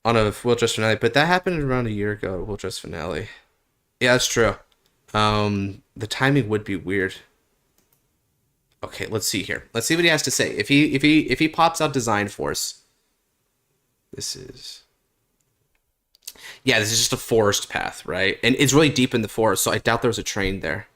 on a Will Dress finale, but that happened around a year ago, Will Dress finale. Yeah, that's true. The timing would be weird. Okay, let's see here. Let's see what he has to say. If he pops out Design Force. This is just a forest path, right? And it's really deep in the forest, so I doubt there was a train there.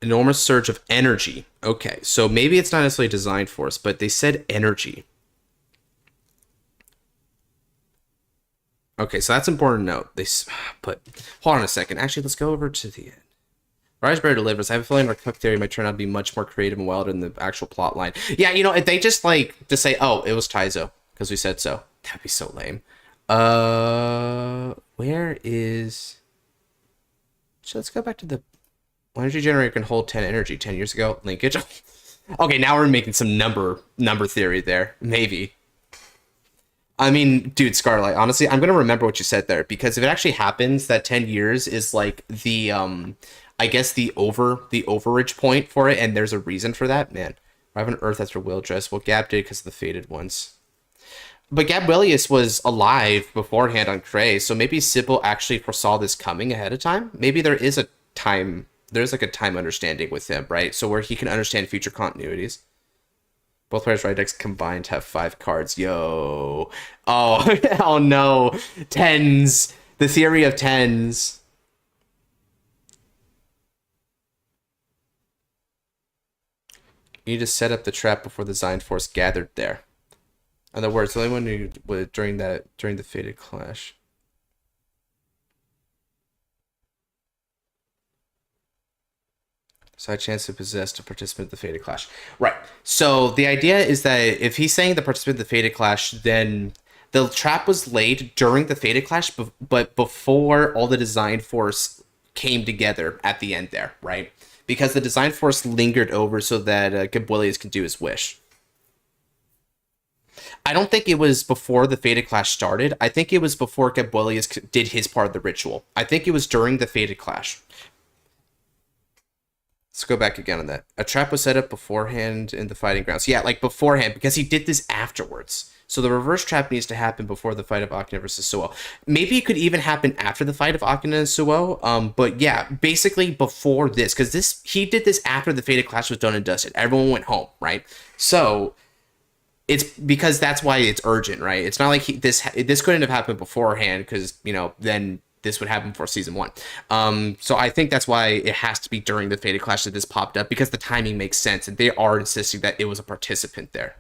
Enormous surge of energy. Okay, so maybe it's not necessarily designed for us, but they said energy. Okay, so that's important to note. Hold on a second. Actually, let's go over to the end. Riseberry delivers. I have a feeling our cook theory might turn out to be much more creative and wilder than the actual plot line. Yeah, you know, if they just say, oh, it was Taizo because we said so, that'd be so lame. Where is? So let's go back to the. Energy generator can hold 10 energy 10 years ago. Linkage. Okay, now we're making some number theory there. Maybe. I mean, dude, Scarlight, honestly, I'm going to remember what you said there, because if it actually happens that 10 years is like the, I guess the overage point for it, and there's a reason for that, man. I have an Earth after Will Dress. Well, Gab did because of the Fated ones. But Gabrielius was alive beforehand on Cray, so maybe Sybil actually foresaw this coming ahead of time. Maybe there is a time... There's like a time understanding with him, right? So where he can understand future continuities. Both players' right decks combined have 5 cards. Yo. Oh, oh no. Tens. The theory of tens. You need to set up the trap before the Zion Force gathered there. In other words, the only one who would during the Fated Clash. So I had a chance to possess a participant of the Fated Clash. Right. So the idea is that if he's saying the participant of the Fated Clash, then the trap was laid during the Fated Clash, but before all the Design Force came together at the end there, right? Because the Design Force lingered over so that Gabrielius can do his wish. I don't think it was before the Fated Clash started. I think it was before Gabrielius did his part of the ritual. I think it was during the Fated Clash. Let's go back again on that. A trap was set up beforehand in the fighting grounds. Yeah, like beforehand, because he did this afterwards. So the reverse trap needs to happen before the fight of Akina versus Suou. Maybe it could even happen after the fight of Akina and Suou. But yeah, basically before this, because he did this after the Fated Clash was done and dusted. Everyone went home, right? So it's because that's why it's urgent, right? It's not like this couldn't have happened beforehand, because then this would happen for season 1. So I think that's why it has to be during the Fated Clash that this popped up, because the timing makes sense, and they are insisting that it was a participant there.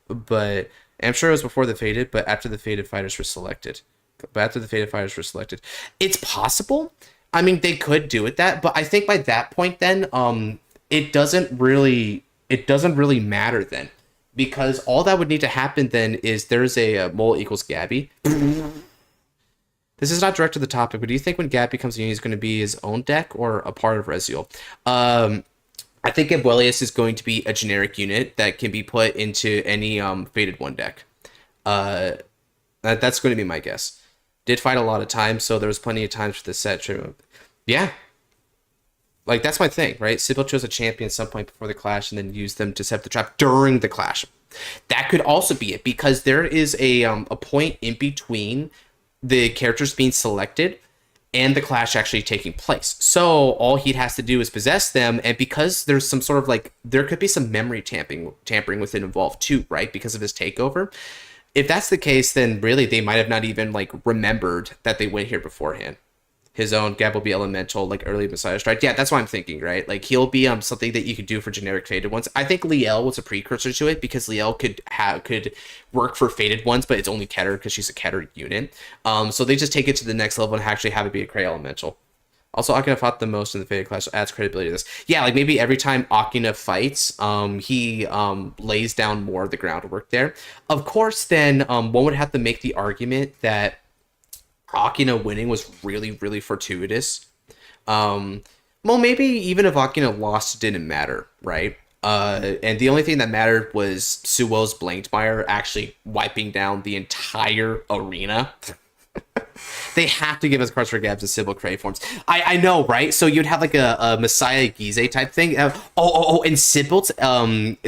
But I'm sure it was before the Fated, but after the Fated fighters were selected. It's possible. I mean, they could do it that, but I think by that point then, it doesn't really matter then, because all that would need to happen then is there's a mole equals Gabby. This is not direct to the topic, but do you think when Gabby comes in, he's going to be his own deck or a part of Rezael? I think Abuelius is going to be a generic unit that can be put into any Fated 1 deck. That's going to be my guess. Did fight a lot of times, so there was plenty of times for the set. Yeah. Like, that's my thing, right? Sybil chose a champion at some point before the clash and then used them to set up the trap during the clash. That could also be it, because there is a point in between the characters being selected and the clash actually taking place. So all he has to do is possess them, and because there's some sort of like, there could be some memory tampering with it involved too, right? Because of his takeover. If that's the case, then really they might have not even like remembered that they went here beforehand. His own Gab will be elemental, like early Messiah Strike. Yeah, that's what I'm thinking, right? Like, he'll be something that you could do for generic Fated ones. I think Liel was a precursor to it, because Liel could work for Fated ones, but it's only Keter because she's a Keter unit. So they just take it to the next level and actually have it be a Cray elemental. Also, Akina fought the most in the Fated Clash, so adds credibility to this. Yeah, like maybe every time Akina fights, he lays down more of the groundwork there. Of course, then one would have to make the argument that Akina winning was really, really fortuitous. Well, maybe even if Akina lost, it didn't matter, right? And the only thing that mattered was Suou's Blangdmire actually wiping down the entire arena. They have to give us cards for Gabs and Sybil Cray forms. I know, right? So you'd have like a Messiah Gize type thing. And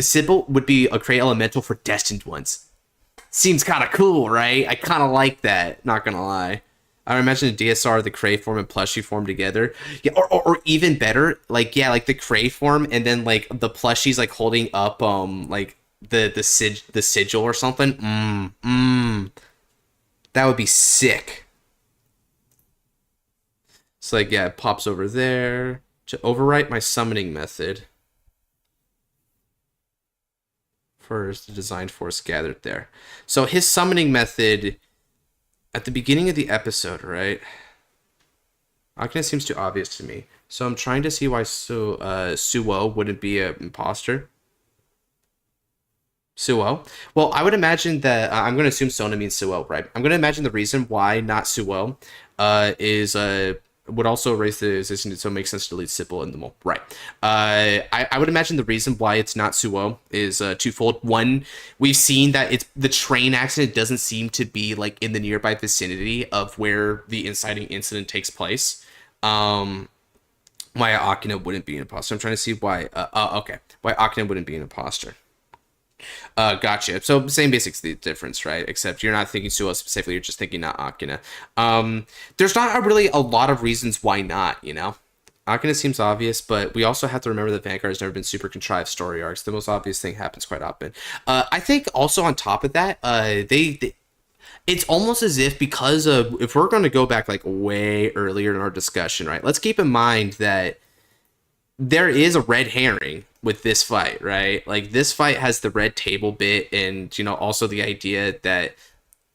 Sybil would be a Cray Elemental for Destined ones. Seems kind of cool, right? I kind of like that, not gonna lie. I imagine the DSR, the Cray form, and plushie form together. Yeah, or even better, like, yeah, like the Cray form, and then like the plushies like holding up like the sigil or something. That would be sick. So like, yeah, it pops over there. To overwrite my summoning method. First, the designed force gathered there. So his summoning method at the beginning of the episode, right? Akina seems too obvious to me. So I'm trying to see why Suou wouldn't be an imposter. Suou? Well, I would imagine that... I'm going to assume Sona means Suou, right? I'm going to imagine the reason why not Suou is... would also raise the resistance, so it makes sense to delete Sybil in the mole. Right. I would imagine the reason why it's not Suou is twofold. One, we've seen that the train accident doesn't seem to be like in the nearby vicinity of where the inciting incident takes place. Why Akina wouldn't be an imposter. I'm trying to see why. Okay. Why Akina wouldn't be an imposter. Gotcha. So same basics, the difference, right? Except you're not thinking Suou specifically, you're just thinking not Akina. There's not really a lot of reasons why not, you know? Akina seems obvious, but we also have to remember that Vanguard has never been super contrived story arcs. The most obvious thing happens quite often. I think also on top of that, it's almost as if because of, if we're going to go back like way earlier in our discussion, right? Let's keep in mind that there is a red herring with this fight, right? Like, this fight has the red table bit, and, you know, also the idea that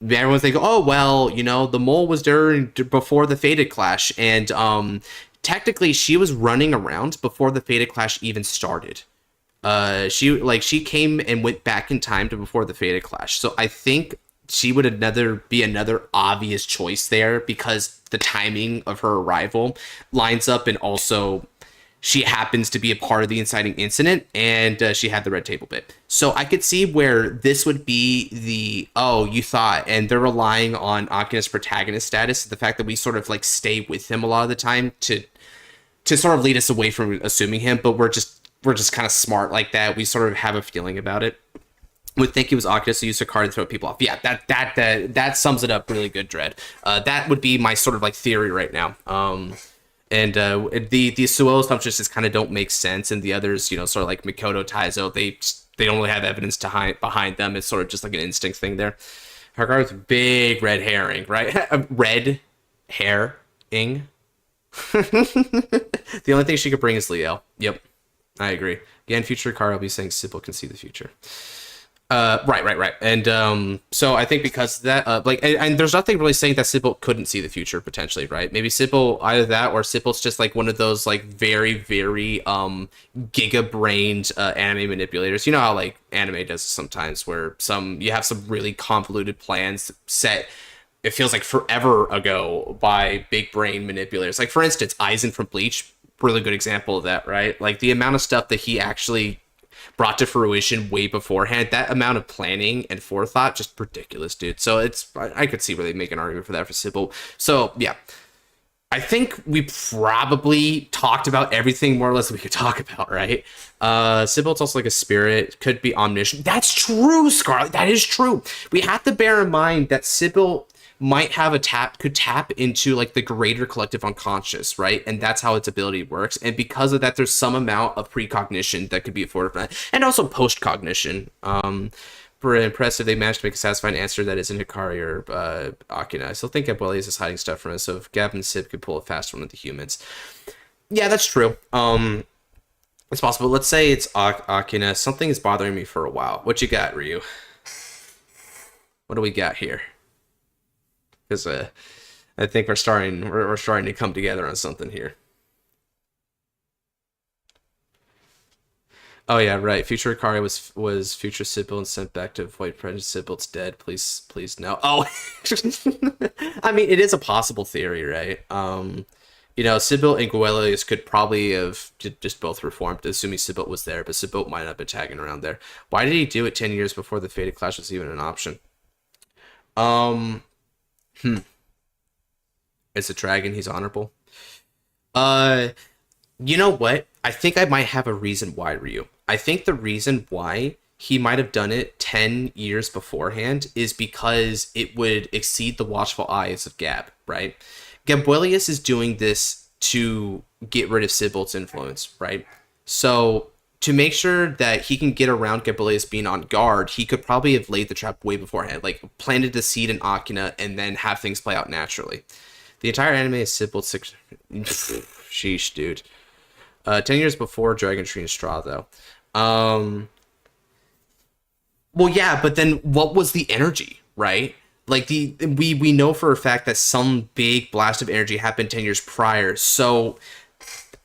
everyone's like, oh, well, you know, the mole was before the Fated Clash, and technically she was running around before the Fated Clash even started. She came and went back in time to before the Fated Clash, so I think she would be another obvious choice there, because the timing of her arrival lines up, and also she happens to be a part of the inciting incident, and she had the red table bit. So I could see where this would be you thought, and they're relying on Akina's protagonist status, the fact that we sort of like stay with him a lot of the time to sort of lead us away from assuming him, but we're just kind of smart like that. We sort of have a feeling about it. Would think it was Akina, so use a card to throw people off. Yeah, that sums it up really good, Dread. That would be my sort of like theory right now. And the Suou assumptions just kind of don't make sense, and the others, you know, sort of like Mikoto, Taizo, they don't really have evidence behind them. It's sort of just like an instinct thing there. Her card was big red herring, right? Red hair. Ing. The only thing she could bring is Liel. Yep, I agree. Again, future Car will be saying Sybil can see the future. Right. And so I think because of that, like, and there's nothing really saying that Sybil couldn't see the future potentially, right? Maybe Sybil, either that or Sybil's just like one of those like very giga-brained anime manipulators. You know how like anime does sometimes, where you have some really convoluted plans set. It feels like forever ago by big brain manipulators. Like for instance, Aizen from Bleach, really good example of that, right? Like the amount of stuff that he actually brought to fruition way beforehand, that amount of planning and forethought, just ridiculous, dude. So I could see where they make an argument for that for Sybil. So yeah, I think we probably talked about everything more or less that we could talk about, right? Sybil's also like a spirit, could be omniscient. That's true, Scarlet. That is true. We have to bear in mind that Sybil might have could tap into like the greater collective unconscious, right? And that's how its ability works. And because of that, there's some amount of precognition that could be afforded from that, and also post-cognition. Pretty impressive. They managed to make a satisfying answer that isn't Hikari or Akina. I still think Abuelius is hiding stuff from us, so if Gab and Sib could pull a fast one with the humans. Yeah, that's true. It's possible. Let's say it's Akina. Something is bothering me for a while. What you got, Ryu? What do we got here? Because I think we're starting to come together on something here. Oh yeah, right. Future Ikari was future Sybil and sent back to avoid prejudice. Sybil's dead. Please no. Oh, I mean, it is a possible theory, right? You know, Sybil and Guelius could probably have just both reformed, assuming Sybil was there, but Sybil might not have been tagging around there. Why did he do it 10 years before the Fated Clash was even an option? It's a dragon, he's honorable. You know what? I think I might have a reason why, Ryu. I think the reason why he might have done it 10 years beforehand is because it would exceed the watchful eyes of Gab, right? Gabuelius is doing this to get rid of Sybil's influence, right? So to make sure that he can get around Gabuelius being on guard, he could probably have laid the trap way beforehand, like planted the seed in Akina and then have things play out naturally. The entire anime is Sybil 6. Sheesh, dude. 10 years before Dragon Tree and Straw, though. Well, yeah, but then what was the energy, right? Like we know for a fact that some big blast of energy happened 10 years prior. So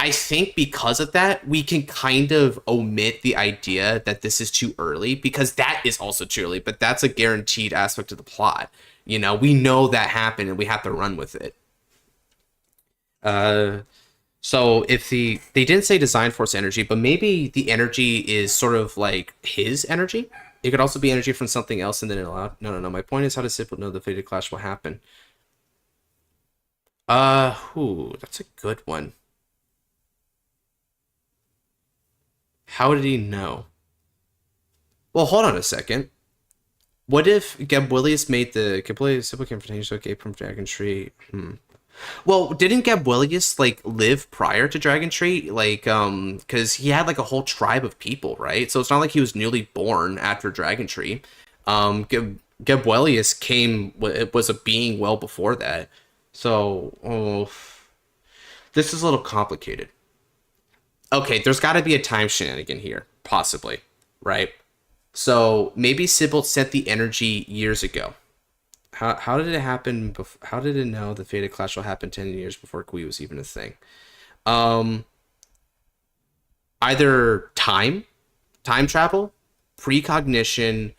I think because of that, we can kind of omit the idea that this is too early, because that is also too early, but that's a guaranteed aspect of the plot. You know, we know that happened and we have to run with it. So if they didn't say design force energy, but maybe the energy is sort of like his energy. It could also be energy from something else, and then it allowed. No. My point is, how does Sybil know the Fated Clash will happen? That's a good one. How did he know? Well, hold on a second. What if Gabuelius made the Sybil confrontation okay from Dragon Tree? Well, didn't Gabuelius like live prior to Dragon Tree? Like, because he had like a whole tribe of people, right? So it's not like he was newly born after Dragon Tree. Gabuelius was a being well before that. So, this is a little complicated. Okay, there's got to be a time shenanigan here, possibly, right? So maybe Sybil sent the energy years ago. How did it happen? How did it know the Fated Clash will happen 10 years before Kui was even a thing? Either time travel, precognition,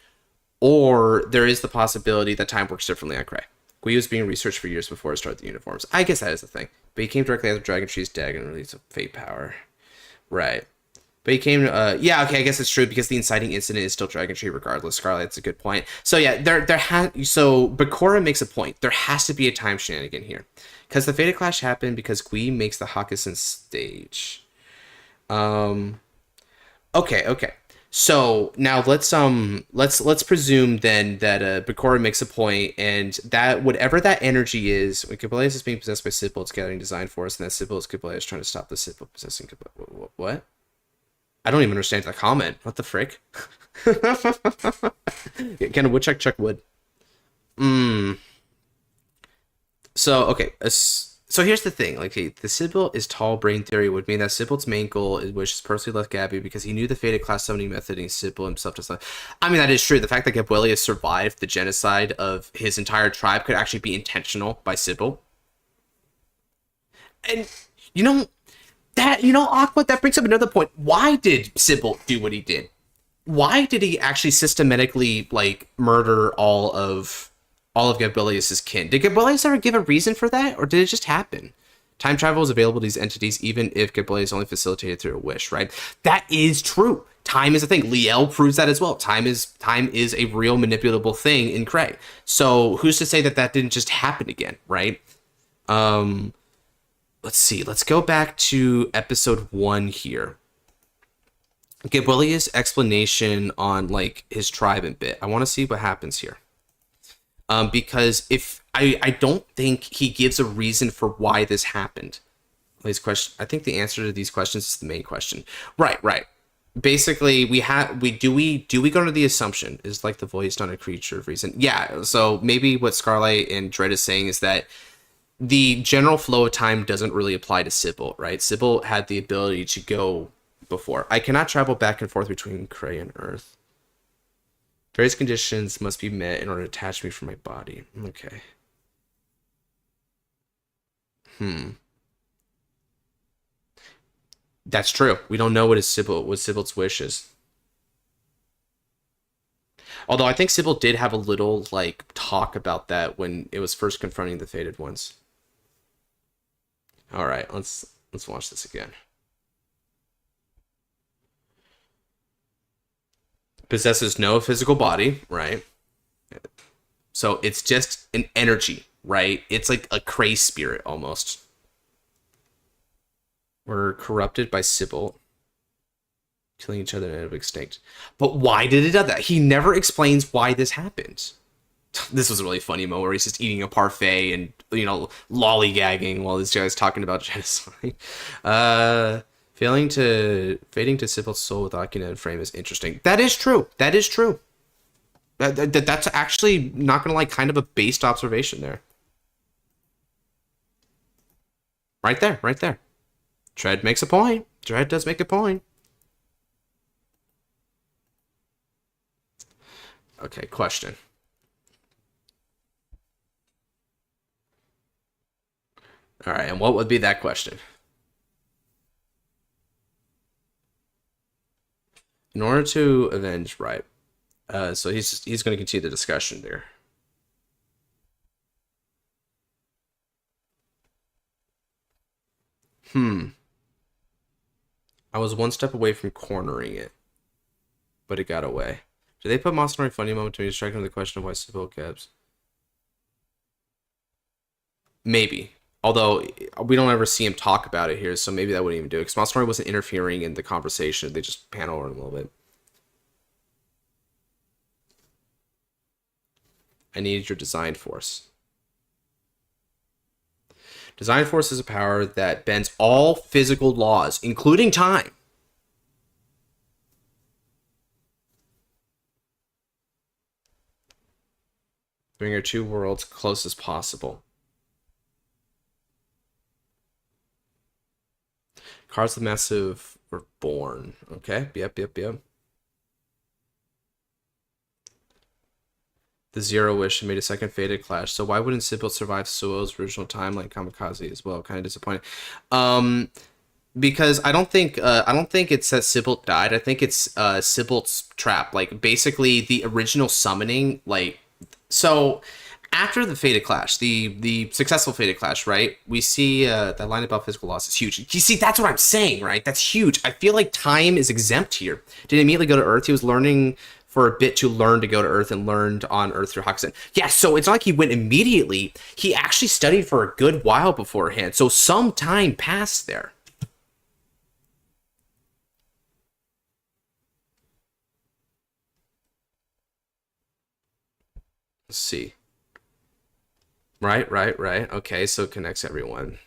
or there is the possibility that time works differently on Cray. Kui was being researched for years before it started the uniforms. I guess that is the thing. But he came directly after Dragon Tree's dead and released a fate power. Right. But he came yeah, okay, I guess it's true, because the inciting incident is still Dragon Tree regardless. Scarlet, that's a good point. So yeah, so Bakura makes a point. There has to be a time shenanigan here. Because the Fated Clash happened because Gui makes the Hakusen stage. Okay. So now let's presume then that Bakura makes a point, and that whatever that energy is, when Gabuelius is being possessed by Sybil, it's gathering design force, and that Sybil is Gabuelius trying to stop the Sybil possessing Gabuelius. What? I don't even understand that comment. What the frick? Can a woodchuck chuck wood? So, okay. So here's the thing, like, the Sybil is tall brain theory would mean that Sybil's main goal is which is personally left Gabby because he knew the fated class summoning method and Sybil himself does not. I mean, that is true. The fact that Gabrielius survived the genocide of his entire tribe could actually be intentional by Sybil. And, Aqua, that brings up another point. Why did Sybil do what he did? Why did he actually systematically, like, murder all of Gabrielius' kin? Did Gabrielius ever give a reason for that, or did it just happen? Time travel is available to these entities even if Gabrielius only facilitated through a wish, right? That is true. Time is a thing. Liel proves that as well. Time is a real manipulatable thing in Cray. So who's to say that that didn't just happen again, right? Let's see. Let's go back to episode 1 here. Gabrielius' explanation on, like, his tribe and bit. I want to see what happens here. Because if I don't think he gives a reason for why this happened. These questions, I think the answer to these questions is the main question. Right. Basically, we do we go to the assumption is like the voice not a creature of reason? Yeah. So maybe what Scarlet and Dread is saying is that the general flow of time doesn't really apply to Sybil, right? Sybil had the ability to go before. I cannot travel back and forth between Cray and Earth. Various conditions must be met in order to attach me from my body. Okay. That's true. We don't know what Sybil's wish is. Although I think Sybil did have a little, like, talk about that when it was first confronting the Fated Ones. All right, let's watch this again. Possesses no physical body, right? So it's just an energy, right? It's like a Cray spirit almost. We're corrupted by Sybil, killing each other and end up extinct. But why did it do that? He never explains why this happened. This was a really funny moment where he's just eating a parfait and, lollygagging while this guy's talking about genocide. Fading to Sybil's soul with Akina and frame is interesting. That is true. That's actually, not gonna lie, kind of a based observation there. Right there. Tread makes a point. Tread does make a point. Okay, question. All right, and what would be that question? In order to avenge, right? So he's going to continue the discussion there. I was one step away from cornering it, but it got away. Did they put Masanori funny moment to me distracting the question of why Sybil Gabs? Maybe. Although, we don't ever see him talk about it here, so maybe that wouldn't even do it. Because Masanori wasn't interfering in the conversation. They just pan over him a little bit. I needed your design force. Design force is a power that bends all physical laws, including time. Bring our two worlds close as possible. Cards of the Massive were born. Okay, yep. The Zero Wish made a second Fated Clash. So why wouldn't Sybil survive Suou's original timeline Kamikaze as well? Kind of disappointed. Because I don't think it's that Sybil died. I think it's Sybil's trap. Like, basically the original summoning, like, so after the Fated Clash, the successful Fated Clash, right? We see that line about physical loss is huge. You see, that's what I'm saying, right? That's huge. I feel like time is exempt here. Didn't immediately go to Earth. He was learning for a bit to learn to go to Earth and learned on Earth through Hakusen. Yeah, so it's not like he went immediately. He actually studied for a good while beforehand. So some time passed there. Let's see. Right. Okay, so it connects everyone.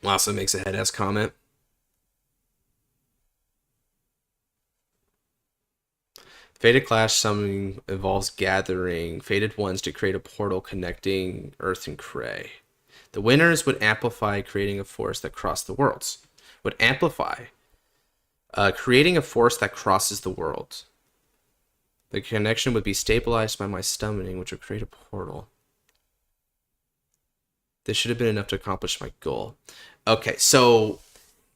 Also makes a head-ass comment. Fated Clash summoning involves gathering Fated Ones to create a portal connecting Earth and Cray. The winners would amplify creating a force that crossed the worlds. Would amplify creating a force that crosses the world. The connection would be stabilized by my summoning, which would create a portal. This should have been enough to accomplish my goal. Okay, so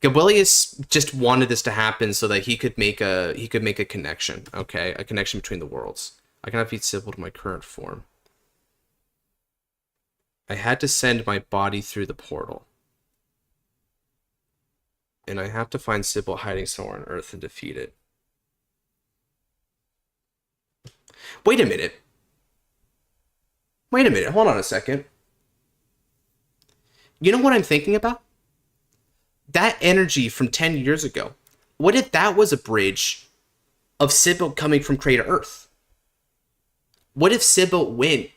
Gabrielius just wanted this to happen so that he could make a connection. Okay, a connection between the worlds. I cannot feed Sybil to my current form. I had to send my body through the portal. And I have to find Sybil hiding somewhere on Earth and defeat it. Wait a minute. Wait a minute. Hold on a second. You know what I'm thinking about? That energy from 10 years ago. What if that was a bridge of Sybil coming from Crater Earth? What if Sybil went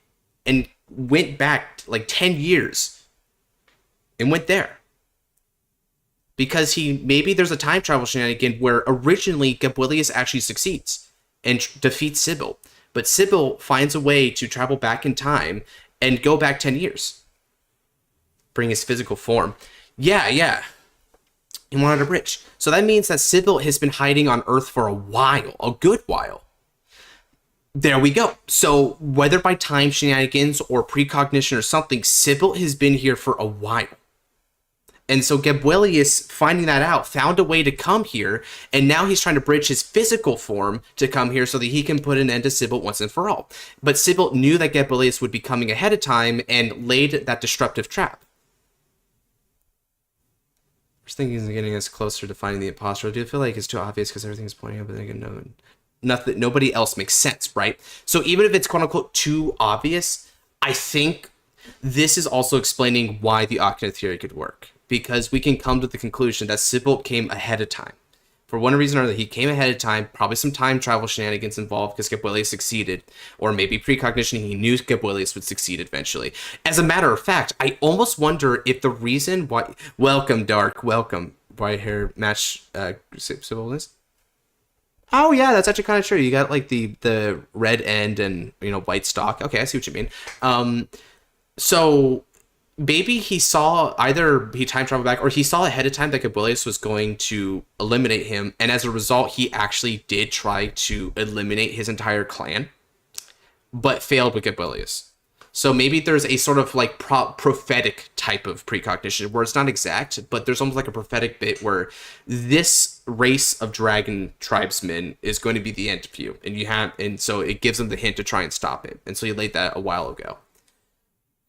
back like 10 years and went there? Because maybe there's a time travel shenanigan where originally Gabrielius actually succeeds and defeats Sybil. But Sybil finds a way to travel back in time and go back 10 years. Bring his physical form. Yeah. He wanted a bridge. So that means that Sybil has been hiding on Earth for a while. A good while. There we go. So whether by time shenanigans or precognition or something, Sybil has been here for a while. And so Gabrielius, finding that out, found a way to come here, and now he's trying to bridge his physical form to come here so that he can put an end to Sybil once and for all. But Sybil knew that Gabrielius would be coming ahead of time and laid that disruptive trap. I was thinking he's getting us closer to finding the imposter. I do feel like it's too obvious because everything's pointing up, but nobody else makes sense, right? So even if it's quote-unquote too obvious, I think this is also explaining why the Akina theory could work. Because we can come to the conclusion that Sybil came ahead of time. For one reason or another, he came ahead of time, probably some time travel shenanigans involved because Gabrielius succeeded, or maybe precognition, he knew Gabrielius would succeed eventually. As a matter of fact, I almost wonder if the reason why... Welcome, Dark, welcome. White hair match Sybil is? Oh yeah, that's actually kind of true. You got like the red end and, white stock. Okay, I see what you mean. So... maybe he saw, either he time traveled back or he saw ahead of time that Gabrielius was going to eliminate him, and as a result he actually did try to eliminate his entire clan but failed with Gabrielius. So maybe there's a sort of like prophetic type of precognition where it's not exact, but there's almost like a prophetic bit where this race of dragon tribesmen is going to be the end of you, and so it gives him the hint to try and stop it, and so he laid that a while ago.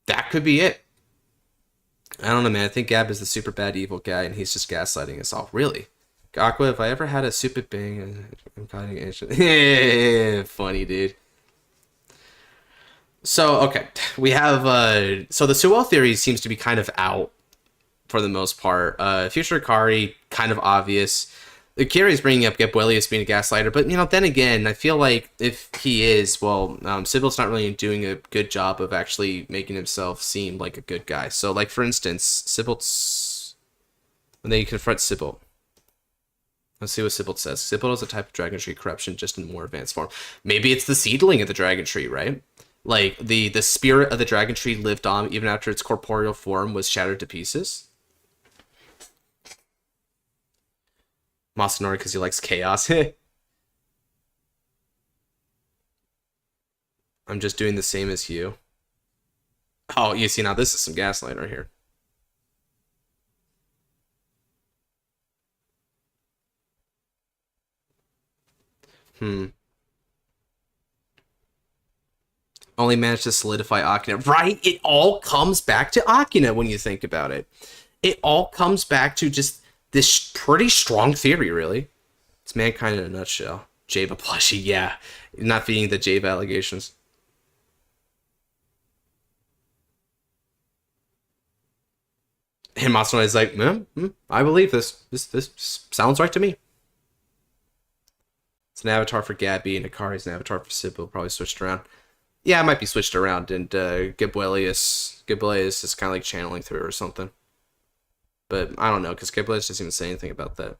That could be it. I don't know, man. I think Gab is the super bad evil guy, and he's just gaslighting us all. Really? Aqua, if I ever had a super bang, I'm kind of funny, dude. So, okay. We have, so the Suou theory seems to be kind of out for the most part. Future Akari, kind of obvious. Kiri's bringing up Gabrielius being a gaslighter, but, then again, I feel like if he is, well, Sybil's not really doing a good job of actually making himself seem like a good guy. So, like, for instance, Sybil's... when they confront Sybil. Let's see what Sybil says. Sybil is a type of dragon tree corruption, just in more advanced form. Maybe it's the seedling of the dragon tree, right? Like, the spirit of the dragon tree lived on even after its corporeal form was shattered to pieces. Masanori because he likes chaos. I'm just doing the same as you. Oh, you see, now this is some gaslight right here. Only managed to solidify Akina. Right? It all comes back to Akina when you think about it. It all comes back to just this pretty strong theory, really. It's mankind in a nutshell. Java plushie, yeah. Not feeding the Java allegations. And Masanori is like, I believe this. This sounds right to me. It's an avatar for Gabby, and Akari's an avatar for Sybil. Probably switched around. Yeah, it might be switched around, and Gabrielius is kind of like channeling through or something. But I don't know, because Gabrielius doesn't even say anything about that.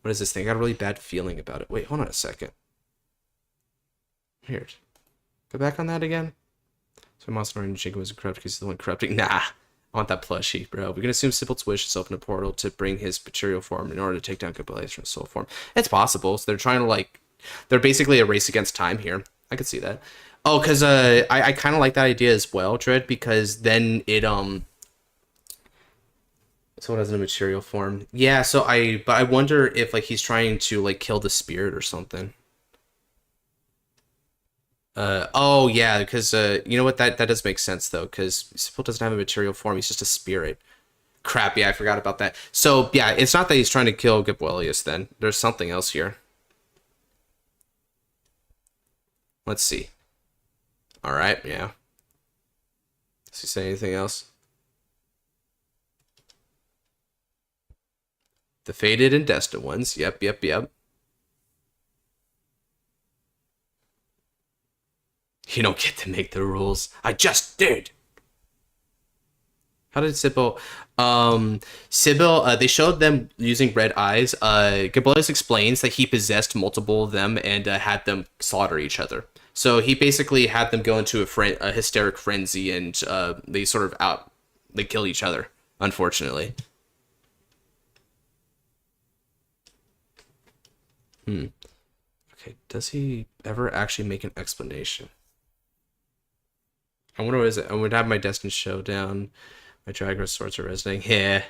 What is this thing? I got a really bad feeling about it. Wait, hold on a second. Here. Go back on that again. So Masanori and Jingo was corrupt because he's the one corrupting. Nah, I want that plushie, bro. We can assume Sybil's wish is open a portal to bring his material form in order to take down Gabrielius from his soul form. It's possible. So they're trying to, like, they're basically a race against time here. I could see that. Oh, because I kind of like that idea as well, Dread, because then it so it has a material form. Yeah, so but I wonder if, like, he's trying to, like, kill the spirit or something. Oh yeah, because you know what, that does make sense though, because Sybil doesn't have a material form, he's just a spirit. Crap, yeah, I forgot about that. So yeah, it's not that he's trying to kill Gabrielius then. There's something else here. Let's see. Alright, yeah. Does he say anything else? The fated and destined ones. Yep. You don't get to make the rules. I just did. How did Sybil? They showed them using red eyes. Gabrielius explains that he possessed multiple of them and had them slaughter each other. So he basically had them go into a hysteric frenzy, and they sort of they kill each other, unfortunately. Okay, does he ever actually make an explanation? I wonder what is it. I would have my Destined showdown. My Dragon swords are resonating. Yeah.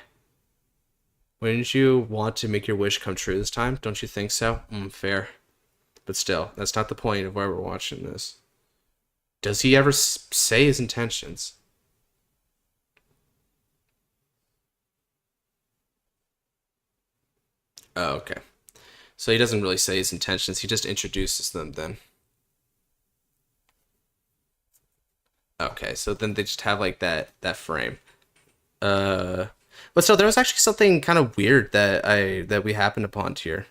Wouldn't you want to make your wish come true this time? Don't you think so? Fair. But still, that's not the point of why we're watching this. Does he ever say his intentions? Oh, okay. So he doesn't really say his intentions, he just introduces them then. Okay, so then they just have like that frame. But still, there was actually something kind of weird that we happened upon here.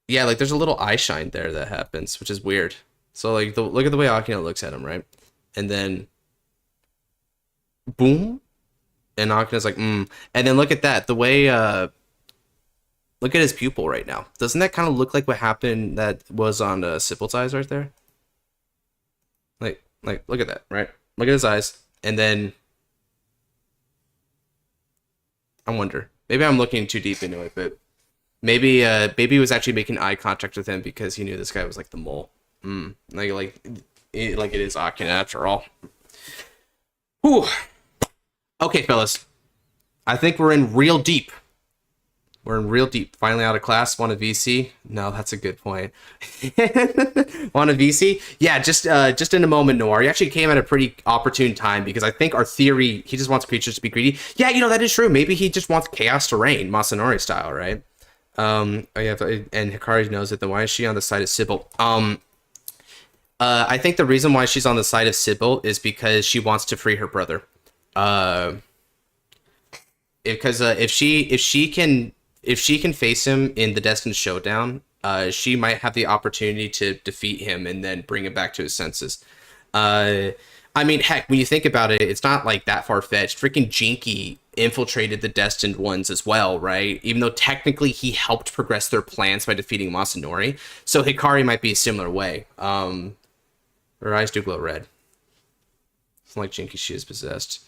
Yeah, like there's a little eye shine there that happens, which is weird. So like look at the way Akina looks at him, right? And then boom. And Akina's like, And then look at that. The way, look at his pupil right now. Doesn't that kind of look like what happened that was on Sybil's eyes right there? Like, look at that, right? Look at his eyes. And then, I wonder. Maybe I'm looking too deep into it, but maybe he was actually making eye contact with him because he knew this guy was like the mole. Like it is Akina after all. Whew. Okay, fellas. I think we're in real deep. We're in real deep. Finally out of class. Want a VC? No, that's a good point. Want a VC? Yeah, just in a moment, Noir. He actually came at a pretty opportune time because I think our theory, he just wants creatures to be greedy. Yeah, you know, that is true. Maybe he just wants chaos to reign, Masanori style, right? Oh yeah, and Hikari knows it. Then why is she on the side of Sybil? I think the reason why she's on the side of Sybil is because she wants to free her brother. Because if she can face him in the Destined showdown, she might have the opportunity to defeat him and then bring him back to his senses. I mean, heck, when you think about it, it's not like that far-fetched. Freaking Jinky infiltrated the Destined ones as well, right? Even though technically he helped progress their plans by defeating Masanori. So Hikari might be a similar way. Her eyes do glow red. It's like Jinky, she is possessed.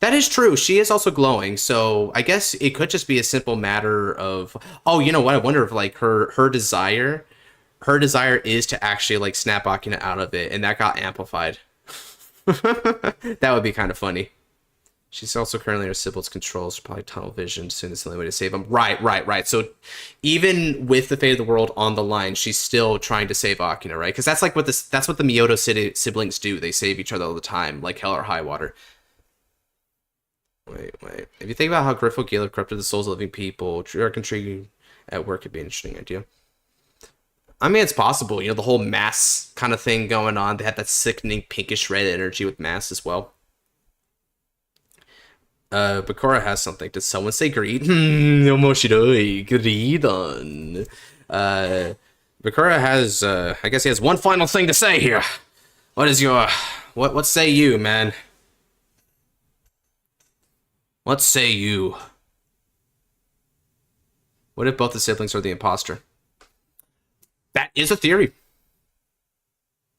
That is true. She is also glowing, so I guess it could just be a simple matter of, oh, you know what? I wonder if like her desire is to actually like snap Akina out of it, and that got amplified. That would be kind of funny. She's also currently under Sybil's control, so probably tunnel vision. Soon it's the only way to save him. Right. So even with the fate of the world on the line, she's still trying to save Akina, right? Because that's like what the Miyoto siblings do. They save each other all the time, like hell or high water. Wait. If you think about how Griffo Gale corrupted the souls of living people, Tree at work could be an interesting idea. I mean, it's possible. You know, the whole mass kind of thing going on. They had that sickening pinkish red energy with mass as well. Bakura has something. Did someone say greed? Omoshiroi. Greed on. Bakura has, I guess he has one final thing to say here. What is your... What say you, man? What say you? What if both the siblings are the imposter? That is a theory.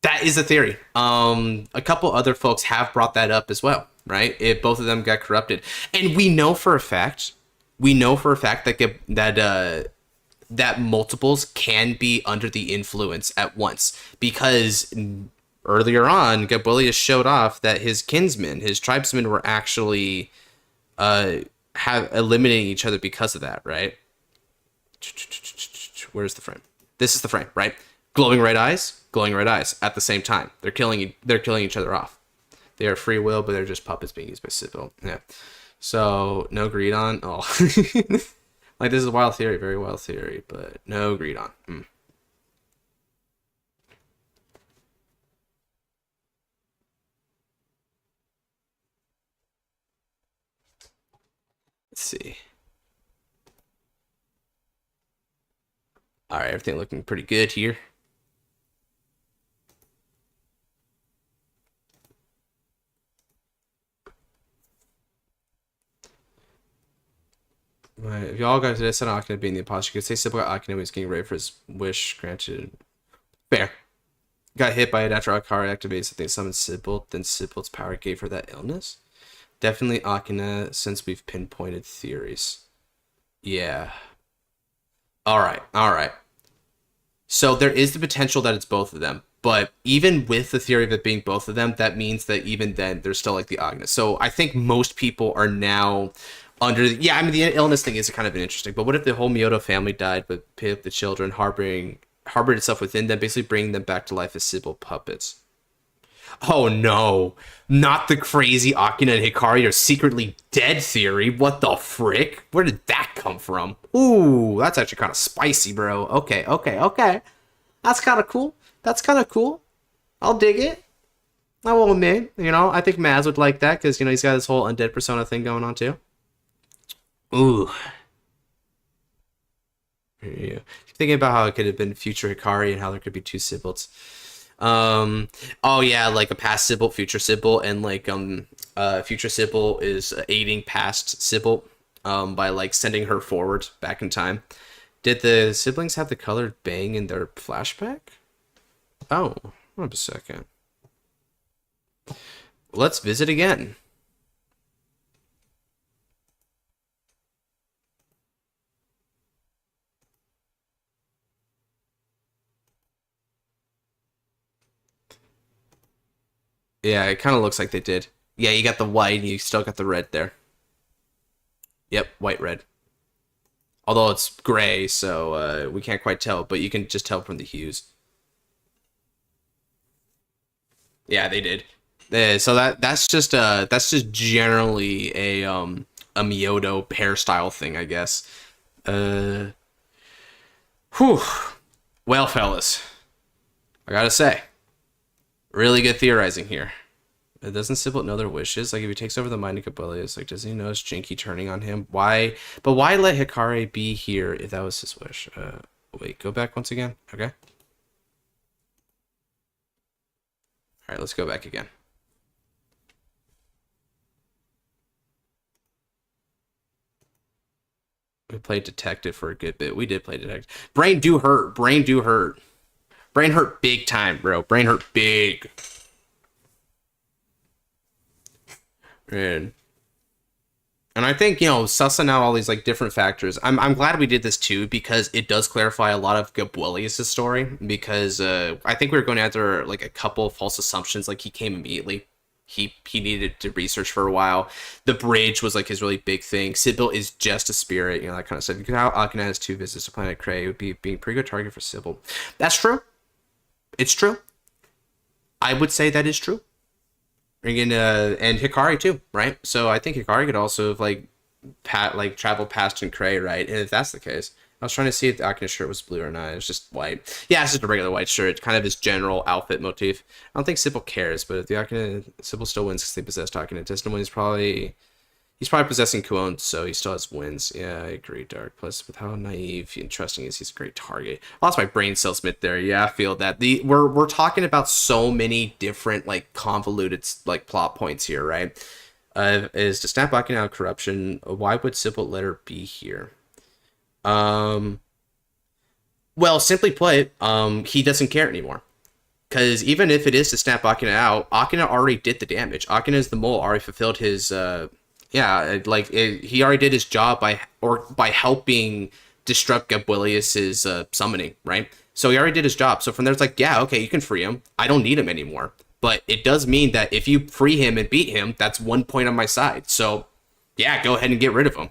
That is a theory. A couple other folks have brought that up as well, right? If both of them got corrupted, and we know for a fact that that multiples can be under the influence at once, because earlier on, Gabulius showed off that his kinsmen, his tribesmen, were actually eliminating each other because of that, right? Where's the frame? This is the frame, right? Glowing red eyes at the same time. They're killing each other off. They are free will, but they're just puppets being used by Sybil. Yeah. So no greed on. Oh, like this is a wild theory, very wild theory, but no greed on. Let's see. All right, everything looking pretty good here. Right, if y'all got to this on Akina being the imposter, you could say Sybil got Akina when he's getting ready for his wish granted. Fair. Got hit by it after Akari activated something, summoned Sybil, then Sybil's power gave her that illness? Definitely Akina, since we've pinpointed theories. Yeah. Alright. So there is the potential that it's both of them, but even with the theory of it being both of them, that means that even then there's still like the Agnes. So I think most people are now under the, I mean, the illness thing is kind of interesting, but what if the whole Miyoto family died, but the children harbored itself within them, basically bringing them back to life as Sybil puppets? Oh no, not the crazy Akina and Hikari are secretly dead theory. What the frick? Where did that come from? Ooh, that's actually kind of spicy, bro. Okay. That's kind of cool. I'll dig it. I will admit, I think Maz would like that because, he's got this whole undead persona thing going on too. Ooh. Yeah. Thinking about how it could have been future Hikari and how there could be two Sybils. Oh yeah, like a past Sybil, future Sybil, and like future Sybil is aiding past Sybil by like sending her forward back in time. Did the siblings have the colored bang in their flashback? Oh, hold up a second. Let's visit again. Yeah, it kind of looks like they did. Yeah, you got the white, and you still got the red there. Yep, white, red. Although it's gray, so we can't quite tell, but you can just tell from the hues. Yeah, they did. So that's just generally a Miyoto hairstyle thing, I guess. Whew. Well, fellas, I gotta say, really good theorizing here. Doesn't Sybil know their wishes? Like, if he takes over the mind of Gabulius, like, does he notice Jinky turning on him? Why? But why let Hikari be here if that was his wish? Wait, go back once again. Okay. All right, let's go back again. We played detective for a good bit. We did play detective. Brain do hurt. Brain hurt big time, bro. Brain hurt big. And I think, sussing out all these like different factors. I'm glad we did this too, because it does clarify a lot of Gabulius' story, because I think we were going after like a couple false assumptions. Like, he came immediately. He needed to research for a while. The bridge was like his really big thing. Sybil is just a spirit, that kind of stuff. Because how Akina has 2 visits to Planet Cray, it would be a pretty good target for Sybil. That's true. It's true. I would say that is true. And Hikari too, right? So I think Hikari could also have travel past in Cray, right? And if that's the case, I was trying to see if the Akina shirt was blue or not. It's just white. Yeah, it's just a regular white shirt. Kind of his general outfit motif. I don't think Sybil cares, but if the Akina, Sybil still wins because they possessed Akina. Destined he's probably possessing Kuon, so he still has wins. Yeah, I agree, Dark. Plus, with how naive and trusting he is, he's a great target. I lost my brain cells mid there. Yeah, I feel that. We're talking about so many different convoluted plot points here, right? Is to snap Akina out of corruption. Why would Sybil let her be here? Well, simply put, he doesn't care anymore. Because even if it is to snap Akina out, Akina already did the damage. Akina is the mole, already fulfilled his, he already did his job by helping disrupt Gabuelius's summoning, right? So he already did his job. So from there, it's like, yeah, okay, you can free him. I don't need him anymore. But it does mean that if you free him and beat him, that's 1 point on my side. So, yeah, go ahead and get rid of him.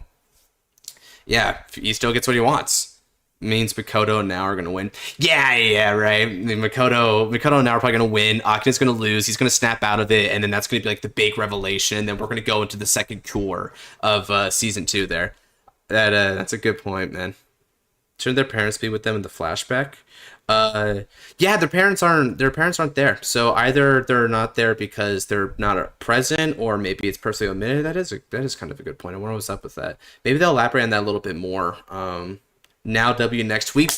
Yeah, he still gets what he wants. Means Mikoto now are going to win. Yeah, right. Mikoto now are probably going to win. Akina's going to lose. He's going to snap out of it, and then that's going to be like the big revelation. And then we're going to go into the second core of season 2 there. That's a good point, man. Shouldn't their parents be with them in the flashback? Yeah, their parents aren't there. So either they're not there because they're not present, or maybe it's personally omitted. That is kind of a good point. I wonder what's up with that. Maybe they'll elaborate on that a little bit more. Now W next week.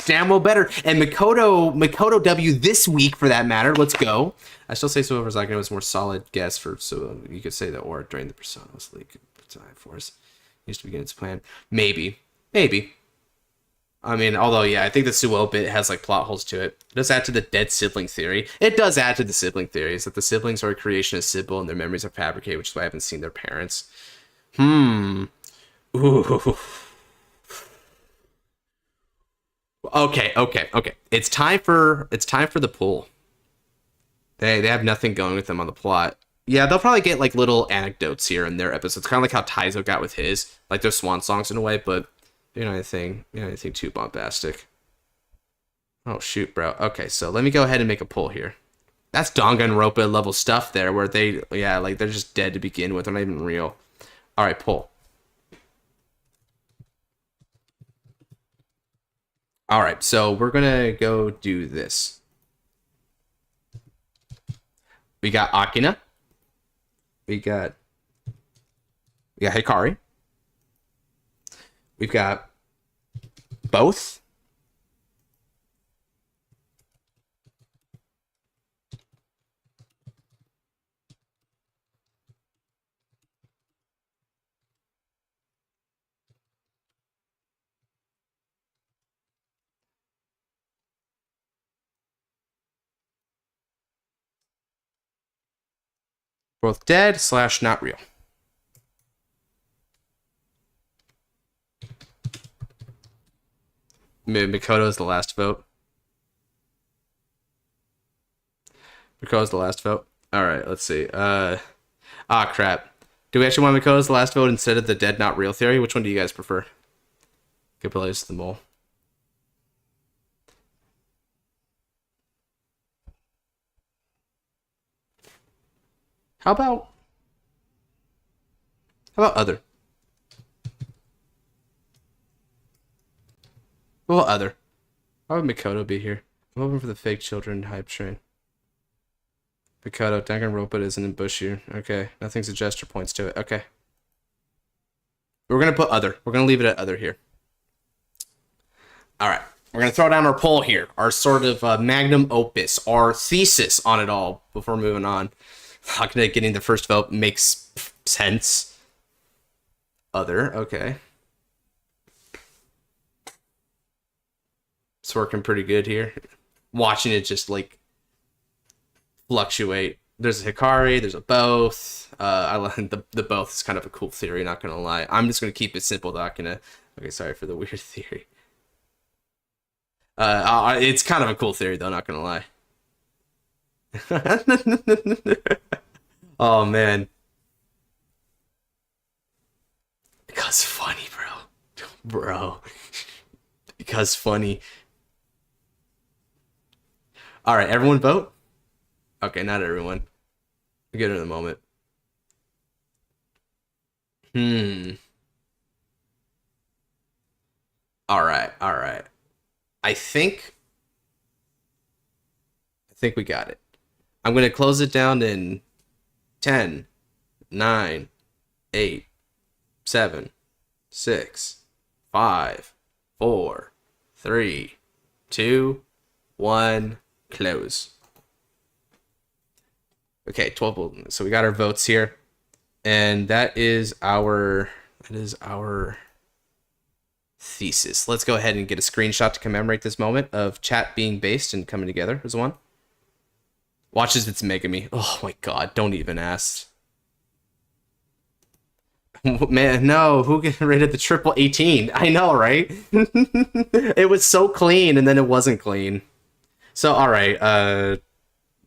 Damn well better. And Mikoto W this week for that matter. Let's go. I still say Suou Akina was a more solid guess for Suou. You could say that, or during the Personas League Force used to begin its plan. Maybe. I mean, although, yeah, I think the Suou bit has, like, plot holes to it. It does add to the dead sibling theory. It does add to the sibling theories that the siblings are a creation of Sybil and their memories are fabricated, which is why I haven't seen their parents. Ooh. Okay. It's time for the pool. They have nothing going with them on the plot. Yeah, they'll probably get, like, little anecdotes here in their episodes. Kind of like how Taizo got with his. Like, their swan songs in a way, but... anything too bombastic. Oh, shoot, bro. Okay, so let me go ahead and make a pull here. That's Danganronpa level stuff there, where they're just dead to begin with. They're not even real. All right, pull. All right, so we're going to go do this. We got Akina. We got Hikari. We've got both. Both dead / not real. Mikoto is the last vote. Mikoto's the last vote. All right, let's see. Crap. Do we actually want Mikoto's the last vote instead of the dead not real theory? Which one do you guys prefer? Good place the mole. How about other? What about other? Why would Mikoto be here? I'm hoping for the fake children hype train. Mikoto, Danganronpa isn't in bush here. Okay, nothing suggests or points to it. Okay. We're going to put other. We're going to leave it at other here. All right. We're going to throw down our poll here. Our sort of magnum opus. Our thesis on it all before moving on. Akina getting the first vote makes sense. Other. Okay. It's working pretty good here. Watching it just like fluctuate. There's a Hikari, there's a both. I like the both is kind of a cool theory, not gonna lie. I'm just gonna keep it simple, not gonna. Okay, sorry for the weird theory. It's kind of a cool theory though, not gonna lie. Oh man. Because funny, bro. Because funny. All right, everyone vote? Okay, not everyone. We'll get it in a moment. All right. I think we got it. I'm going to close it down in 10, 9, 8, 7, 6, 5, 4, 3, 2, 1, close. Okay, 12. So we got our votes here. And that is our thesis. Let's go ahead and get a screenshot to commemorate this moment of chat being based and coming together as one. Watch as it's Megami. Oh my god, don't even ask. Man, no, who get rid of the triple 18? I know, right? It was so clean, and then it wasn't clean. So, alright, it's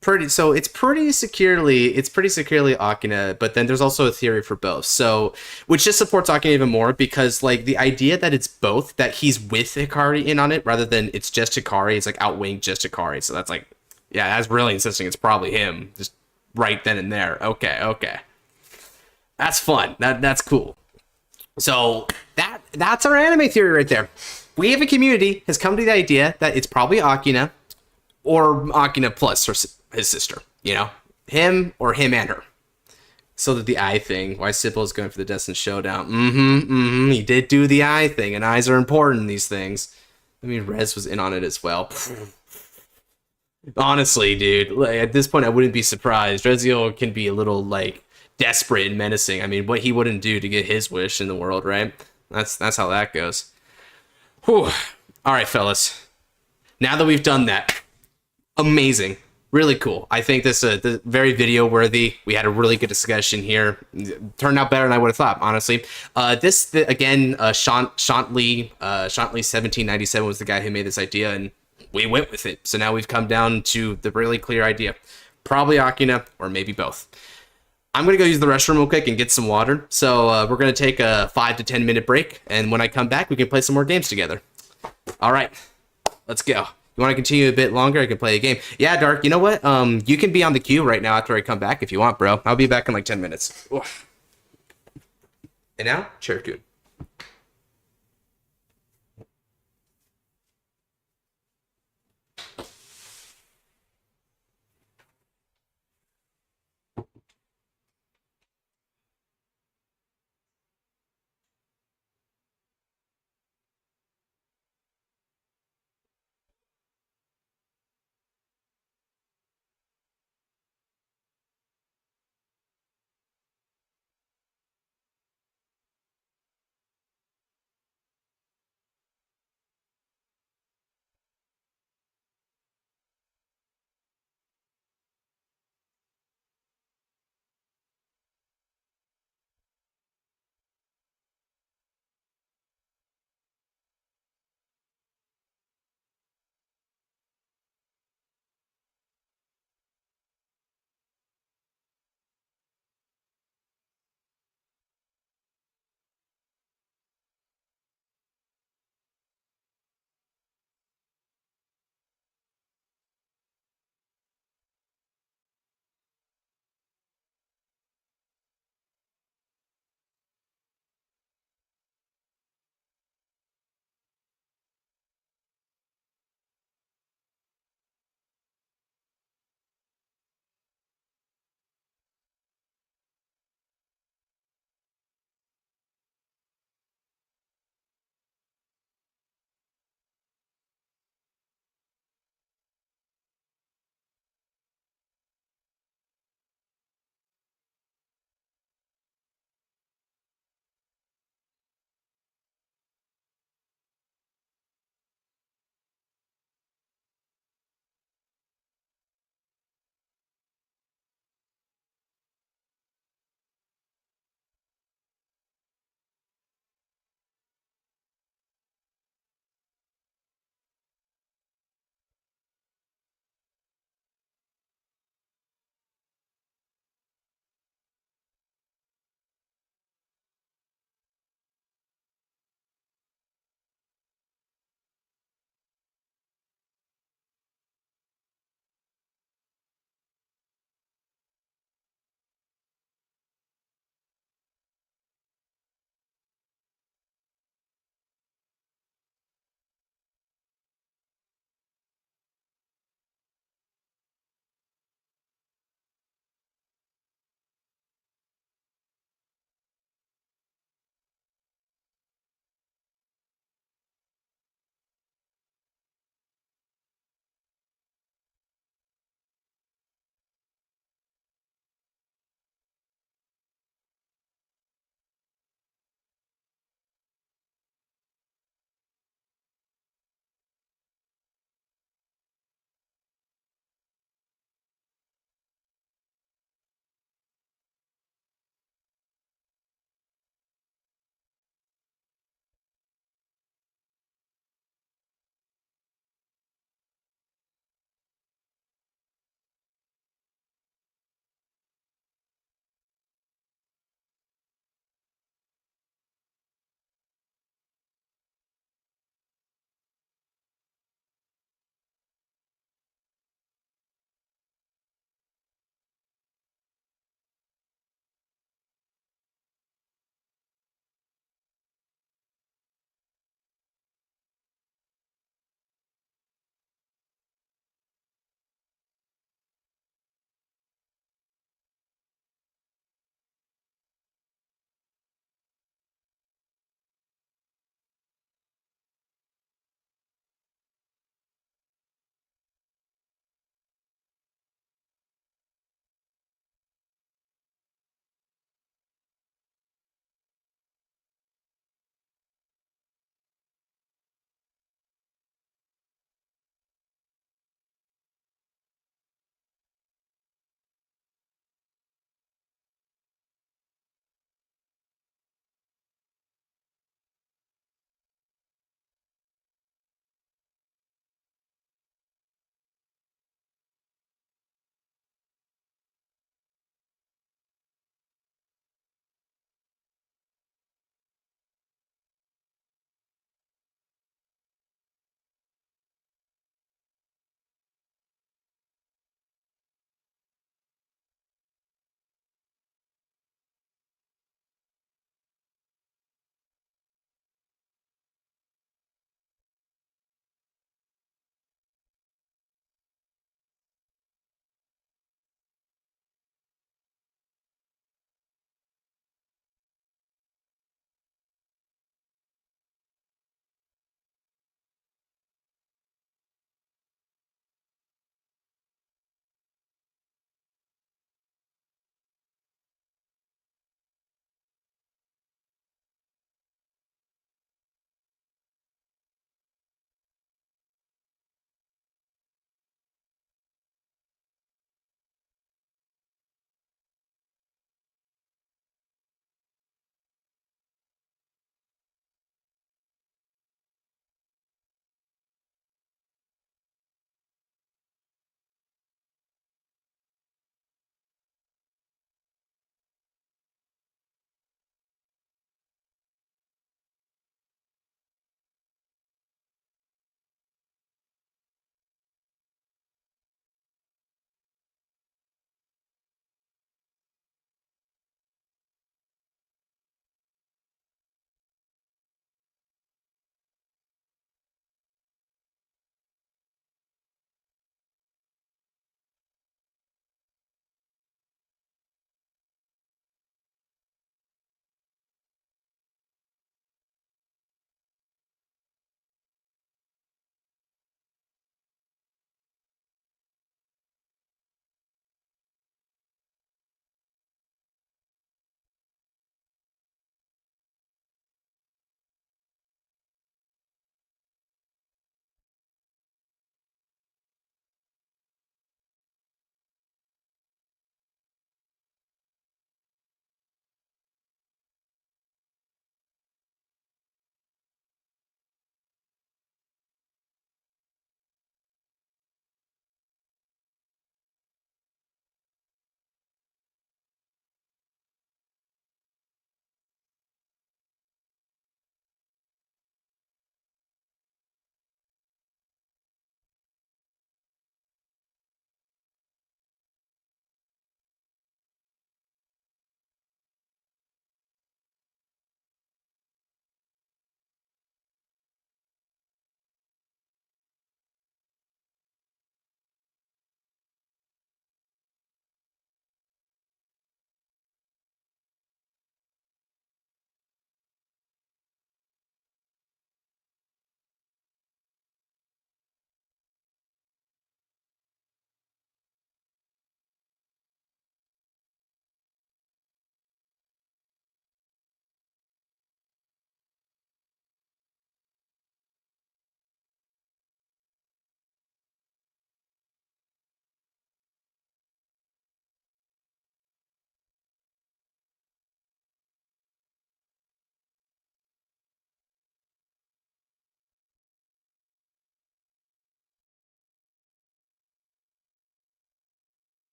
pretty securely Akina, but then there's also a theory for both. So, which just supports Akina even more, because, like, the idea that it's both, that he's with Hikari in on it, rather than it's just Hikari, it's like outweighing just Hikari. So that's like, yeah, that's really insisting it's probably him, just right then and there. Okay. That's fun. That's cool. So that's our anime theory right there. We have a community has come to the idea that it's probably Akina, or Akina plus his sister. You know, him or him and her. So that the eye thing, why Sybil is going for the Destined Showdown. He did do the eye thing, and eyes are important in these things. I mean, Rez was in on it as well. Honestly, dude, like, at this point, I wouldn't be surprised. Rezael can be a little, like, desperate and menacing. I mean, what he wouldn't do to get his wish in the world, right? That's how that goes. Whew. All right, fellas. Now that we've done that, amazing, really cool. I think this is very video worthy. We had a really good discussion here. Turned out better than I would have thought, honestly. Again, Shantley 1797 was the guy who made this idea, and we went with it. So now we've come down to the really clear idea. Probably Akina, or maybe both. I'm going to go use the restroom real quick and get some water. So we're going to take a 5 to 10 minute break. And when I come back, we can play some more games together. All right, let's go. You want to continue a bit longer? I can play a game. Yeah, Dark, you know what? You can be on the queue right now after I come back if you want, bro. I'll be back in like 10 minutes. Oof. And now, Cherokee.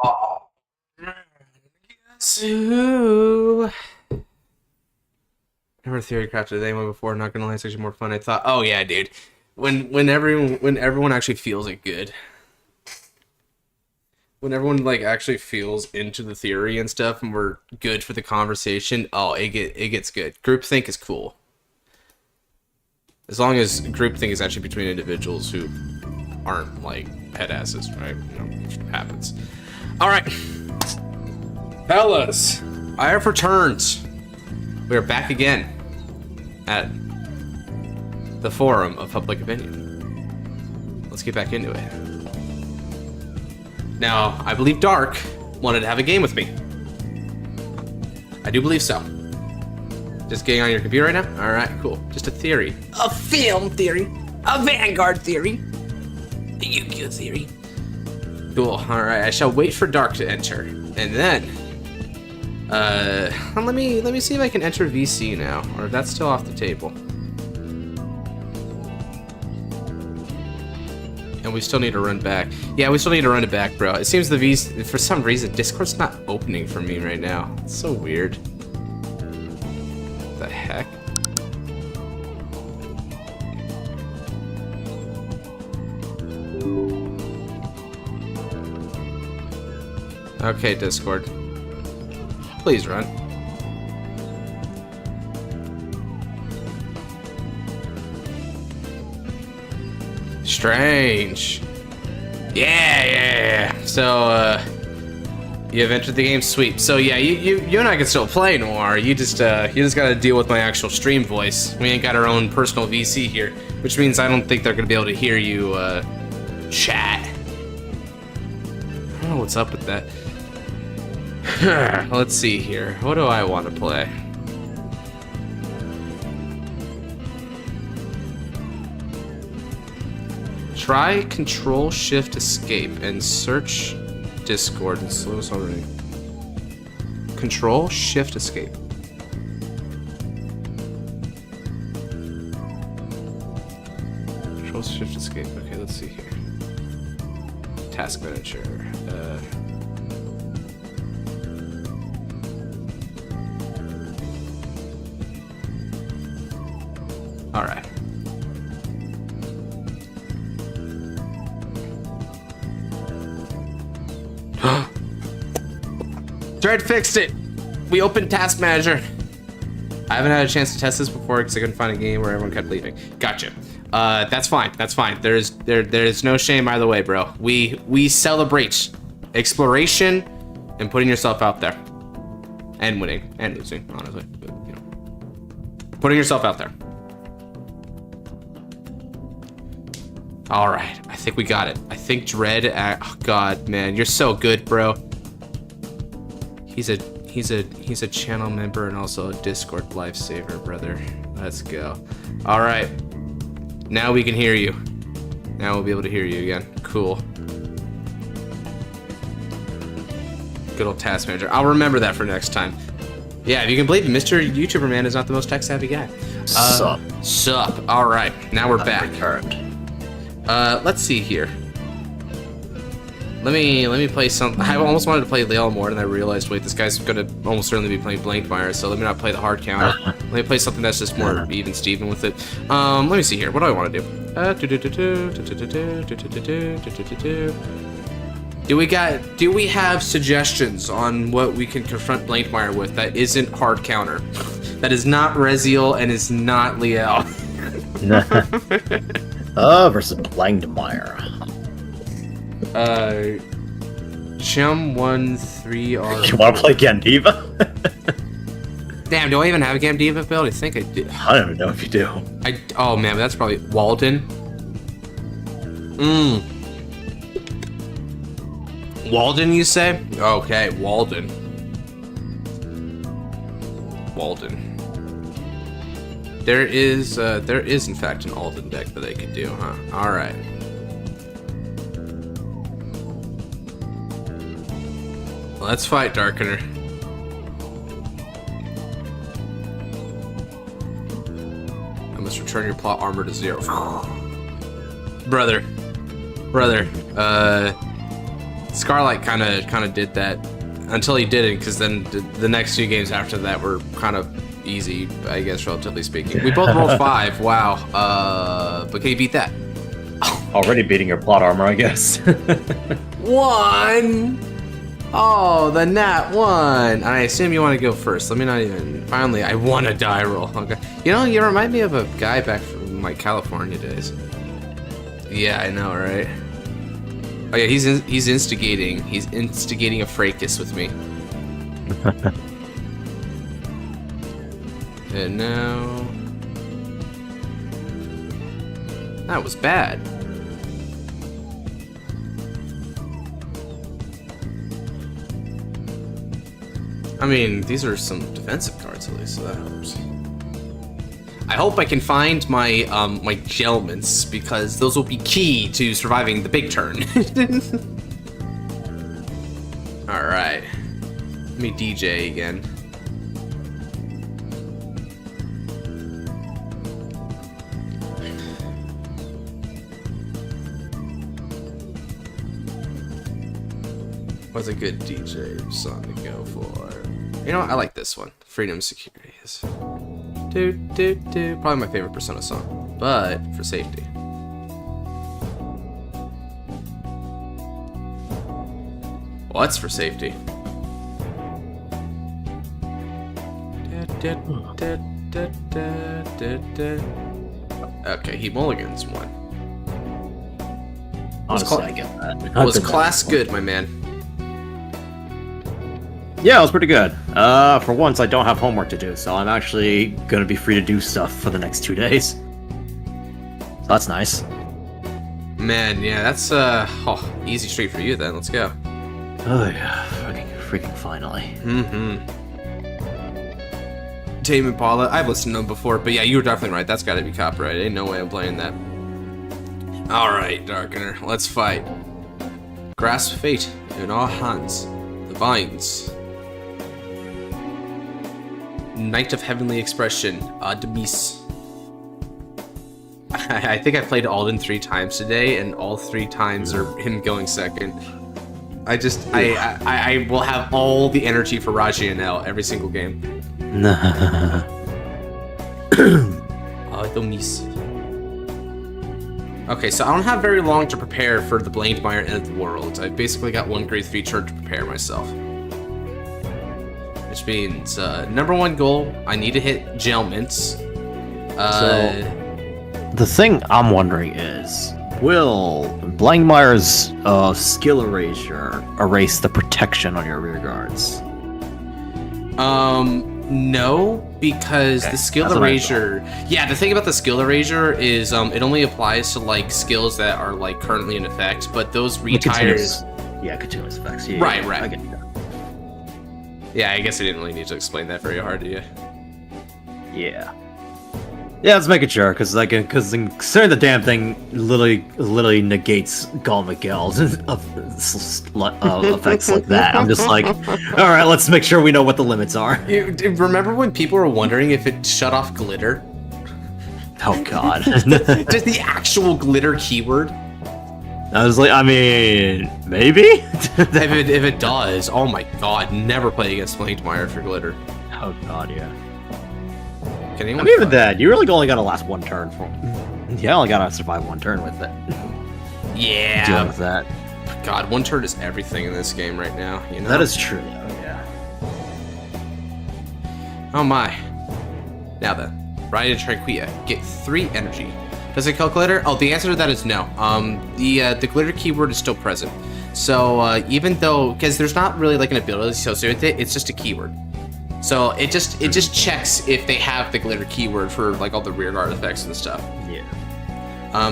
Oh. Suou. Never theory crafted anyone before. Not gonna lie, it's actually more fun. I thought. Oh yeah, dude. When everyone actually feels it good. When everyone like actually feels into the theory and stuff, and we're good for the conversation. Oh, it gets good. Groupthink is cool. As long as groupthink is actually between individuals who aren't like head asses, right? You know, which happens. All right, fellas, I have returned. We are back again at the forum of public opinion. Let's get back into it. Now, I believe Dark wanted to have a game with me. I do believe so. Just getting on your computer right now? Alright, cool. Just a theory. A film theory. A Vanguard theory. A Yugioh theory. Cool. Alright, I shall wait for Dark to enter. And then... let me see if I can enter VC now. Or if that's still off the table. And we still need to run back. Yeah, we still need to run it back, bro. It seems the VC... For some reason, Discord's not opening for me right now. It's so weird. The heck? Okay, Discord. Please run. Strange. Yeah. So, you have entered the game, sweet. So yeah, you and I can still play Noir. You just gotta deal with my actual stream voice. We ain't got our own personal VC here, which means I don't think they're gonna be able to hear you chat. I don't know what's up with that. Let's see here. What do I want to play? Try Control Shift Escape and search Discord and slow us already. Control Shift Escape. Control Shift Escape. Okay, let's see here. Task Manager. All right. Dread fixed it. We opened Task Manager. I haven't had a chance to test this before because I couldn't find a game where everyone kept leaving. Gotcha. That's fine. That's fine. There's no shame either way, bro. We celebrate exploration and putting yourself out there, and winning and losing, honestly. But, you know, putting yourself out there. All right. I think we got it. I think Dread. Oh God, man, you're so good, bro. He's a channel member and also a Discord lifesaver, brother. Let's go. All right. Now we can hear you. Now we'll be able to hear you again. Cool. Good old Task Manager. I'll remember that for next time. Yeah, if you can believe it, Mr. YouTuber Man is not the most tech-savvy guy. Sup. All right. Now we're back. Returned. Let's see here. Let me play some. I almost wanted to play Leal more, and I realized, wait, this guy's gonna almost certainly be playing Blangdmire, so let me not play the hard counter. Let me play something that's just more even Steven with it. Let me see here. What do I want to do? Do we have suggestions on what we can confront Blangdmire with that isn't hard counter? That is not Rezael and is not Leal. Versus Blangdmire. Chum 1-3R. You want to play Gandiva? Damn, do I even have a Gandiva build? I think I do. I don't even know if you do. Oh man, that's probably Walden. Walden, you say? Okay, Walden. There is in fact an Alden deck that I could do, huh? All right. Let's fight, Darkener. I must return your plot armor to 0. Brother. Scarlight kind of did that until he didn't, because then the next few games after that were kind of easy, I guess, relatively speaking. We both rolled 5. Wow. But can you beat that? Already beating your plot armor, I guess. 1. Oh, the nat 1. I assume you want to go first. Let me not even. Finally, I won a die roll. Okay. You know, you remind me of a guy back from my California days. Yeah, I know, right? Oh yeah, he's instigating. He's instigating a fracas with me. And now that was bad. I mean, these are some defensive cards at least, so that helps. I hope I can find my my gelments, because those will be key to surviving the big turn. All right, let me DJ again. What's a good DJ song to go for? You know what? I like this one. Freedom Security is. Probably my favorite Persona song, but for safety. What's for safety? Okay, he mulligans one. Honestly, I get that. Was class good, my man? Yeah, it was pretty good. For once, I don't have homework to do, so I'm actually gonna be free to do stuff for the next 2 days. So that's nice. Man, yeah, that's easy street for you then. Let's go. Oh yeah, freaking finally. Tame Impala, I've listened to him before, but yeah, you were definitely right. That's got to be copyrighted. Ain't no way I'm playing that. All right, Darkener, let's fight. Grasp fate in our hands. The vines. Knight of Heavenly Expression, Demise. I think I played Alden 3 times today, and all 3 times are him going second. I will have all the energy for Rajianel every single game. Demise. Okay, so I don't have very long to prepare for the Blangdmire End of the World. I've basically got 1 grade 3 turn to prepare myself. Which means, number 1 goal, I need to hit Gelments. The thing I'm wondering is, will Blangdmire's skill erasure erase the protection on your rear guards? No, because the skill erasure... Yeah, the thing about the skill erasure is it only applies to, like, skills that are, like, currently in effect, but those retires... Continuous effects. Yeah, right. I get that. Yeah, I guess I didn't really need to explain that very hard to you. Yeah. Yeah, let's make it sure, because considering the damn thing literally negates Gal Miguel's effects like that. I'm just like, all right, let's make sure we know what the limits are. Remember when people were wondering if it shut off glitter? Oh god. Just the actual glitter keyword? I was like, I mean, maybe? if it does, oh my god, never play against Blangdmire for glitter. Oh god, yeah. Can anyone even that, you really only gotta last 1 turn for. Yeah, only gotta survive 1 turn with it. Yeah. Dealing with that. God, 1 turn is everything in this game right now, you know? That is true, yeah. Oh my. Now then, Ride to Tranquilla, get 3 energy. Does it kill glitter? Oh, the answer to that is no. The glitter keyword is still present. So even though, because there's not really like an ability associated with it, it's just a keyword. So it just checks if they have the glitter keyword for like all the rearguard effects and stuff. Yeah.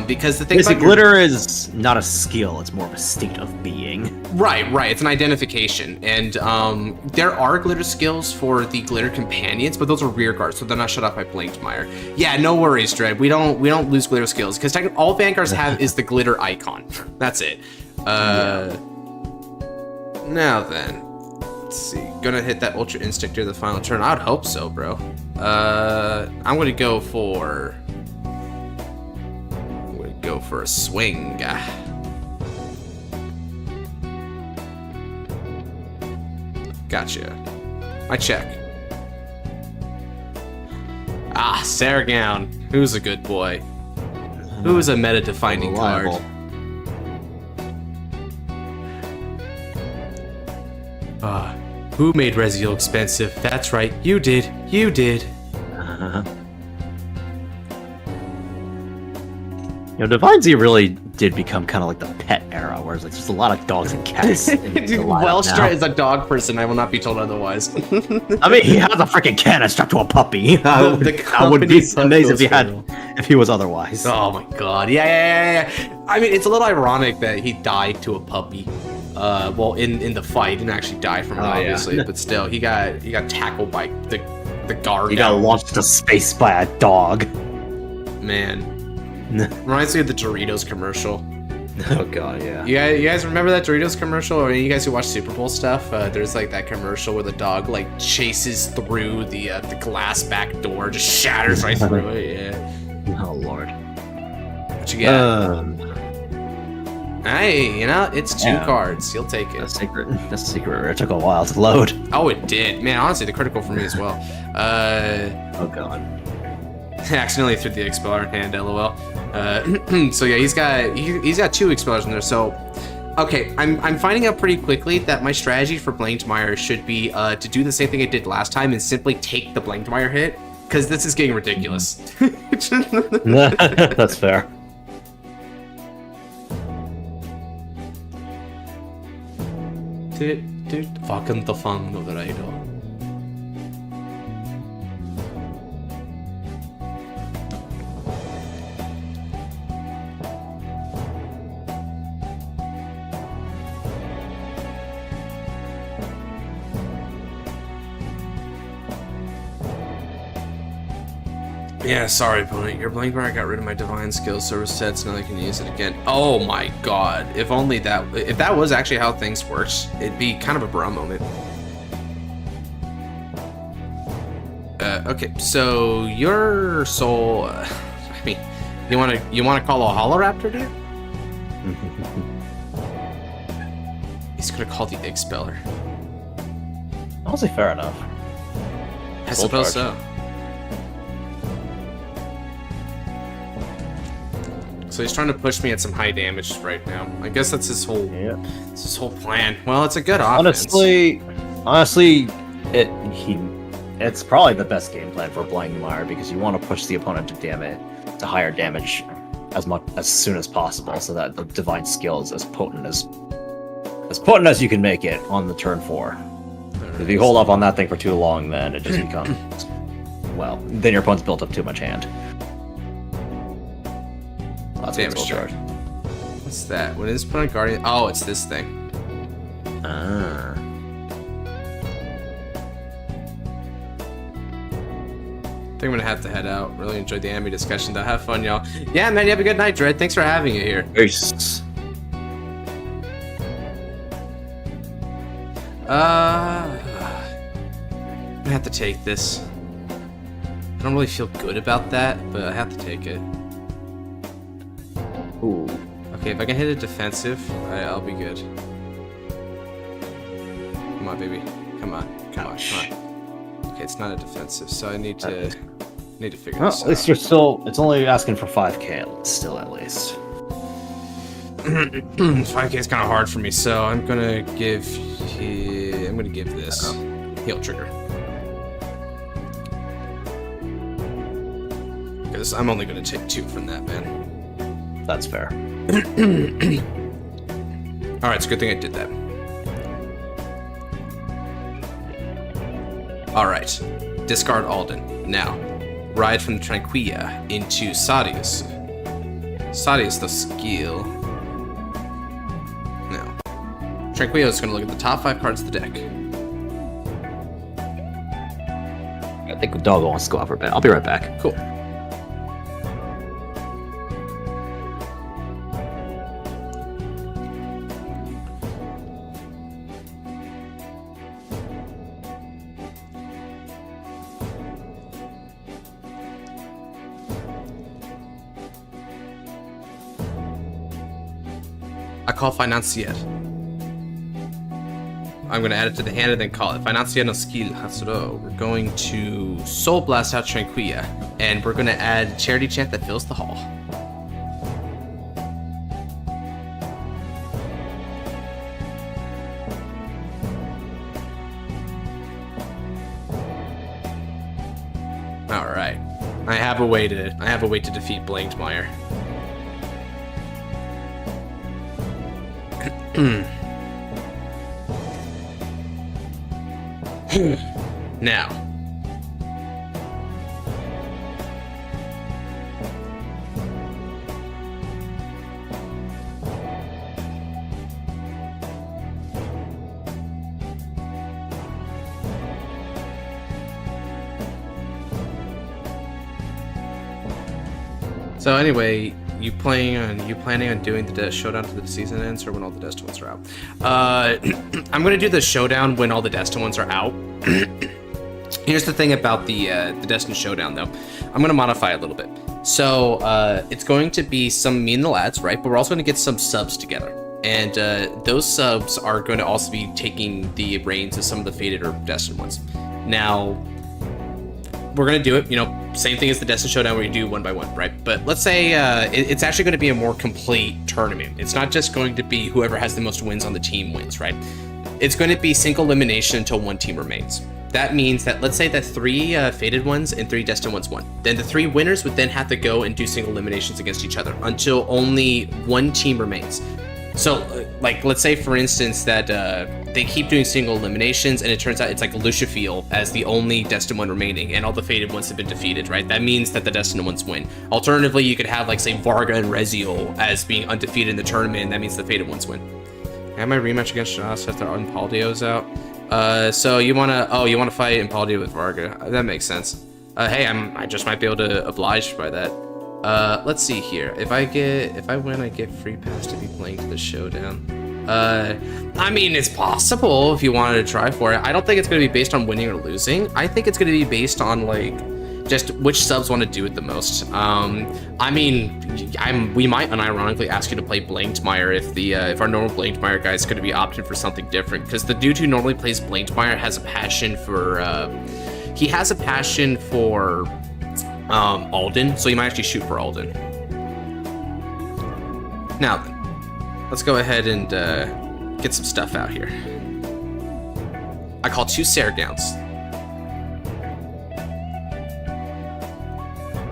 Because the thing about glitter is not a skill; it's more of a state of being. Right. It's an identification, and there are glitter skills for the glitter companions, but those are rearguard, so they're not shut off by Blangdmire. Yeah, no worries, Dread. We don't lose glitter skills because all Vanguards have is the glitter icon. That's it. Now then. Let's see. Gonna hit that Ultra Instinct during the final turn? I'd hope so, bro. I'm gonna go for a swing. Gotcha. I check. Ah, Saragown. Who's a good boy? Who's a meta-defining card? Who made Rezael expensive? That's right, you did. You did. You know, Divine Z really did become kind of like the pet era, where it's like there's a lot of dogs and cats. Wellstra is a dog person. I will not be told otherwise. I mean, he has a freaking cannon strapped to a puppy. I would be amazed if he was otherwise. Oh my god! Yeah. I mean, it's a little ironic that he died to a puppy. Well, in the fight, he didn't actually die from it, obviously, but still, he got tackled by the guard. He got launched to space by a dog. Man. Reminds me of the Doritos commercial. Oh god, yeah. You guys remember that Doritos commercial? Or you guys who watch Super Bowl stuff? There's like that commercial where the dog like chases through the glass back door, just shatters right through it. Yeah. Oh lord. What you got? Hey, you know, it's 2 cards. You'll take it. That's secret. It took a while to load. Oh, it did. Man, honestly, the critical for me as well. Oh god. Accidentally threw the Expeller hand, lol. So yeah, he's got 2 Expellers in there. So, okay, I'm finding out pretty quickly that my strategy for Blangdmire should be to do the same thing I did last time and simply take the Blangdmire hit, because this is getting ridiculous. That's fair. Fucking the fun of the radio. Yeah, sorry, opponent. Your Blangdmire got rid of my divine skill service sets, now I can use it again. Oh my god. If that was actually how things worked, it'd be kind of a bro moment. Okay, so your soul, I mean, you wanna call a Holoraptor, dude? He's gonna call the Expeller. Honestly, fair enough. I suppose so. So he's trying to push me at some high damage right now. I guess that's his whole plan. Well, it's a good offense. Honestly, it's probably the best game plan for Blangdmire, because you want to push the opponent to higher damage as soon as possible, so that the divine skill is as potent as you can make it on the turn 4. If you hold off on that thing for too long, then it just becomes then your opponent's built up too much hand. Damage charge. What's that? When is put on Guardian? Oh, it's this thing. Ah. I think I'm gonna have to head out. Really enjoyed the anime discussion though. Have fun, y'all. Yeah, man, you have a good night, Dread. Thanks for having you here. Peace. I'm gonna have to take this. I don't really feel good about that, but I have to take it. Ooh. Okay, if I can hit it defensive, I'll be good. Come on, baby. Come on. Okay, it's not a defensive, so I need to figure this out. At least it's only asking for 5k still, at least. 5k is kind of hard for me, so I'm gonna give this heal trigger. Because I'm only gonna take 2 from that, man. That's fair. Alright, it's a good thing I did that. Alright. Discard Alden. Now, ride from Tranquilla into Sadius. Sadius the skill. Now, Tranquilla is going to look at the top 5 cards of the deck. I think Doggo wants to go out for a bit. I'll be right back. Cool. I call Financier. I'm going to add it to the hand and then call it. Financiano skill Hasuro. We're going to Soul Blast out Tranquilla. And we're going to add Charity Chant that fills the hall. Alright. I have a way to defeat Blangdmire. Now. So anyway, you planning on doing the showdown to the season ends or when all the Destined ones are out? I'm gonna do the showdown when all the Destined ones are out. Here's the thing about the Destined showdown though. I'm gonna modify it a little bit. So it's going to be some me and the lads, right? But we're also gonna get some subs together. And those subs are going to also be taking the reins of some of the Fated or Destined ones. Now, we're going to do it, you know, same thing as the Destined Showdown where you do one by one, right? But let's say it's actually going to be a more complete tournament. It's not just going to be whoever has the most wins on the team wins, right? It's going to be single elimination until one team remains. That means that, let's say that 3 Fated ones and 3 Destined ones won. Then the 3 winners would then have to go and do single eliminations against each other until only one team remains. So, like, let's say, for instance, that they keep doing single eliminations, and it turns out it's like Lucifiel as the only Destined one remaining, and all the Fated ones have been defeated, right? That means that the Destined ones win. Alternatively, you could have, like, say, Varga and Rezael as being undefeated in the tournament, and that means the Fated ones win. I have my rematch against Joss after Impaldio's out. So you wanna fight Impaldio with Varga. That makes sense. Hey, I just might be able to oblige by that. Let's see here. If I win, I get free pass to be playing to the showdown. I mean, it's possible if you wanted to try for it. I don't think it's going to be based on winning or losing. I think it's going to be based on, like, just which subs want to do it the most. I mean, we might unironically ask you to play Blangdmire if our normal Blangdmire guy is going to be opting for something different, because the dude who normally plays Blangdmire has a passion for, Alden, so you might actually shoot for Alden. Now then, let's go ahead and get some stuff out here. I call 2 Sargowns.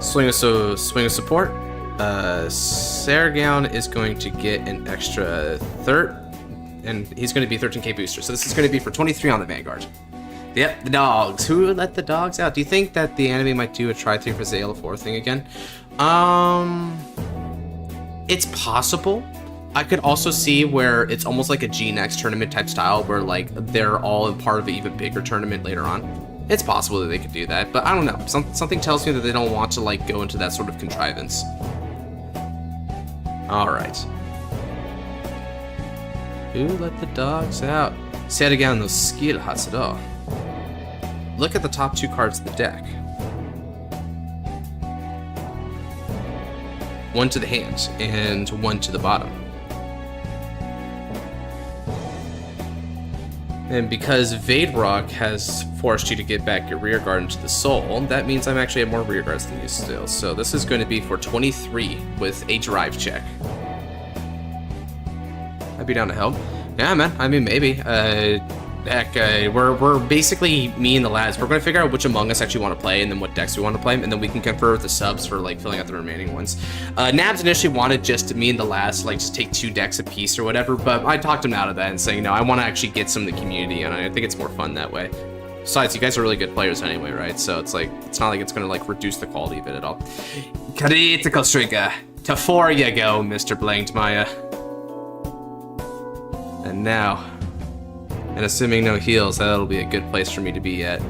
Swing of support. Sargown is going to get an extra and he's going to be 13k booster. So this is going to be for 23 on the Vanguard. Yep, the dogs. Who would let the dogs out? Do you think that the anime might do a try-3 for Rezael 4 thing again? It's possible. I could also see where it's almost like a G-Next tournament type style where, like, they're all a part of an even bigger tournament later on. It's possible that they could do that, but I don't know. Something tells me that they don't want to, like, go into that sort of contrivance. Alright. Who let the dogs out? Sergan no skill Hasado. Look at the top 2 cards of the deck. 1 to the hand, and 1 to the bottom. And because Vadrock has forced you to get back your rear guard into the soul, that means I'm actually at more rear guards than you still. So this is going to be for 23 with a drive check. I'd be down to help. Yeah, man. I mean, maybe. Heck, we're basically, me and the lads, we're going to figure out which Among Us actually want to play and then what decks we want to play, and then we can confer with the subs for, like, filling out the remaining ones. Nabs initially wanted just me and the lads, like, just take 2 decks a piece or whatever, but I talked him out of that and saying, no, I want to actually get some of the community, and I think it's more fun that way. Besides, you guys are really good players anyway, right? So it's like, it's not like it's going to, like, reduce the quality of it at all. Critical Striga. To 4 you go, Mr. Blangdmire. And now... and assuming no heals, that'll be a good place for me to be at.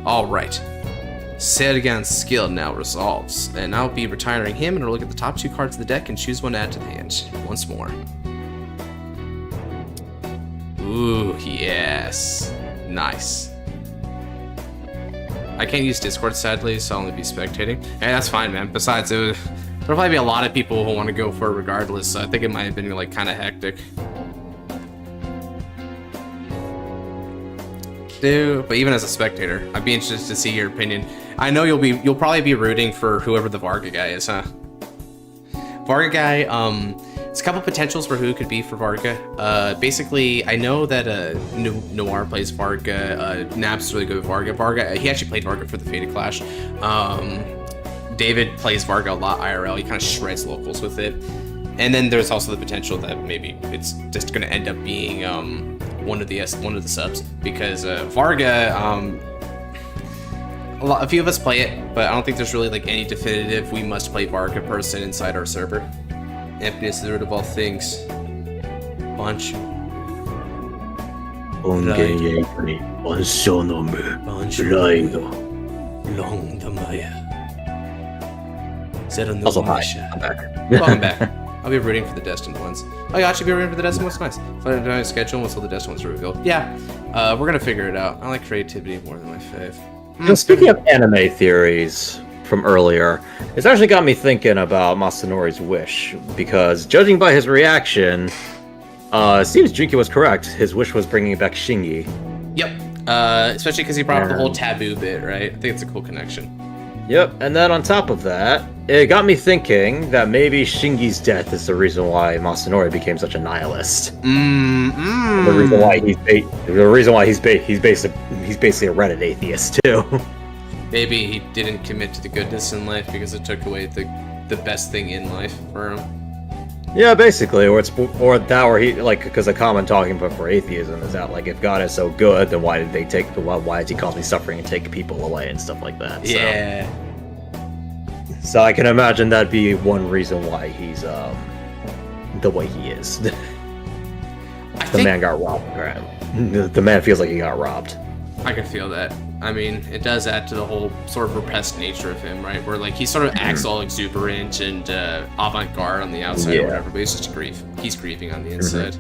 Alright. Sergan's skill now resolves, and I'll be retiring him, and we'll look at the top 2 cards of the deck and choose one to add to the hand. Once more. Ooh, yes. Nice. I can't use Discord sadly, so I'll only be spectating. Hey, that's fine, man. Besides, there'll probably be a lot of people who want to go for it regardless, so I think it might have been like kind of hectic. But even as a spectator, I'd be interested to see your opinion. I know you'll probably be rooting for whoever the Varga guy is, huh? Varga guy, there's a couple potentials for who it could be for Varga. Basically, I know that Noir plays Varga. Naps is really good with Varga. Varga, he actually played Varga for the Fated Clash. David plays Varga a lot IRL. He kind of shreds locals with it. And then there's also the potential that maybe it's just going to end up being one of the subs, because Varga, a few of us play it, but I don't think there's really like any definitive we must play Varga person inside our server. Emptiness is the root of all things. Bunch. Also, hi. I'm back. Welcome back. I'll be rooting for the Destined ones. Oh, you actually be rooting for the Destined ones? Nice. Find a schedule until the Destined ones are revealed. Yeah, we're gonna figure it out. I like creativity more than my fave. Speaking of anime theories from earlier, it's actually got me thinking about Masanori's wish, because judging by his reaction, it seems Jinky was correct. His wish was bringing back Shingi. Yep. Especially because he brought up the whole taboo bit, right? I think it's a cool connection. Yep, and then on top of that, it got me thinking that maybe Shingi's death is the reason why Masanori became such a nihilist. The reason why he's basically a Reddit atheist too. Maybe he didn't commit to the goodness in life because it took away the best thing in life for him. Yeah, basically, or he like, because a common talking point for atheism is that like, if God is so good, then why did why is he causing suffering and take people away and stuff like that? Yeah. So I can imagine that'd be one reason why he's the way he is. Man got robbed. The man feels like he got robbed. I can feel that. I mean, it does add to the whole sort of repressed nature of him, right? Where like he sort of acts all exuberant and avant-garde on the outside or whatever, but he's just he's grieving on the inside.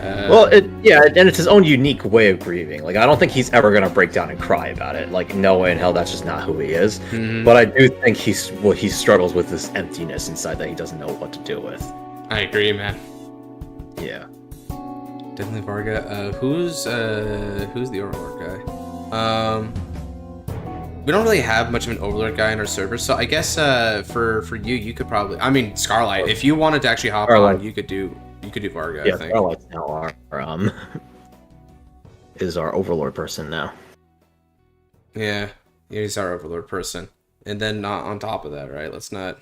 And it's his own unique way of grieving. Like, I don't think he's ever gonna break down and cry about it. Like, no way in hell, that's just not who he is. But I do think he struggles with this emptiness inside that he doesn't know what to do with. I agree, man. Yeah. Definitely Varga. Who's the Overlord guy? We don't really have much of an Overlord guy in our server, so I guess for you could probably. I mean, Scarlight. If you wanted to actually hop on, you could do Varga. Yeah, I think. Scarlight's now our is our Overlord person now. Yeah, he's our Overlord person, and then on top of that, right? Let's not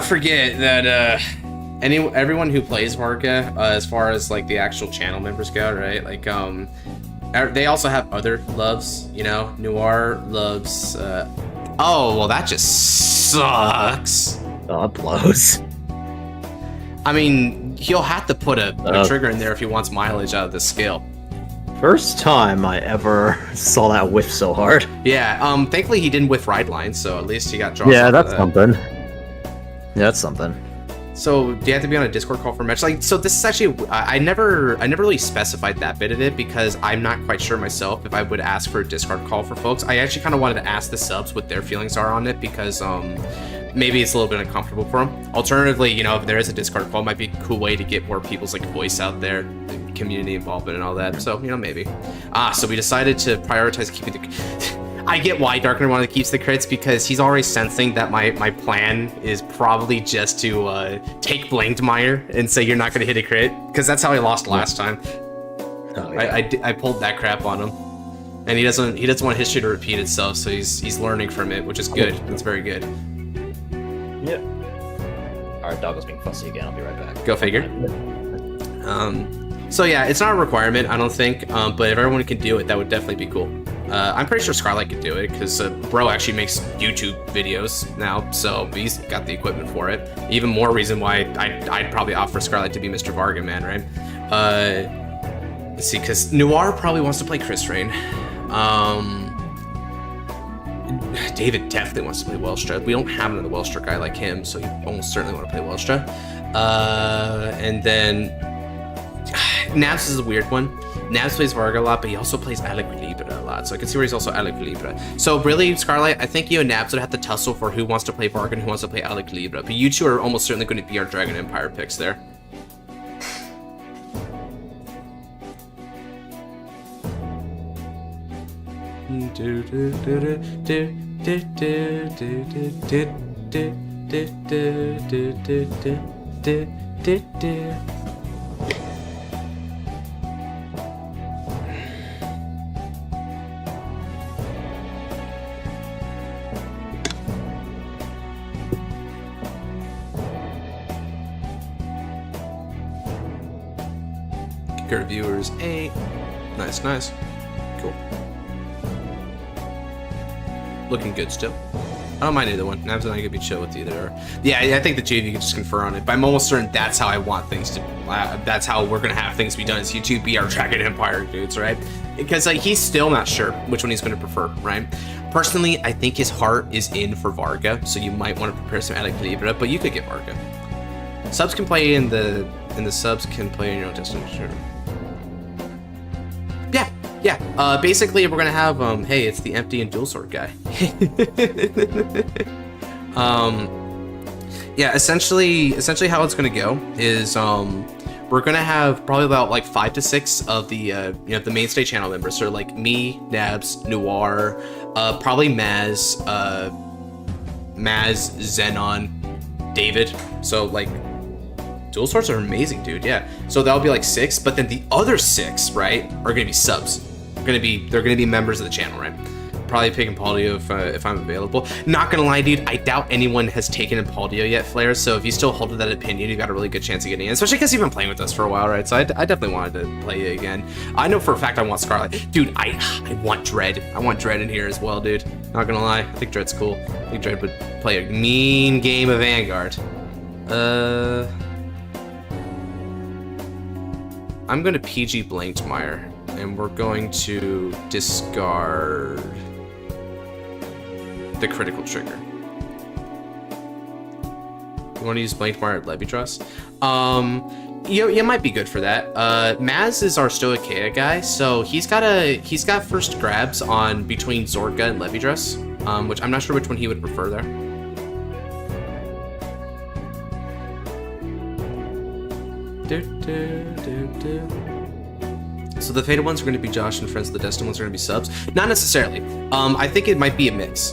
forget that everyone who plays Varga, as far as like the actual channel members go, right? Like they also have other loves, you know. Noir loves. Oh well, that just sucks. Oh, it blows. I mean, he'll have to put a trigger in there if he wants mileage out of the skill. First time I ever saw that whiff so hard. Yeah. Thankfully he didn't whiff ride line, so at least he got draws. Yeah, that's something. Yeah, that's something. So do you have to be on a Discord call for a match? Like, so this is actually I never really specified that bit of it because I'm not quite sure myself if I would ask for a Discord call for folks. I actually kind of wanted to ask the subs what their feelings are on it because maybe it's a little bit uncomfortable for them. Alternatively, you know, if there is a Discord call, it might be a cool way to get more people's like voice out there, the community involvement and all that. So, you know, maybe. So we decided to prioritize keeping the. I get why Darkner wanted to keep the crits because he's already sensing that my plan is probably just to take Blangdmire and say you're not going to hit a crit because that's how I lost last time. Oh, yeah. I pulled that crap on him, and he doesn't want history to repeat itself, so he's learning from it, which is good. That's very good. Yeah. All right, dog was being fussy again. I'll be right back. Go figure. So yeah, it's not a requirement, I don't think, but if everyone can do it, that would definitely be cool. I'm pretty sure Scarlight could do it, because bro actually makes YouTube videos now, so he's got the equipment for it. Even more reason why I'd probably offer Scarlight to be Mr. Varga, man, right? Let's see, because Noir probably wants to play Chris Rain. David definitely wants to play Welstra. We don't have another Welstra guy like him, so you almost certainly want to play Welstra. And then Nabs is a weird one. Nabs plays Varga a lot, but he also plays Equilibra a lot, so I can see where he's also Equilibra. So really, Scarlight, I think you and Nabs would have to tussle for who wants to play Varga and who wants to play Equilibra, but you two are almost certainly going to be our Dragon Empire picks there. Kicker viewers 8. Nice, nice. Cool. Looking good still. I don't mind either one. Nabs and I could be chill with either. Yeah, I think the two of you can just confer on it. But I'm almost certain that's how I want things to. That's how we're gonna have things be done. Is you two be our Dragon Empire dudes, right? Because he's still not sure which one he's gonna prefer, right? Personally, I think his heart is in for Varga, so you might want to prepare some Equilibra, but you could get Varga. Subs can play in the subs can play in your own destination. Yeah, basically we're gonna have, hey, it's the empty and dual sword guy. Yeah, essentially how it's gonna go is, we're gonna have probably about like 5 to 6 of the, the mainstay channel members. So like me, Nabs, Noir, probably Maz, Xenon, David. So like, dual swords are amazing, dude. Yeah. So that'll be like 6, but then the other 6, right, are gonna be subs. They're gonna be members of the channel, right? Probably pick Impaldio if I'm available. Not gonna lie, dude, I doubt anyone has taken Impaldio yet, Flair. So if you still hold to that opinion, you got a really good chance of getting in, especially because you've been playing with us for a while, right? So I definitely wanted to play you again. I know for a fact I want Scarlet, dude. I want Dread. I want Dread in here as well, dude. Not gonna lie, I think Dread's cool. I think Dread would play a mean game of Vanguard. I'm gonna PG Blangdmire. And we're going to discard the critical trigger. You want to use Blangdmire at Levidress? You might be good for that. Maz is our Stoicheia guy, so he's got first grabs on between Zorga and Levidress, which I'm not sure which one he would prefer there. So the Fated ones are going to be Josh and Friends of the Destined ones are going to be subs. Not necessarily. I think it might be a mix.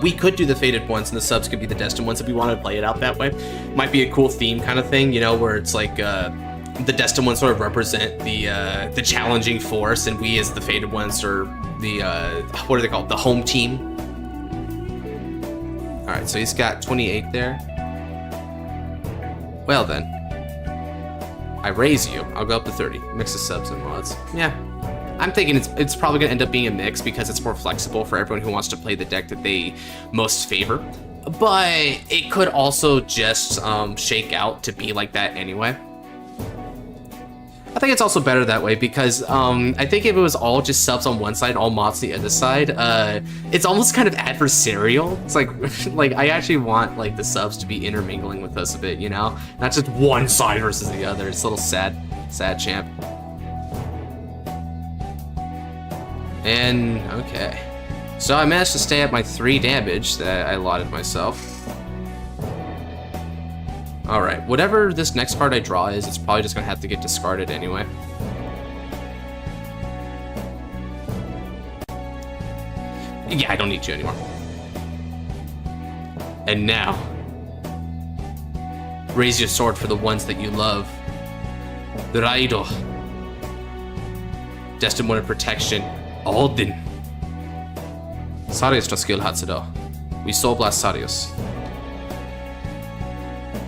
We could do the Fated ones and the subs could be the Destined ones if we want to play it out that way. Might be a cool theme kind of thing, where it's like the Destined ones sort of represent the challenging force, and we as the Fated ones are the what are they called? The home team. All right, so he's got 28 there. Well then. I raise you. I'll go up to 30. Mix the subs and mods. Yeah. I'm thinking it's probably going to end up being a mix because it's more flexible for everyone who wants to play the deck that they most favor. But it could also just shake out to be like that anyway. I think it's also better that way because I think if it was all just subs on one side, all mods on the other side, it's almost kind of adversarial. It's like I actually want like the subs to be intermingling with us a bit, not just one side versus the other. It's a little sad champ. And okay, so I managed to stay at my 3 damage that I allotted myself. Alright, whatever this next card I draw is, it's probably just gonna have to get discarded anyway. Yeah, I don't need you anymore. And now, raise your sword for the ones that you love. The Raido. Destined one of protection, Alden. Sarius no skill Hatsudo. We soul blast Sarius.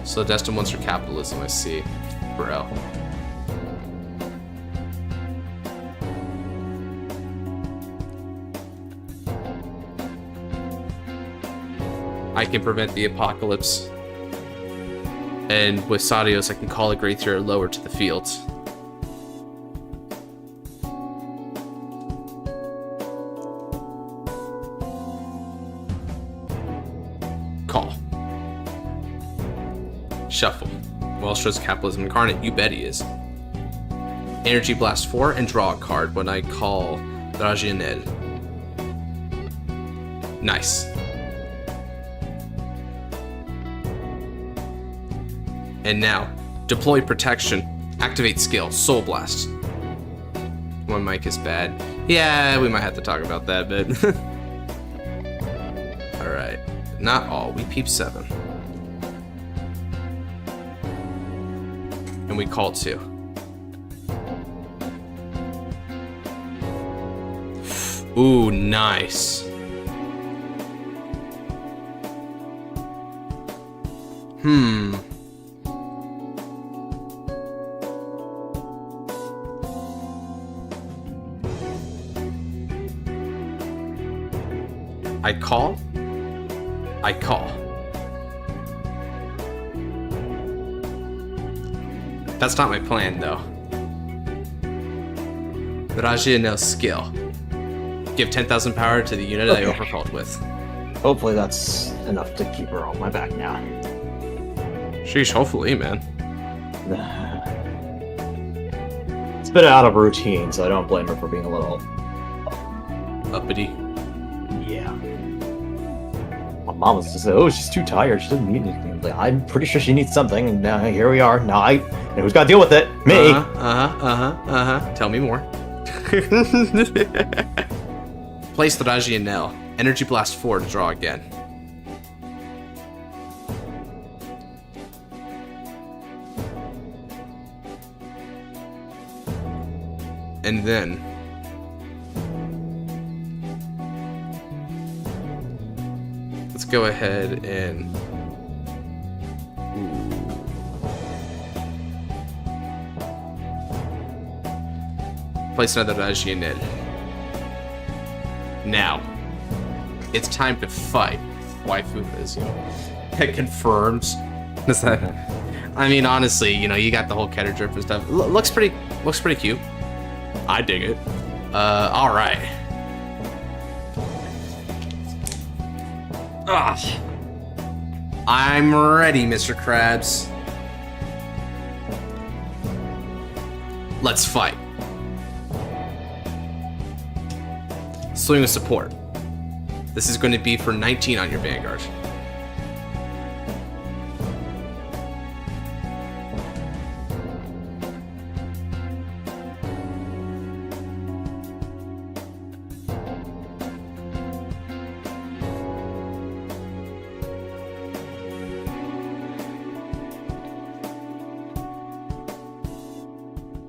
So Destined ones for capitalism, I see. Bro. I can prevent the apocalypse. And with Sadios, I can call a Great Hero lower to the field. Call. Shuffle. Wellstro's capitalism incarnate, you bet he is. Energy Blast 4 and draw a card when I call Rezael. Nice. And now, deploy protection. Activate skill, Soul Blast. My mic is bad. Yeah, we might have to talk about that, but... Alright. Not all. We peep 7. And we call 2. Ooh, nice. I call. That's not my plan, though. Rezael's skill. Give 10,000 power to the unit I overcalled with. Hopefully that's enough to keep her on my back now. Sheesh, hopefully, man. It's a bit out of routine, so I don't blame her for being a little... Uppity. Yeah. My mom was just like, oh, she's too tired, she doesn't need anything. Like, I'm pretty sure she needs something, and now here we are. Now and who's gotta deal with it? Me! Tell me more. Place the Rezael. Energy Blast 4 to draw again. And then... let's go ahead and... place another Rezael. Now, it's time to fight. Waifu is, it confirms. Is that? I mean, honestly, you got the whole Keter drip and stuff. Looks pretty cute. I dig it. All right. I'm ready, Mr. Krabs. Let's fight. Swing with support. This is going to be for 19 on your Vanguard.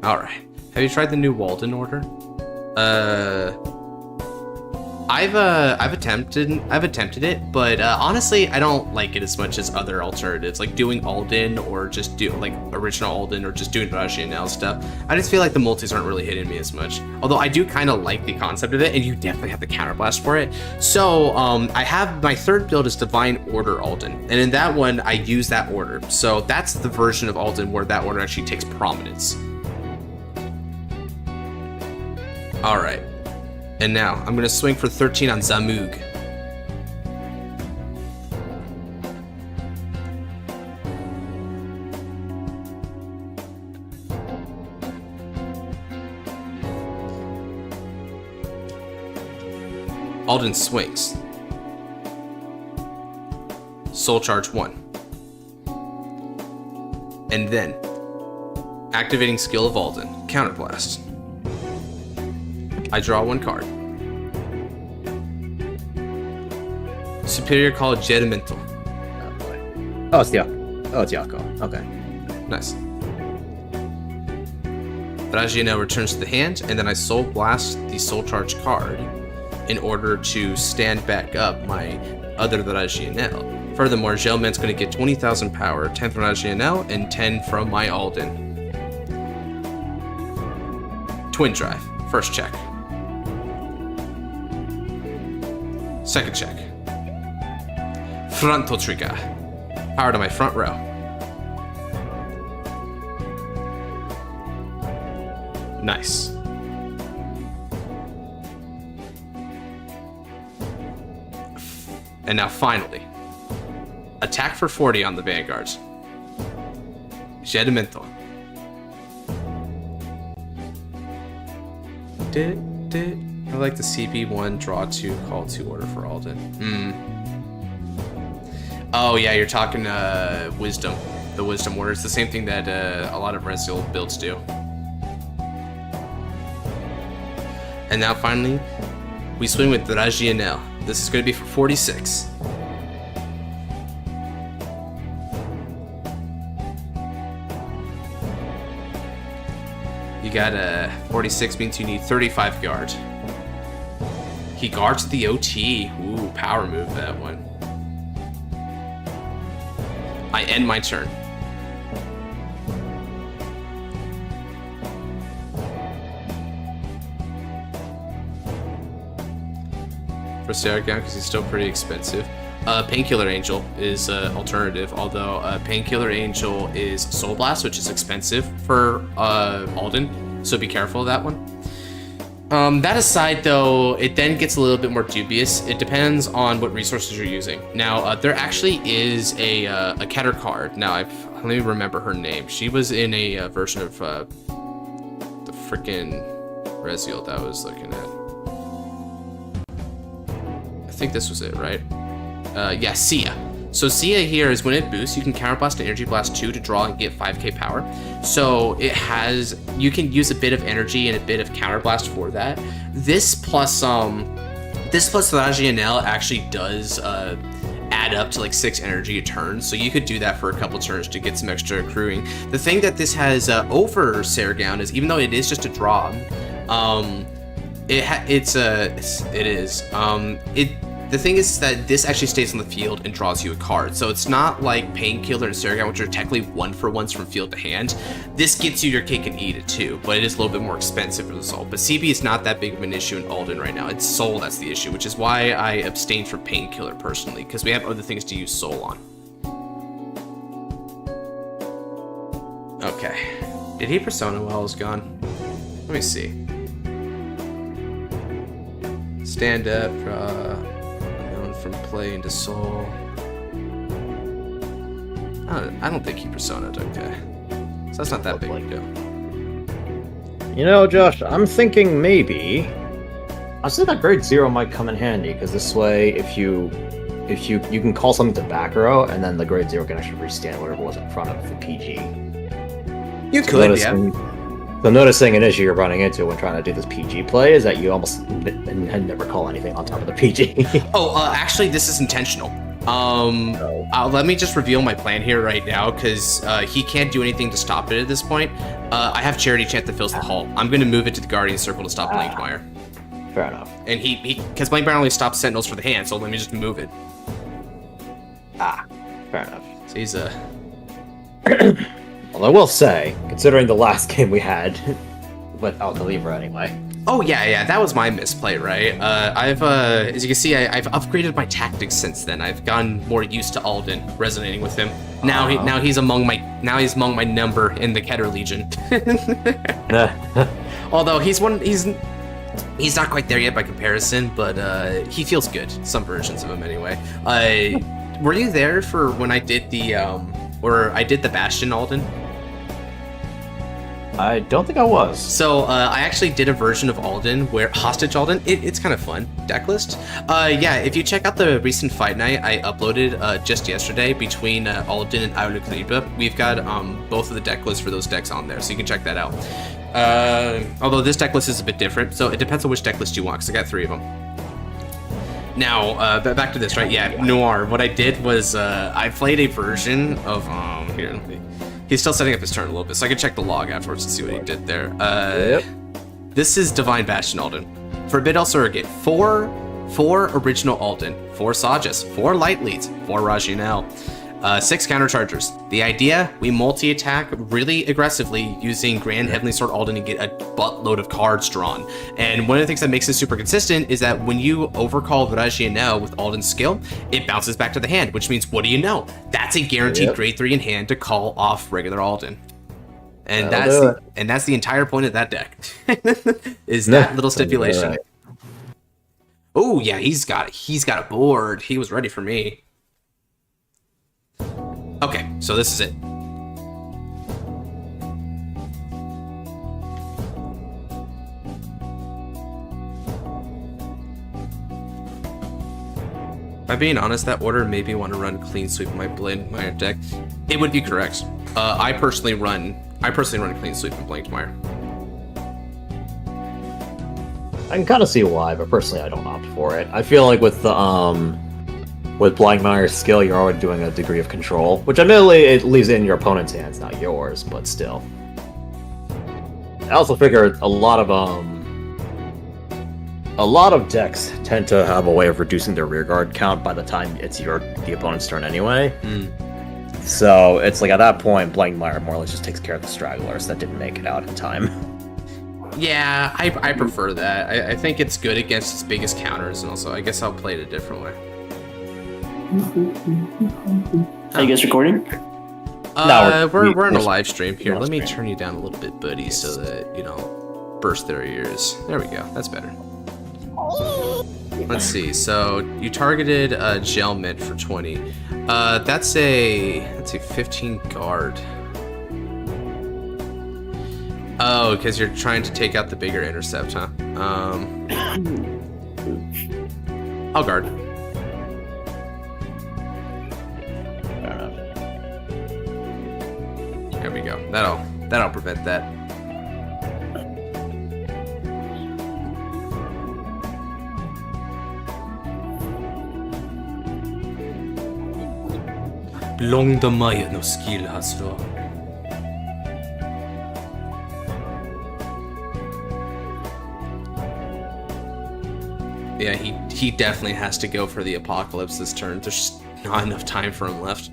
All right. Have you tried the new Walden order? I've attempted it, but honestly, I don't like it as much as other alternatives, like doing Alden or just do like original Alden or just doing Rezael stuff. I just feel like the multis aren't really hitting me as much. Although I do kind of like the concept of it, and you definitely have the counterblast for it. So I have my third build is Divine Order Alden, and in that one I use that order. So that's the version of Alden where that order actually takes prominence. All right. And now, I'm going to swing for 13 on Zamug. Alden swings. Soul Charge 1. And then, activating skill of Alden, Counterblast. I draw 1 card. Superior Call Jedimental. Oh boy. Oh, it's Yako. Okay. Nice. Rezael returns to the hand, and then I Soul Blast the Soul Charge card in order to stand back up my other Rezael. Furthermore, Gelman's going to get 20,000 power, 10 from Rezael, and 10 from my Alden. Twin Drive. First check. Second check. Frontal trigger. Power to my front row. Nice. And now finally, attack for 40 on the Vanguards. Jedimental. I like the CP1 draw 2 call 2 order for Alden. Oh yeah, you're talking wisdom. The wisdom order. It's the same thing that a lot of Rezael builds do. And now finally, we swing with Rezael. This is going to be for 46. You got a 46 means you need 35 guard. He guards the OT. Ooh, power move that one. I end my turn. For Saragon, because he's still pretty expensive. Painkiller Angel is alternative, although Painkiller Angel is Soul Blast, which is expensive for Alden, so be careful of that one. That aside, though, it then gets a little bit more dubious. It depends on what resources you're using. Now, there actually is a Keter card. Now, let me remember her name. She was in a version of the freaking Rezael that I was looking at. I think this was it, right? Yeah, Sia. So Sia here is when it boosts, you can counterblast and energy blast 2 to draw and get 5k power. So it has, you can use a bit of energy and a bit of counterblast for that. This plus Razianel actually does add up to like 6 energy a turn. So you could do that for a couple turns to get some extra accruing. The thing that this has over Saragon is, even though it is just a draw, the thing is that this actually stays on the field and draws you a card. So it's not like Painkiller and Saragon, which are technically 1-for-1s from field to hand. This gets you your cake and eat it too, but it is a little bit more expensive as a result. But CB is not that big of an issue in Alden right now. It's Soul that's the issue, which is why I abstain from Painkiller personally, because we have other things to use Soul on. Okay. Did he Persona while I was gone? Let me see. Stand up, from play into Soul. I don't think he Persona'd, okay. So that's not that big a deal. You know, Josh, I'm thinking maybe... I think that grade 0 might come in handy, because this way, if you can call something to back row, and then the grade 0 can actually restand whatever was in front of the PG. You could, yeah. So noticing an issue you're running into when trying to do this PG play is that you almost never call anything on top of the PG. Actually, this is intentional. Let me just reveal my plan here right now, because he can't do anything to stop it at this point. I have Charity Chant that fills the hall. I'm going to move it to the Guardian Circle to stop Blangdmire. Fair enough. And because Blangdmire only stops Sentinels for the hand, so let me just move it. Fair enough. So he's Although I will say, considering the last game we had, without the lever anyway. Oh yeah, that was my misplay, right? As you can see, I've upgraded my tactics since then. I've gotten more used to Alden, resonating with him. Now he's among my number in the Keter Legion. Although he's not quite there yet by comparison, but he feels good. Some versions of him anyway. Were you there for when I did the Bastion Alden? I don't think I was. So I actually did a version of Alden where Hostage Alden. It's kind of fun deck list. Yeah, if you check out the recent fight night I uploaded just yesterday between Alden and Aulucriba, we've got both of the deck lists for those decks on there, so you can check that out. Although this deck list is a bit different, so it depends on which deck list you want, because I got 3 of them. Now, back to this, right? Yeah, Noir. What I did was I played a version of here. Let me. He's still setting up his turn a little bit, so I can check the log afterwards to see what he did there. This is Divine Bastion Alden. Forbid El Surrogate. 4 original Alden. 4 Sajas. 4 Light Leads. 4 Razianel. 6 counterchargers. The idea, we multi-attack really aggressively using Grand Heavenly Sword Alden to get a buttload of cards drawn. And one of the things that makes this super consistent is that when you overcall Razianel with Alden's skill, it bounces back to the hand, which means, what do you know? That's a guaranteed grade 3 in hand to call off regular Alden. And that's the entire point of that deck. Is that little stipulation. Oh yeah, he's got a board. He was ready for me. Okay, so this is it. By being honest, that order made me want to run Clean Sweep in my Blangdmire deck. It would be correct. I personally run Clean Sweep in Blangdmire. I can kind of see why, but personally I don't opt for it. I feel like with the with Blangdmire's skill, you're already doing a degree of control, which admittedly it leaves it in your opponent's hands, not yours, but still. I also figure a lot of decks tend to have a way of reducing their rearguard count by the time it's the opponent's turn anyway. So it's like at that point, Blangdmire more or less just takes care of the stragglers that didn't make it out in time. Yeah, I prefer that. I think it's good against its biggest counters, and also I guess I'll play it a different way. Are you guys recording? No, we're in a live stream here. Let me turn you down a little bit, buddy, so that you don't burst their ears. There we go. That's better. Let's see. So you targeted Gel Mid for 20. That's a 15 guard. Oh, because you're trying to take out the bigger intercept, huh? I'll guard. Fair enough. There we go. That'll prevent that. Blangdmire no skill has då. Yeah, he definitely has to go for the Apocalypse this turn. There's just not enough time for him left.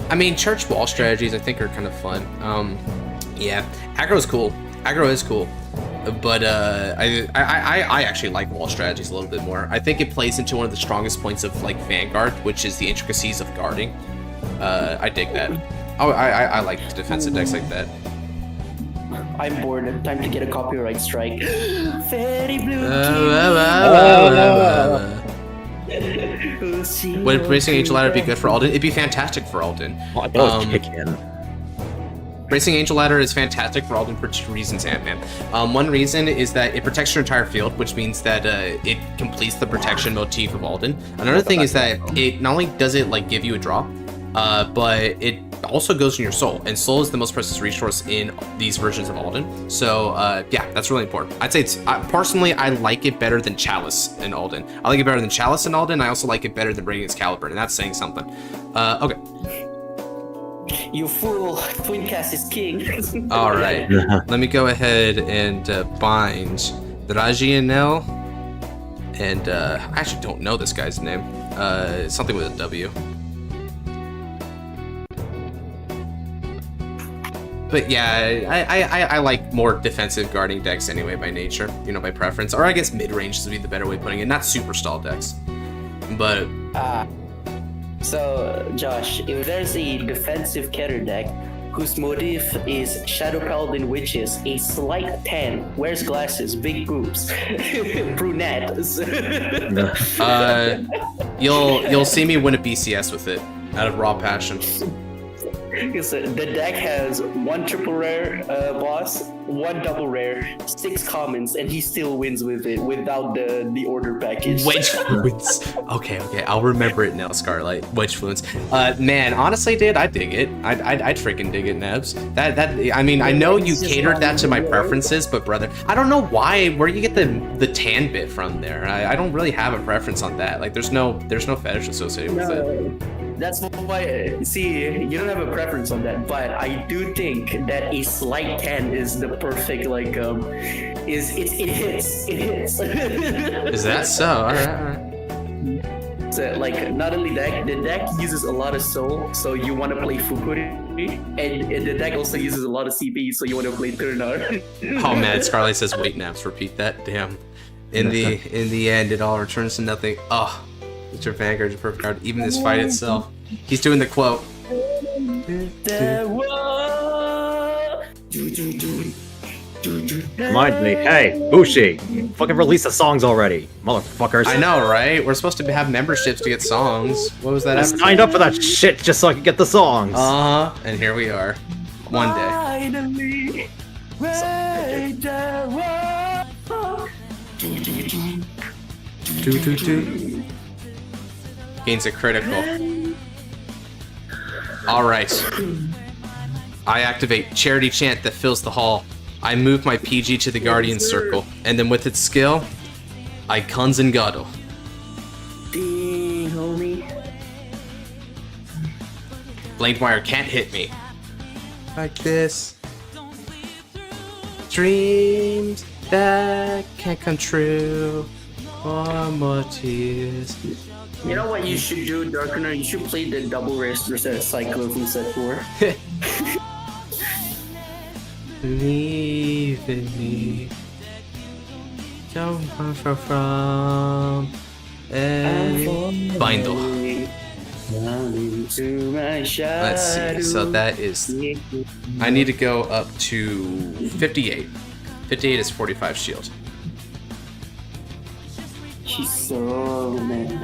I mean, church wall strategies I think are kind of fun. Yeah, aggro is cool. Aggro is cool, but I actually like wall strategies a little bit more. I think it plays into one of the strongest points of like Vanguard, which is the intricacies of guarding. I dig that. I like defensive decks like that. I'm bored. Time to get a copyright strike. Fairy blue. Would Racing Angel Ladder be good for Alden? It'd be fantastic for Alden. Kick in. Racing Angel Ladder is fantastic for Alden for two reasons, Ant-Man. One reason is that it protects your entire field, which means that it completes the protection motif of Alden. Another thing is that it not only does it like give you a draw, but it also goes in your soul, and soul is the most precious resource in these versions of Alden. So yeah, that's really important. I'd say it's personally I like it better than Chalice in Alden. I like it better than Chalice in Alden. I also like it better than Radiant's Caliber, and that's saying something. Okay. You fool! Twin Cast is king. All right. Let me go ahead and bind Rezael, and I actually don't know this guy's name. Something with a W. But yeah, I like more defensive guarding decks anyway by nature, you know, by preference. Or I guess mid-range would be the better way of putting it, not super stall decks. But so Josh, if there's a defensive Keter deck whose motif is Shadow Paladin Witches, a slight 10, wears glasses, big boobs, brunette. You'll see me win a BCS with it out of raw passion. The deck has one triple rare boss, one double rare, 6 commons, and he still wins with it without the order package. Wedge Fluence. Okay, I'll remember it now, Scarlight. Wedge Fluence. Man, honestly, dude, I dig it. I'd freaking dig it, Nebs. I mean, I know you catered that to my preferences, but brother, I don't know where you get the tan bit from there. I don't really have a preference on that. Like, there's no fetish associated with it. That's why, see, you don't have a preference on that, but I do think that a slight 10 is the perfect, like, it hits. Is that so? Alright. So, like, not only that, the deck uses a lot of soul, so you want to play Fukuri, and the deck also uses a lot of CP, so you want to play Turnar. Oh man, Scarlight says wait naps, repeat that. Damn. In the end, it all returns to nothing. Oh. It's your Vanguard, your perfect card. Even this fight itself. He's doing the quote. There was Remind me, hey, Bushi, fucking release the songs already, motherfuckers. I know, right? We're supposed to have memberships to get songs. What was that? I signed up for that shit just so I could get the songs. And here we are. One day. Finally, Gains a critical. Alright. I activate Charity Chant that fills the hall. I move my PG to the Guardian Circle, and then with its skill, I Kanzengado. Dang, homie. Blangdmire can't hit me. Like this. Dreams that can't come true. One more tears. You know what you should do, Darkener? You should play the double reset cycle from set 4. Believe in me. Don't run from Bindle. Let's see. So that is. I need to go up to 58. 58 is 45 shield. She's so mad.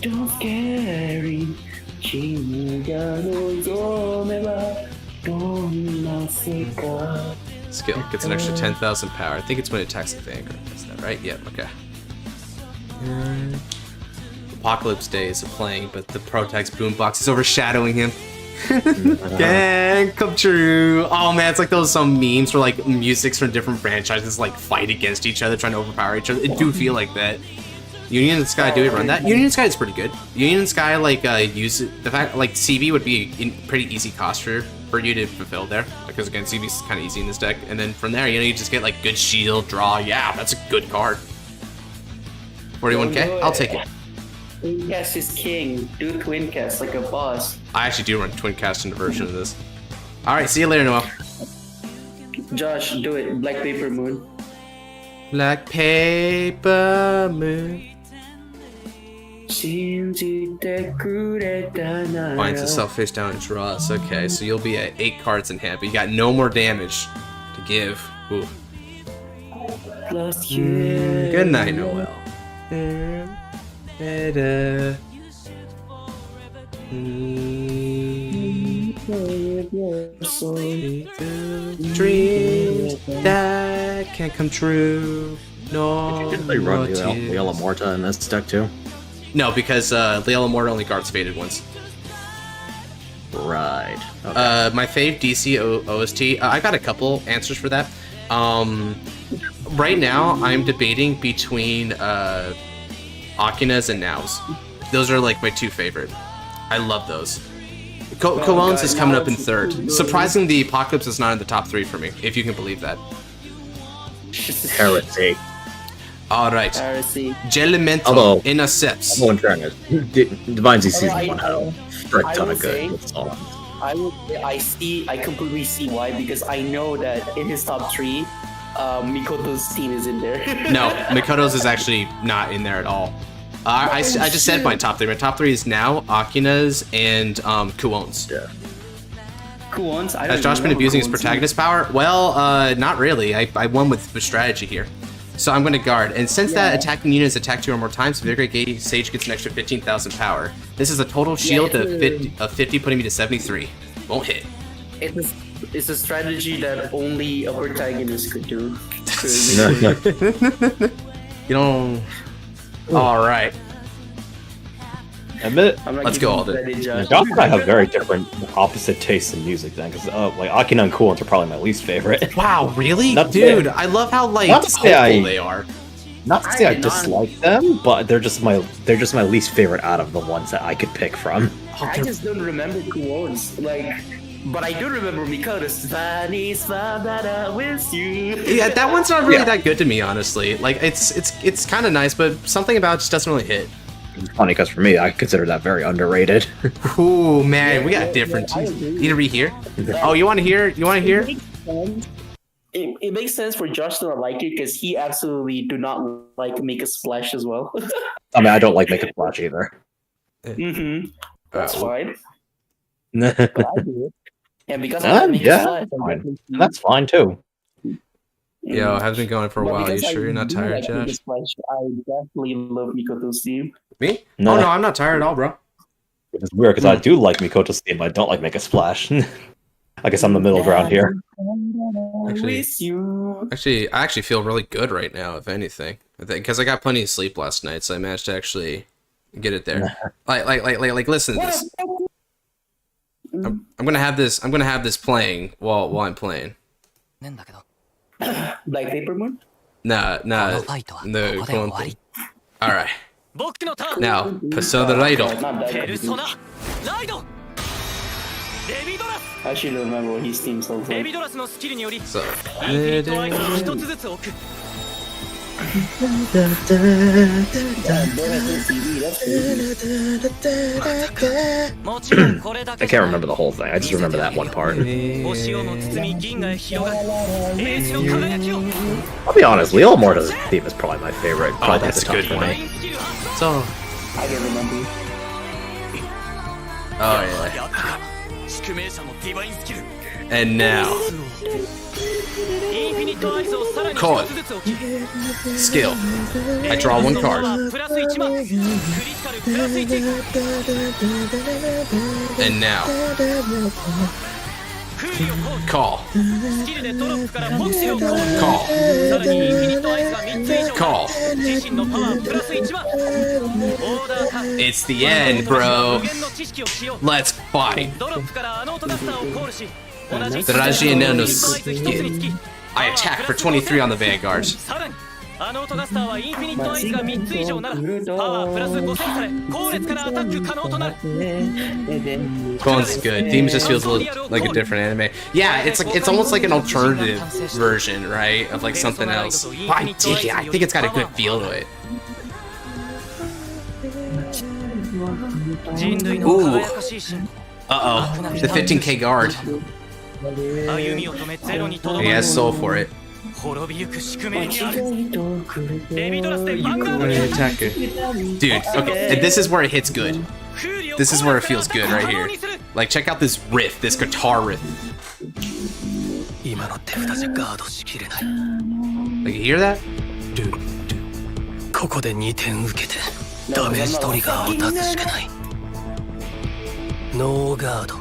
Don't scary. Skill gets an extra 10,000 power. I think it's when it attacks the Vanguard. Is that right? Yeah, okay. Apocalypse Day is playing, but the Protex boombox is overshadowing him. Gang, come true. Oh man, it's like those some memes where like musics from different franchises like fight against each other, trying to overpower each other. It do feel like that. Union and Sky, do we run that? Union and Sky is pretty good. Union and Sky like use it, the fact like CB would be in pretty easy cost for you to fulfill there, because again CB is kind of easy in this deck, and then from there you just get like good shield draw. Yeah, that's a good card. 41k, I'll take it. Twin cast is king. Do twin cast like a boss. I actually do run twin cast in the version of this. All right, see you later, Noah. Josh, do it. Black Paper Moon. Black Paper Moon. Finds itself face down and draws. Okay, so you'll be at 8 cards in hand, but you got no more damage to give. Ooh. Good night, Noel. Dreams that can't come true. No. Did they run Leela Morta in this deck too? No, because Leela Morta only guards faded once. Right. Okay. My fave DC OST. I got a couple answers for that. Right now, I'm debating between Akinas and Nows. Those are like my 2 favorite. I love those. Koans is coming up in 3rd. Surprisingly, the Apocalypse is not in the top 3 for me, if you can believe that. Heresy. Alright. Heresy. Gelimental Intercepts. I'm trying to. Divine Z Season 1 had a frick ton of good songs. I completely see why, because I know that in his top 3, Mikoto's team is in there. No, Mikoto's is actually not in there at all. I just said my top 3. My top 3 is now Akina's and Kuon's. Yeah. Kuon's? Has Josh been abusing his protagonist power? Well, not really. I won with strategy here. So I'm going to guard. And since that attacking unit is attacked 2 or more times, Vigor Gate Sage gets an extra 15,000 power. This is a total shield of 50, putting me to 73. Won't hit. It's a strategy that only a protagonist could do. You know... Alright. Admit. Let's go, Alden. Josh and I have very different, opposite tastes in music then, because like Akina and Kuons are probably my least favorite. Wow, really? Dude, I love how like hopeful they are. Not to say I dislike them, but they're just my least favorite out of the ones that I could pick from. I just don't remember Kuons. But I do remember Mikoto's Spanish with you. Yeah, that one's not really that good to me, honestly. Like, it's kind of nice, but something about it just doesn't really hit. It's funny because for me, I consider that very underrated. Ooh, man, we got different. Need to rehear? Oh, you want to hear? You want to hear? It makes sense for Josh to not like it because he absolutely do not like Make a Splash as well. I mean, I don't like Make a Splash either. That's fine. But I do it. And because I make yeah, splash, that's fine too. Yo, I've been going for a But while. You because sure you're not do tired, like Make Josh? Splash, I definitely love Mikoto's team. Me? No. Oh no, I'm not tired at all, bro. It's weird because I do like Mikoto's theme, but I don't like Make a Splash. I guess I'm the middle ground here. Actually, I actually feel really good right now, if anything, because I got plenty of sleep last night, so I managed to actually get it there. Like, listen to this. I'm gonna have this. I'm gonna have this playing while I'm playing. Black Paper Moon? Nah, no, come on. All right. Now, Persona Raido. I should remember what his team sounds like. So, I can't remember the whole thing. I just remember that one part. I'll be honest, Leo Morta's theme is probably my favorite. Probably that's a good one. So, I don't remember. oh yeah. And now, card. Skill. I draw one card. And now, call. Call. Call. It's the end, bro. Let's fight. I attack for 23 on the Vanguard. Gone's good. Theme just feels a little like a different anime. Yeah, it's almost like an alternative version, right? Of like something else. I dig it. I think it's got a good feel to it. Ooh. Uh-oh. The 15k guard. He has soul for it. Dude, okay, and this is where it hits good. This is where it feels good right here. Like, check out this riff, this guitar riff. Like, you hear that? Dude. ここで2点受けてダメージトリガーを出すしかない。ノーガード。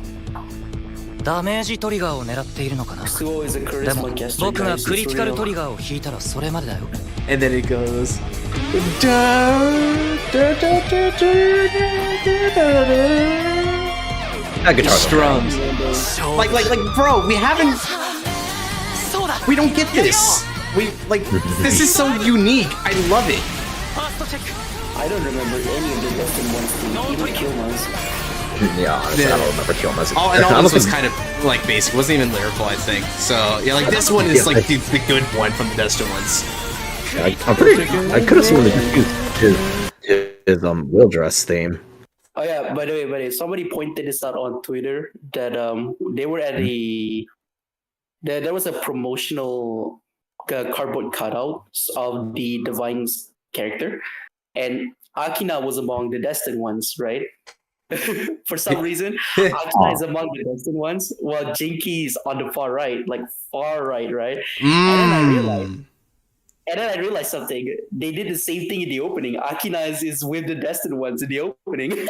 ダメージトリガーを狙っているのかな。でも僕がクリティカルトリガーを引いたらそれまでだよ。And then it goes. That guitar strums. Like, bro, we haven't. We don't get this. This is so unique. I love it. I don't remember any of the Destined ones, even Kill ones. Yeah, honestly, I don't remember killing this. All this was kind of like basic. It wasn't even lyrical, I think. So yeah, like this one is like the good one from the Destined ones. I'm pretty. I could have sworn that his Overdress theme. Oh yeah, by the way, somebody pointed this out on Twitter that they were at there was a promotional cardboard cutout of the Divine's character, and Akina was among the Destined ones, right? For some reason, Akina is among the Destined ones, while Jinky is on the far right, right? And then I realized something. They did the same thing in the opening. Akina is with the Destined ones in the opening.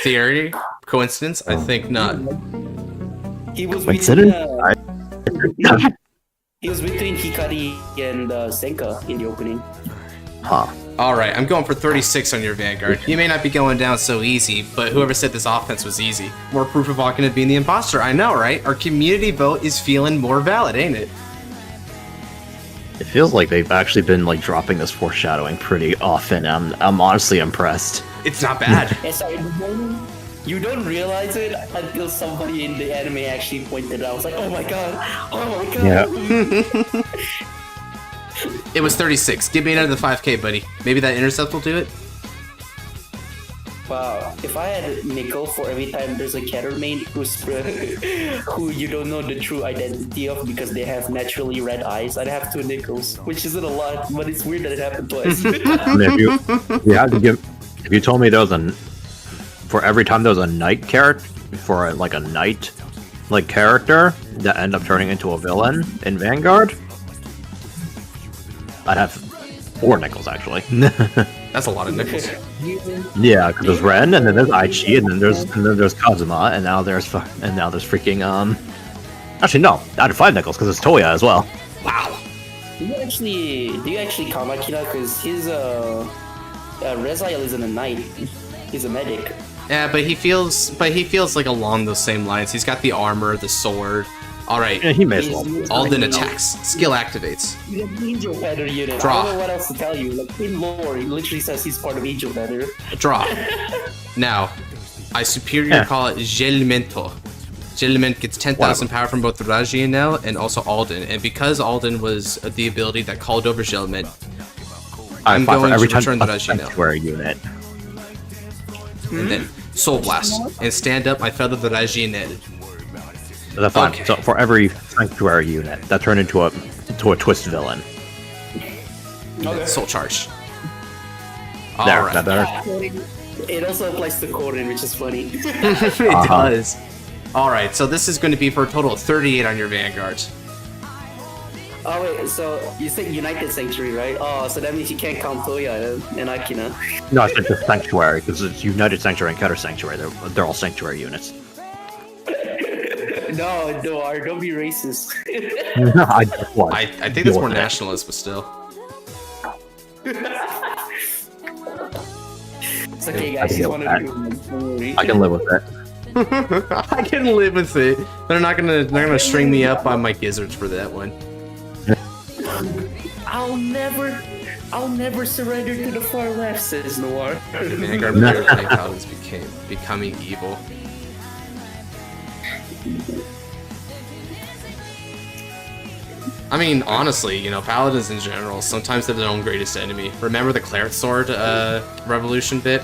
Theory? Coincidence? I think not. He was Coincidence? He was between Hikari and Senka in the opening. Huh. Alright, I'm going for 36 on your Vanguard. You may not be going down so easy, but whoever said this offense was easy. More proof of Akina being the imposter. I know, right? Our community vote is feeling more valid, ain't it? It feels like they've actually been like dropping this foreshadowing pretty often. I'm honestly impressed. It's not bad. You don't realize it until somebody in the anime actually pointed it out. I was like, oh my god. Yeah. It was 36. Give me another 5k, buddy. Maybe that intercept will do it? Wow. If I had nickel for every time there's a catter main who you don't know the true identity of because they have naturally red eyes, I'd have 2 nickels, which isn't a lot, but it's weird that it happened twice. I mean, if you told me there was for every time there was a night carrot for like a knight like character that end up turning into a villain in Vanguard, I'd have 4 nickels actually. That's a lot of nickels. Yeah, because there's Ren, and then there's Aichi, and then there's Kazuma, and now there's freaking Actually, no, I had 5 nickels because it's Toya as well. Wow. Do you actually count Akina? Because his Rezael isn't a knight. He's a medic. Yeah, but he feels like along those same lines. He's got the armor, the sword. All right. Yeah, he may as well. Alden attacks. Skill activates. He's an Angel Feather unit. Draw. I don't know what else to tell you. Like in lore, he literally says he's part of Angel Feather. Draw. Now, I superior call it Gelmento. Gelment gets 10,000 power from both Rezael and also Alden. And because Alden was the ability that called over Gelment, I'm going to return the Sanctuary unit. And then Soul Blast. And stand up my feather the Rezael. That's fine. Okay. So for every Sanctuary unit, that turned into a twist villain. And then Soul Charge. There, Alright. that better? It also applies to Korin, which is funny. It does. Alright, so this is going to be for a total of 38 on your Vanguard. Oh wait, so you said United Sanctuary, right? Oh, so that means you can't count Toya and Akina. No, I said just Sanctuary, because it's United Sanctuary and Counter Sanctuary. They're all Sanctuary units. No, don't be racist. I think that's more nationalist, but still. It's okay, guys. He's one of you. I can live with it. I can live with it. They're not gonna string me up on my gizzards for that one. I'll never surrender to the far left, says Noir. The Vanguard player playing Paladins becoming evil. I mean, honestly, you know, Paladins in general, sometimes they're their own greatest enemy. Remember the Claret Sword revolution bit?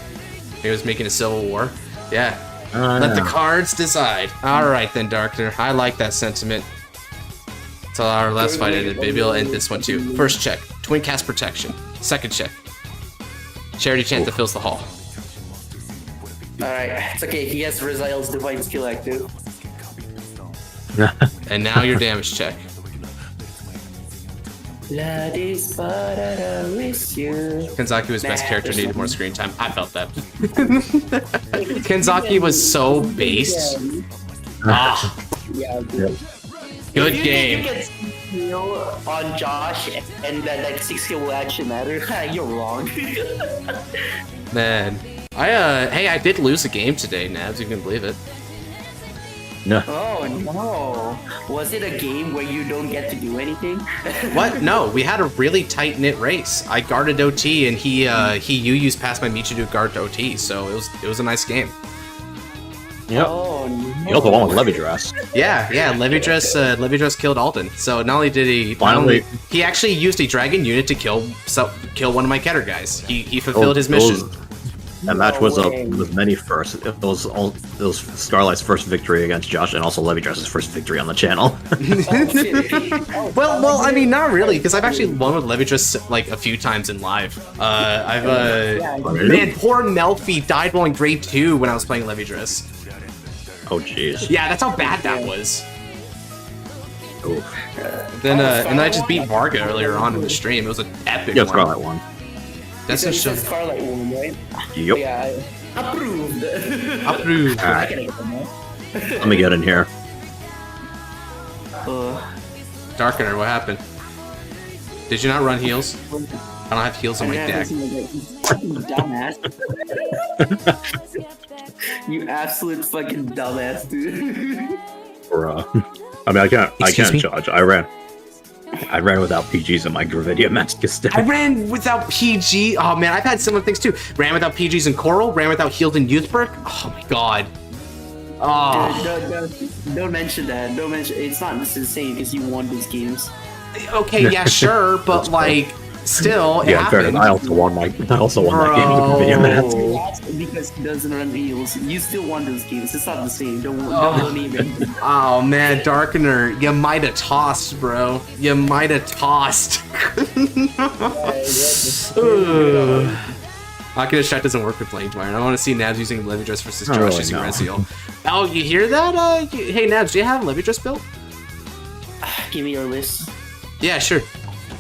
He was making a civil war? Yeah. Let the cards decide. Alright then, Darkner. I like that sentiment. Until our last fight ended. Maybe I'll end this one too. First check. Twin Cast Protection. Second check. Charity Chant that fills the hall. Alright, it's okay. He has Rezael's Divine Skill active. And now your damage check. Kenzaki was best character, needed more screen time. I felt that. Kenzaki was so based. Yeah. Good game. You get skill on Josh and that 6 skill will actually matter. You're wrong. Man. Hey, I did lose a game today, Nabs, you can believe it. No. Oh no. Was it a game where you don't get to do anything? What? No, we had a really tight-knit race. I guarded OT and he UU's past my Michidu guard to OT, so it was a nice game. Yep. Oh no. You also won with Overdress. Yeah, Overdress killed Alden. So not only did he he actually used a dragon unit to kill one of my Keter guys. He fulfilled his mission. That match was many firsts. It was Starlight's first victory against Josh, and also Overdress's first victory on the channel. well, I mean, not really, because I've actually won with Overdress like a few times in live. Man, poor Melfi died rolling grade 2 when I was playing Overdress. Oh jeez. Yeah, that's how bad that was. Oof. Then I just beat Varga earlier on in the stream. It was an epic one. Scarlet one. That's a Scarlet one, right? Yep. Yeah, approved. Approved. Alright. Let me get in here. Darkener, what happened? Did you not run heals? I don't have heals on my deck. Dumbass. You absolute fucking dumbass, dude. Bruh. I mean, I can't judge. I ran without PGs in my Gravidia mask instead. I ran without PG. Oh man, I've had similar things too. Ran without PGs in Coral. Ran without healed in Youthberg. Oh my god. Oh. Don't mention that. Don't mention. It's not insane because you won these games. Okay, yeah, sure, but like, still, it fair enough. I also won that game with Gravidia mask. Because he doesn't run heals. You still won those games. It's not the same. Don't even. Oh man, Darkener, you might have tossed, bro. You might have tossed. Akina's chat doesn't work with Blangdmire, and I want to see Nabs using Overdress versus Josh really, using no. Rezael. Oh, you hear that? Hey, Nabs, do you have Overdress built? Give me your list. Yeah, sure.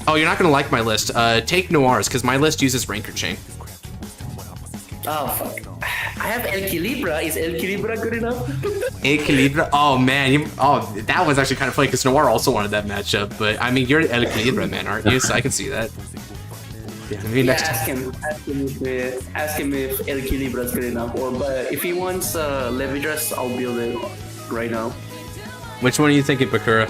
Oh, you're not gonna like my list. Take Noir's, because my list uses Ranker Chain. Oh, fuck. I have Equilibra. Is Equilibra good enough? Equilibra? Oh, man. That was actually kind of funny, because Noir also wanted that matchup, but, I mean, you're Equilibra, man, aren't you? So I can see that. Yeah, maybe next ask him if Equilibra is good enough. But if he wants Levidress, I'll build it right now. Which one are you thinking, Bakura?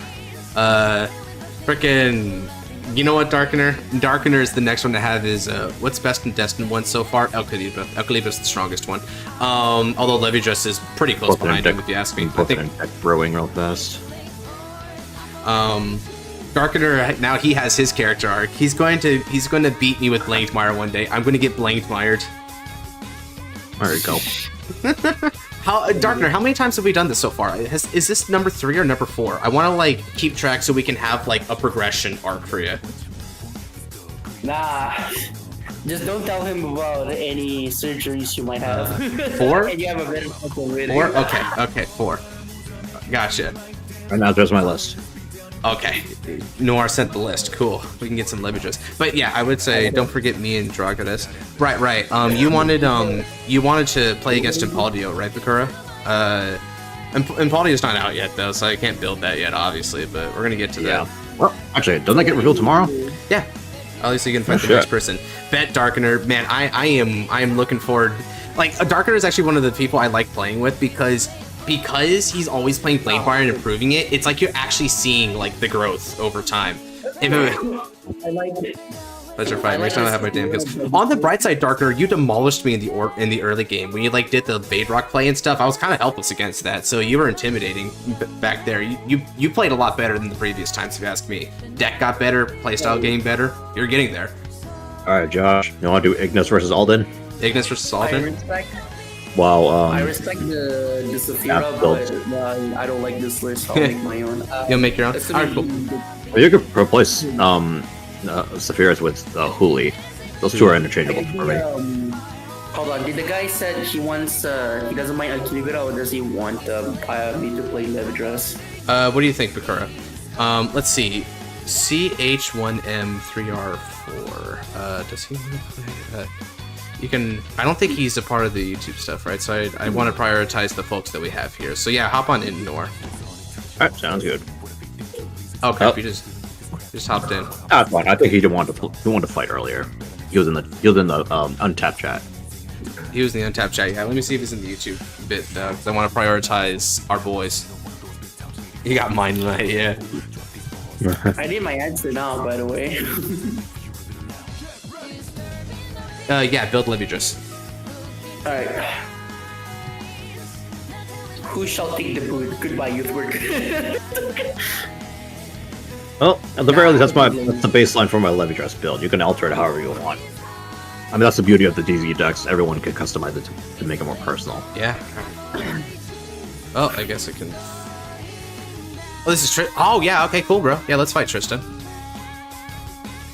Frickin'... You know what, Darkener? Darkener is the next one to have his, what's best in Destined 1 so far? Equilibra. Equilibra is the strongest one. Although Levidress is pretty close behind him, if you ask me. I think brewing real fast. Darkener, now he has his character arc. He's going to beat me with Blangdmire one day. I'm going to get Blangdmired. There you go. Darkener, how many times have we done this so far? Is this number 3 or number 4? I want to like keep track so we can have like a progression arc for you. Nah, just don't tell him about any surgeries you might have. 4? And you have a better fucking with 4? Okay, 4. Gotcha. And now there's my list. Okay, Noir sent the list. Cool. We can get some Levidress. But yeah, I would say don't forget me and Dragonis. Right. You wanted to play against Impaldio, right, Bakura? Impaldio's not out yet though, so I can't build that yet, obviously. But we're gonna get to that. Well, actually, doesn't that get revealed tomorrow? Yeah. Obviously, you can fight the next person. Bet Darkener, man, I am looking forward. Like, Darkener is actually one of the people I like playing with because he's always playing Blangdmire and improving it. It's like you're actually seeing like the growth over time. I like it. Pleasure fighting. Next time I have my damn kills. On the bright side, Darkener, you demolished me in the early game when you like did the Bedrock play and stuff. I was kind of helpless against that, so you were intimidating back there. You played a lot better than the previous times, if you ask me. Deck got better, playstyle game better. You're getting there. All right, Josh, you want to do Ignis versus Alden? Ignis versus Alden. Wow. I respect the Saphira, but I don't like this list. I'll make my own. You'll make your own? Alright, cool. Well, you could replace Saphiras with Huli. Those two are interchangeable for me. Hold on, did the guy said he wants he doesn't mind Equilibra, or does he want me to play Levidress? What do you think, Bakura? Let's see. CH1M3R4. Does he want to play? You can. I don't think he's a part of the YouTube stuff, right? So I want to prioritize the folks that we have here. So yeah, hop on in, Noir. Alright, sounds good. Okay, you just hopped in. That's fine. I think he wanted to fight earlier. He was in the Untap chat. He was in the Untap chat. Yeah, let me see if he's in the YouTube bit though, because I want to prioritize our boys. He got mine tonight, yeah. I need my answer now, by the way. Yeah, build Levidress. Alright. Who shall take the boot? Goodbye, youth work. Well, at the very least, that's the baseline for my Levidress build. You can alter it however you want. I mean, that's the beauty of the DZ decks. Everyone can customize it to make it more personal. Yeah. Oh, I guess I can. Oh, this is Oh, yeah. Okay, cool, bro. Yeah, let's fight Tristan.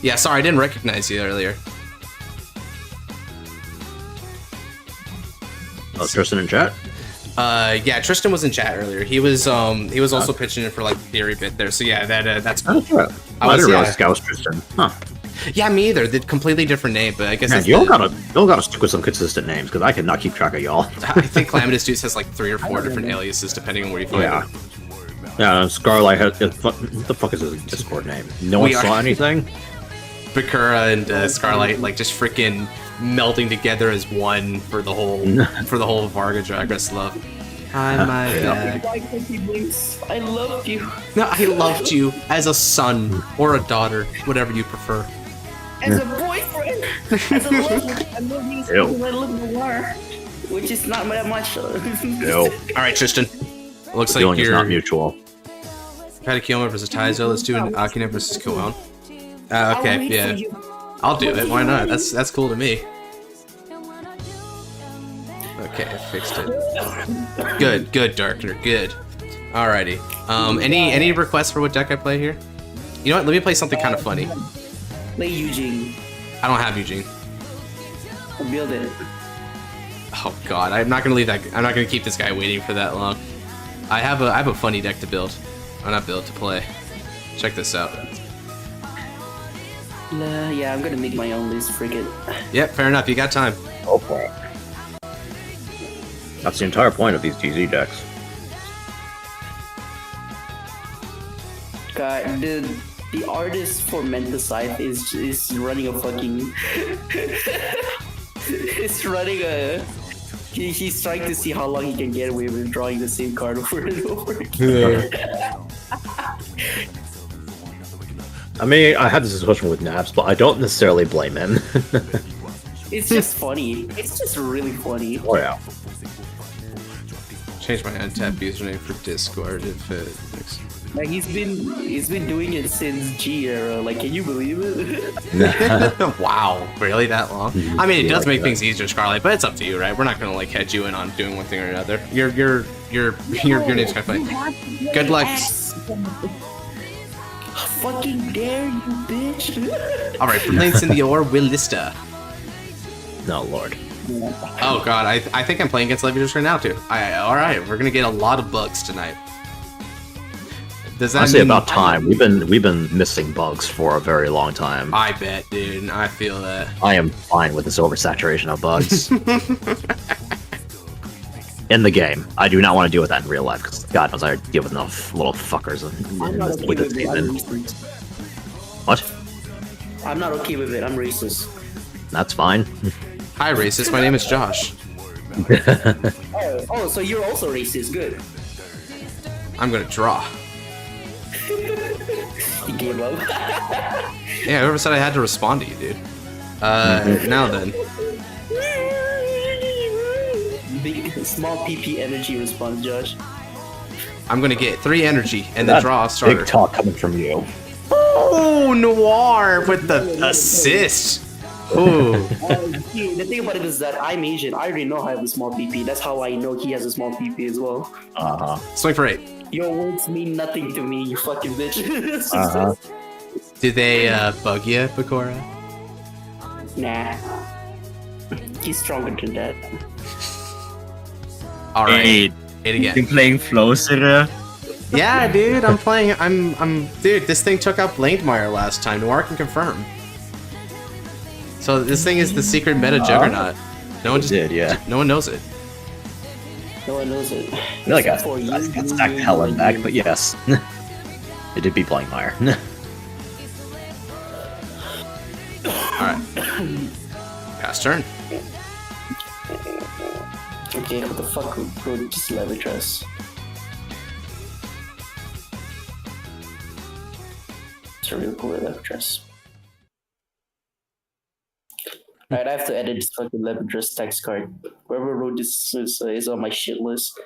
Yeah, sorry, I didn't recognize you earlier. Oh, Tristan in chat? Yeah, Tristan was in chat earlier. He was also pitching in for like the theory bit there. So yeah, that's cool. Right. I didn't realize that was Tristan. Huh. Yeah, me either. The completely different name, but I guess man, you all gotta stick with some consistent names because I cannot keep track of y'all. I think Calamitous Deuce has like 3 or 4 different aliases depending on where you find him. Yeah, Scarlight has what the fuck is his Discord name? No one saw anything. Bakura and Scarlight like just freaking melding together as one for the whole Varga Dragras love. Hi, my bag. I loved you. No, I loved you as a son or a daughter, whatever you prefer. As a boyfriend. As a lover. I love you so much. I love Noir, which is not that much. No. All right, Tristan. Looks like feeling you're is not mutual. Patakiyoma versus Taizo. Let's do an Akina versus Koon. Okay, yeah. I'll do it. Why not? That's cool to me. Okay, I fixed it. Good, Darkener. Good. Alrighty. Any requests for what deck I play here? You know what? Let me play something kind of funny. Play Eugene. I don't have Eugene. Build it. Oh god, I'm not gonna leave that. I'm not gonna keep this guy waiting for that long. I have a funny deck to build. Or not build, to play. Check this out. Yeah, I'm gonna make my own list. Frigate. Yep, fair enough. You got time. Okay. That's the entire point of these GZ decks. God, the artist for Mentasite is running a fucking. It's running a. He's trying to see how long he can get away with drawing the same card over and over again. I mean, I had this discussion with Naps, but I don't necessarily blame him. It's just funny. It's just really funny. Oh yeah. Change my Untap username for Discord if it makes. Like he's been doing it since G era. Like, can you believe it? Wow, really that long? I mean, it does make that. things easier, Scarlet, but it's up to you, right? We're not gonna like head you in on doing one thing or another. Your name's kind of funny. Good luck. Fucking dare you, bitch! All right, Lanes in the Or Willista. No, Lord. Oh god, I think I'm playing against Leviators right now too. All right, we're gonna get a lot of bugs tonight. Does that Honestly, mean about time. We've been missing bugs for a very long time. I bet, dude. I feel that. I am fine with this oversaturation of bugs. In the game. I do not want to deal with that in real life, because God knows I deal with enough little fuckers with this season. What? I'm not okay with it. I'm racist. That's fine. Hi, racist. My name is Josh. Oh, so you're also racist. Good. I'm gonna draw. He gave up. Yeah, whoever said I had to respond to you, dude. Now then. Big, small PP energy response, Josh. I'm gonna get 3 energy and then draw a starter. Big talk coming from you. Oh, Noir with the assist. Ooh. The thing about it is that I'm Asian. I already know I have a small PP. That's how I know he has a small PP as well. Swing for 8. Your words mean nothing to me, you fucking bitch. Did they bug you, Bakura? Nah. He's stronger than that. All right. Hey, 8 again. been playing Flow, Yeah, dude, I'm playing. Dude, this thing took out Blangdmire last time. Noir can confirm. So this thing is the secret meta juggernaut. No one did, yeah. No one knows it. No one knows it. I feel like I got stacked Helen back, but yes. It did beat Blangdmire. Alright. Pass turn. Okay, what the fuck would just Overdress? It's a real cool Overdress. Alright, I have to edit this fucking Overdress text card. Whoever wrote this is on my shit list.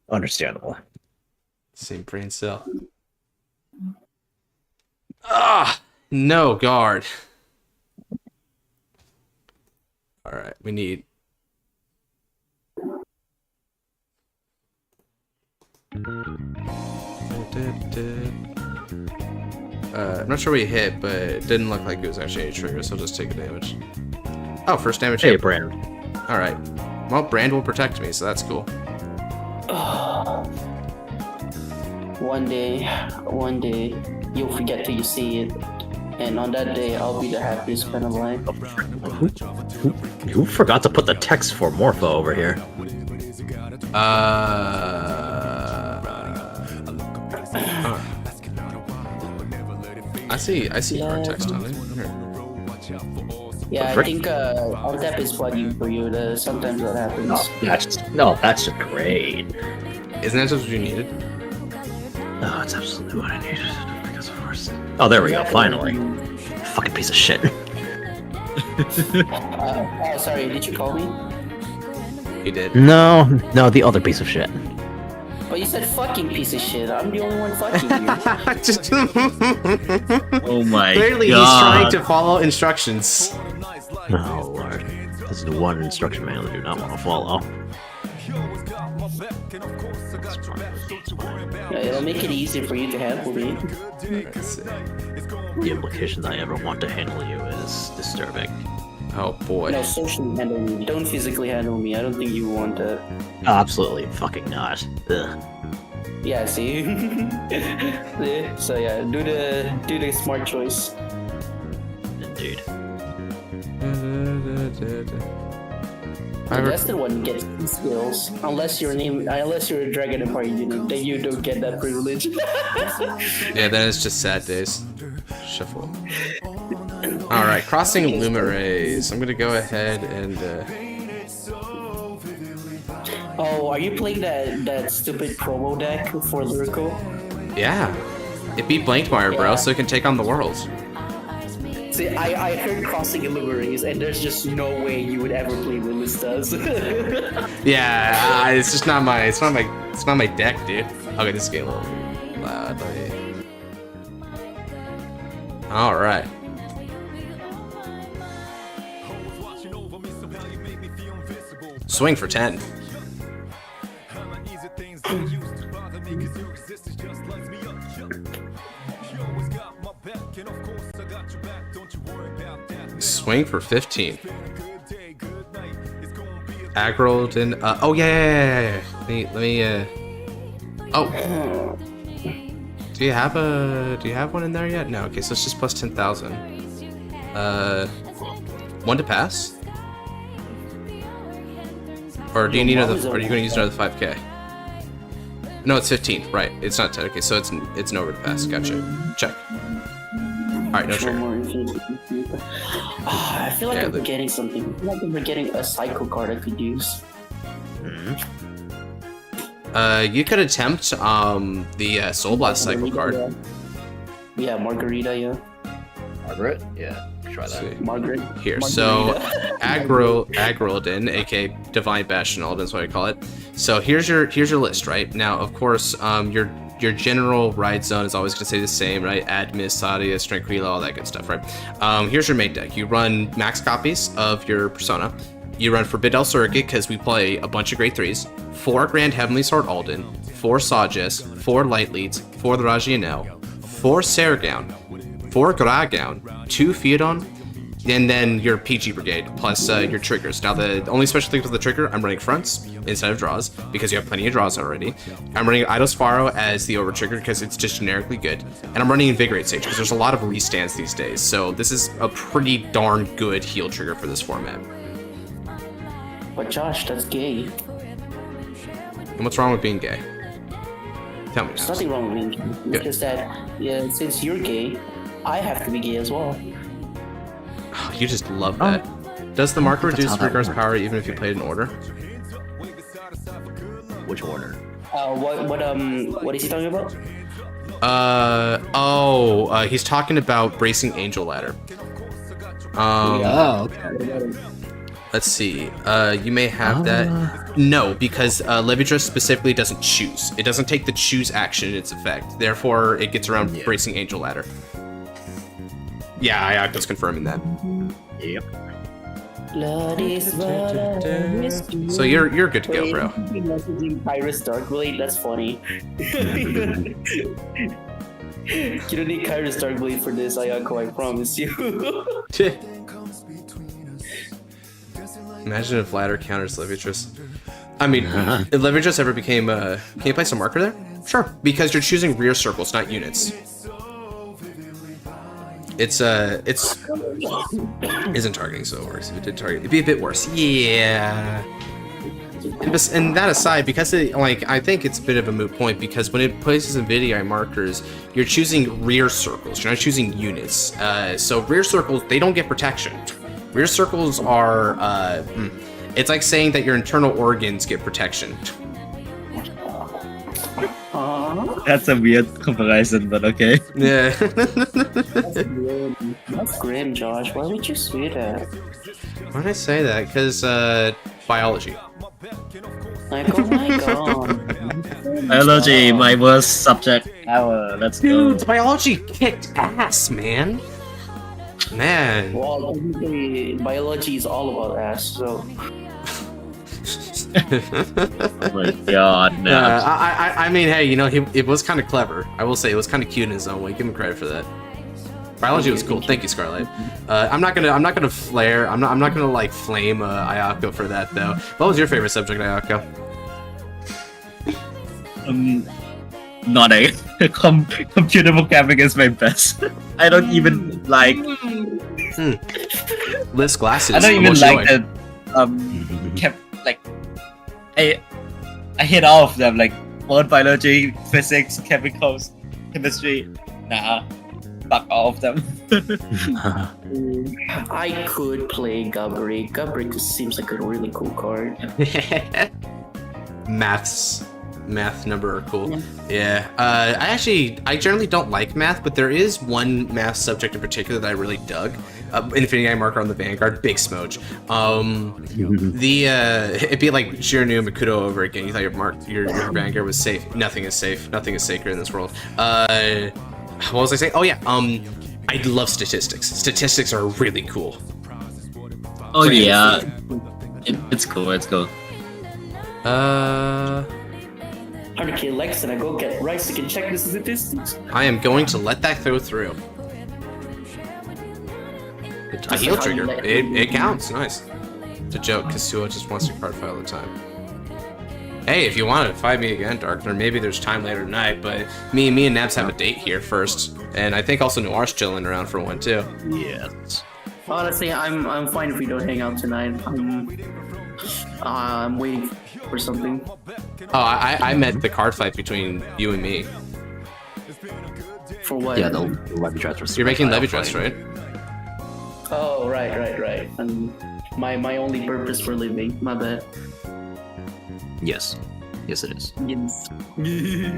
Understandable. Same brain cell. Ah! No guard. Alright, we need... I'm not sure what he hit, but it didn't look like it was actually a trigger, so I'll just take a damage. Oh, first damage hit. Hey, Brand. Alright. Well, Brand will protect me, so that's cool. One day, you'll forget till you see it. And on that day, I'll be the happiest man alive. Who forgot to put the text for Morpho over here? I see hard text on it. Yeah, I think Untap is plugging for you. Sometimes that happens. That's just great. Isn't that just what you needed? No, it's absolutely what I needed. Because of course. Oh, there we go. Finally. Fucking piece of shit. Sorry, did you call me? You did. No, the other piece of shit. But you said fucking piece of shit. I'm the only one fucking you. Oh my Clearly god. he's trying to follow instructions. Oh lord. This is the one instruction manual I do not want to follow. Yeah, it'll make it easier for you to handle me. Let's see. The implication that I ever want to handle you is disturbing. Oh boy. No, socially handle me. Don't physically handle me. I don't think you want that. Absolutely fucking not. Ugh. Yeah, see? Yeah, so yeah, do the smart choice. Indeed. The Destined one gets skills. Unless you're a Dragon Empire unit, then you don't get that privilege. Yeah, then it's just sad days. Shuffle. Alright, crossing Lumirays. I'm gonna go ahead and Oh, are you playing that stupid promo deck for Lyrical? yeah. It beat Blangdmire, bro, Yeah. so it can take on the world. See, I heard crossing Illuminaries, and there's just no way you would ever play what this does. Yeah, it's just not my deck, dude. Okay, this is getting a little loud. Alright. Swing for 10. Swing for 15. Aggroed in. Oh yeah. Let me. Oh. Do you have one in there yet? No. Okay, so it's just plus 10,000. One to pass. Or do you need another? Are you going to use another 5k? No, it's 15. Right. It's not 10. Okay, so it's an over to pass. Gotcha. Check. Alright, no trigger. I feel like I'm forgetting something. I feel like I'm forgetting a cycle card I could use. You could attempt the Soul Blast cycle card. Yeah, Margarita, yeah. Margaret? Yeah, try that. Margaret. Here, Margarita. so Aggroden, aka Divine Bastion Alden is what I call it. So here's your list, right? Now, of course, your general ride zone is always going to stay the same, right? Admis, Sadia, Tranquila, all that good stuff, right? Here's your main deck. You run max copies of your Persona. You run Forbidden Circuit because we play a bunch of grade 3s. 4 Grand Heavenly Sword Alden, 4 Sages, 4 Light Leads, 4 the Rajianel, 4 Saragown, 4 Gragown, 2 Theodon, and then your PG Brigade, plus your triggers. Now, the only special thing with the trigger, I'm running fronts instead of draws, because you have plenty of draws already. I'm running Eidos Faro as the over trigger, because it's just generically good. And I'm running Invigorate Sage, because there's a lot of restands these days, so this is a pretty darn good heal trigger for this format. But Josh, that's gay. And what's wrong with being gay? Tell me. There's nothing wrong with being gay. It's just that, yeah, since you're gay, I have to be gay as well. You just love that. Does the marker reduce Vanguard's power even if you played in order? Which order? What is he talking about? He's talking about Bracing Angel Ladder. Okay. Let's see. You may have that. No, because Levidress specifically doesn't choose. It doesn't take the choose action in its effect. Therefore, it gets around Bracing Angel Ladder. Yeah, I was confirming that. Yep. So you're good to go, bro. Kyrus Darkblade, that's funny. You don't need Kyrus Darkblade for this, Ayako, I promise you. Imagine if Ladder counters Levidress. I mean, if Levidress ever became can you place a marker there? Sure, because you're choosing rear circles, not units. It's isn't targeting so worse. If it did target, it'd be a bit worse. Yeah. And that aside, because I think it's a bit of a moot point, because when it places Nvidia markers, you're choosing rear circles. You're not choosing units. So rear circles, they don't get protection. Rear circles are it's like saying that your internal organs get protection. That's a weird comparison, but okay. Yeah. That's grim, Josh. Why would you say that? Why did I say that? Because biology. Like, oh my god. Biology, my worst subject ever. Let's go. Dude, biology kicked ass, man. Man. Well, technically, biology is all about ass, so. Oh my god, no. I mean, hey, you know, it was kind of clever. I will say it was kind of cute in his own way. Give him credit for that. Biology was cool. Thank you, Scarlet. I'm not gonna flare. I'm not gonna like flame Ayako for that though. What was your favorite subject, Ayako? Not a computer programming is my best. I don't even like. Liz glasses. I don't even like the I hate all of them, like both biology, physics, chemicals, chemistry. Nah, fuck all of them. I could play Gabri. Gabri just seems like a really cool card. Math number are cool. Yeah. I generally don't like math, but there is one math subject in particular that I really dug. Infinity Eye marker on the Vanguard, big smoge. It'd be like Shirinu Makuto over again. You thought your Vanguard was safe. Nothing is safe. Nothing is sacred in this world. What was I saying? Oh yeah. I love statistics. Statistics are really cool. Oh yeah, it's cool. It's cool. 100k likes and I go get rice. You can check the statistics. I am going to let that go through. A heal trigger. It counts. Nice. It's a joke, because Suou just wants to card fight all the time. Hey, if you want to fight me again, Darkner, maybe there's time later tonight, but me and Nabs have a date here first. And I think also Noir's chilling around for one, too. Yes. Honestly, I'm fine if we don't hang out tonight. I'm waiting for something. Oh, I meant the card fight between you and me. For what? Yeah, the Levy Dress. You're making Levy Dress, right? Oh, right. And my only purpose for living. My bad. Yes. Yes, it is. Yes.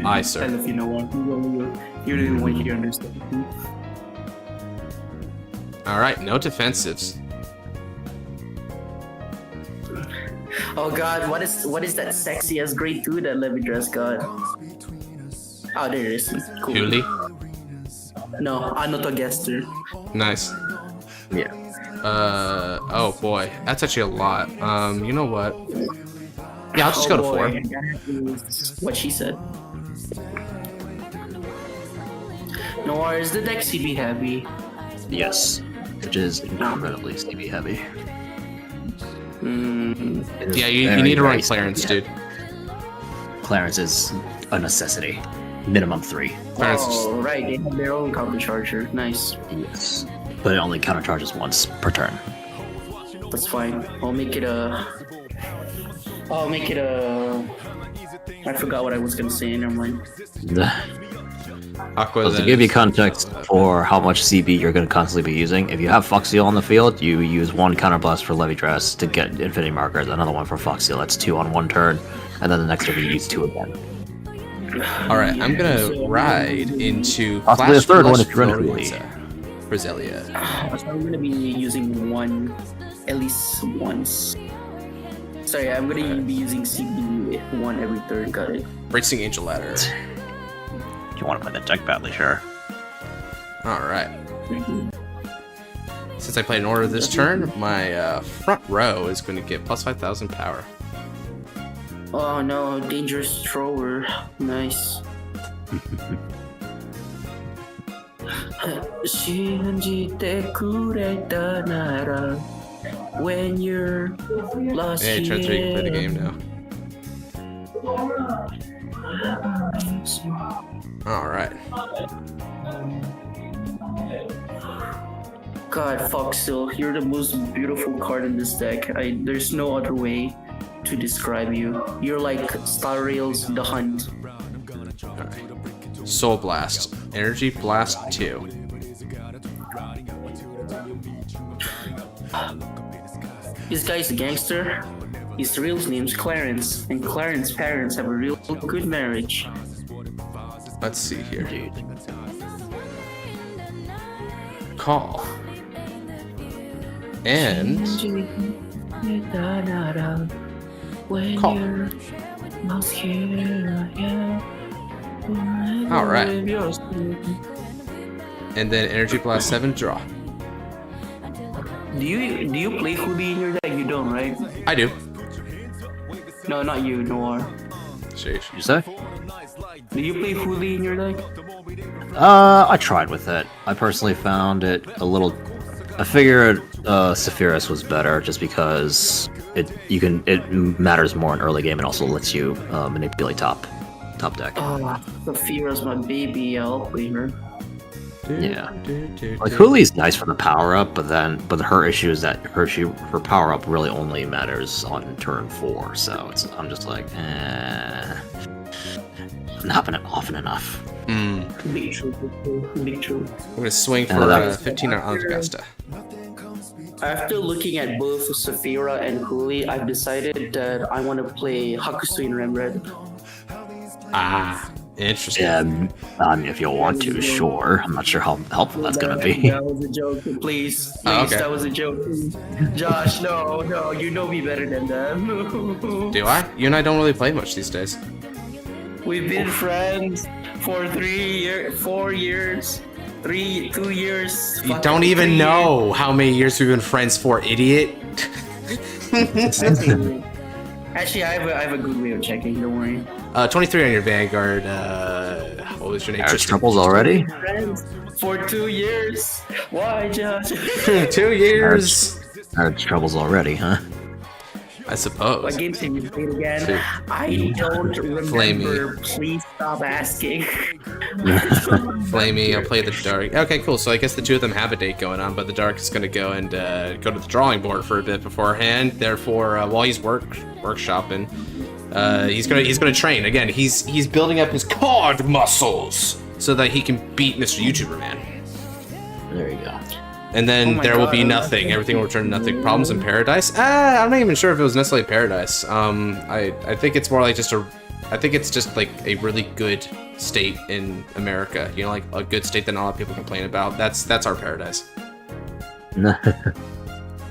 Aye, sir. And if you know what, you're the one you understand. Alright, no defensives. Oh god, what is that sexy as grade 2 that Levy Dress got? Oh, there it is. Cool. Huli? No, Anoto Gester. Nice. Yeah. Oh boy, that's actually a lot. You know what? Yeah, I'll just go to 4. What she said. Noir, is the deck CB heavy? Yes. It is incredibly CB heavy. Yeah, you need to run Clarence, dude. Clarence is a necessity. Minimum 3. Clarence Oh, right, they have their own counter charger. Nice. Yes. But it only counter charges once per turn. That's fine. I'll make it a... I forgot what I was gonna say, never mind. Aqua, So to give you context for how much CB you're going to constantly be using, if you have Foxseal on the field, you use 1 counterblast for Levy Dress to get Infinity Markers, another one for Foxseal. That's 2 on 1 turn, and then the next turn you use 2 again. Alright, I'm gonna ride into Possibly a third one if you're Rezael. So I'm gonna be using 1 at least once. Sorry, I'm gonna be using CB 1 every turn, got it. Bracing Angel Ladder. If you want to play the deck badly, sure. Alright. Since I played an order this turn, my front row is going to get plus 5,000 power. Oh no, dangerous thrower. Nice. When you're lost. Hey, turn 3, you can play the game now. Alright. God, Foxil, you're the most beautiful card in this deck. There's no other way to describe you. You're like Star Rail's The Hunt. Alright. Soul Blast. Energy Blast 2. This guy's a gangster. His real name's Clarence, and Clarence's parents have a real good marriage. Let's see here, dude. Call. And... Call. Alright. And then Energy Blast 7, draw. Do you play Hudi in your deck? You don't, right? I do. No, not you, Noir. Sheesh. You say? Do you play Huli in your deck? I tried with it. I personally found it a little. I figured Sephiroth was better just because it matters more in early game and also lets you manipulate top deck. Oh, Saphira's my baby. I'll play her. Yeah, like Huli's nice for the power up, but her issue is that her power up really only matters on turn 4. So I'm just like, not often enough. Big true. I'm gonna swing for 15 on Augusta. After looking at both Saphira and Huli, I've decided that I want to play Hakusu in Red. Ah, interesting. Yeah, I mean, if you want to, sure. I'm not sure how helpful that's gonna be. That was a joke. Please, okay. That was a joke. Josh, no, you know me better than that. Do I? You and I don't really play much these days. We've been friends for 4 years. 2 years. You don't even know how many years we've been friends for, idiot. Actually, I have a good way of checking. Don't worry. 23 on your Vanguard. What was your name? Marriage troubles already? Friends for 2 years. Why, Josh? 2 years. Marriage troubles already, huh? I suppose. What games have you played again? I don't remember. Please stop asking. Flamey, I'll play the Dark. Okay, cool. So I guess the two of them have a date going on, but the Dark is going to go and go to the drawing board for a bit beforehand. Therefore, while he's workshopping, he's gonna train again. He's building up his card muscles so that he can beat Mr. YouTuber Man. There you go. And then there will be nothing. Everything will return to nothing. Problems in paradise? I'm not even sure if it was necessarily paradise. I think it's more like just I think it's just like a really good state in America. You know, like a good state that not a lot of people complain about. That's our paradise.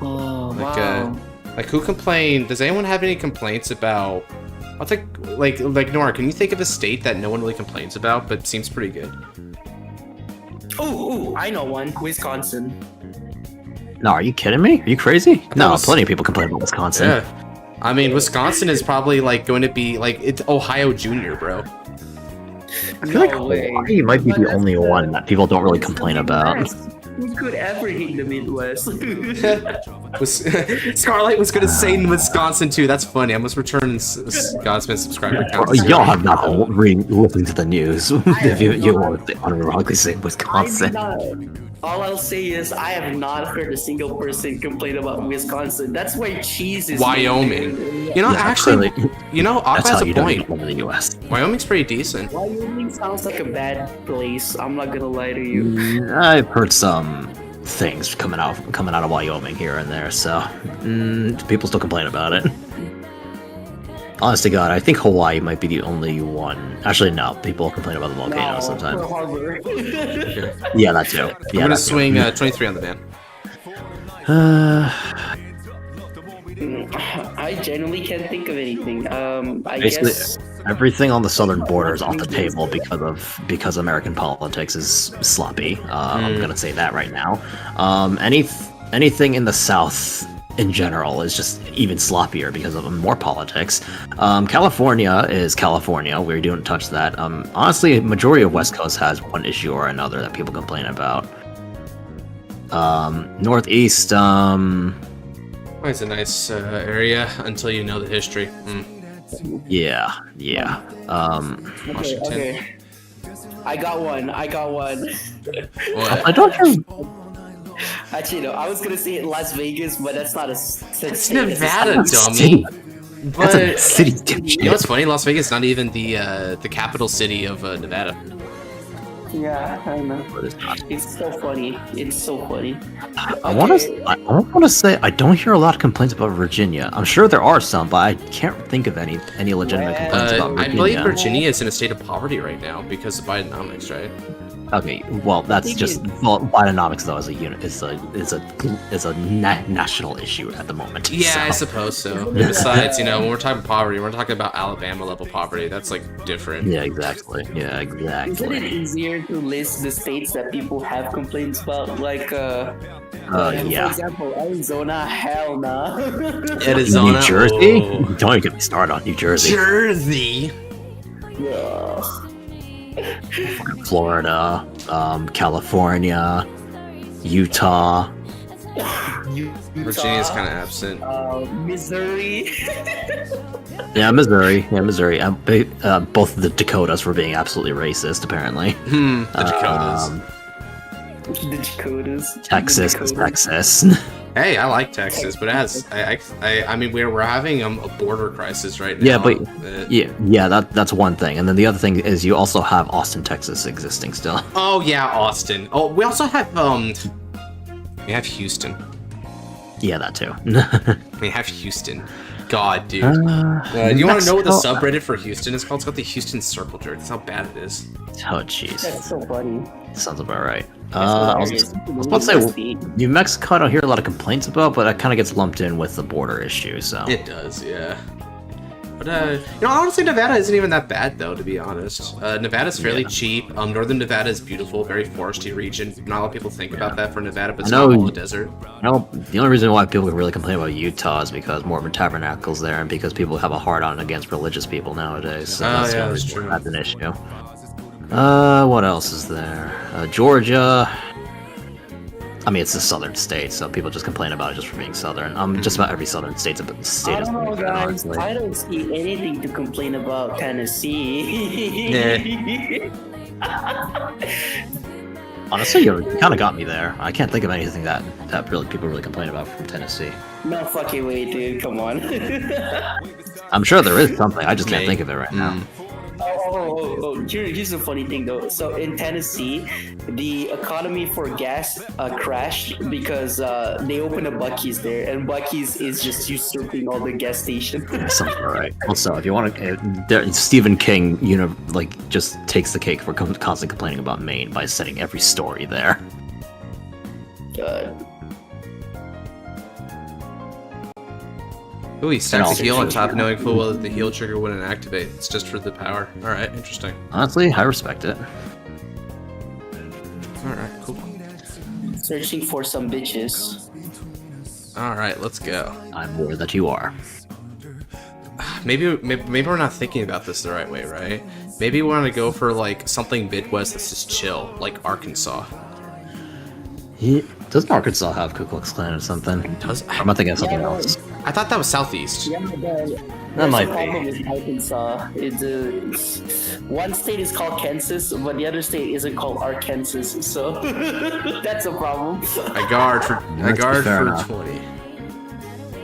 Oh, wow. Like who complained? Does anyone have any complaints about? I'll think like Nora. Can you think of a state that no one really complains about but seems pretty good? Ooh, I know one. Wisconsin. No, are you kidding me? Are you crazy? No, plenty of people complain about Wisconsin. Yeah. I mean, Wisconsin is probably like going to be like it's Ohio Junior, bro. I feel like Hawaii might be the only one that people don't really complain about. Who could ever hate the Midwest? Scarlight was gonna say in Wisconsin too. That's funny. I must return Godsmith subscriber count. Y'all have not listened to the news. If you want to unironically say Wisconsin. All I'll say is I have not heard a single person complain about Wisconsin. That's why cheese is Wyoming. You know, actually, you know, Aqua has a point. In the US. Wyoming's pretty decent. Wyoming sounds like a bad place. I'm not gonna lie to you. I've heard some things coming out of Wyoming here and there, so people still complain about it. Honest to God, I think Hawaii might be the only one. Actually, no. People complain about the volcanoes sometimes. Yeah, that too. Yeah, I'm gonna swing 23 on the van. I genuinely can't think of anything. I Basically, guess everything on the southern border is off the table because American politics is sloppy. I'm gonna say that right now. Anything in the south in general is just even sloppier because of more politics. California is California. We don't touch that. Honestly, majority of West Coast has one issue or another that people complain about. Northeast, It's a nice area until you know the history. Yeah. Washington. Okay. I got one. What? I don't hear. Actually, no. I was gonna say Las Vegas, but that's not a. It's Nevada, dummy. That's a city. You know what's funny? Las Vegas is not even the capital city of Nevada. Yeah, I know. It's so funny. I want to say I don't hear a lot of complaints about Virginia. I'm sure there are some, but I can't think of any legitimate complaints about Virginia. I believe Virginia is in a state of poverty right now because of Bidenomics, right? Okay, well, that's just Bidenomics though as a unit is a national issue at the moment. Yeah, so. I suppose so. And besides, when we're talking poverty, we're talking about Alabama level poverty. That's like different. Yeah, exactly. Yeah, exactly. Isn't it easier to list the states that people have complaints about? Like, yeah. For example, Arizona, hell nah. New Arizona, Jersey? oh. Don't even get me started on New Jersey. Jersey. Yeah. Florida, California, Utah. Virginia's kind of absent. Missouri. Yeah, Missouri. Both the Dakotas were being absolutely racist, apparently. The Dakotas. The Dakotas. Texas The is Dakotas. Texas. Hey, I like Texas, but it has. I mean, we're having a border crisis right now. Yeah, but yeah, that's one thing, and then the other thing is you also have Austin, Texas, existing still. Oh yeah, Austin. Oh, we also have we have Houston. Yeah, that too. We have Houston. God, dude. You want to know what the subreddit for Houston is called? It's called the Houston Circle Jerk. That's how bad it is. Oh, jeez. That's so funny. Sounds about right. I was about to say, New Mexico, I don't hear a lot of complaints about, but that kind of gets lumped in with the border issue, so. It does, yeah. But, honestly, Nevada isn't even that bad, though, to be honest. Nevada's fairly cheap. Northern Nevada is beautiful, very foresty region. Not a lot of people think about that for Nevada, but it's not all a desert. The only reason why people really complain about Utah is because Mormon Tabernacle's there, and because people have a hard-on against religious people nowadays, so that's true. That's an issue. What else is there? Georgia. I mean, it's a southern state, so people just complain about it just for being southern. Just about every southern state's a state. I don't know, guys. I don't see anything to complain about Tennessee. Honestly, you kind of got me there. I can't think of anything that people really complain about from Tennessee. No fucking way, dude. Come on. I'm sure there is something. I just can't think of it right now. Here's a funny thing though. So in Tennessee, the economy for gas crashed because they opened a Buc-ee's there, and Buc-ee's is just usurping all the gas stations. Something right. Also, if you want to, Stephen King, just takes the cake for constantly complaining about Maine by setting every story there. Ooh, he stacks the heal on top, knowing full well that the heal trigger wouldn't activate. It's just for the power. Alright, interesting. Honestly, I respect it. Alright, cool. Searching for some bitches. Alright, let's go. I'm aware that you are. Maybe we're not thinking about this the right way, right? Maybe we want to go for, something Midwest that's just chill, like Arkansas. Doesn't Arkansas have Ku Klux Klan or something? I'm not thinking of something else. I thought that was Southeast. Yeah, that might problem with Arkansas. It's one state is called Kansas, but the other state isn't called Arkansas, so that's a problem. I guard for 20.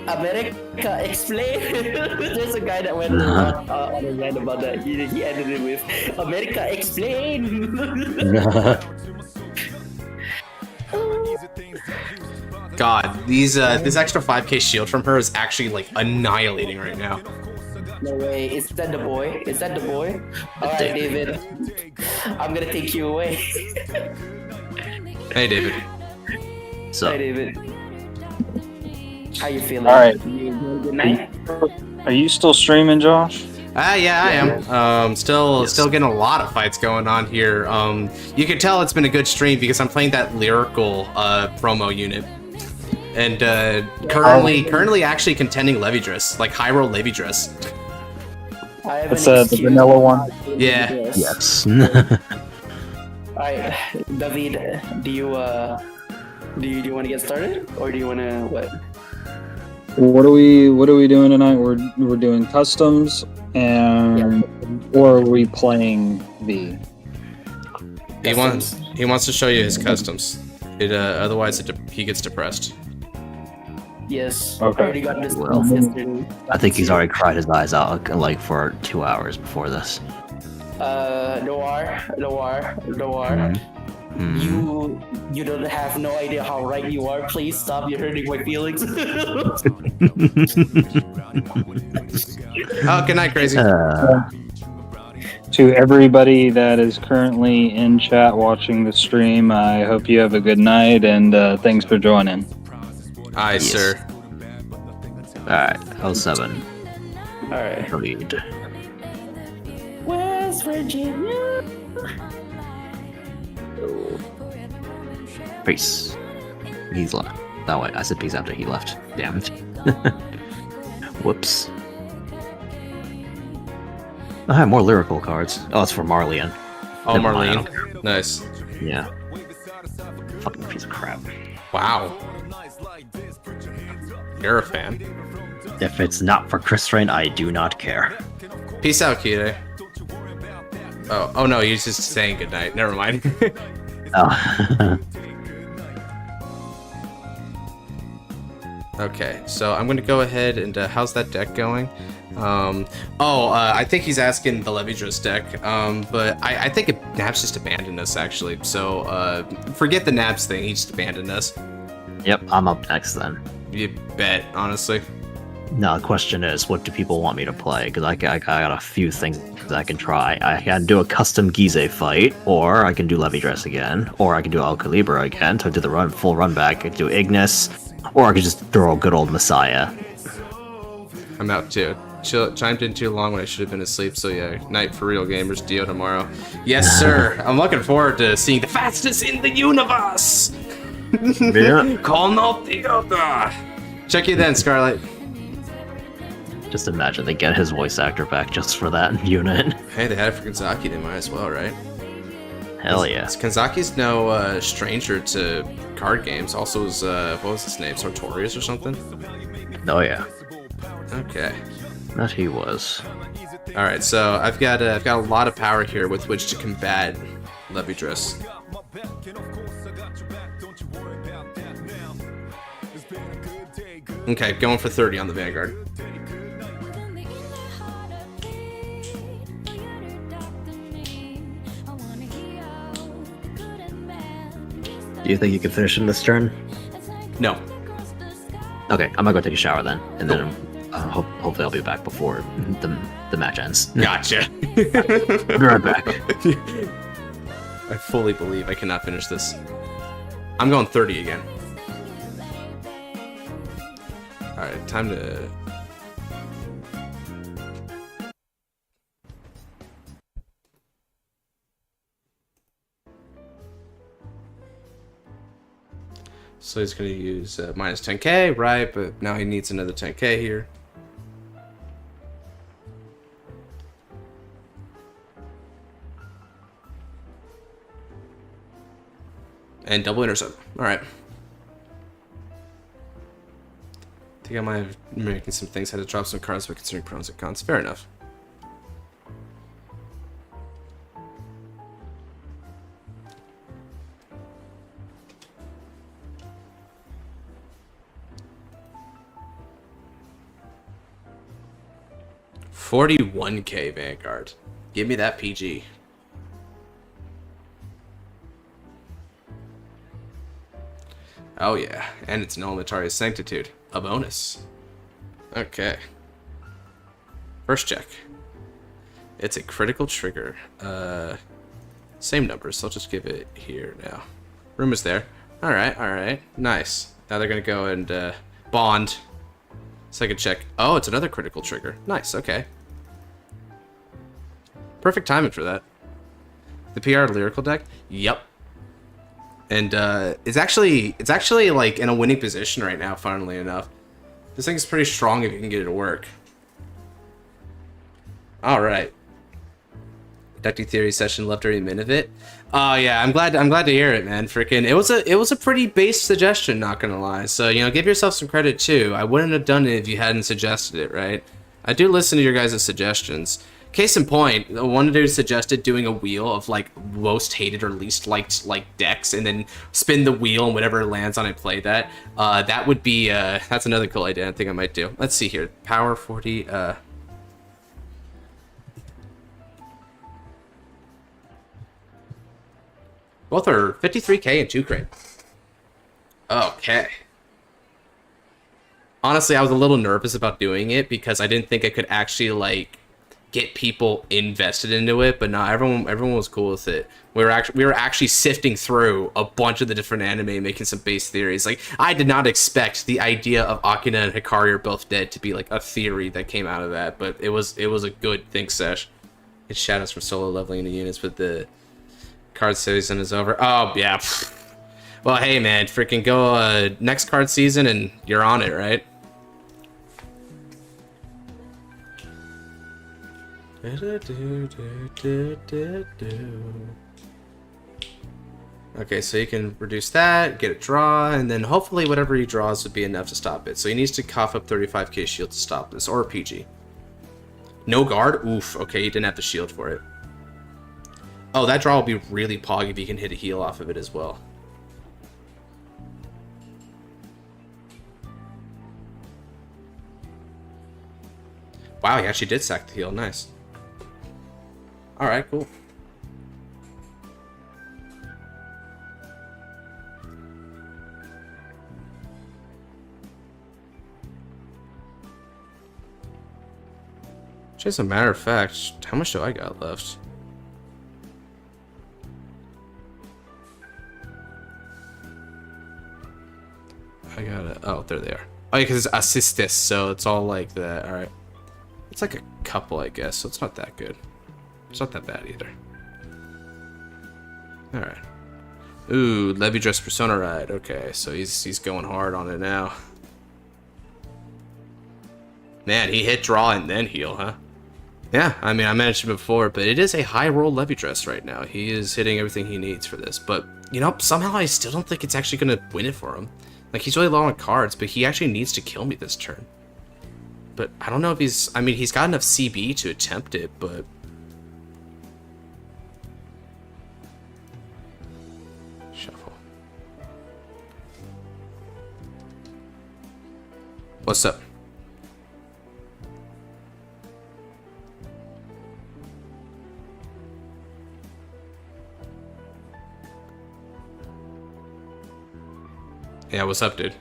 America, explain. There's a guy that went on a rant about that. He ended it with America, explain. God, this extra 5k shield from her is actually annihilating right now. No way, is that the boy? Is that the boy? Alright, David. I'm gonna take you away. Hey, David. Hi, David. How you feeling? Alright. Good night. Are you still streaming, Josh? Yeah, I am. Still getting a lot of fights going on here. You can tell it's been a good stream because I'm playing that lyrical promo unit. And currently actually contending Levidress, Hyro Levidress. It's the vanilla one? Yeah. Yes. Alright, David, do you want to get started? Or do you want to what? What are we doing tonight? We're doing customs or are we playing V? He wants to show you his customs. Otherwise he gets depressed. Yes. Okay. I already got this yesterday. I think he's already cried his eyes out for 2 hours before this. Noir. You don't have no idea how right you are. Please stop. You're hurting my feelings. Oh, good night, Crazy. To everybody that is currently in chat watching the stream, I hope you have a good night, and thanks for joining. Aye, Yes. sir. Alright, 07. Alright. Lead. West Virginia. Peace. He's left. Oh wait, I said peace after he left. Damn it. Whoops. I have more lyrical cards. Oh, it's for Marlian. Oh, Never mind, I don't Marlene. Nice. Yeah. Fucking piece of crap. Wow. You're a fan. If it's not for Chris Rain, I do not care. Peace out, Kide. Oh no, you're just saying goodnight. Never mind. Oh. Okay, so I'm gonna go ahead and how's that deck going? I think he's asking the Levidrus deck, but I think Naps just abandoned us actually. So forget the Naps thing. He just abandoned us. Yep, I'm up next then. You bet, honestly. No, the question is, what do people want me to play? Because I got a few things I can try. I can do a custom Gize fight, or I can do Levidress again, or I can do El Calibra again to do the full run back. I could do Ignis, or I could just throw a good old Messiah. I'm out too. Chimed in too long when I should have been asleep, so yeah, night for real gamers, Dio tomorrow. Yes, sir. I'm looking forward to seeing the fastest in the universe. Yeah. Call not the other. Check you then, Scarlet. Just imagine they get his voice actor back just for that unit. Hey, they had it for Kanzaki, they might as well, right? Hell yeah. Kanzaki's no stranger to card games. Also, is what was his name? Sartorius or something? Oh yeah. Okay. That he was. All right, so I've got a lot of power here with which to combat Levidress. Okay, going for 30 on the Vanguard. Do you think you can finish in this turn? No. Okay, I'm gonna go take a shower then, and then hopefully I'll be back before the match ends. Gotcha. I'll be right back. I fully believe I cannot finish this. I'm going 30 again. Alright, time to... So he's going to use minus 10k, right? But now he needs another 10k here. And double intercept. Alright. I think I might have been making some things. Had to drop some cards by considering pros and cons. Fair enough. $41k Vanguard. Give me that PG. Oh yeah, and it's an Elementarius Sanctitude. A bonus. Okay. First check. It's a critical trigger. Same numbers, so I'll just give it here now. Room is there. Alright. Nice. Now they're gonna go and bond. Second check. Oh, it's another critical trigger. Nice, okay. Perfect timing for that. The PR lyrical deck? Yep. And it's actually like in a winning position right now, funnily enough. This thing's pretty strong if you can get it to work. Alright. Ducty Theory session left every minute of it. Oh yeah, I'm glad to hear it, man. Freaking it was a pretty base suggestion, not gonna lie. So, you know, give yourself some credit too. I wouldn't have done it if you hadn't suggested it, right? I do listen to your guys' suggestions. Case in point, one dude suggested doing a wheel of like most hated or least liked like decks, and then spin the wheel and whatever lands on it, play that. That would be that's another cool idea. I think I might do. Let's see here. Power 40. Both are 53k and 2 crate. Okay. Honestly, I was a little nervous about doing it because I didn't think I could actually like get people invested into it, but no, everyone was cool with it. We were actually sifting through a bunch of the different anime, making some base theories. Like, I did not expect the idea of Akina and Hikari are both dead to be like a theory that came out of that, but it was a good think sesh. It's shadows from solo leveling the units, but the card season is over. Oh yeah. Well, hey man, freaking go next card season and you're on it, right? Okay, so you can reduce that, get a draw, and then hopefully whatever he draws would be enough to stop it. So he needs to cough up 35k shield to stop this, or PG. No guard? Oof, okay, he didn't have the shield for it. Oh, that draw will be really pog if he can hit a heal off of it as well. Wow, he actually did sack the heal, nice. Alright, cool. Just a matter of fact, how much do I got left? I got it. Oh, there they are. Oh, yeah, because it's assistis, so it's all like that. Alright. It's like a couple, I guess, so it's not that good. It's not that bad either. Alright. Ooh, Levy-Dress Persona Ride. Okay, so he's going hard on it now. Man, he hit draw and then heal, huh? Yeah, I mean, I mentioned it before, but it is a high roll Levy-Dress right now. He is hitting everything he needs for this, but, you know, somehow I still don't think it's actually going to win it for him. Like, he's really low on cards, but he actually needs to kill me this turn. But I don't know if he's... I mean, he's got enough CB to attempt it, but... Shuffle. What's up? Yeah, what's up, dude?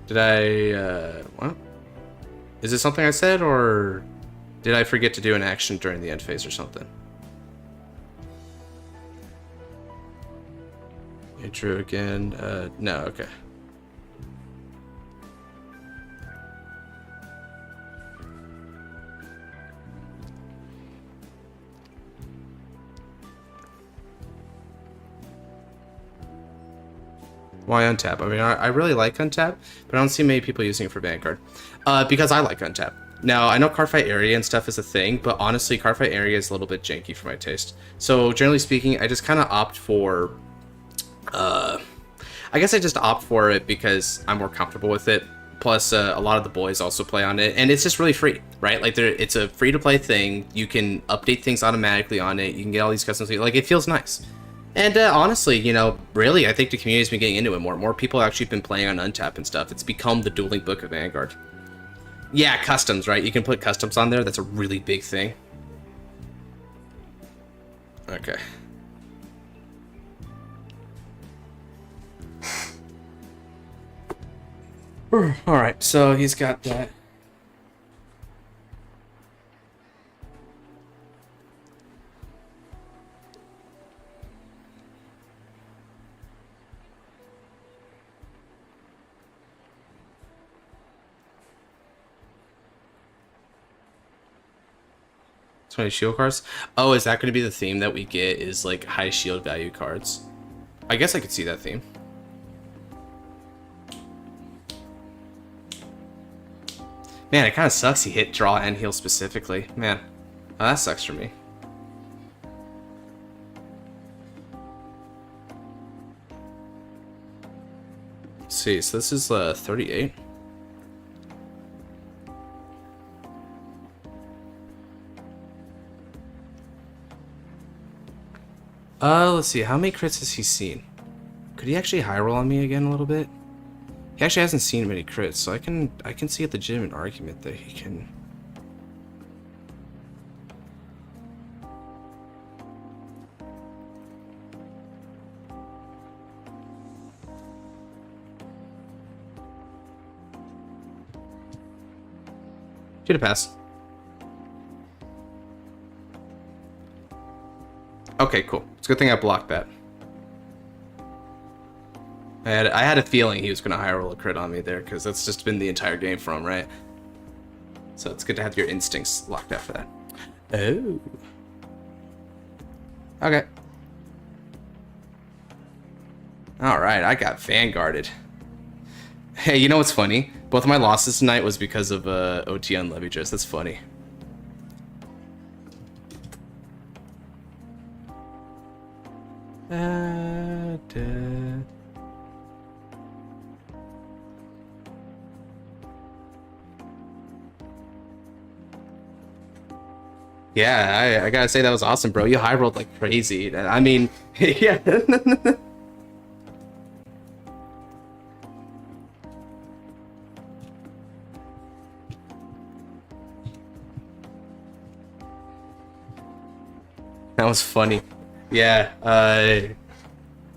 Did I, what? Is it something I said, or did I forget to do an action during the end phase or something? You drew again, no, okay. Why Untap? I mean, I really like Untap, but I don't see many people using it for Vanguard. Because I like Untap. Now, I know Cardfight area and stuff is a thing, but honestly, Cardfight area is a little bit janky for my taste. So, generally speaking, I just kind of opt for... I guess I just opt for it because I'm more comfortable with it. Plus, a lot of the boys also play on it, and it's just really free, right? Like, it's a free-to-play thing. You can update things automatically on it. You can get all these customs. Like, it feels nice. And honestly, you know, really, I think the community's been getting into it more. More people have actually been playing on Untap and stuff. It's become the dueling book of Vanguard. Yeah, customs, right? You can put customs on there. That's a really big thing. Okay. Alright, so he's got that. So many shield cards. Oh, is that going to be the theme that we get? Is like high shield value cards? I guess I could see that theme. Man, it kind of sucks he hit draw and heal specifically. Man, oh, that sucks for me. Let's see, so this is 38. Let's see, how many crits has he seen? Could he actually high roll on me again a little bit? He actually hasn't seen many crits, so I can see a legitimate argument that he can. Should have passed. Okay, cool. It's a good thing I blocked that. I had a feeling he was going to high roll a crit on me there, because that's just been the entire game for him, right? So it's good to have your instincts locked out for that. Oh. Okay. Alright, I got Vanguarded. Hey, you know what's funny? Both of my losses tonight was because of OT on Levyjus. That's funny. Yeah, I gotta say that was awesome, bro. You high rolled like crazy. I mean, yeah. That was funny. Yeah, I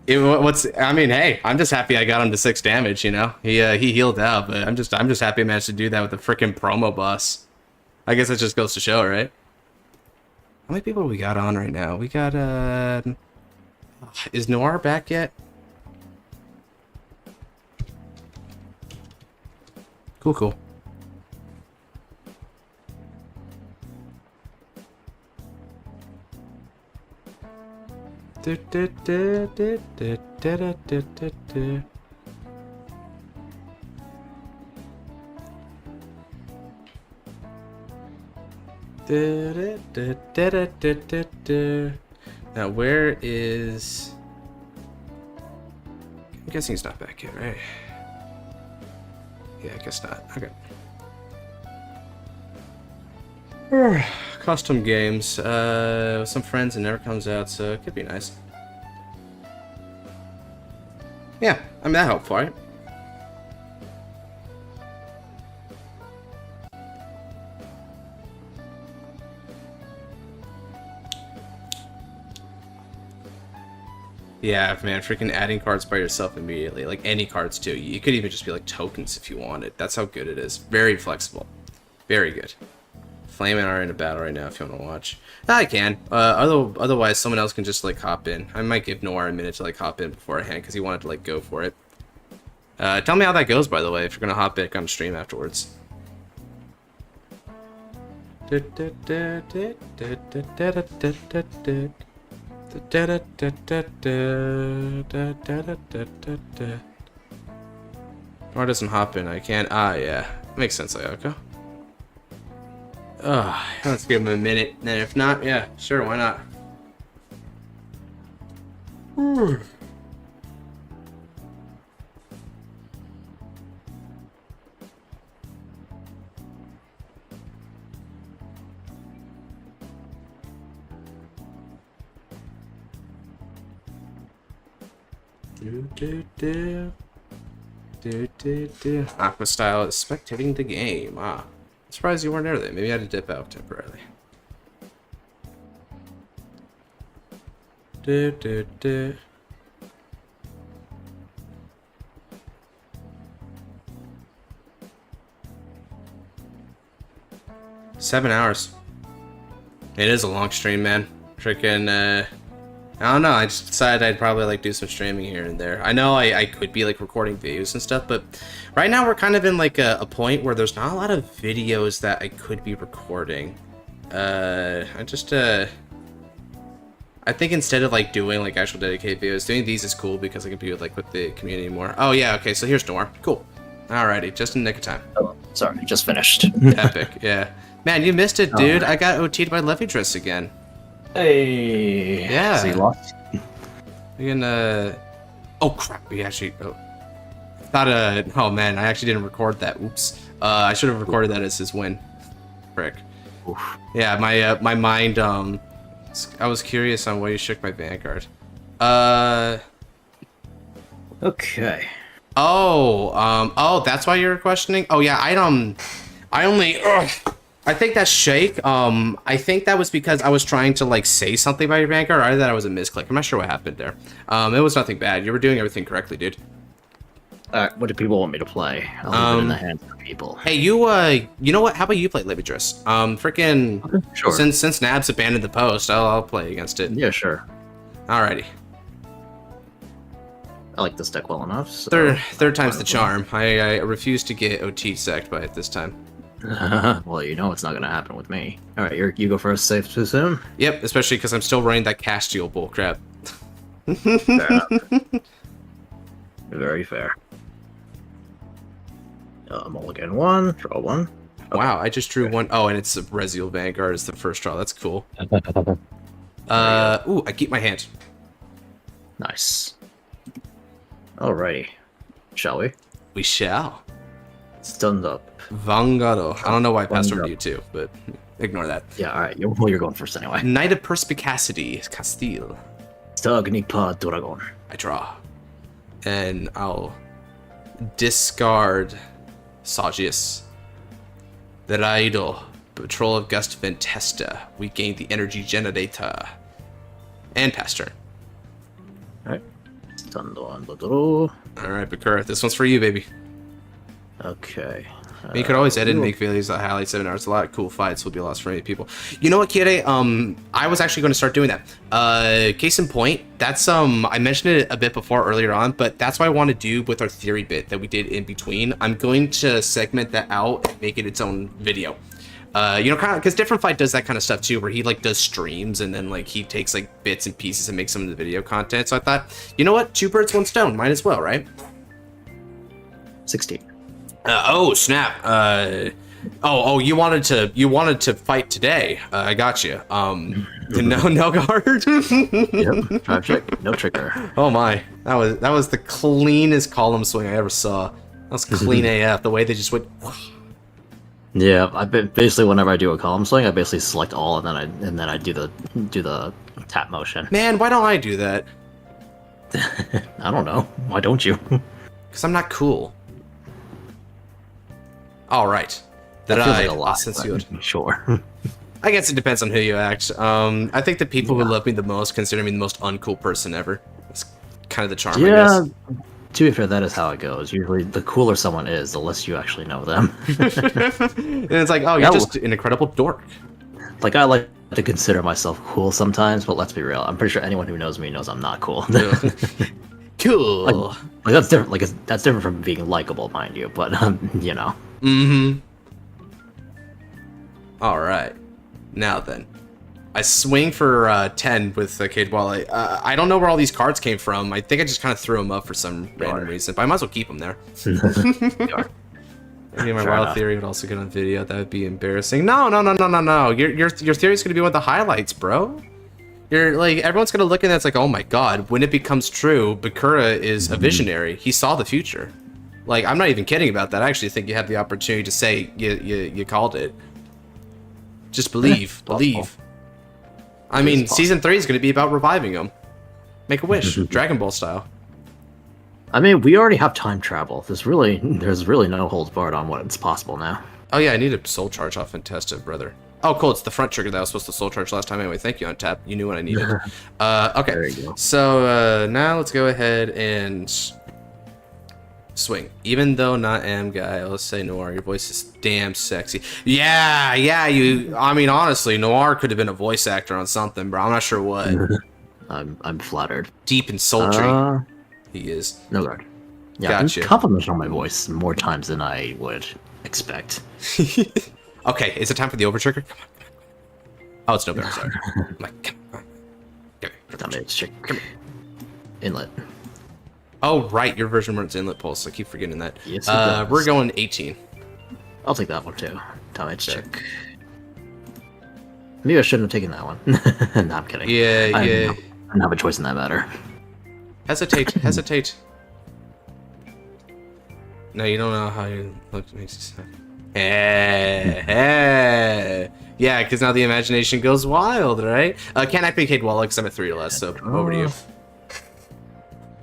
mean, hey, I'm just happy I got him to 6 damage, you know? He healed out, but I'm just happy I managed to do that with the freaking promo boss. I guess it just goes to show, right? How many people do we got on right now? We got, is Noir back yet? Cool. Now, where is... I'm guessing he's not back yet, right? Yeah, I guess not. Okay. Custom games. With some friends, it never comes out, so it could be nice. Yeah, I mean, that helped, right? Yeah, man, freaking adding cards by yourself immediately. Like, any cards, too. You could even just be, like, tokens if you wanted. That's how good it is. Very flexible. Very good. Flame and I are in a battle right now if you want to watch. I can. Otherwise, someone else can just, like, hop in. I might give Noir a minute to, like, hop in beforehand because he wanted to, like, go for it. Tell me how that goes, by the way, if you're going to hop back on stream afterwards. Noir doesn't hop in. I can't. Ah, yeah. Makes sense, Ayako. Let's give him a minute. And if not, yeah, sure, why not? Aqua style is spectating the game. Ah. Surprised you weren't there. Maybe I had to dip out temporarily. 7 hours. It is a long stream, man. Freaking, I don't know, I just decided I'd probably like do some streaming here and there. I know I could be like recording videos and stuff, but right now we're kind of in like a point where there's not a lot of videos that I could be recording. I think instead of like doing like actual dedicated videos, doing these is cool because I can be with the community more. Oh yeah, okay, so here's Noir. Cool. Alrighty, just in the nick of time. Oh, sorry, just finished. Epic, yeah. Man, you missed it, dude. I got OT'd by Levyjus again. Hey. Yeah. So you lost? We can, oh crap, we actually, oh man, I actually didn't record that. Oops. I should have recorded that as his win. Frick. Oof. Yeah, my mind, I was curious on why you shook my Vanguard. Okay. Oh, that's why you were questioning? Oh yeah, I think that shake, I think that was because I was trying to like say something about your Vanguard, or that I was a misclick. I'm not sure what happened there. It was nothing bad. You were doing everything correctly, dude. What do people want me to play? I'll leave it in the hands of people. Hey, you know what? How about you play Levyjus? Freaking, sure. Since Nabs abandoned the post, I'll play against it. Yeah, sure. Alrighty. I like this deck well enough. So Third time's the charm. I refuse to get OT sacked by it this time. Well, you know it's not gonna happen with me. All right, you go first. Safe too soon. Yep, especially because I'm still running that Castile bullcrap. Very fair. Mulligan 1, draw 1. Okay. Wow, I just drew one. Oh, and it's a Rezael Vanguard is the first draw. That's cool. Ooh, I keep my hand. Nice. Alrighty. Shall we? We shall. Stunned up. Vanguard. I don't know why I passed over to you too, but ignore that. Yeah, alright. You're going first anyway. Knight of Perspicacity, Castile. Stagnipa Dragon. I draw. And I'll discard Sagius. Deraido. Patrol of Gust Ventesta. We gain the energy generator. And pass turn. Alright. Stunned on the draw. Alright, Bakura, this one's for you, baby. Okay. You could always edit and make videos that highlight 7 hours. A lot of cool fights will be lost for many people. You know what, Kire? I was actually going to start doing that. Case in point, that's I mentioned it a bit before earlier on, but that's what I want to do with our theory bit that we did in between. I'm going to segment that out and make it its own video. You know, kind of because Different Fight does that kind of stuff too, where he like does streams and then like he takes like bits and pieces and makes some of the video content. So I thought, you know what, 2 birds, 1 stone, might as well, right? 16. Oh snap! You wanted to fight today. I got you. No guard. Yep. Drive check. No trigger. Oh my, that was the cleanest column swing I ever saw. That was clean AF. The way they just went. Yeah, basically whenever I do a column swing, I basically select all and then I do the tap motion. Man, why don't I do that? I don't know. Why don't you? Because I'm not cool. All right. That feels like a lot, sure. I guess it depends on who you act. I think the people who love me the most consider me the most uncool person ever. It's kind of the charm, I guess. To be fair, that is how it goes. Usually, the cooler someone is, the less you actually know them. And it's like, oh, you're just an incredible dork. Like, I like to consider myself cool sometimes, but let's be real. I'm pretty sure anyone who knows me knows I'm not cool. Cool. Like that's different. Like that's different from being likable, mind you. But you know. Mm-hmm. All right. Now then, I swing for 10 with Cade Wally. I don't know where all these cards came from. I think I just kind of threw them up for some random reason, but I might as well keep them there. Maybe my wild theory would also get on video. That would be embarrassing. No. Your theory is going to be one of the highlights, bro. You're like, everyone's going to look at that. It's like, oh my god, when it becomes true, Bakura is a visionary. He saw the future. Like, I'm not even kidding about that. I actually think you have the opportunity to say you called it. Just believe. Believe. I mean, season 3 is going to be about reviving him. Make a wish, Dragon Ball style. I mean, we already have time travel. There's really no holds barred on what's possible now. Oh yeah, I need a soul charge off Intesta, brother. Oh, cool. It's the front trigger that I was supposed to soul charge last time anyway. Thank you, Untap. You knew what I needed. Okay. There you go. So now let's go ahead and swing. Even though not am guy, let's say Noir. Your voice is damn sexy. Yeah. I mean, honestly, Noir could have been a voice actor on something, bro. I'm not sure what. I'm flattered. Deep and sultry. He is. No guard. Yeah, gotcha. Compliments on my voice more times than I would expect. Okay, is it time for the over trigger? Come on. Oh, it's no better. Sorry. I'm like, come on. Come here. Inlet. Oh, right. Your version runs inlet pulse. I keep forgetting that. Yes, it does. We're going 18. I'll take that one too. Time check. Maybe I shouldn't have taken that one. No, I'm kidding. Yeah. I don't have a choice in that matter. Hesitate. No, you don't know how you look. Hey. Yeah, because now the imagination goes wild, right? Can't activate Cade Walla because I'm at 3 or less, so over to you.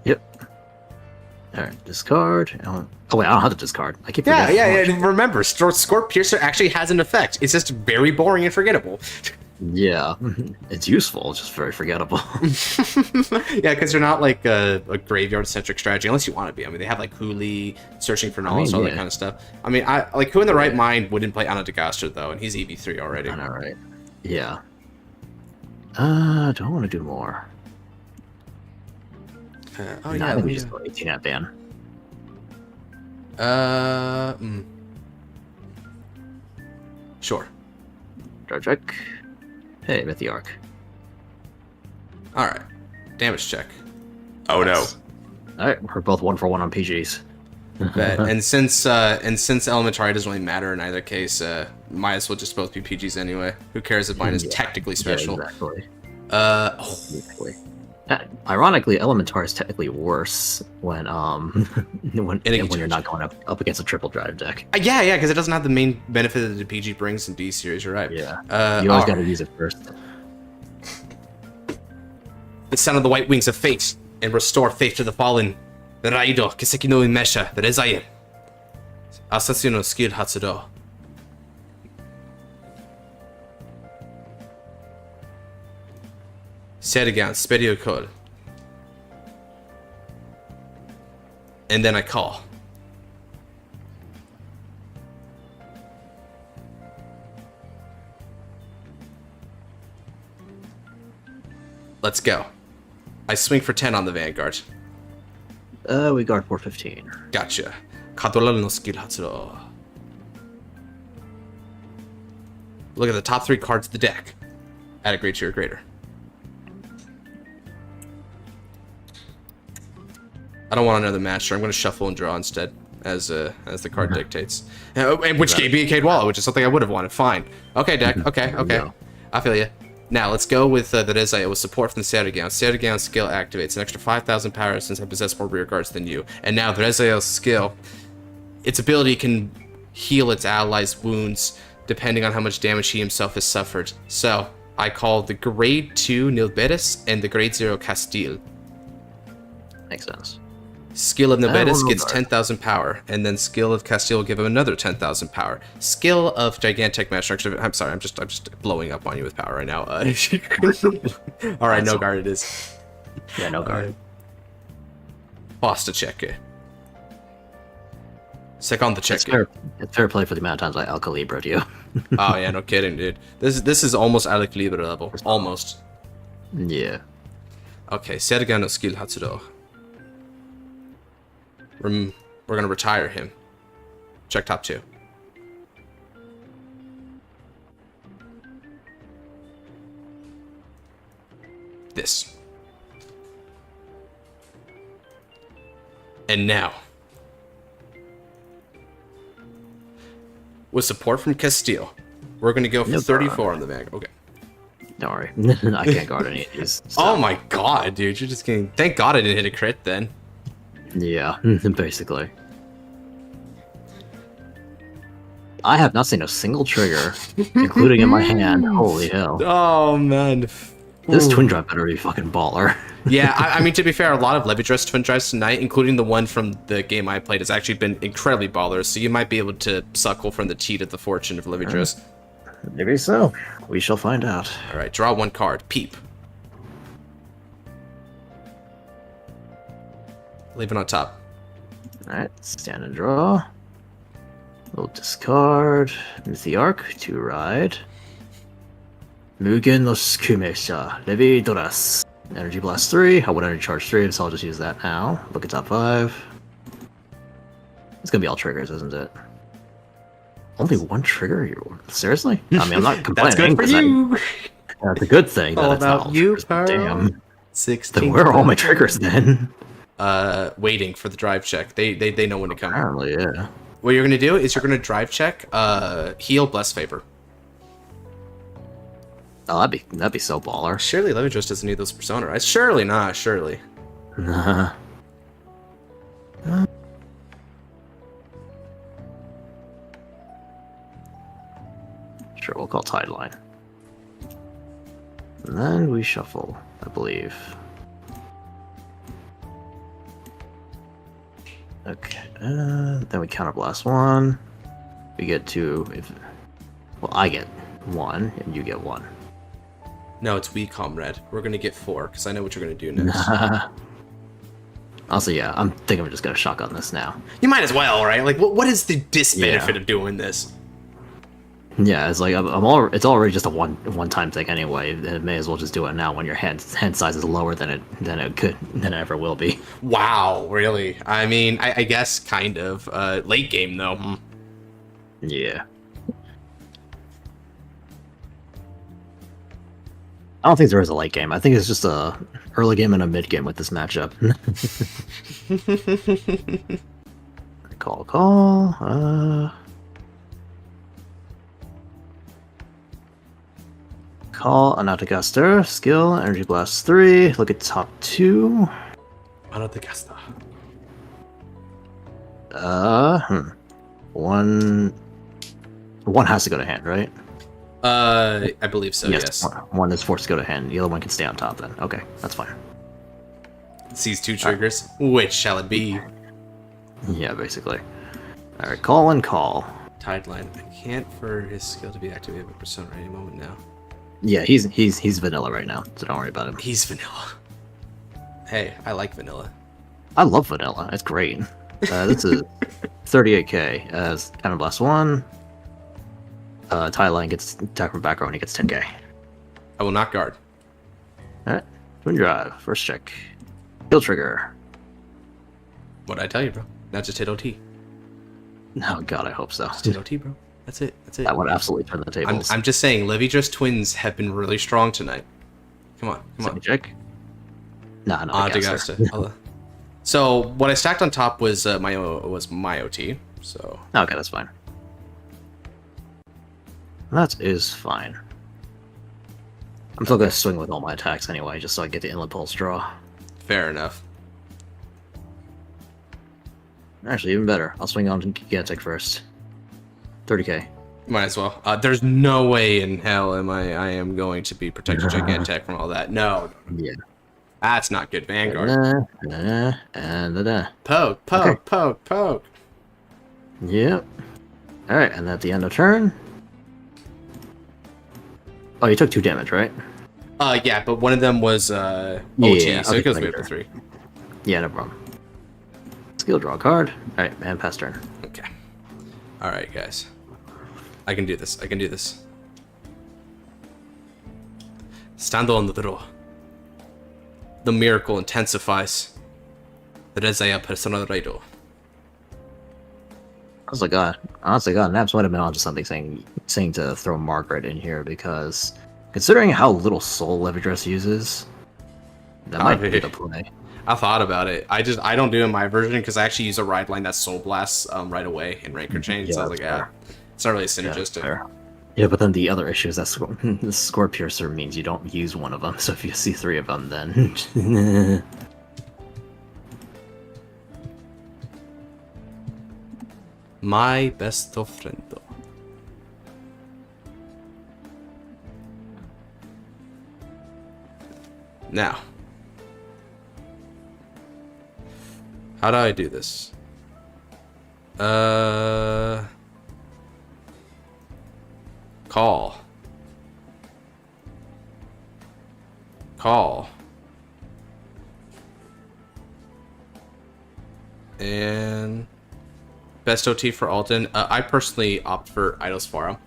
Yep. Alright, discard. Oh wait, I don't have to discard. I keep forgetting. Yeah. Remember, Scorp Piercer actually has an effect. It's just very boring and forgettable. Yeah, it's useful. It's just very forgettable. Yeah, because you're not like a graveyard-centric strategy, unless you want to be. I mean, they have like Huli, searching for knowledge, all that kind of stuff. I mean, who in the right mind wouldn't play Anadagaster though, and he's EV3 already. I know, right? Yeah. Do I want to do more? Oh I yeah, think let we me just go 18 at ban. Sure. Draw check. Hey, Mythiarch. All right. Damage check. Oh no. All right, we're both 1 for 1 on PGs. Bet. And since Elementary doesn't really matter in either case, might as well just both be PGs anyway. Who cares if mine is technically special? Yeah, exactly. Ironically, Elementar is technically worse when when you're not going up against a triple drive deck. Yeah, because it doesn't have the main benefit that the PG brings in D series. You're right. Yeah. You always got to use it first. The sound of the white wings of fate and restore faith to the fallen. The Raido, Kiseki no Imesha, the Rezael. Assassino skill Hatsudo. Say it again, Spedio code. And then I call. Let's go. I swing for 10 on the Vanguard. We guard for 15. Gotcha. Kadolal no skill Hatsuro. Look at the top 3 cards of the deck. Add a grade to your grader. I don't want another master. I'm going to shuffle and draw instead, as the card dictates. In which gave me a Cade Wallet, which is something I would have wanted. Fine. Okay, deck. Okay. I feel you. Now, let's go with the Rezael with support from the Shadowgown. Shadowgown skill activates an extra 5,000 power since I possess more rear guards than you. And now the Rezael's skill, its ability can heal its allies' wounds depending on how much damage he himself has suffered. So, I call the Grade 2 Nilberis and the Grade 0 Castile. Makes sense. Skill of Nilberis gets 10,000 power, and then skill of Castile will give him another 10,000 power. Skill of Gigantic Master. Actually, I'm sorry, I'm just blowing up on you with power right now. All right, no guard it is. Yeah, no guard. Pasta check. Second the check. It's fair play for the amount of times I Alcalibroed you. Oh yeah, no kidding, dude. This is almost Alcalibro level. Almost. Yeah. Okay, Serga no skill Hatsudo. We're gonna retire him. Check top 2. This. And now, with support from Castile, we're gonna go for 34 on the Vanguard. Okay. Don't worry, I can't guard any of these. So. Oh my god, dude! You're just kidding. Thank God I didn't hit a crit then. Yeah, basically. I have not seen a single trigger, including in my hand. Holy hell. Oh, man. This twin drive better be fucking baller. Yeah, I mean, to be fair, a lot of Overdress twin drives tonight, including the one from the game I played, has actually been incredibly baller, so you might be able to suckle from the teat of the fortune of Overdress. Maybe so. We shall find out. Alright, draw 1 card. Peep. Leave it on top. Alright, stand and draw. We'll discard. Mythiarch to ride. Mugen no Skumesha. Levi-Doras. Energy Blast 3. I would energy charge 3, so I'll just use that now. Look at top 5. It's gonna be all triggers, isn't it? Only 1 trigger here? Seriously? I mean, I'm not complaining. That's good for you! That's a good thing. All that it's about not you, triggers, damn. 16. Then where are all my triggers then? Waiting for the drive check. They know when to come. Apparently, yeah. What you're gonna do is you're gonna drive check, heal, bless favor. Oh, that'd be so baller. Surely Levi-Dress doesn't need those persona, right? Surely not, surely. Nah. Sure, we'll call Tideline. And then we shuffle, I believe. Okay, then we counterblast 1. We get 2. Well, I get 1, and you get 1. No, it's we, comrade. We're gonna get 4, because I know what you're gonna do next. Also, yeah, I'm thinking we're just gonna shotgun this now. You might as well, right? Like, what is the disbenefit of doing this? Yeah, it's like it's already just a one-time thing anyway. It may as well just do it now when your hand size is lower than it ever will be. Wow, really? I mean, I guess kind of. Late game though. Yeah. I don't think there is a late game. I think it's just a early game and a mid game with this matchup. Call. Call Anatagaster, skill, Energy Blast 3, look at top 2. Anatagaster. One has to go to hand, right? I believe so, yes. One is forced to go to hand, the other one can stay on top then. Okay, that's fine. Sees 2 triggers. Which shall it be? Yeah, basically. Alright, call and call. Tide line. I can't for his skill to be activated by Persona at any moment now. Yeah, he's vanilla right now, so don't worry about him. He's vanilla. Hey, I like vanilla. I love vanilla. It's great. This is 38k as Cannon Blast 1. Thailand gets attack from back row and he gets 10k. I will not guard. Alright. Twin drive. First check. Kill trigger. What'd I tell you, bro? Not just hit OT. Oh god, I hope so. Just hit OT, bro. That's it. That would absolutely turn the tables. I'm just saying, Levidress twins have been really strong tonight. Come on. Check. No. So what I stacked on top was my OT. So okay, that's fine. That is fine. I'm still gonna swing with all my attacks anyway, just so I get the inlet pulse draw. Fair enough. Actually, even better. I'll swing on Gigantic first. 30k. Might as well. There's no way in hell I am going to be protected Gigantic from all that. No. Yeah. That's not good, Vanguard. Poke. Yep. Alright, and at the end of turn... Oh, you took 2 damage, right? Yeah, but one of them was OT, so it goes way up to 3. Yeah, no problem. Skill, draw a card. Alright, man, pass turn. Okay. Alright, guys. I can do this. Stand on the draw. The miracle intensifies. Rezael Persona Raido. Honestly, God, Naps might have been onto something saying to throw Margaret in here because considering how little soul Levidress uses, that might be the play. I thought about it. I don't do it in my version because I actually use a ride line that soul blasts right away in Ranker Change. Yeah, so I was like, it's not really synergistic. Yeah, but then the other issue is that the Score Piercer means you don't use one of them. So if you see 3 of them, then my best friend. Now, how do I do this? Call. And best OT for Alden. I personally opt for Idol's Forum.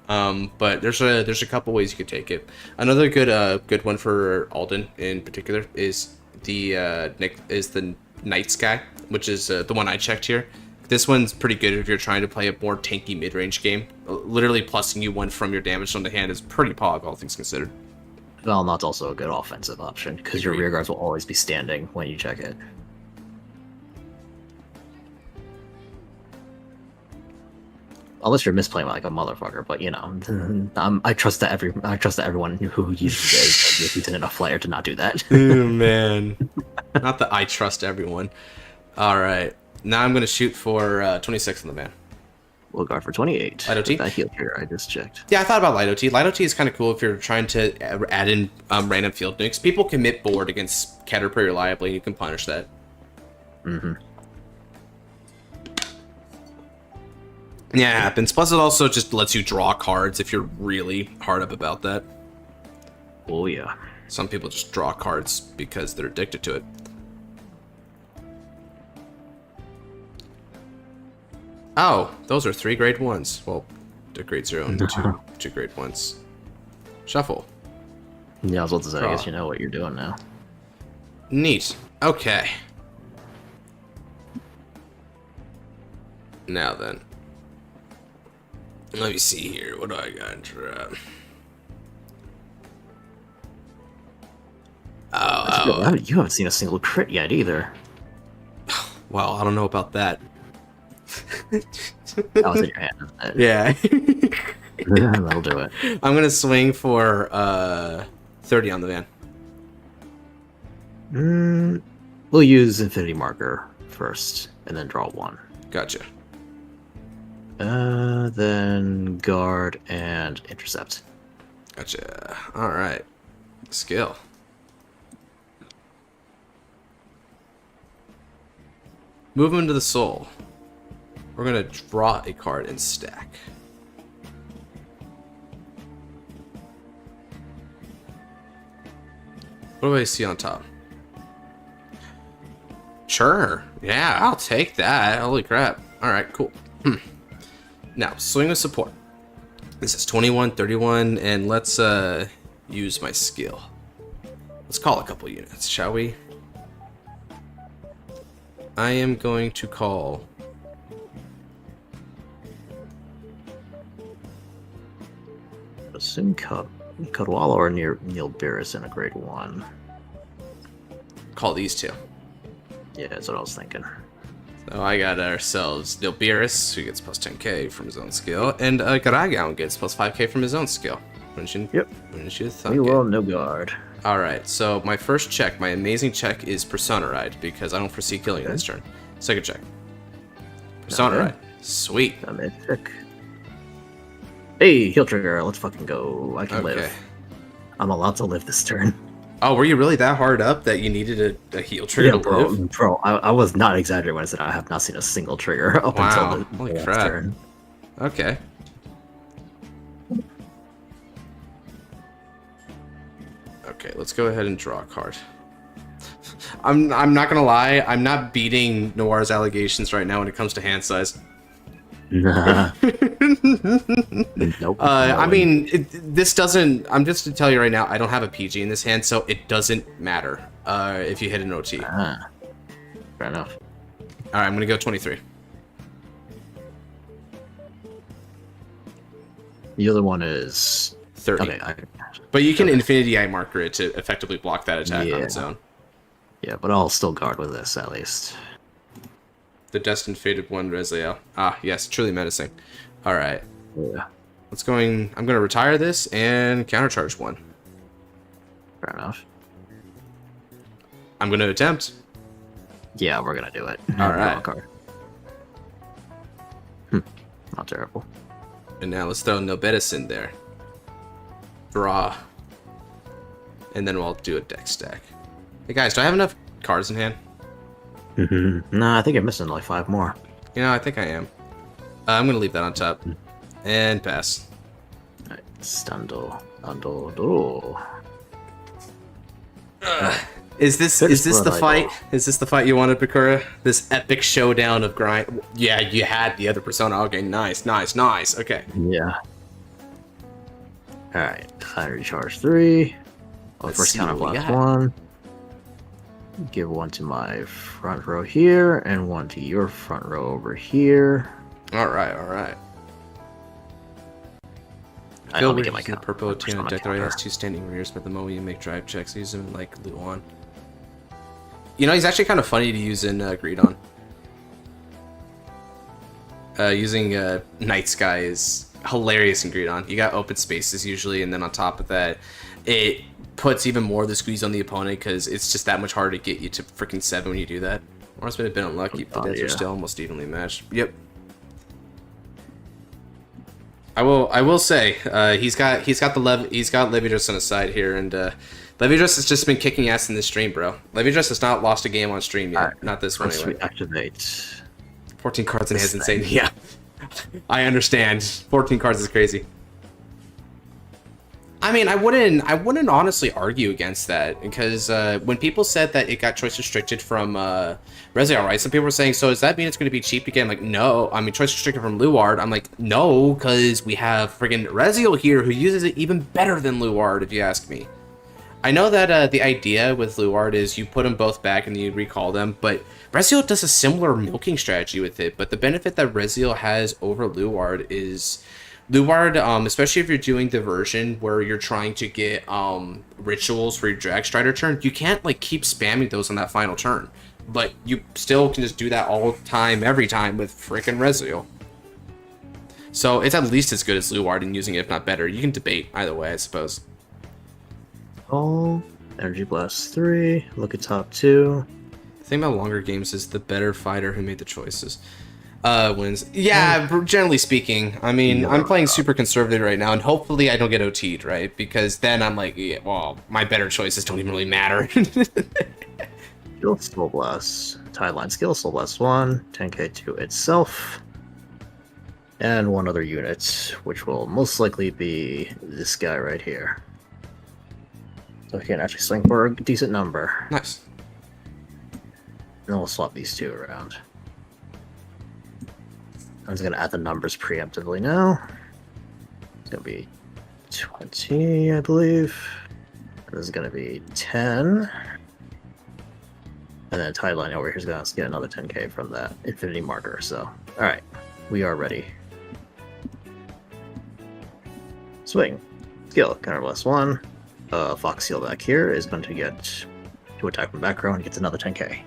But there's a couple ways you could take it. Another good one for Alden in particular is the Night Sky, which is the one I checked here. This one's pretty good if you're trying to play a more tanky mid-range game. Literally plussing you 1 from your damage on the hand is pretty pog, all things considered. Well, that's also a good offensive option because your rear guards will always be standing when you check it. Unless you're misplaying like a motherfucker, but you know, I trust that everyone who uses it is decent enough player to not do that. Oh man, not that I trust everyone. All right, now I'm gonna shoot for 26 on the man. We'll guard for 28. Light OT? That heal here, I just checked. Yeah, I thought about Light OT. Light OT is kind of cool if you're trying to add in random field nukes. People commit board against Keter pretty reliably, and you can punish that. Mm-hmm. Yeah, it happens. Plus, it also just lets you draw cards if you're really hard up about that. Oh, yeah. Some people just draw cards because they're addicted to it. Oh, those are 3 grade 1s. Well, a grade 0 and two grade 1s. Shuffle. Yeah, I was about to say, Draw. I guess you know what you're doing now. Neat. Okay. Now then. Let me see here. What do I got? You haven't seen a single crit yet either. Well, I don't know about that. That was in your hand, isn't it? Yeah. Yeah, that'll do it. I'm gonna swing for 30 on the van. We'll use Infinity Marker first, and then draw 1. Gotcha. Then Guard and Intercept. Gotcha. Alright. Skill. Movement to the soul. We're gonna draw a card and stack. What do I see on top? Sure. Yeah, I'll take that. Holy crap. Alright, cool. Now, swing with support. This is 21, 31, and let's use my skill. Let's call a couple units, shall we? I am going to call Assume Cudwalla or Neil Beerus in a grade 1. Call these two. Yeah, that's what I was thinking. So I got ourselves Nilbeerus, who gets plus 10k from his own skill, and Garagon gets plus 5k from his own skill. Wouldn't you thunk We will it? no guard. Alright, so my first check, my amazing check is Persona Ride, because I don't foresee killing you this turn. Second check. Persona Ride. Sweet. Check. Hey, heal trigger, let's fucking go. I can Okay. live. I'm allowed to live this turn. Oh, were you really that hard up that you needed a heal trigger to live? Bro, I was not exaggerating when I said I have not seen a single trigger up Wow, until the holy last crap. turn. Okay. Okay, let's go ahead and draw a card. I'm not gonna lie, I'm not beating Noir's allegations right now when it comes to hand size. Nah. Nope. I mean, this doesn't. I'm just to tell you right now, I don't have a PG in this hand, so it doesn't matter if you hit an OT. Fair enough. All right, I'm gonna go 23. The other one is 30. Okay, but you can Infinity Eye Marker it to effectively block that attack on its own. Yeah, but I'll still guard with this at least. The Destined Fated one, Rezael. Ah, yes, truly menacing. All right. Yeah. I'm gonna retire this and countercharge 1. Fair enough. I'm gonna attempt. Yeah, we're gonna do it. All Draw a right. card. Not terrible. And now let's throw Nobetis in there. Draw. And then we'll do a deck stack. Hey guys, do I have enough cards in hand? Nah, I think you're missing like 5 more. You know, I think I am. I'm gonna leave that on top. And pass. Alright, Stando. Is this the fight? Is this the fight you wanted, Bakura? This epic showdown of grind? Yeah, you had the other persona. Okay, nice. Okay. Yeah. Alright, I recharge 3. Let's First see counter what we blast got. 1. Give 1 to my front row here, and 1 to your front row over here. Alright. I Feel let me weird get my using the counter. purple First on Akina my deck that already has counter. 2 standing rears, but the moment you make drive checks, use him like Luon. You know, he's actually kind of funny to use in Greedon. Using Night Sky is hilarious in Greedon. You got open spaces usually, and then on top of that, it puts even more of the squeeze on the opponent because it's just that much harder to get you to freaking 7 when you do that. Or it's been a bit unlucky, but the decks are still almost evenly matched. Yep. I will say he's got Levidress on his side here, and Levidress has just been kicking ass in this stream, bro. Levidress has not lost a game on stream yet. Not this one First anyway. we activate. 14 cards in hand is insane. Yeah, I understand. 14 cards is crazy. I mean, I wouldn't honestly argue against that, because when people said that it got choice restricted from Rezael, right? Some people were saying, so does that mean it's going to be cheap again? Like, no. I mean, choice restricted from Luard. I'm like, no, because we have friggin' Rezael here who uses it even better than Luard, if you ask me. I know that the idea with Luard is you put them both back and you recall them, but Rezael does a similar milking strategy with it. But the benefit that Rezael has over Luard is Luard, especially if you're doing the version where you're trying to get rituals for your Drag Strider turn, you can't like keep spamming those on that final turn. But you still can just do that all the time, every time with freaking Rezael. So it's at least as good as Luard in using it, if not better. You can debate either way, I suppose. Oh, Energy Blast 3, look at top 2. The thing about longer games is the better fighter who made the choices wins. Yeah, generally speaking. I mean, I'm playing super conservative right now, and hopefully I don't get OT'd, right? Because then I'm like, yeah, well, my better choices don't even really matter. Skill Soul Blast. Tideline skill Soul Blast 1, 10k to itself. And one other unit, which will most likely be this guy right here. So we can actually swing for a decent number. Nice. And then we'll swap these two around. I'm just going to add the numbers preemptively now. It's going to be 20, I believe. This is going to be 10. And then Tideline over here is going to get another 10k from that Infinity Marker. So, alright, we are ready. Swing. Skill, counter blast 1. Fox Seal back here is going to get to attack from back row and gets another 10k.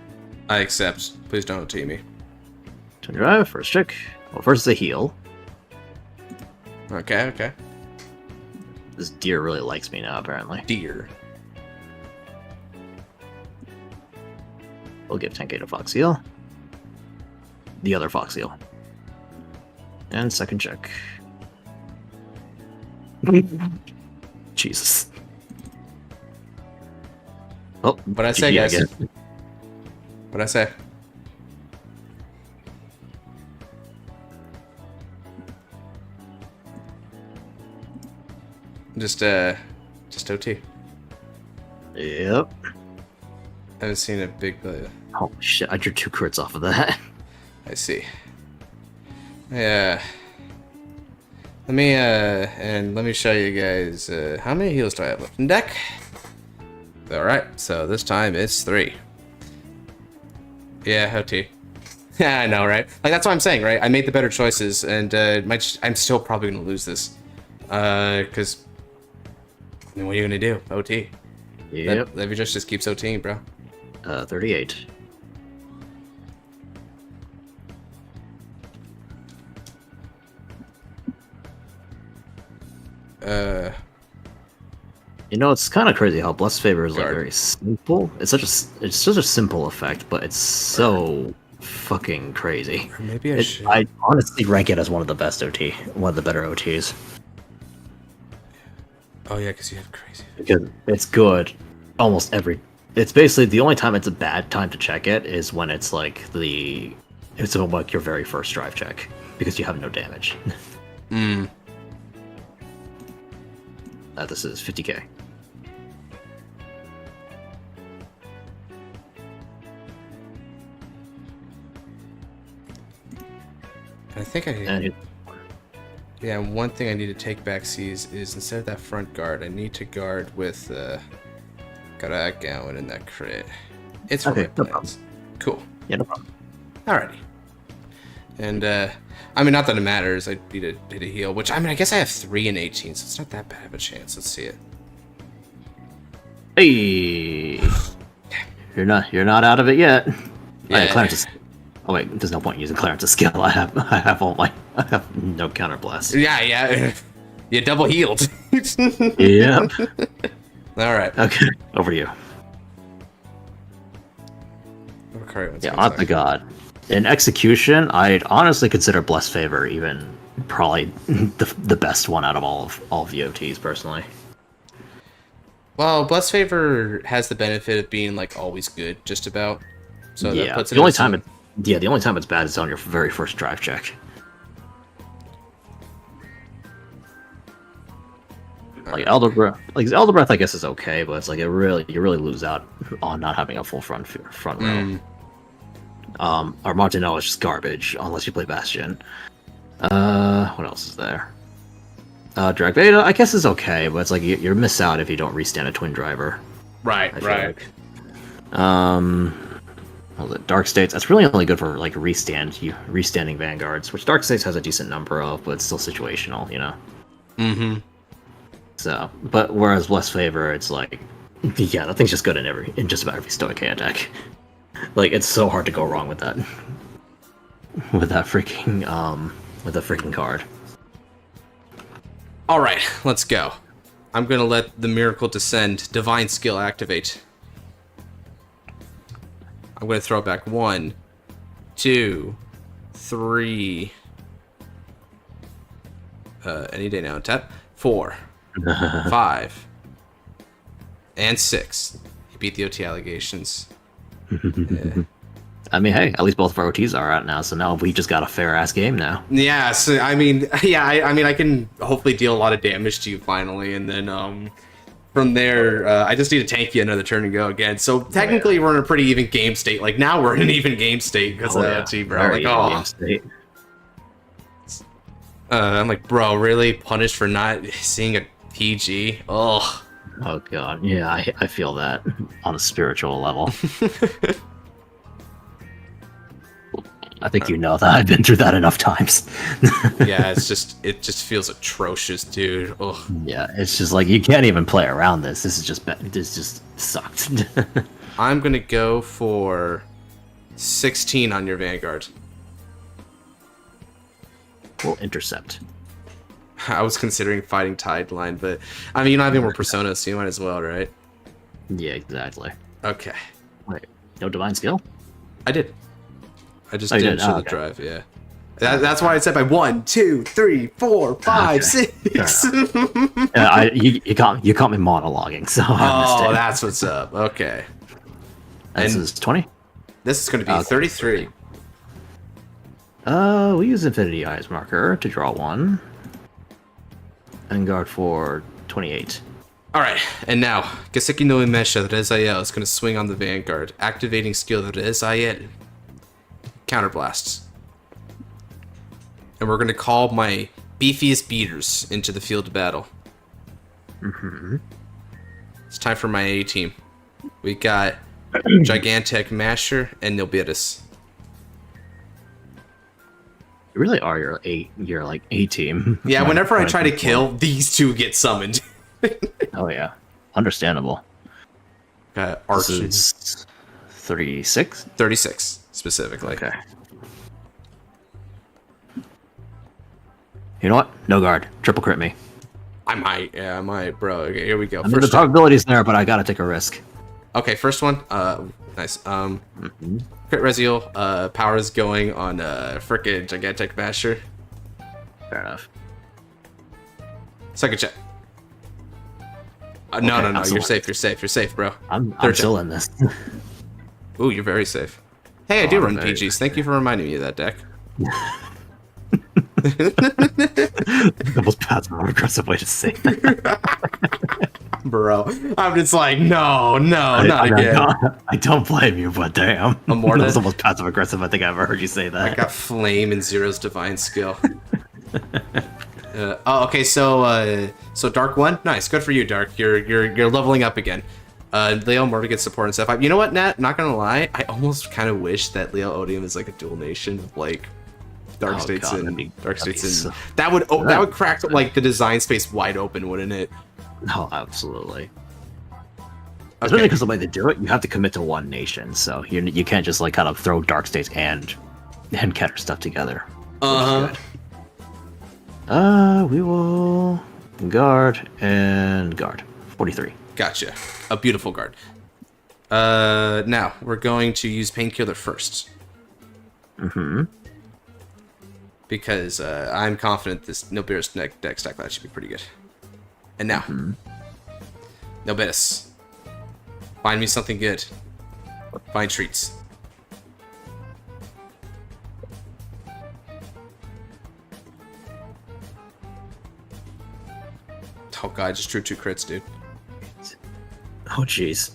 I accept. Please don't OT me. Turn drive, first check. Well, first is a heal. Okay, okay. This deer really likes me now, apparently. Deer. We'll give 10k to Fox Seal. The other Fox Seal. And second check. Jesus. Oh, what'd I say, guys? Again. What'd I say? Just OT. Yep. I haven't seen a big player. Holy shit, I drew 2 crits off of that. I see. Yeah. Let me show you guys how many heals do I have left in deck. Alright, so this time it's 3. Yeah, OT. Yeah, I know, right? Like, that's what I'm saying, right? I made the better choices, and I'm still probably gonna lose this. Because, I mean, what are you gonna do? OT. Yep. That just keeps OTing, bro. 38. You know, it's kind of crazy how Blessed Favor is like very simple. It's such a simple effect, but it's so fucking crazy. Or maybe I honestly rank it as one of the best OT, one of the better OTs. Oh yeah, because you have crazy. Because it's good almost every. It's basically the only time it's a bad time to check it is when it's like it's like your very first drive check because you have no damage. This is 50k. I think yeah, one thing I need to take back seas is instead of that front guard, I need to guard with got a Gowan in that crit. It's for my plans. Cool. Yeah, no problem. Alrighty. And I mean, not that it matters. I need to hit a heal, which I mean, I guess I have 3 and 18, so it's not that bad of a chance. Let's see it. Hey, you're not out of it yet. Yeah. Clarence. Oh wait, there's no point using Clarence's skill. I have no counter blast. Yeah. You double healed. Yep. Alright. Okay, over to you. Yeah, on the god. In execution, I'd honestly consider Blessed Favor even probably the best one out of all VOTs, personally. Well, Blessed Favor has the benefit of being like always good, just about. So yeah, that puts it the only time it's bad is on your very first drive check. Like Elder Breath, I guess is okay, but it's like you really lose out on not having a full front row. Or Martinello is just garbage unless you play Bastion. What else is there? Drag Beta, I guess is okay, but it's like you're miss out if you don't restand a Twin Driver. Right. Like. What was it? Dark States. That's really only good for like restanding Vanguards, which Dark States has a decent number of, but it's still situational, you know. Mm-hmm. So, but whereas Blessed Favor, it's like, yeah, that thing's just good in just about every Stoic hand deck. Like, it's so hard to go wrong with that. With that freaking card. All right, let's go. I'm gonna let the Miracle descend. Divine Skill activate. I'm gonna throw it back 1, 2, 3. Any day now. Tap 4, 5, and 6. He beat the OT allegations. Yeah. I mean, hey, at least both of our OTs are out now, so now we just got a fair-ass game now. Yeah, so, I mean, I can hopefully deal a lot of damage to you finally, and then, from there, I just need to tank you another turn and go again. So, technically, we're in a pretty even game state. Like, now we're in an even game state because of the OT, bro. Very like, game state. I'm like, bro, really? Punished for not seeing a PG? Oh. Oh, God. Yeah, I feel that on a spiritual level. I think you know that. I've been through that enough times. Yeah, it just feels atrocious, dude. Ugh. Yeah, it's just like you can't even play around this. This just sucked. I'm gonna go for 16 on your Vanguard. We'll intercept. I was considering fighting Tide Line, but I mean, you don't have any more Personas, so you might as well, right? Yeah, exactly. Okay. Wait, no Divine Skill? I did. I just didn't show the okay. drive, yeah. That's why I said by 1, 2, 3, 4, 5, 6. Yeah, you caught me monologuing, so I missed it. That's what's up. Okay. This is 20? This is going to be 33. We use Infinity Eyes marker to draw 1. And guard for 28. Alright, and now, Gaseki no Umesha, Rezael is going to swing on the Vanguard, activating skill Rezael. Counterblasts. And we're going to call my beefiest beaters into the field of battle. Mm-hmm. It's time for my A team. We got Gigantic Masher and Nilbitis. You really are your A team. Yeah, whenever I try to kill, these two get summoned. Oh yeah, understandable. Arches. 36? 36, specifically. Okay. You know what? No guard. Triple crit me. I might, bro. Okay, here we go. I mean, the probability's there, but I gotta take a risk. Okay, first one. Nice. Crit Rezael. Power is going on frickin' Gigantic Masher. Fair enough. Second check. No. You're safe. You're safe, bro. I'm still in this. Ooh, you're very safe. Hey, I do run very PGs. Thank you for reminding me of that deck. The most passive aggressive way to say that. Bro, I'm just like, no, not again. I don't blame you, but damn. Amorta? That was the most passive aggressive I think I ever heard you say that. I got Flame and Zero's Divine Skill. Okay, so Dark 1? Nice, good for you, Dark. You're leveling up again. Leo Morta gets support and stuff. You know what, Nat? Not gonna lie, I almost kind of wish that Leo Odium is like a dual nation with like Dark States and Dark States and that would crack like the design space wide open, wouldn't it? Oh, absolutely. Especially because the way they do it, you have to commit to one nation, so you can't just like kind of throw Dark States and Keter stuff together. We will guard and guard 43. Gotcha. A beautiful guard. Now we're going to use Painkiller first. Mm-hmm. Because I'm confident this Nilbiris deck stack that should be pretty good. And now, Nilbiris, find me something good. Find treats. Oh god, I just drew 2 crits, dude. Oh jeez.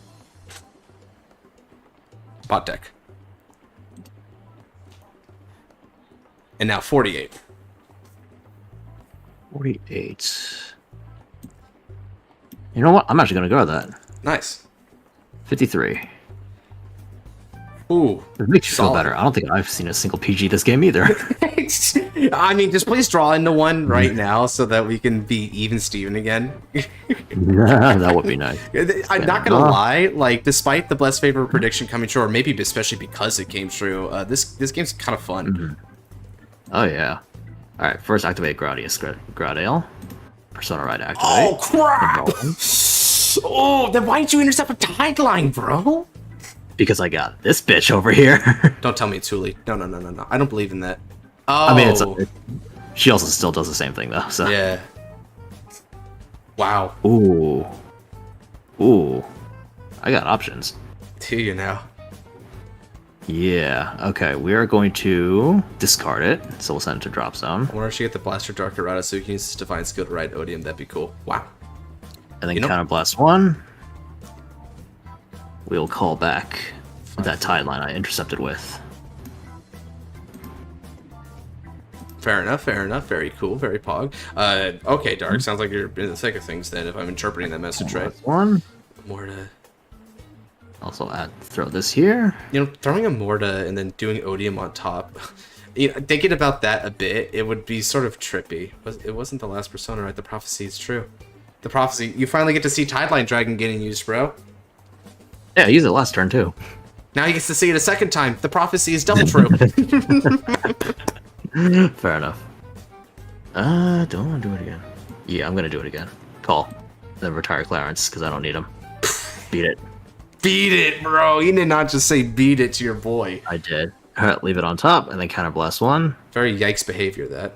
Bot deck. And now 48. 48. You know what? I'm actually gonna go with that. Nice. 53. Ooh. It makes you feel solid. better. I don't think I've seen a single PG this game either. I mean, just please draw into one right now so that we can be even Steven again. That would be nice. I'm not gonna lie, like, despite the Blessed Favor prediction coming true, or maybe especially because it came true, this game's kind of fun. Mm-hmm. Oh yeah. Alright, first activate Gradiel. Persona Ride activate. Oh crap! Oh, then why didn't you intercept a tide line, bro? Because I got this bitch over here. Don't tell me it's Thule. No. I don't believe in that. Oh. I mean, she also still does the same thing though. So yeah. Wow. Ooh. I got options. Do you now? Yeah. Okay, we are going to discard it. So we'll send it to drop zone. I wonder if she get the Blaster Dark Errata so you can use this Divine Skill to ride Odium. That'd be cool. Wow. And then counter blast 1. We'll call back that tide line I intercepted with. Fair enough. Very cool. Very pog. Okay, Dark. Sounds like you're in the thick of things then, if I'm interpreting that message right. One. Morta. Also throw this here. You know, throwing a Morta and then doing Odium on top. You know, thinking about that a bit, it would be sort of trippy. It wasn't the last Persona, right? The Prophecy is true. The Prophecy. You finally get to see Tideline Dragon getting used, bro. Yeah, I used it last turn too. Now he gets to see it a second time. The Prophecy is double true. Fair enough. Don't want to do it again. Yeah, I'm gonna do it again. Call. Then retire Clarence, because I don't need him. Beat it. Beat it, bro. You did not just say beat it to your boy. I did. Alright, leave it on top, and then counter blast 1. Very yikes behavior, that.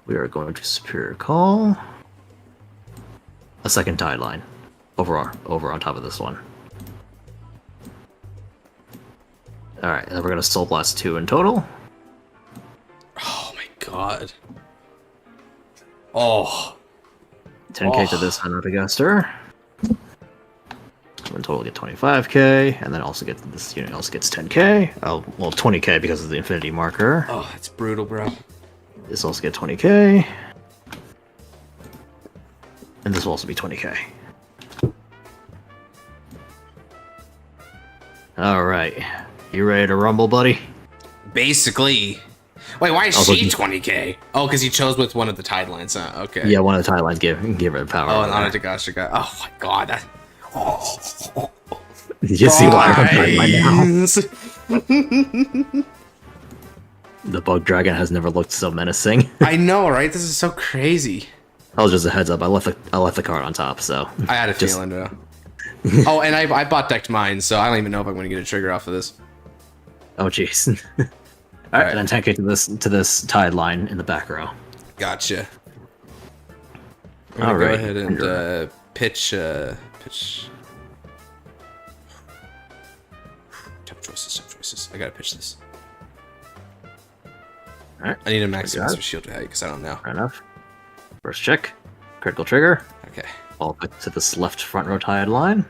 We are going to Superior Call. A second tide line. Over on top of this one. Alright, and then we're going to Soul Blast 2 in total. Oh my god. Oh. 10k to this Hunter-Gaster. In total get 25k, and then also get this unit also gets 10k. Oh, well, 20k because of the Infinity Marker. Oh, that's brutal, bro. This also get 20k. And this will also be 20k. Alright. You ready to rumble, buddy? Basically. Wait, why is she 20k? Oh, because you chose with one of the tide lines, huh? Okay. Yeah, one of the tide lines give her power. Oh, and Anatagashi got. Oh my god. That... Did you see why I'm now? The bug dragon has never looked so menacing. I know, right? This is so crazy. That was just a heads up. I left the card on top, so I had a feeling though. Oh, and I bot decked mine, so I don't even know if I'm going to get a trigger off of this. Oh jeez. All right, and then 10k to this tide line in the back row. Gotcha. All right. Go ahead and pitch. Tough choices. I gotta pitch this. All right. I need a maximum shield value because I don't know. Fair enough. First check. Critical trigger. Okay. All back to this left front row tide line.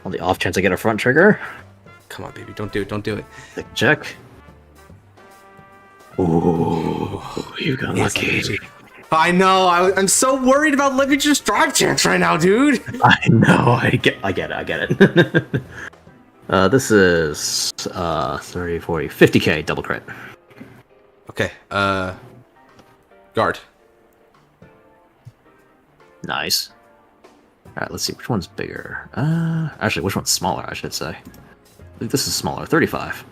On the off chance I get a front trigger. Come on, baby. Don't do it. Second check. Ooh, you got lucky. I know. I'm so worried about letting you just drive chance right now, dude. I know. I get it. This is 30, 40, 50k double crit. Okay. Guard. Nice. Alright, let's see which one's bigger. Actually, which one's smaller, I should say. I think this is smaller, 35.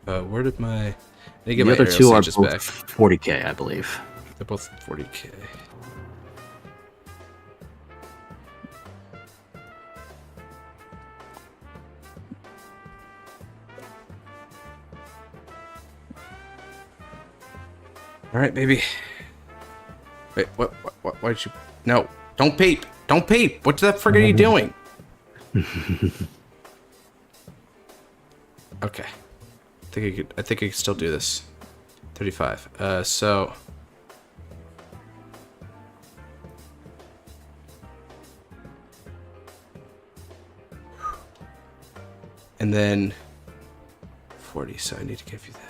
Where did my... The other two are both back. 40k, I believe. They're both 40k. All right, baby. Wait, what? Why did you? No, don't peep! Don't peep! What the frick are you doing? Okay. I think I could still do this. 35. So. And then 40, so I need to give you that.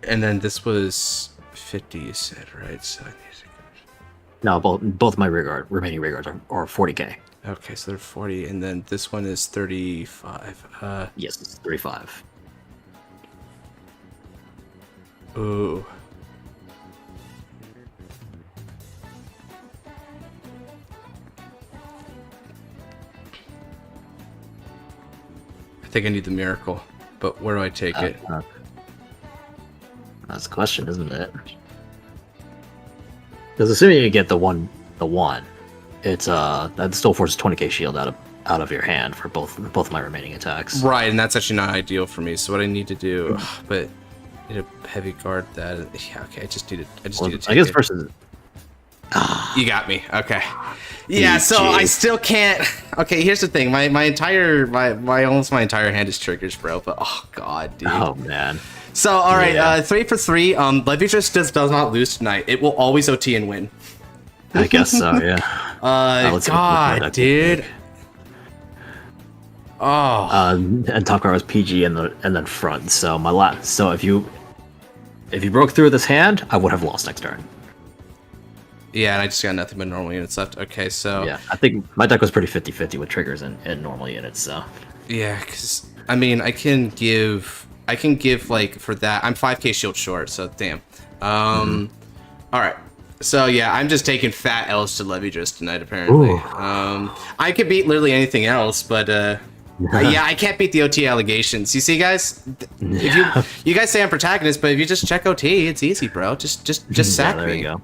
And then this was 50, you said, right? So I need to... No, both my remaining rear guards are 40k. Okay, so they're 40, and then this one is 35. Yes, it's 35. Ooh. I think I need the miracle, but where do I take it? That's the question, isn't it? Because assuming you get the one, it's that still forces 20k shield out of your hand for both my remaining attacks. Right, and that's actually not ideal for me. So what I need to do, but I need a heavy guard that. Yeah, okay. I just need to take I guess it. versus. You got me. Okay. Yeah, so I still can't. Okay, here's the thing. My almost my entire hand is triggers, bro. But oh god, dude. Oh man. So all right, 3 for 3. Levitrus does not lose tonight. It will always OT and win. I guess so. Yeah. God, dude. Oh. And top card was PG and then front. So So if you broke through this hand, I would have lost next turn. Yeah, and I just got nothing but normal units left. Okay, so... Yeah, I think my deck was pretty 50-50 with triggers and normal units, so... Yeah, because, I mean, I can give, like, for that... I'm 5k shield short, so damn. Alright. So, yeah, I'm just taking fat L's to Levitrus tonight, apparently. I could beat literally anything else, but, yeah, I can't beat the OT allegations. You see, guys? If you guys say I'm protagonist, but if you just check OT, it's easy, bro. Just sack there me. You go.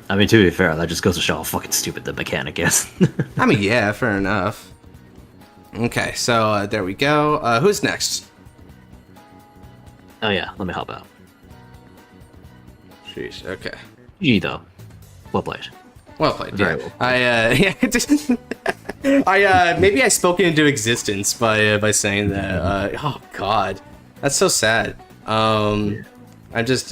I mean, to be fair, that just goes to show how fucking stupid the mechanic is. I mean, yeah, fair enough. Okay, so there we go. Who's next? Oh yeah, let me help out. Sheesh, okay. G though. Well played. Well played, yeah. Very well played. Maybe I spoke it into existence by saying that. Oh god, that's so sad. I just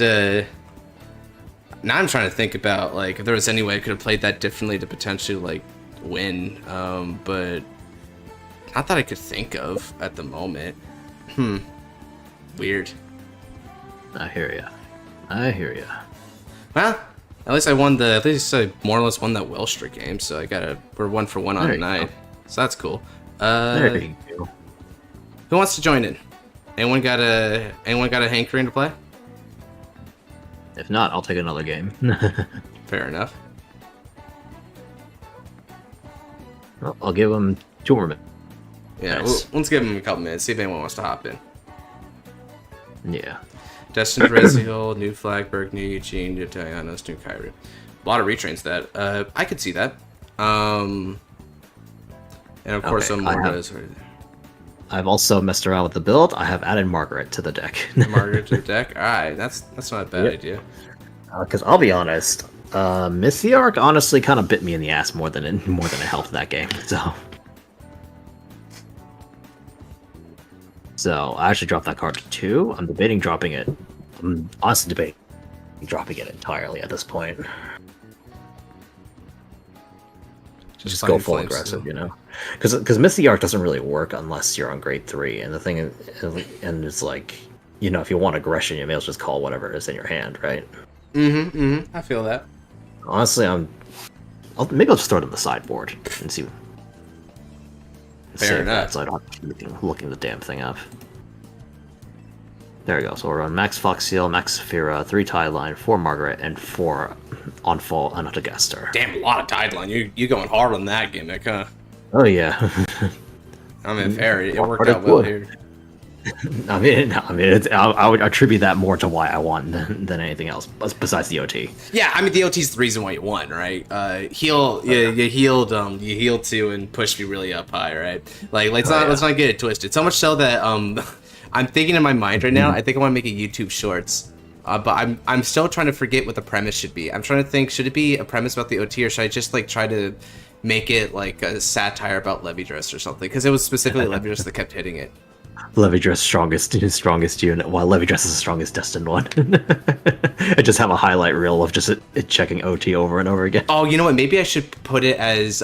now I'm trying to think about, like, if there was any way I could have played that differently to potentially, like, win, but not that I could think of at the moment. Weird. I hear ya. Well, at least I more or less won that Wellstreak game, so we're 1 for 1 on There you tonight. go. So that's cool. There you go. Who wants to join in? Anyone got a hankering to play? If not, I'll take another game. Fair enough. Well, I'll give him 2 more minutes. Yeah, Nice. let's give him a couple minutes, see if anyone wants to hop in. Yeah. Destined, Rezael, new Flagberg, new Eugene, new Dianos, new Kyrie. A lot of retrains that. I could see that. And of course, some more does. I've also messed around with the build. I have added Margaret to the deck. Margaret to the deck? Alright, that's not a bad idea. Because I'll be honest, Mythiarch honestly kind of bit me in the ass more than it helped that game. So I actually dropped that card to 2. I'm debating dropping it. I'm honestly debating dropping it entirely at this point. Just go full aggressive, you know? Because Mythiarch doesn't really work unless you're on grade 3, and the thing is, and it's like, you know, if you want aggression, you may as well just call whatever is in your hand, right? I feel that. Honestly, maybe I'll just throw it on the sideboard and see. Fair enough. So I don't have to keep looking the damn thing up. There we go. So we're on Max Foxseal, Max Saphira, 3 Tideline, 4 Margaret, and 4 on Fall Anatogaster. Damn, a lot of Tideline. You going hard on that gimmick, huh? Oh yeah. I mean, fair. It worked out well here. I would attribute that more to why I won than anything else, besides the OT. Yeah, I mean the OT is the reason why you won, right? You healed 2 and pushed me really up high, right? Like let's not get it twisted. So much so that I'm thinking in my mind right now. I think I want to make a YouTube Shorts but I'm still trying to forget what the premise should be. I'm trying to think, should it be a premise about the OT, or should I just like try to make it like a satire about Levidress or something? Because it was specifically Levidress that kept hitting it. Levidress strongest unit, while Levidress is the strongest destined one. I just have a highlight reel of just it checking OT over and over again. Oh, you know what? Maybe I should put it as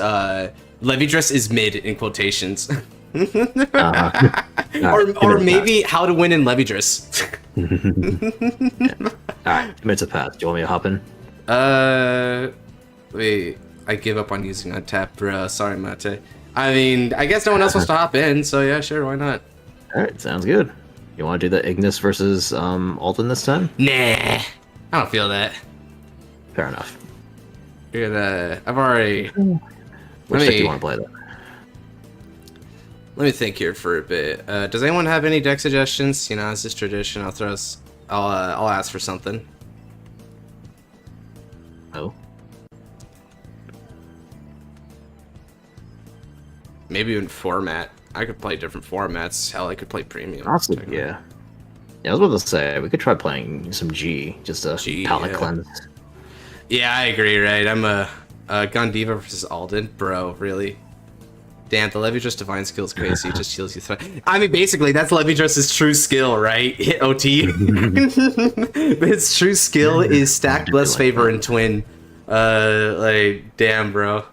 Levidress is mid in quotations. Or maybe how to win in Levidress. Alright, minutes have passed. Do you want me to hop in? Wait, I give up on using Untap, bro. Sorry, Mate. I mean, I guess no one else wants to hop in, so yeah, sure, why not? Alright, sounds good. You want to do the Ignis versus Alden this time? Nah, I don't feel that. Fair enough. You're gonna... I've already... Which deck do you want to play though? Let me think here for a bit. Does anyone have any deck suggestions? You know, as is tradition, I'll ask for something. Oh. Maybe even format. I could play different formats. Hell, I could play premium. Awesome. Yeah. Yeah, I was about to say we could try playing some G, just a palette cleanse. Yeah, I agree. Right, I'm a Gondiva versus Alden, bro. Really? Damn, the Levidress Divine skill is crazy. It just heals you through. I mean, basically, that's Levidress's true skill, right? Hit OT. Its true skill is stack Bless Favor and Twin. Like, damn, bro.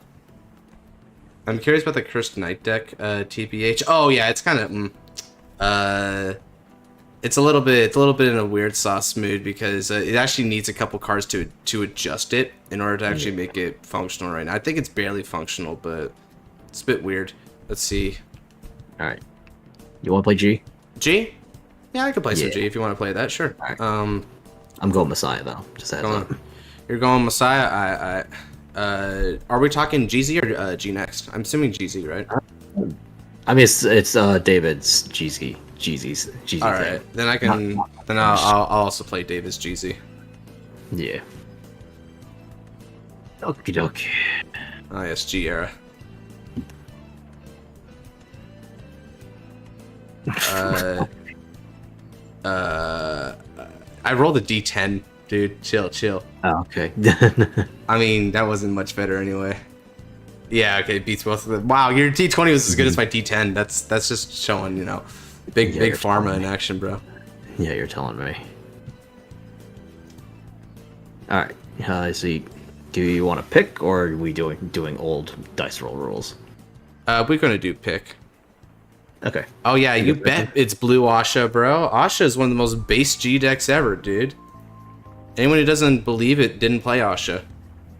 I'm curious about the Cursed Knight deck, TBH. Oh yeah, it's kind of, it's a little bit in a weird sauce mood because it actually needs a couple cards to adjust it in order to actually make it functional right now. I think it's barely functional, but it's a bit weird. Let's see. All right, you want to play G? G? Yeah, I could play some G if you want to play that. Sure. Right. I'm going Messiah though. Just heads up. You're going Messiah. Are we talking GZ or G next? I'm assuming GZ, right? I mean, it's David's GZ's All right, thing. then I can. Then I'll also play David's GZ. Yeah. Okie dokie. Oh yes, G era. I rolled a D10, dude. Chill. Oh, okay. I mean, that wasn't much better anyway. Yeah, okay, it beats both of them. Wow, your D20 was as good as my D10. That's just showing, you know, big pharma in action, bro. Yeah, you're telling me. All right. I see. Do you want to pick, or are we doing old dice roll rules? We're gonna do pick. Okay. Oh yeah, you bet it's blue Asha, bro. Asha is one of the most base G decks ever, dude. Anyone who doesn't believe it didn't play Asha.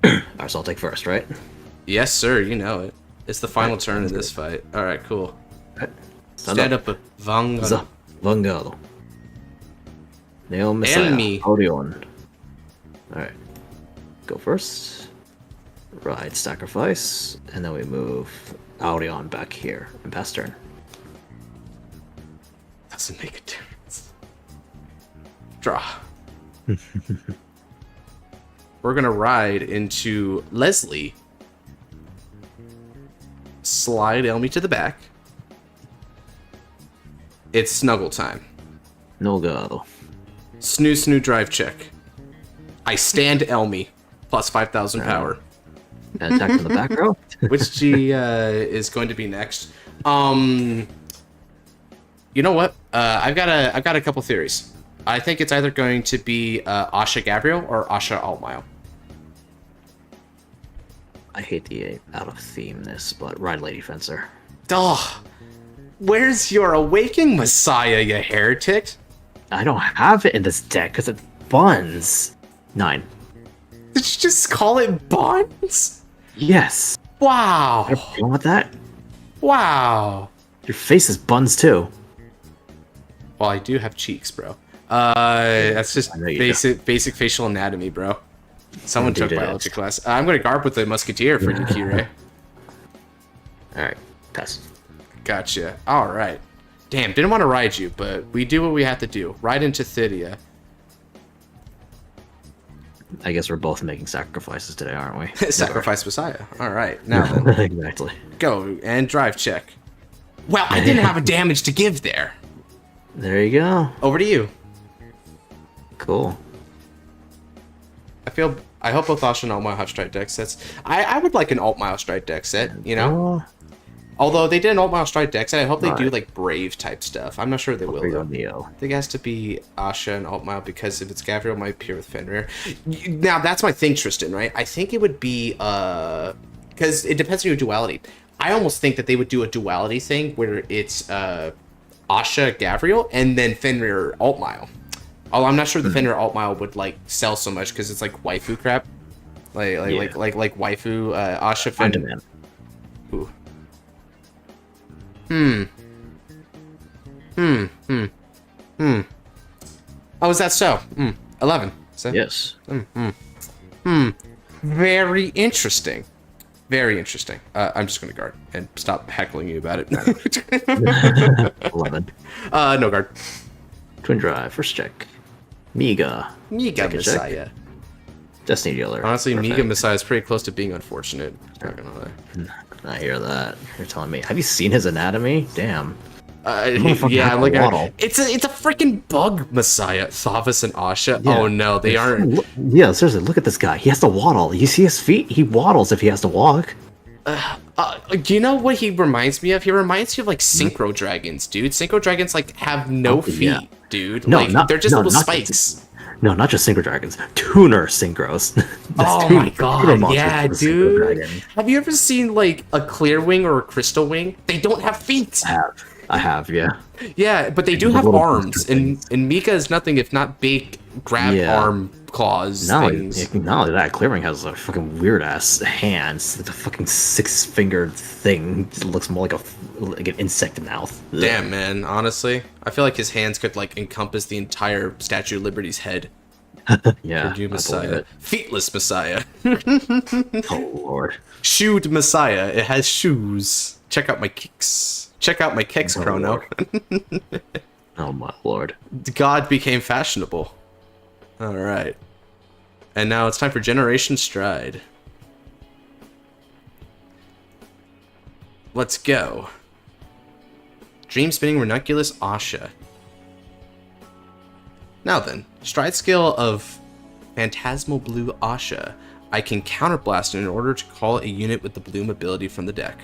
Alright, so I'll take first, right? Yes, sir. You know it. It's the final turn in this fight. All right, cool. Stand up, Vanguard. Vanguard. Neo Messiah. Enemy. Odeon. Alright. Go first. Ride Sacrifice. And then we move Odeon back here and pass turn. Doesn't make a difference. Draw. We're gonna ride into Leslie. Slide Elmi to the back. It's snuggle time. No go. Snoo drive check. I stand Elmi. Plus 5,000 power. And attack from the back row. Which G is going to be next? You know what? I've got a couple theories. I think it's either going to be Asha Gabriel or Asha Altmile. I hate the out of themeness, but ride Lady Fencer. Duh. Where's your Awakening Messiah, you heretic? I don't have it in this deck because it buns. 9. Did you just call it buns? Yes. Wow. You want that? Wow. Your face is buns too. Well, I do have cheeks, bro. That's just basic facial anatomy, bro. Someone took biology class. I'm gonna guard with the musketeer for you, Kire. Alright, pass. Gotcha. Alright. Damn, didn't want to ride you, but we do what we have to do. Ride into Thydia. I guess we're both making sacrifices today, aren't we? Sacrifice Messiah. Alright, now then. Exactly. Go, and drive check. Well, I didn't have a damage to give there. There you go. Over to you. Cool. I hope both Asha and Altmile have strike deck sets. I would like an Altmile strike deck set, you know? Although they did an Altmile strike deck set, I hope they do like Brave type stuff. I'm not sure they will though. I think it has to be Asha and Altmile because if it's Gavriel, it might appear with Fenrir. Now that's my thing, Tristan, right? I think it would be because it depends on your duality. I almost think that they would do a duality thing where it's Asha Gavriel and then Fenrir Altmile. Although I'm not sure the Fenrir Altmile would like sell so much because it's like waifu crap, like waifu Asha Fenrir. Ooh. Oh, is that so? 11. So, yes. Very interesting. Very interesting. I'm just gonna guard and stop heckling you about it. 11. No guard. Twin drive. First check. Miga Messiah. Destiny dealer. Honestly, perfect. Miga Messiah is pretty close to being unfortunate. Not gonna lie. I hear that. You're telling me. Have you seen his anatomy? Damn. Yeah, like it's a freaking bug Messiah. Thavas and Asha. Yeah. Oh no, they aren't. Yeah, seriously, look at this guy. He has to waddle. You see his feet? He waddles if he has to walk. Do you know what he reminds me of? He reminds me of like Synchro Dragons, dude. Synchro Dragons like have no feet, dude. No, like, they're just little spikes. No, not just Synchro Dragons. Tuner Synchros. Oh my god, yeah, dude. Have you ever seen like a Clear Wing or a Crystal Wing? They don't have feet. I have, yeah. Yeah, but they do have arms, and Mika is nothing if not big grab arm claws things. Not only that, Clearing has a fucking weird ass hands. It's a fucking 6-fingered thing. It looks more like an insect mouth. Damn, man. Honestly, I feel like his hands could like encompass the entire Statue of Liberty's head. Yeah, Purdue Messiah. Feetless Messiah. Oh lord. Shoed Messiah. It has shoes. Check out my kicks. Check out my kicks, Chrono. Oh my lord. God became fashionable. Alright. And now it's time for Generation Stride. Let's go. Dream Spinning Ranunculus Asha. Now then, Stride skill of Phantasmal Blue Asha. I can counterblast in order to call a unit with the Bloom ability from the deck.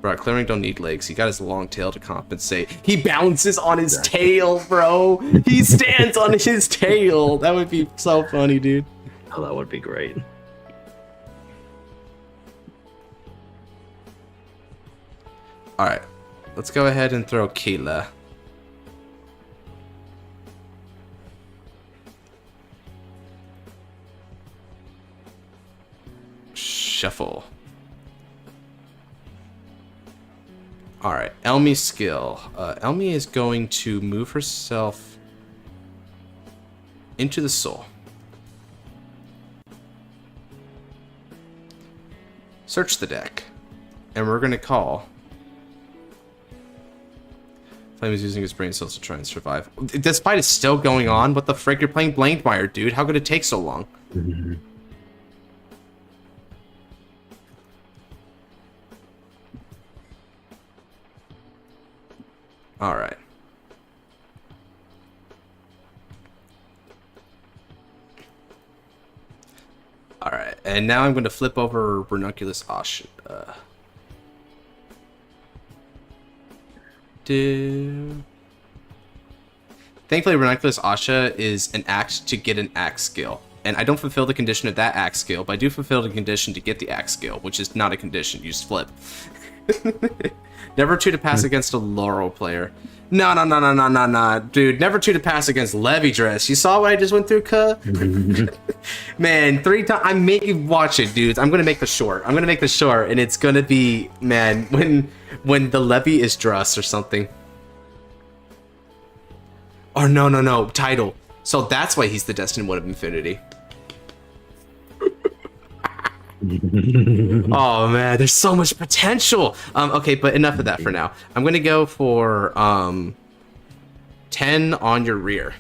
Bro, Clearing don't need legs. He got his long tail to compensate. He bounces on his tail, bro. He stands on his tail. That would be so funny, dude. Oh, that would be great. Alright. Let's go ahead and throw Keela. Shuffle. Alright, Elmi's skill. Elmi is going to move herself into the soul. Search the deck. And we're going to call. Flame is using his brain cells to try and survive. This fight is still going on? What the frick? You're playing Blangdmire, dude. How could it take so long? Alright. Alright, and now I'm going to flip over Ranunculus Asha. Thankfully, Ranunculus Asha is an act to get an axe skill. And I don't fulfill the condition of that axe skill, but I do fulfill the condition to get the axe skill, which is not a condition, you just flip. Never 2 to pass against a Laurel player. No, dude. Never 2 to pass against Overdress. You saw what I just went through, cuh? Man, 3 times. I'm making. Watch it, dudes. I'm gonna make the short. And it's gonna be, man, when the Levy is Druss or something. Or no. Title. So that's why he's the Destined One of Infinity. Oh man, there's so much potential. Okay, but enough of that for now. I'm gonna go for 10 on your rear.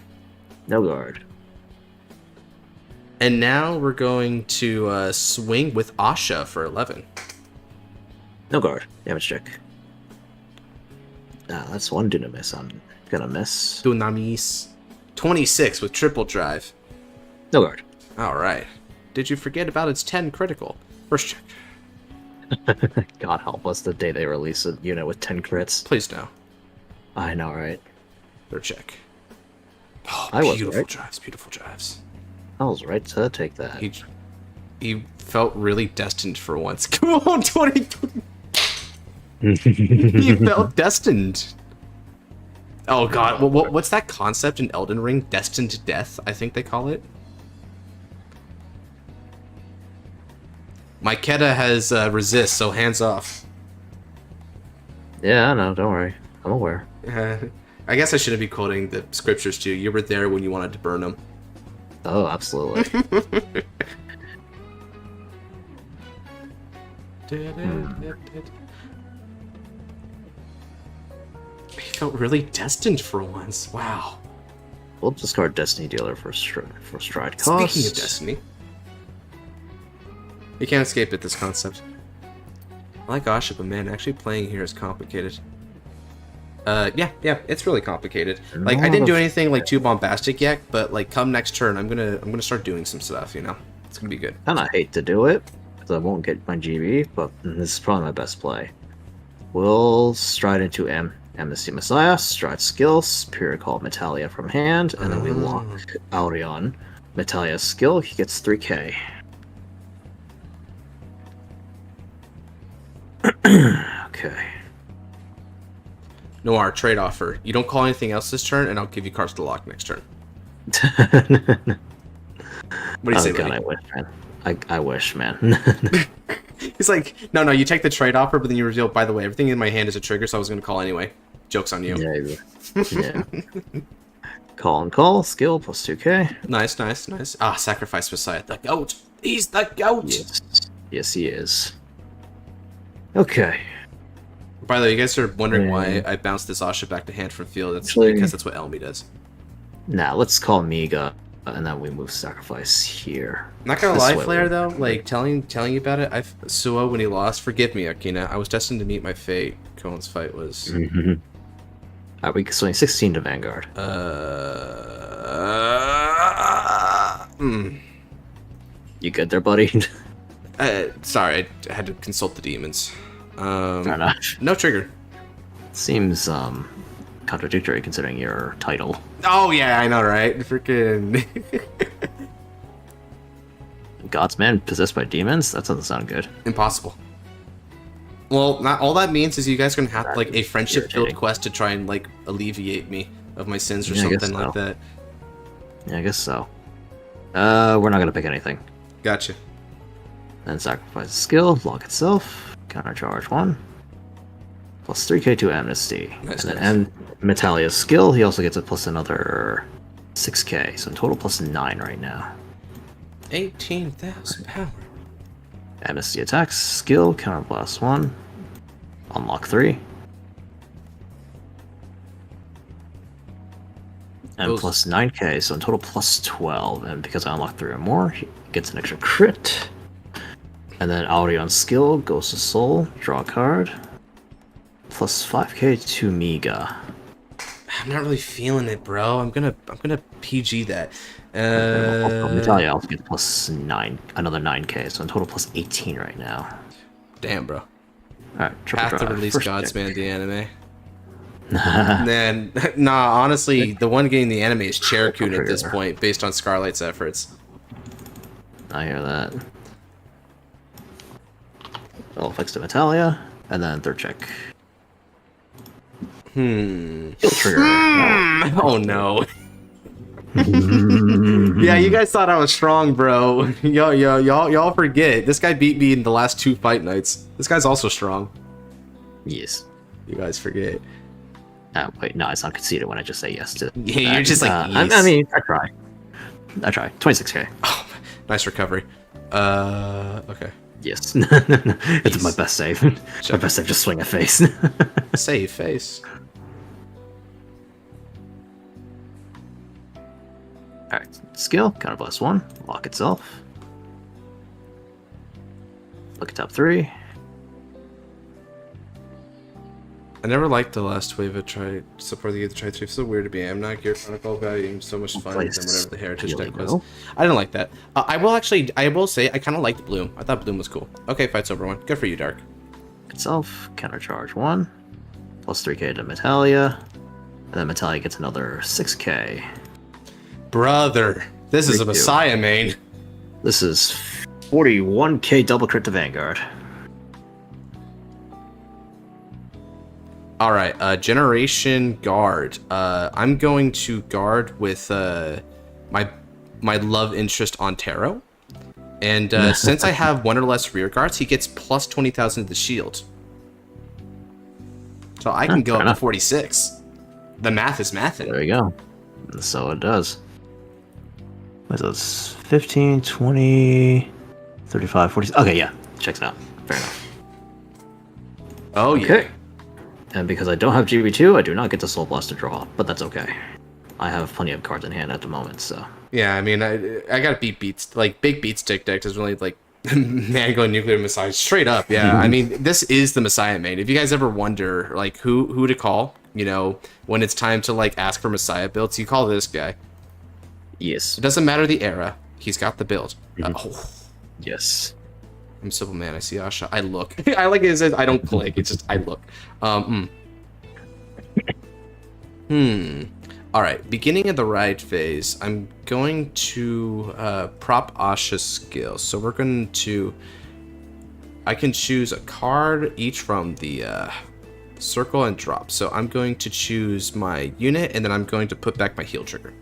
No guard. And now we're going to swing with Asha for 11. No guard. Damage check. That's one Dunamis. I'm gonna miss. Dunamis. 26 with triple drive. No guard. Alright. Did you forget about its 10 critical? First check. God help us the day they release a unit with 10 crits. Please no. I know, right? Third check. Oh, I was beautiful right. drives, beautiful drives. I was right to take that. He felt really destined for once. Come on, 2020. He felt destined. Oh god, what's that concept in Elden Ring? Destined to death, I think they call it. My Keta has resist, so hands off. Yeah, no, don't worry. I'm aware. I guess I shouldn't be quoting the scriptures to you. You were there when you wanted to burn them. Oh, absolutely. He felt really destined for once. Wow. We'll discard Destiny Dealer for stride cost. Speaking of Destiny, you can't escape it, this concept. I like Asha, but man, actually playing here is complicated. Yeah, it's really complicated. Like, I didn't do anything like too bombastic yet, but like come next turn, I'm gonna start doing some stuff. You know, it's gonna be good. And I hate to do it because I won't get my GB, but this is probably my best play. We'll stride into Amnesty Messiah, stride skill, Superior Call Metalia from hand, and then we lock Aureon. Metalia's skill, he gets 3k. Okay. Noir, trade offer. You don't call anything else this turn, and I'll give you cards to lock next turn. What do you say, God, buddy? I wish, man. I wish, man. He's like, no, you take the trade offer, but then you reveal, by the way, everything in my hand is a trigger, so I was going to call anyway. Joke's on you. Yeah. Call and call, skill plus 2k. Nice. Ah, sacrifice Messiah. The goat. He's the goat. Yes, he is. Okay. By the way, you guys are wondering why I bounced this Asha back to hand from field. That's Actually, because that's what Elmi does. Nah, let's call Miga, and then we move sacrifice here. Not gonna lie, Flair, though, like, telling you about it, Suou, when he lost, forgive me, Akina, I was destined to meet my fate. Cohen's fight was... Alright, we swing 16 to Vanguard. You good there, buddy? Sorry, I had to consult the demons. Fair enough. No trigger. Seems, contradictory considering your title. Oh, yeah, I know, right? Freaking... Godsman possessed by demons? That doesn't sound good. Impossible. Well, not all that means is you guys are gonna have like a friendship-filled quest to try and like alleviate me of my sins or something like that. Yeah, I guess so. We're not gonna pick anything. Gotcha. Then sacrifice skill, lock itself, countercharge 1. Plus 3k to Amnesty. Nice, and then Metalia's skill, he also gets a plus another 6k, so in total plus 9 right now. 18,000 power. Amnesty attacks, skill, counterblast 1. Unlock 3. And plus 9k, so in total plus 12. And because I unlocked 3 or more, he gets an extra crit. And then Aureon's skill, Ghost of Soul, draw a card. Plus 5k to Miga. I'm not really feeling it, bro. I'm gonna PG that. Natalia also gets plus 9, another 9k, so in total plus 18 right now. Damn, bro. Alright, triple drive. to release First Godsman the anime. Man, nah, honestly, the one getting the anime is Cherokun at this point, based on Scarlight's efforts. I hear that. Well, fix to Natalia, and then third check. He'll trigger. Oh no. Yeah, you guys thought I was strong, bro. Y'all forget. This guy beat me in the last 2 fight nights. This guy's also strong. Yes. You guys forget. Wait, no, it's not conceded when I just say yes to Yeah, you're just like, yes. I mean, I try. 26k. Oh, nice recovery. Okay. Yes. It's my best save. My best save, just swing a face. Save face. Alright, skill, counterblast 1, lock itself. Look at top 3. I never liked the last wave of support the Tri 3. It's so weird to be. I'm not Gear Chronicle guy. So much fun than whatever the Heritage deck was. I didn't like that. I will say, I kind of liked Bloom. I thought Bloom was cool. Okay, fight's over 1. Good for you, Dark. Itself, countercharge 1. Plus 3k to Metalia. And then Metalia gets another 6k. Brother, this is a Messiah main. This is 41k double crit to Vanguard. Alright, Generation Guard. I'm going to guard with my love interest on Taro. And since I have 1 or less rear guards, he gets plus 20,000 to the shield. So I can go up to 46. The math is mathing. There you go. So it does. What is this? 15, 20, 35, 40. Okay, yeah. Checks it out. Fair enough. Oh, yeah. Okay. And because I don't have GB2, I do not get the Soul Blast to draw, but that's okay. I have plenty of cards in hand at the moment, so. Yeah, I mean, I gotta beat beats. Like, big beat stick deck is really, like, Mango Nuclear Messiah. Straight up, yeah. I mean, this is the Messiah main. If you guys ever wonder, like, who to call, you know, when it's time to, like, ask for Messiah builds, you call this guy. Yes. It doesn't matter the era. He's got the build. Yes. I'm Simple Man. I see Asha. I look. I like it says I don't click. It's just I look. All right. Beginning of the ride phase. I'm going to prop Asha's skill. So we're going to. I can choose a card each from the circle and drop. So I'm going to choose my unit, and then I'm going to put back my heal trigger.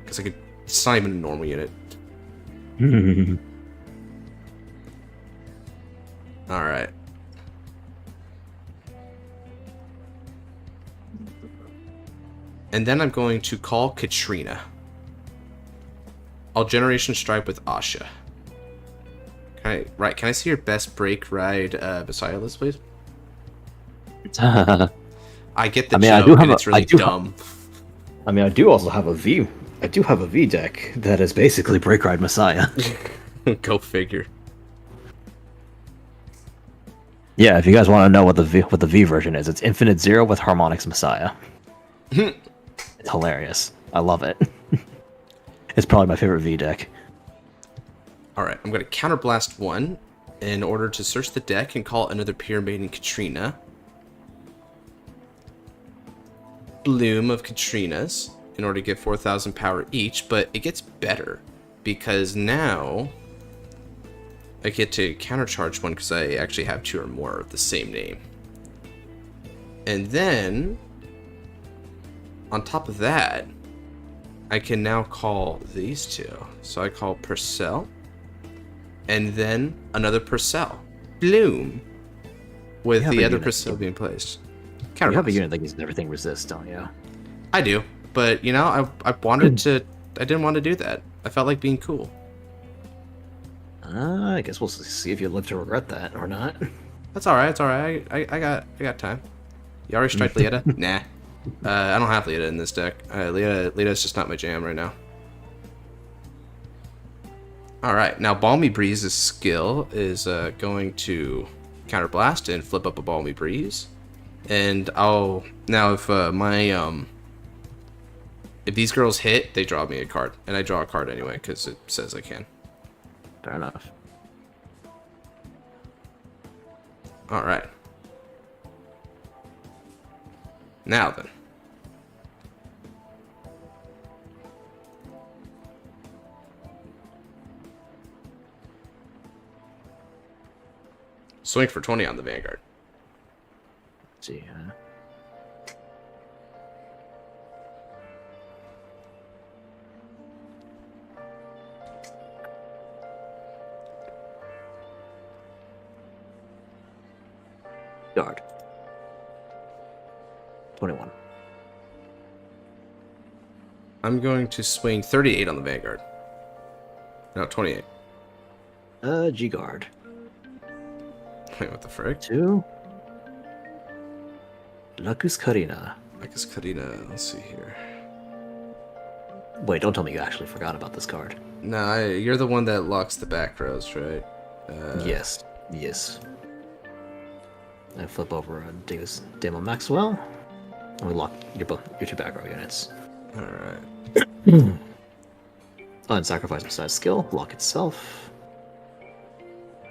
Because I could. It's not even a normal unit. All right. And then I'm going to call Katrina. I'll Generation Strike with Asha. Can I see your best break ride Messiah list, please? I get the joke, and it's really dumb. I do also have a V. I do have a V deck that is basically Break Ride Messiah. Go figure. Yeah, if you guys want to know what the V version is, it's Infinite Zero with Harmonix Messiah. It's hilarious. I love it. It's probably my favorite V deck. Alright, I'm going to Counterblast 1 in order to search the deck and call another Pyramid in Katrina. Bloom of Katrinas in order to get 4,000 power each, but it gets better because now I get to countercharge 1 because I actually have 2 or more of the same name. And then on top of that, I can now call these 2. So I call Purcell and then another Purcell. Bloom with the other Purcell being placed. You have a unit that gives everything resist, don't you? I do, but you know, I wanted to. I didn't want to do that. I felt like being cool. I guess we'll see if you live to regret that or not. That's all right. It's all right. I got time. You already strike Lieta? Nah. I don't have Lieta in this deck. Lieta's just not my jam right now. All right. Now Balmy Breeze's skill is going to counterblast and flip up a Balmy Breeze. And I'll now if these girls hit, they draw me a card, and I draw a card anyway because it says I can. Fair enough. All right. Now then. Swing for 20 on the Vanguard. Let's see. Guard. 21. I'm going to swing 38 on the Vanguard. No, 28. G-Guard. Wait, what the frick? 2. Lacus Carina. Lacus Carina, let's see here. Wait, don't tell me you actually forgot about this card. No, you're the one that locks the back rows, right? Yes. Yes. And flip over Damon Maxwell. And we lock your two back row units. Alright. Unsacrifice besides skill, lock itself.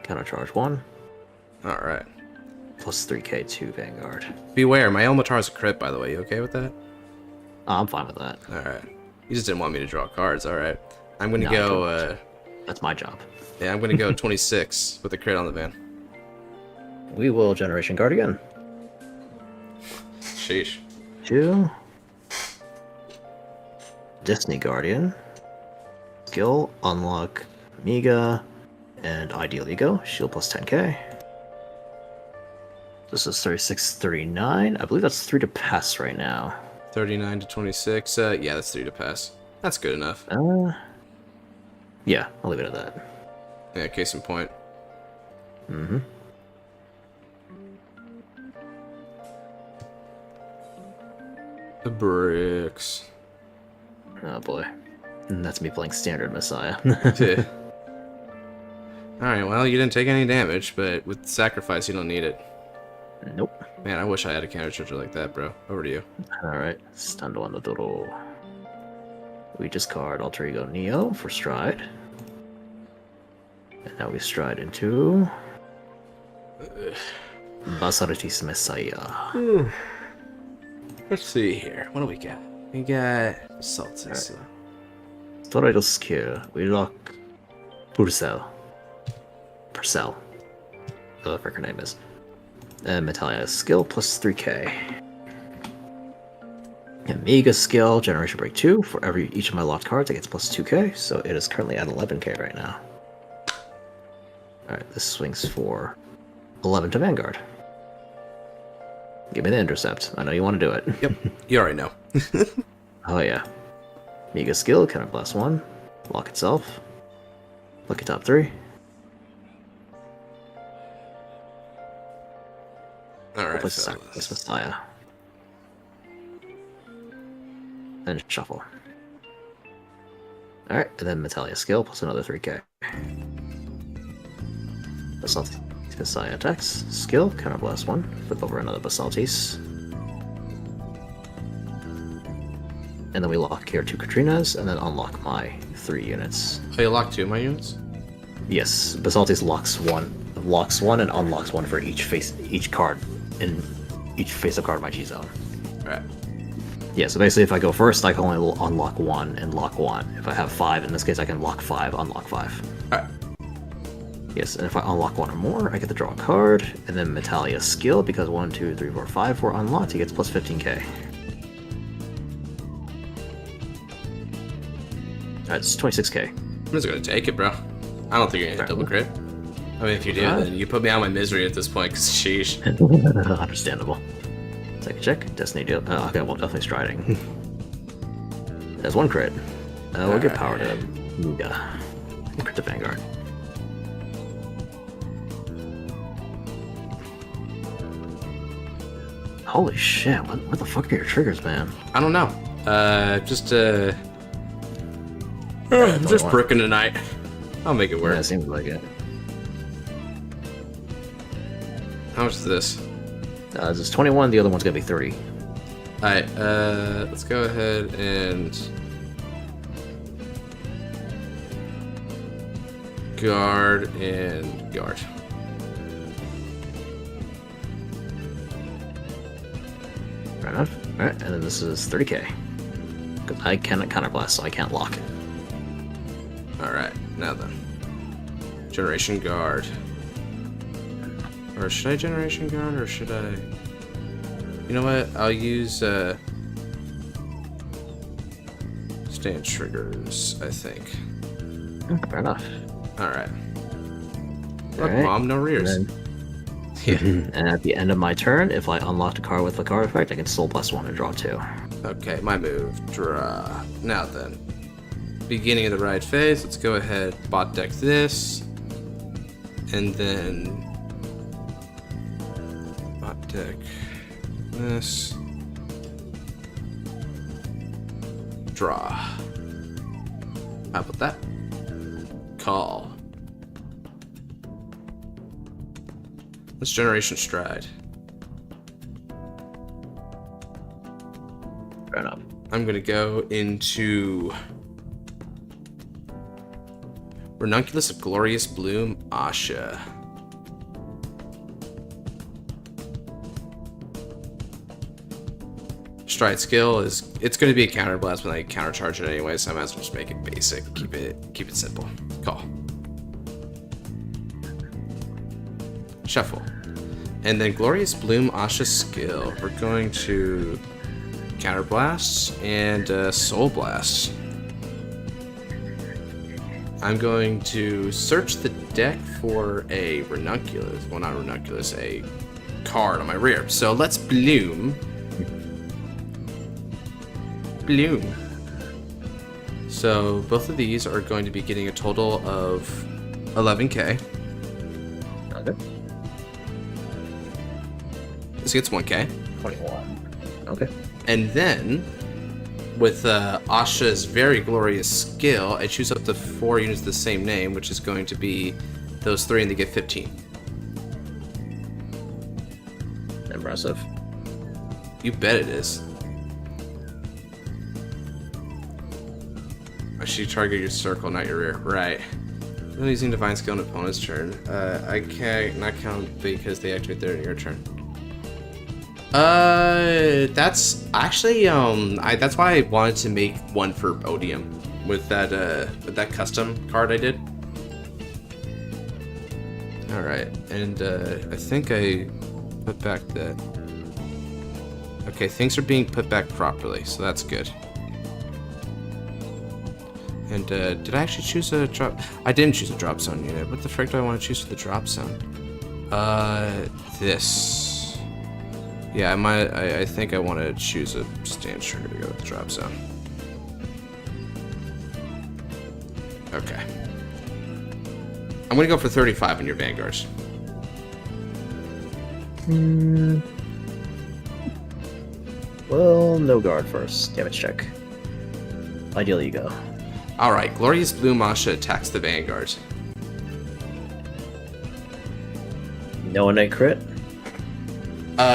Counter charge 1. Alright. Plus 3k to Vanguard. Beware, my Elmatar's a crit, by the way. You okay with that? I'm fine with that. Alright. You just didn't want me to draw cards, alright. I'm gonna go, That's my job. Yeah, I'm gonna go 26 with a crit on the van. We will Generation Guard again. Sheesh. 2. Destiny Guardian. Skill, unlock Amiga, and Ideal Ego. Shield plus 10k. This is 36, 39. I believe that's 3 to pass right now. 39 to 26. Yeah, that's 3 to pass. That's good enough. Yeah, I'll leave it at that. Yeah, case in point. Mm-hmm. The bricks. Oh boy. And that's me playing standard Messiah. Alright, well, you didn't take any damage, but with sacrifice, you don't need it. Nope. Man, I wish I had a counter charger like that, bro. Over to you. Alright, Stando on the Doro. We discard Alter Ego Neo for Stride. And now we stride into Basaritis Messiah. Let's see here. What do we got? We got Saltis. Torredo skill. We lock Purcell. Whatever the frick her name is. And Metalia skill plus 3k. Amiga skill, Generation Break 2. For each of my locked cards, it gets plus 2k, so it is currently at 11k right now. Alright, this swings for 11 to Vanguard. Give me the intercept. I know you want to do it. Yep, you already know. Oh yeah. Amiga skill, counter blast 1. Lock itself. Lucky top 3. Alright, Plus so Sacrifice Messiah. And shuffle. Alright, and then Metalia skill plus another 3k. Basaltis Messiah attacks. Skill, counter blast 1. Flip over another Basaltis. And then we lock here 2 Katrinas, and then unlock my 3 units. Oh, you locked 2 of my units? Yes, Basaltis locks one and unlocks 1 for each card in each face-up card of my G-Zone. Right. Yeah, so basically if I go first, I can only unlock 1 and lock 1. If I have 5, in this case I can lock 5, unlock 5. Alright. Yes, and if I unlock 1 or more, I get to draw a card, and then Metalia's skill, because 1, 2, 3, 4, 5 were unlocked, he gets plus 15k. Alright, it's 26k. I'm just gonna take it, bro. I don't think you're gonna hit double crit. I mean, if you do, then you put me out of my misery at this point, because sheesh. Understandable. Take a check. Destiny deal. Oh, okay, well, definitely striding. There's 1 crit. We'll get power to Amiga. Crit to Vanguard. Holy shit, what the fuck are your triggers, man? I don't know. Just bricking tonight. I'll make it work. Yeah, it seems like it. How much is this? This is 21, the other one's gonna be 30. Alright, let's go ahead and guard and guard. Fair enough. Alright, and then this is 30k. Because I cannot counterblast, so I can't lock it. Alright, now then. Generation guard. Or should I generation guard, or should I... You know what? I'll use, stand triggers, I think. Fair enough. Alright. Look, Mom, no rears. And at the end of my turn, if I unlocked a card with a card effect, I can still plus 1 and draw 2. Okay, my move. Draw. Now then. Beginning of the right phase, let's go ahead, bot deck this. And then... bot deck this. Draw. How about that? Call. Let's generation stride. I'm gonna go into Ranunculus of Glorious Bloom, Asha. Stride skill is it's going to be a counter blast when I countercharge it anyway, so I might as well just make it basic. Keep it simple. Call. Shuffle. And then Glorious Bloom Asha skill. We're going to counter blast and soul blast. I'm going to search the deck for a Ranunculus. Well, not Ranunculus, a card on my rear. So let's bloom. Bloom. So both of these are going to be getting a total of 11k. Okay. This gets 1k. 21. Okay. And then, with Asha's very glorious skill, I choose up to 4 units of the same name, which is going to be those 3, and they get 15. Impressive. You bet it is. I should target your circle, not your rear. Right. I'm using Divine Skill on opponent's turn. I can't not count because they activate there in your turn. That's actually that's why I wanted to make one for Odium with that custom card I did. All right, and I think I put back that. Okay, things are being put back properly, so that's good. And did I actually choose a drop? I didn't choose a drop zone unit. What the frick do I want to choose for the drop zone? This. Yeah, I think I want to choose a stand trigger to go with the drop zone. Okay. I'm gonna go for 35 on your Vanguards. Well, no guard first. Damage check. Ideally, you go. Alright, Glorious Blue Masha attacks the Vanguard. No innate crit?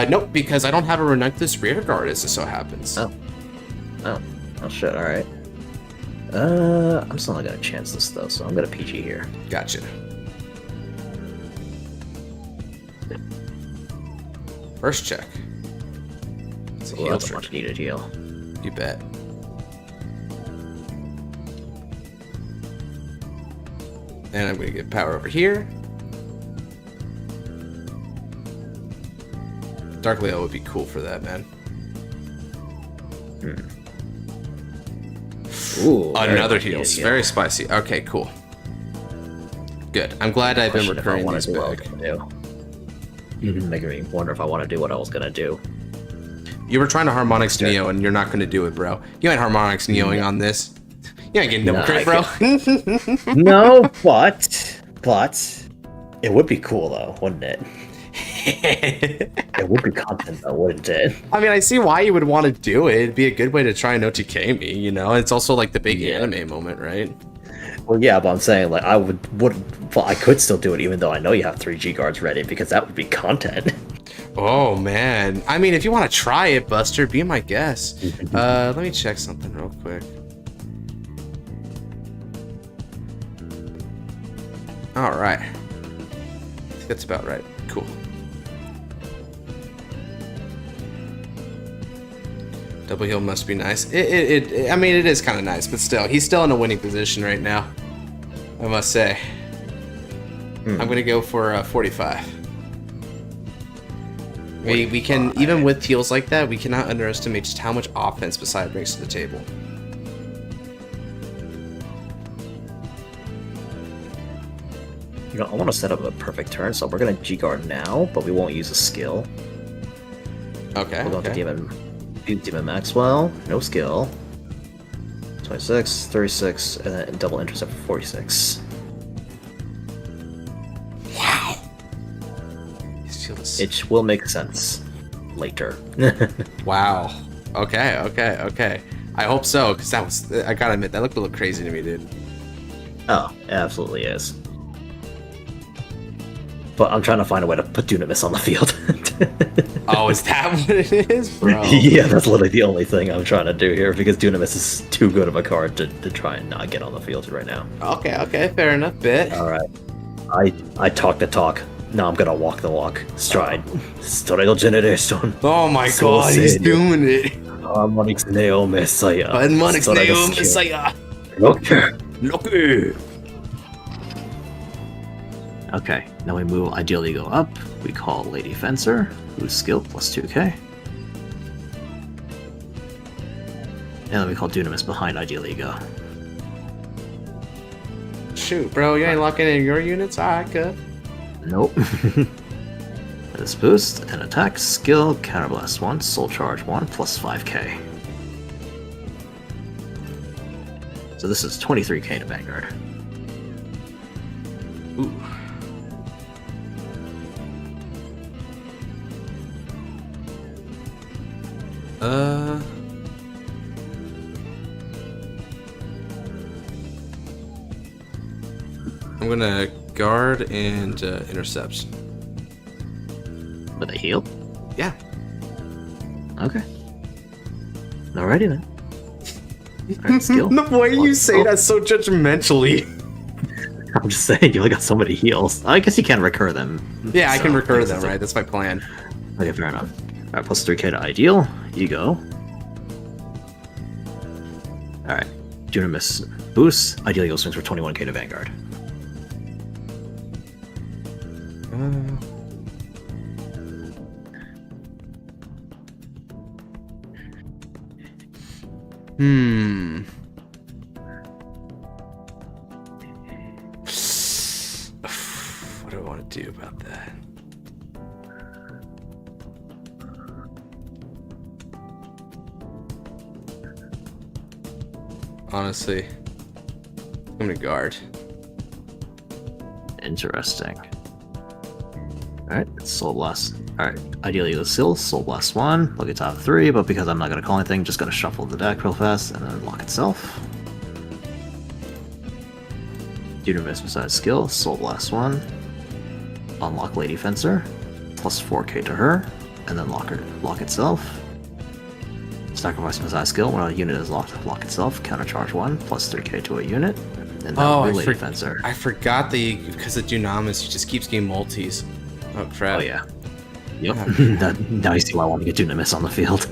Nope, because I don't have a Ranunculus Rearguard as it so happens. Oh shit, alright. I'm still not gonna chance this though, so I'm gonna PG here. Gotcha. First check. It's a heal That's a trick. much needed heal. You bet. And I'm gonna get power over here. Dark Leo would be cool for that, man. Ooh, another heals. Very spicy. Okay, cool. Good. I'm glad I've been recurring these back. Making me wonder if I want to do what I was gonna do. You were trying to Harmonix Neo, and you're not gonna do it, bro. You ain't Harmonix Neoing on this. You ain't getting no crit, bro. No, but it would be cool though, wouldn't it? It would be content though, wouldn't it? I mean, I see why you would want to do it. It'd be a good way to try and OTK me, you know? It's also like the big anime moment, right? Well, yeah, but I'm saying like I could still do it even though I know you have 3 G guards ready because that would be content. Oh man. I mean, if you want to try it, Buster, be my guest. Let me check something real quick. Alright. I think that's about right. Cool. Double heal must be nice. I mean, it is kind of nice, but still, he's still in a winning position right now, I must say. I'm going to go for 45. We can, even with heals like that, we cannot underestimate just how much offense Beside brings to the table. You know, I want to set up a perfect turn, so we're gonna G-Guard now, but we won't use a skill. Okay. We're going to Demon Maxwell, no skill. 26, 36, and then double intercept for 46. Wow. It will make sense later. Wow. Okay. I hope so, because that was, I gotta admit, that looked a little crazy to me, dude. Oh, it absolutely is. But I'm trying to find a way to put Dunamis on the field. Oh, is that what it is, bro? Yeah, that's literally the only thing I'm trying to do here, because Dunamis is too good of a card to try and not get on the field right now. Okay, fair enough, bit. Alright. I talk the talk. Now I'm gonna walk the walk. Stride. Stride generation. Oh my god, he's doing it. Harmonix Neo Messiah. Harmonix Neo Messiah. Look. Okay, now we move Ideally Go up. We call Lady Fencer, who's skill plus 2k. And then we call Dunamis behind Ideally Go. Shoot, bro, you ain't locking in your units? I could. Nope. This boost, and attack, skill, counterblast 1, soul charge 1, plus 5k. So this is 23k to Vanguard. Ooh. I'm gonna guard and intercept. With a heal? Yeah. Okay. Alrighty then. Alright, skill. The way you say that so judgmentally. I'm just saying, you only got so many heals. I guess you can recur them. Yeah, I can recur them, right? That's my plan. Okay, fair enough. Alright, plus 3k to Ideal. Yugioh. Alright. Dunamis boosts. Ideally Yugioh swings for 21k to Vanguard. What do I want to do about that? Honestly, I'm gonna guard. Interesting. Alright, Soul Blast. Alright, ideally the Soul Blast 1, look at top 3, but because I'm not gonna call anything, just gonna shuffle the deck real fast and then lock itself. Dunamis besides skill, Soul Blast 1, unlock Lady Fencer, plus 4k to her, and then lock itself. Sacrifice Messiah skill, when a unit is locked, lock itself, countercharge 1, plus 3k to a unit, and then Lady Fencer. I forgot that because of Dunamis, he just keeps getting multis. Oh crap. Oh yeah. Yep. Now you see why I want to get Dunamis on the field.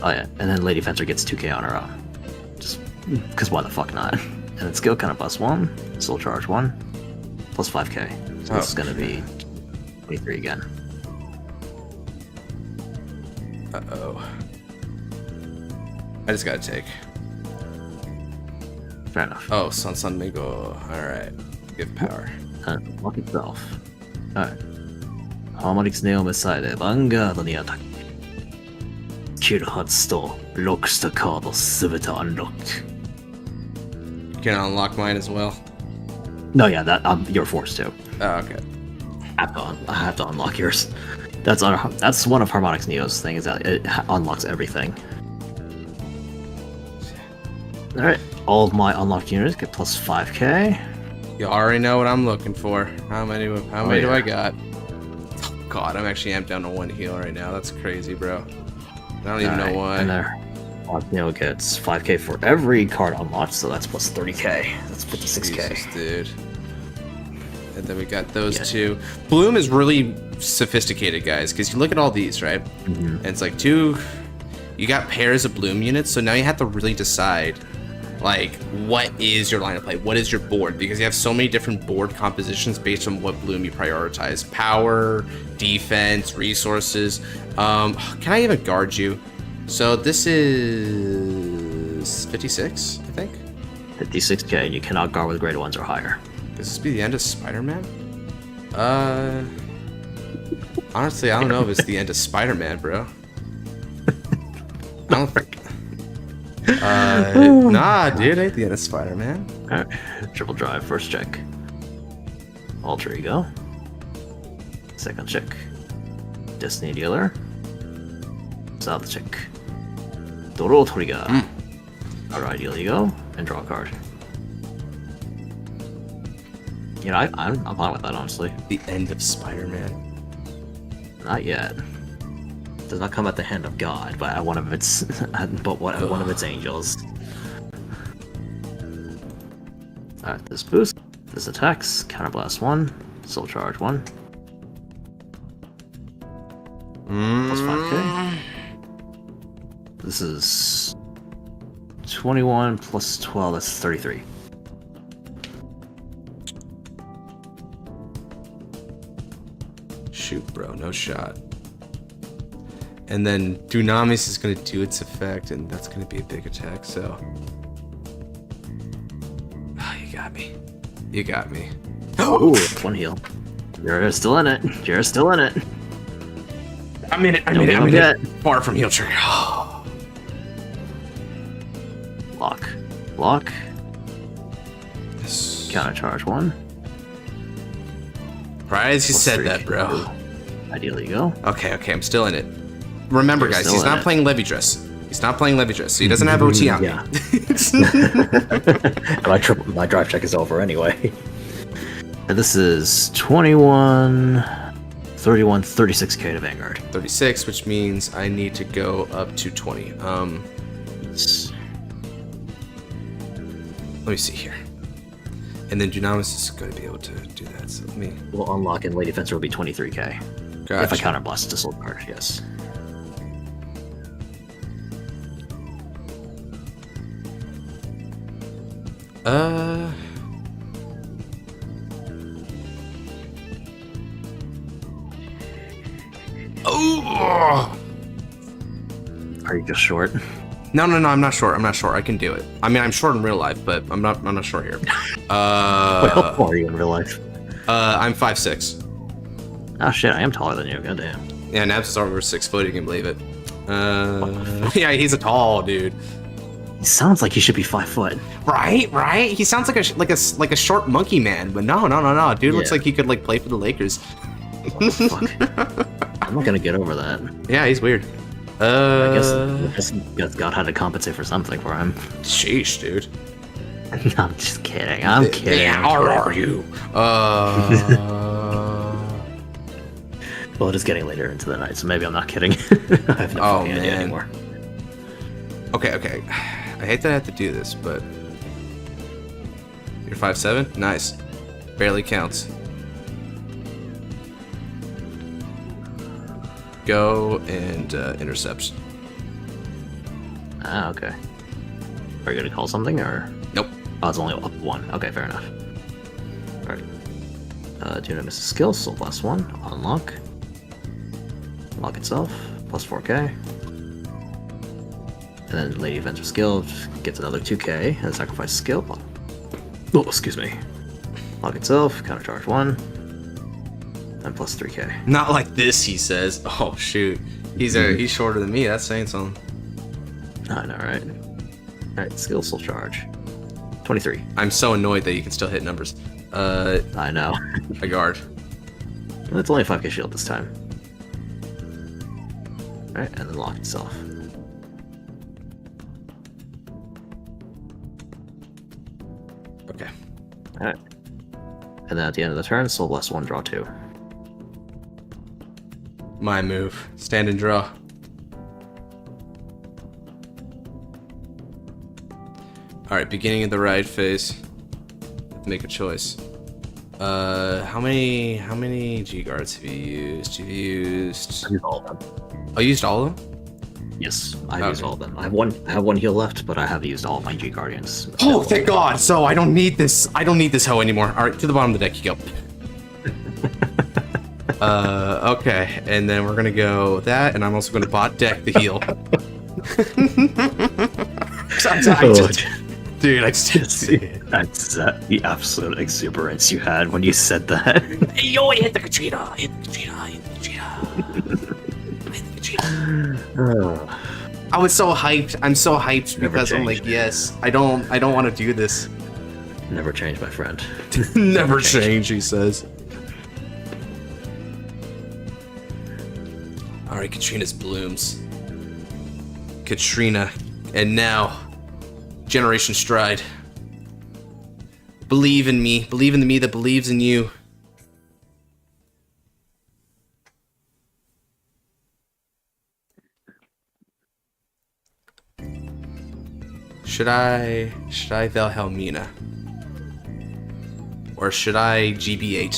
Oh yeah, and then Lady Fencer gets 2k on her own. Just because why the fuck not? And then skill kind of plus 1, soul charge 1, plus 5k. So this is gonna be 23 again. Uh-oh. I just gotta take. Fair enough. Oh, Sun Mingo. Alright. Give power. Lock itself. Alright. Harmonix Neo Messiahでヴァンガードにアタック。スキル発スとロックしたカードすべてアンロック。You can unlock mine as well? No, yeah, that you're forced to. Oh, okay. I have to unlock yours. That's one of Harmonix Neo's thing, is that it unlocks everything. Alright, all of my unlocked units get plus 5k. You already know what I'm looking for. How many do I got? Oh god, I'm actually amped down to 1 heal right now. That's crazy, bro. I don't even know why. And there, Neo gets 5k for every card unlocked, so that's plus 30k. That's 56k. Jesus, dude. And then we got those two. Bloom is really sophisticated, guys, because you look at all these, right? And it's like you got pairs of Bloom units, so now you have to really decide, like, what is your line of play? What is your board? Because you have so many different board compositions based on what Bloom you prioritize. Power, defense, resources. Can I even guard you? So this is 56, I think? 56k, and you cannot guard with grade 1s or higher. Does this be the end of Spider-Man? Honestly, I don't know if it's the end of Spider-Man, bro. I don't think... nah, dude, ain't the end of Spider-Man. Alright, triple drive, first check. Alter Ego. Second check. Destiny Dealer. South check. Doro Trigger. Alright, Ego, and draw a card. You know, I'm fine with that, honestly. The end of Spider-Man. Not yet. Does not come at the hand of God, but at one of its, one of its angels. Alright, this boost, this attacks, counterblast 1, soul charge 1. Plus 5k. This is 21 plus 12, that's 33. Shoot, bro, no shot. And then Dunamis is going to do its effect, and that's going to be a big attack, so... Oh, you got me. You got me. Ooh, 1 heal. You're still in it. You're still in it. I'm in it. I'm in it. I'm in it. Far from heal trigger. Block. Block. Yes. Counter charge 1. Right as you Plus said 3. that, bro. Ideally, go. Okay, I'm still in it. Remember, You're guys, still he's in not it. playing Levy-Dress. He's not playing Levy-Dress, so he doesn't have OT on me. Yeah. My drive check is over anyway. And this is 21, 31, 36k to Vanguard. 36, which means I need to go up to 20. Let me see here. And then Dunamis is going to be able to do that, so let me... We'll unlock and Lady Fencer will be 23k. Gotcha. If I counterblast to soul card, yes. Oh! Are you just short? No, I'm not short. I'm not short. I can do it. I mean, I'm short in real life, but I'm not short here. Wait, how tall are you in real life? I'm 5'6". Oh shit, I am taller than you, goddamn. Yeah, Nabs is over 6 foot, you can believe it. Yeah, he's a tall dude. He sounds like he should be 5 foot. Right? He sounds like a short monkey man, but no. Dude looks like he could like play for the Lakers. Fuck. I'm not gonna get over that. Yeah, he's weird. I guess God had to compensate for something for him. Sheesh, dude. I'm just kidding. I'm kidding. Yeah, or are you? Well, it is getting later into the night, so maybe I'm not kidding. I have no fucking idea anymore. Okay. I hate that I have to do this, but you're 5'7"? Nice. Barely counts. Go and intercept. Ah, okay. Are you gonna call something or? Nope. Oh, it's only up 1. Okay, fair enough. Alright. Do you want to miss a skill? So plus 1. Unlock. Unlock itself. Plus 4k. And then Lady Adventure skill gets another 2k. And sacrifice skill. Oh, excuse me. Lock itself. Counter charge 1. And plus 3k. Not like this, he says. Oh shoot. He's shorter than me, that's saying something. I know, right? Alright, skill soul charge. 23. I'm so annoyed that you can still hit numbers. I know. A guard. It's only a 5k shield this time. Alright, and then lock itself. Okay. Alright. And then at the end of the turn, soul bless 1, draw 2. My move. Stand and draw. Alright, beginning of the ride phase. Make a choice. How many G guards have you used? You've used... I used all of them. Oh, you used all of them? Yes, I've used all of them. I have one heal left, but I have used all of my G Guardians. Oh, thank God! So I don't need this. I don't need this hoe anymore. All right, to the bottom of the deck you go. Okay, and then we're gonna go that, and I'm also gonna bot deck the heal. Dude, I just see it. That's the absolute exuberance you had when you said that. Hey, yo, I hit the Katrina! Hit the Katrina! Hit the Katrina! I was so hyped. I'm so hyped because I'm like, yes, I don't want to do this. Never change, my friend. Never change, he says. All right, Katrina's blooms. Katrina, and now, Generation Stride. Believe in me. Believe in the me that believes in you. Should I Valhelmina? Or should I GB8?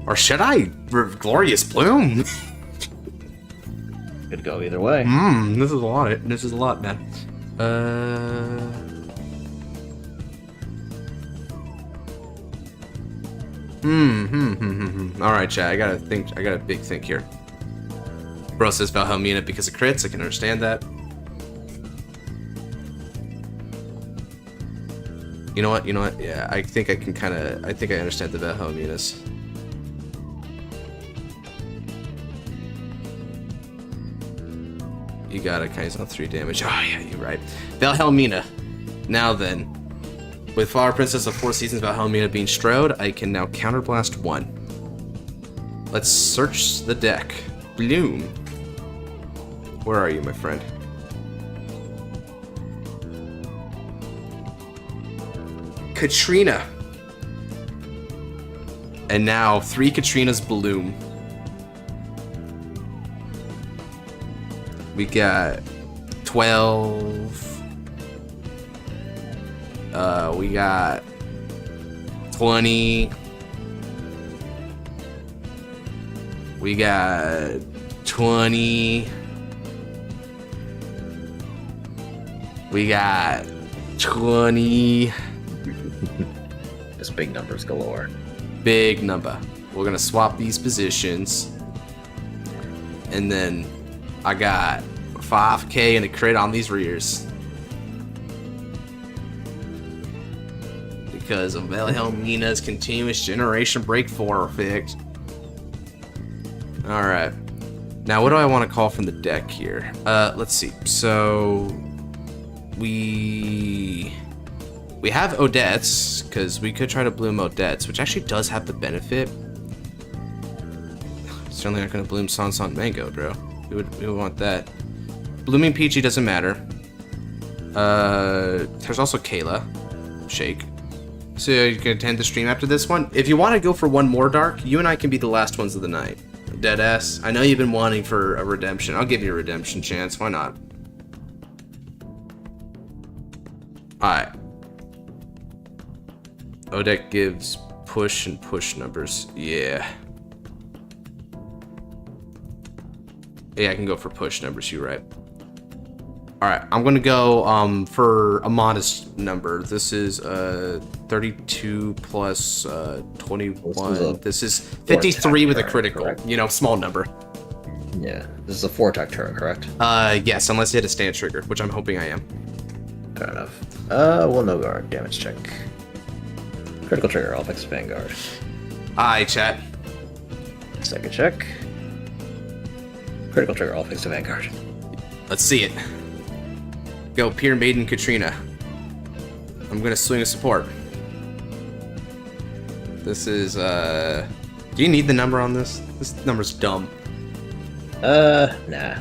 Or should I Glorious Bloom? Could go either way. This is a lot. This is a lot, man. All right, chat. I gotta think. I got a big think here. Bro says Valhelmina because of crits. I can understand that. You know what? Yeah, I think I can kind of. I think I understand the Valhelminas. You got it. He's on 3 damage. Oh yeah, you're right. Valhelmina. Now then, with Flower Princess of 4 Seasons, Valhelmina being Strode, I can now counterblast 1. Let's search the deck. Bloom. Where are you, my friend? Katrina. And now 3 Katrinas Bloom. We got 12. We got 20. We got 20. We got 20. Just big numbers galore. Big number. We're gonna swap these positions. And then I got 5k and a crit on these rears. Because of Valhelmina's continuous generation break 4 effect. Alright. Now what do I want to call from the deck here? Let's see. So we have Odettes, because we could try to bloom Odettes, which actually does have the benefit. Certainly not going to bloom Sansan Mango, bro. We would want that. Blooming Peachy doesn't matter. There's also Kayla. Shake. So you can attend the stream after this one. If you want to go for one more dark, you and I can be the last ones of the night. Deadass. I know you've been wanting for a redemption. I'll give you a redemption chance. Why not? Alright. Odette gives push and push numbers. Yeah. Yeah, I can go for push numbers. You're right. Alright, I'm gonna go for a modest number. This is 32 plus 21. This is 53 with a critical. Correct. You know, small number. Yeah, this is a 4-attack turn, correct? Yes, unless you hit a stand trigger, which I'm hoping I am. Fair enough. Well, no guard. Damage check. Critical trigger, I'll fix Vanguard. Aye, chat. Second check. Critical trigger, I'll fix the Vanguard. Let's see it. Go, Pier Maiden Katrina. I'm gonna swing a support. This is, do you need the number on this? This number's dumb. Nah.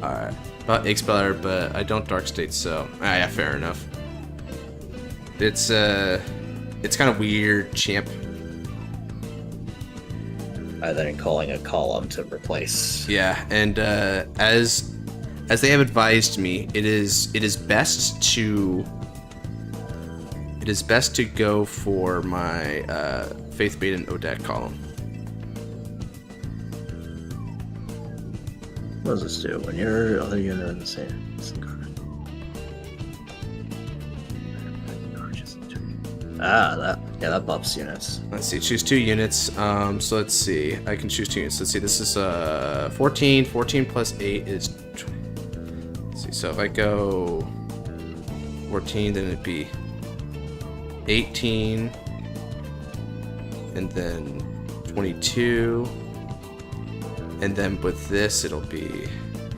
Alright. Well, Expeller, but I don't Dark State, so... Ah, yeah, fair enough. It's kind of weird, champ. Then calling a column to replace. Yeah, and as they have advised me, it is best to go for my Faith Maiden Odette column. What does this do? When your other unit in the same card. That buffs units. Let's see, choose 2 units. So let's see. I can choose 2 units. Let's see, this is 14. 14 plus 8 is 20. Let's see, so if I go 14, then it'd be 18. And then 22. And then with this, it'll be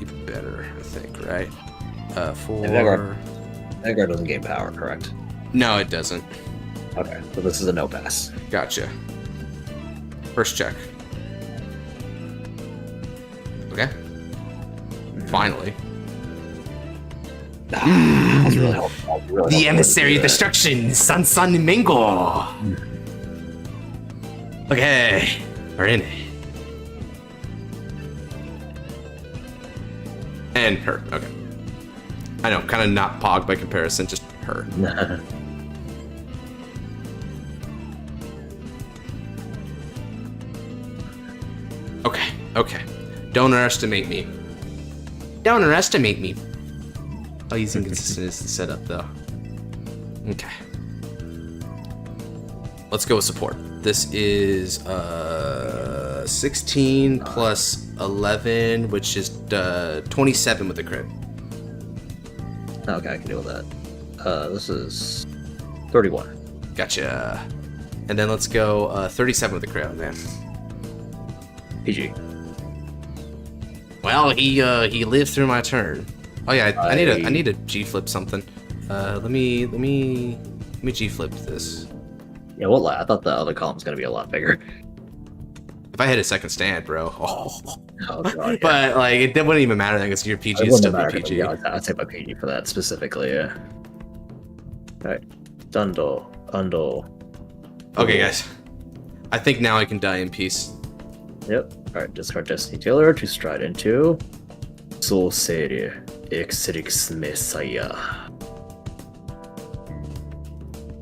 even better, I think, right? 4. Vanguard doesn't gain power, correct? No, it doesn't. Okay, so this is a no pass. Gotcha. First check. Okay. Finally. I was really hoping. The emissary of destruction, San Mingo. Okay, we're in. And her. Okay. I know, kind of not Pog by comparison, just her. Okay, okay. Don't underestimate me. Don't underestimate me. Oh, he's inconsistent is the setup, though. Okay. Let's go with support. This is 16 plus 11, which is 27 with the crit. Okay, I can deal with that. This is 31. Gotcha. And then let's go 37 with the crit, man. PG. Well, he lived through my turn. Oh yeah, I need to G flip something. Let me G flip this. Yeah, what? I thought the other column's gonna be a lot bigger. If I hit a second stand, bro. Oh God, yeah. But like it wouldn't even matter then because your PG is still the PG. Yeah, I'd take my PG for that specifically. Yeah. All right, Dundo. Okay, guys. I think now I can die in peace. Yep. All right, discard Destiny Tailor to stride into Soul Serie Exrix Messiah.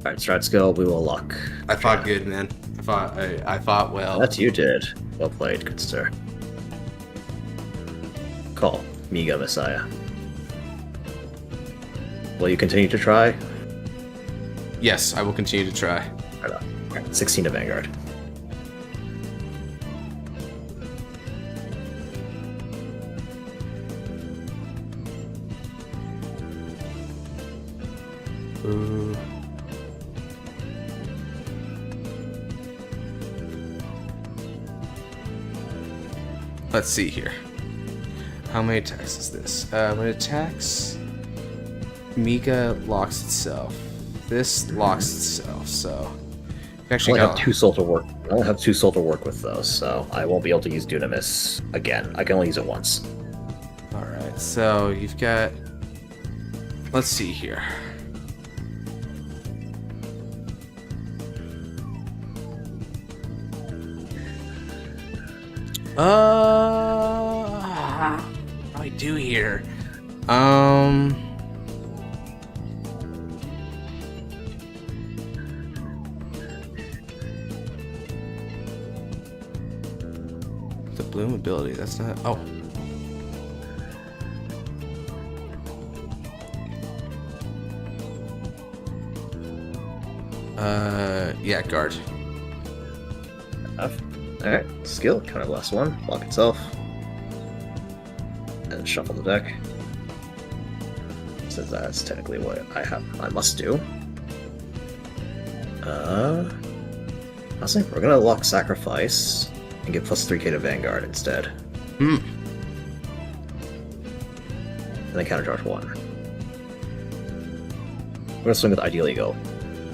All right, stride skill. We will lock. I fought good, man. I fought well. That you did. Well played, good sir. Call Mega Messiah. Will you continue to try? Yes, I will continue to try. Right on. All right, 16 to Vanguard. Ooh. Let's see here. How many attacks is this? When it attacks, Mika locks itself. This locks itself, so actually I only have 2 soul to work. I only have 2 soul to work with those, so I won't be able to use Dunamis again. I can only use it once. Alright, so you've got, let's see here. What do I do here? The bloom ability, that's not, oh. Yeah, guard. Enough. Alright, skill, counter blast 1, lock itself. And shuffle the deck. Since that's technically what I must do. I was thinking we're gonna lock Sacrifice and get plus 3k to Vanguard instead. Hmm. And then counter charge 1. We're gonna swing with Ideal Ego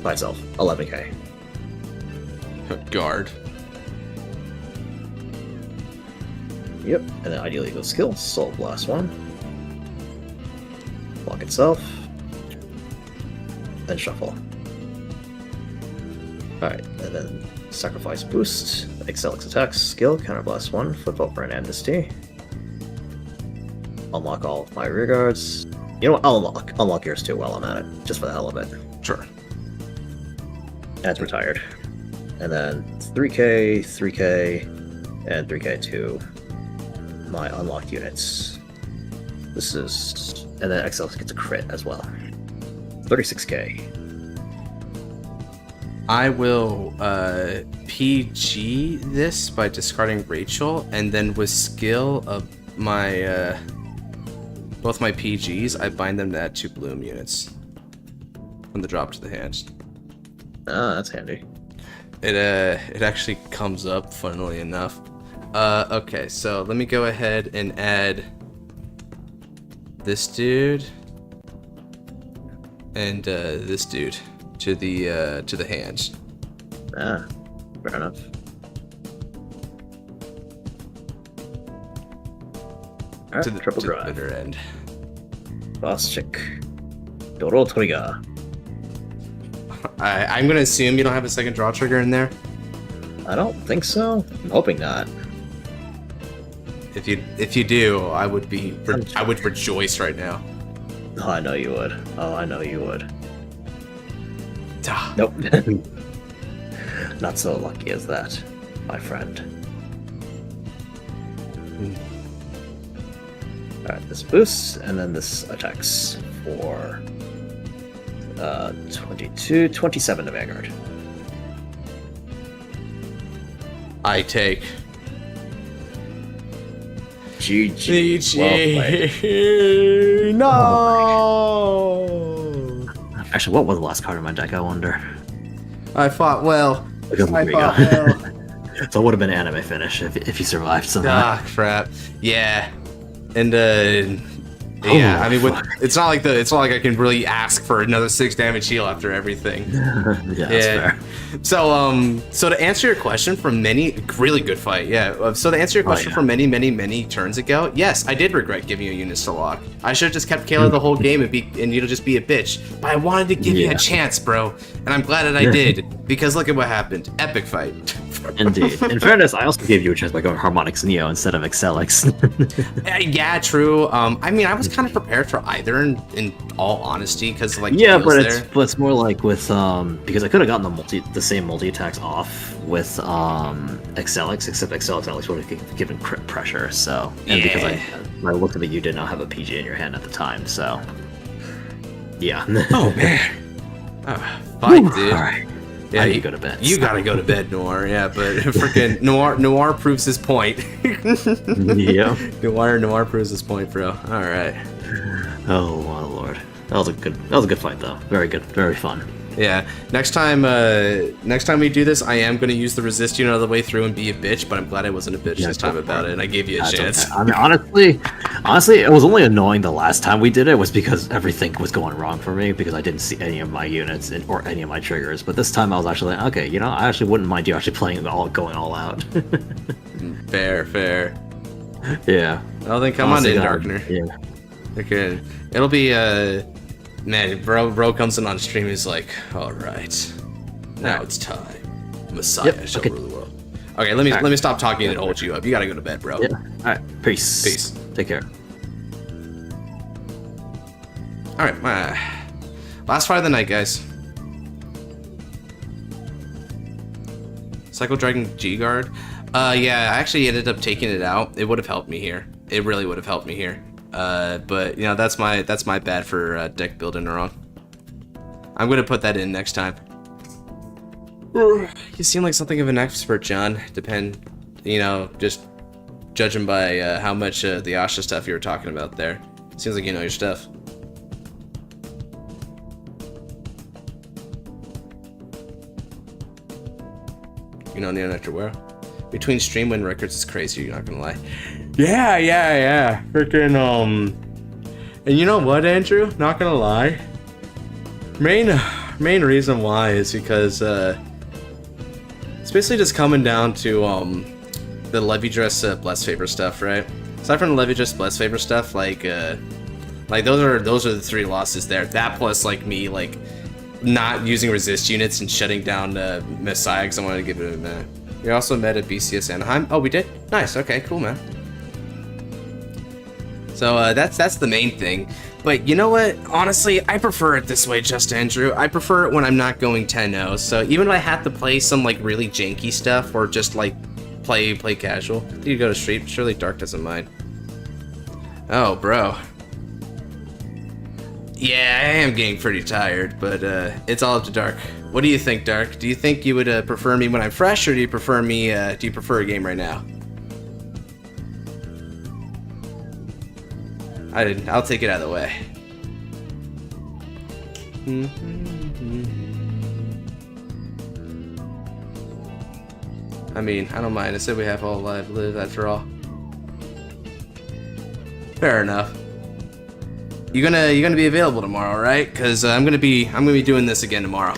by itself, 11k. Guard. Yep, and then Ideal Ego skill, Soul Blast 1. Block itself. Then shuffle. Alright, and then Sacrifice boost, Excelix attacks, skill, counter blast 1, flip over an Amnesty. Unlock all of my rear guards. You know what, I'll unlock yours too while I'm at it, just for the hell of it. Sure. That's retired. And then 3k, 3k, and 3k to my unlocked units. This is... and then Excelix gets a crit as well. 36k. I will PG this by discarding Rachel, and then with skill of my both my PGs, I bind them to add 2 bloom units from the drop to the hand. Ah, that's handy. It actually comes up, funnily enough. Okay, so let me go ahead and add this dude and this dude to the hand. Ah, fair enough. Alright, To the triple to drive. the bitter end. Boss check. Doro trigger. I'm gonna assume you don't have a second draw trigger in there. I don't think so. I'm hoping not. If you do, I would rejoice right now. Oh, I know you would. Oh, I know you would. Duh. Nope. Not so lucky as that, my friend. Alright, this boosts, and then this attacks for 22, 27 to Vanguard. I take. GG. No! Actually, what was the last card in my deck, I wonder? I fought well. So it would have been an anime finish if you survived somehow. Ah, crap. Yeah. And yeah, I mean, it's not like I can really ask for another 6 damage heal after everything. Yeah, that's fair. So to answer your question from really good fight, yeah. So to answer your question from many turns ago, yes, I did regret giving you units to lock. I should have just kept Kayla the whole game and you'd just be a bitch. But I wanted to give you a chance, bro, and I'm glad that I did because look at what happened. Epic fight. Indeed. In fairness, I also gave you a chance by going Harmonix Neo instead of Excelix. Yeah, true. I mean, I was kind of prepared for either in all honesty, because like but it's more like with because I could have gotten the same multi attacks off with Excelix, except Excelix at least would have given crit pressure. So because I looked at it, you did not have a PG in your hand at the time. So yeah. Oh man. Fine, dude. All right. Yeah, you go to bed. You gotta go to bed, Noir. Yeah, but freaking Noir proves his point. Yeah. Noir proves his point, bro. All right. Oh my lord, that was a good fight though. Very good, very fun. Yeah. Next time we do this, I am gonna use the resist unit all the way through and be a bitch. But I'm glad I wasn't a bitch this time about it, and I gave you a chance. Okay. I mean, honestly, it was only annoying the last time we did it was because everything was going wrong for me because I didn't see any of my units or any of my triggers. But this time I was actually like, okay, I actually wouldn't mind you actually going all out. Fair. Yeah. Well then, come on in, Darkner. Yeah. Okay. It'll be man, bro comes in on stream. He's like, all right, now it's time. Messiah shall rule the world. Okay, let me stop talking and hold you up. You gotta go to bed, bro. Yeah. All right. Peace. Take care. All right, last fight of the night, guys. Cycle Dragon G Guard. Yeah, I actually ended up taking it out. It would have helped me here. It really would have helped me here. But that's my bad for deck building wrong. I'm gonna put that in next time. You seem like something of an expert, John. Just judging by how much the Asha stuff you were talking about there. Seems like you know your stuff. You know Neo Nectar between stream win records is crazy, you're not gonna lie. Yeah. Freaking and you know what, Andrew? Not gonna lie. Main reason why is because it's basically just coming down to the Overdress Bless Favor stuff, right? Aside from the Overdress Bless Favor stuff, like those are the 3 losses there. That plus like me not using resist units and shutting down Messiah because I wanted to give it a minute. We also met at BCS Anaheim. Oh, we did? Nice. Okay, cool, man. So that's the main thing. But you know what? Honestly, I prefer it this way, just Andrew. I prefer it when I'm not going 10-0. So even if I have to play some really janky stuff or just play casual, you go to stream. Surely Dark doesn't mind. Oh, bro. Yeah, I am getting pretty tired, but it's all up to Dark. What do you think, Dark? Do you think you would prefer me when I'm fresh, or do you prefer me? Do you prefer a game right now? I'll take it out of the way. I mean, I don't mind. I said we have all life live after all. Fair enough. You're gonna be available tomorrow, right? Cause I'm gonna be doing this again tomorrow.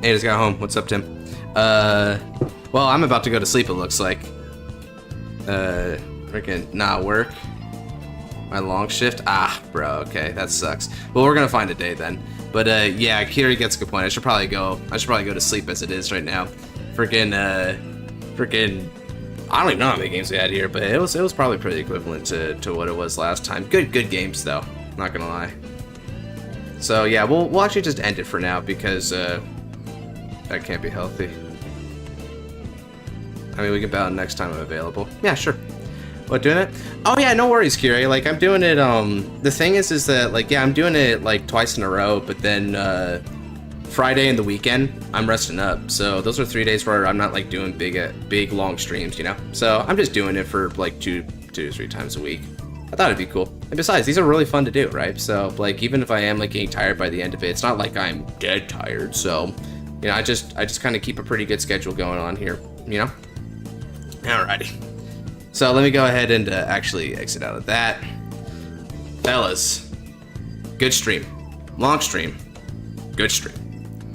Hey, just got home. What's up, Tim? Well, I'm about to go to sleep. It looks like. Freaking not work. My long shift? Ah, bro, okay, that sucks. Well, we're gonna find a day then. But yeah, Kiri gets a good point. I should probably go to sleep as it is right now. Freaking I don't even know how many games we had here, but it was probably pretty equivalent to what it was last time. Good games though, not gonna lie. So yeah, we'll actually just end it for now because that can't be healthy. I mean, we can battle next time I'm available. Yeah, sure. What, doing it? Oh yeah, no worries, Kiri. Like, I'm doing it, the thing is that, like, yeah, I'm doing it, like, twice in a row, but then, Friday and the weekend, I'm resting up. So those are 3 days where I'm not, like, doing big, long streams, you know? So I'm just doing it for, like, two to 3 times a week. I thought it'd be cool. And besides, these are really fun to do, right? So, like, even if I am, like, getting tired by the end of it, it's not like I'm dead tired, so, you know, I just kind of keep a pretty good schedule going on here, you know? Alrighty. So let me go ahead and actually exit out of that. Fellas, good stream. Long stream. Good stream.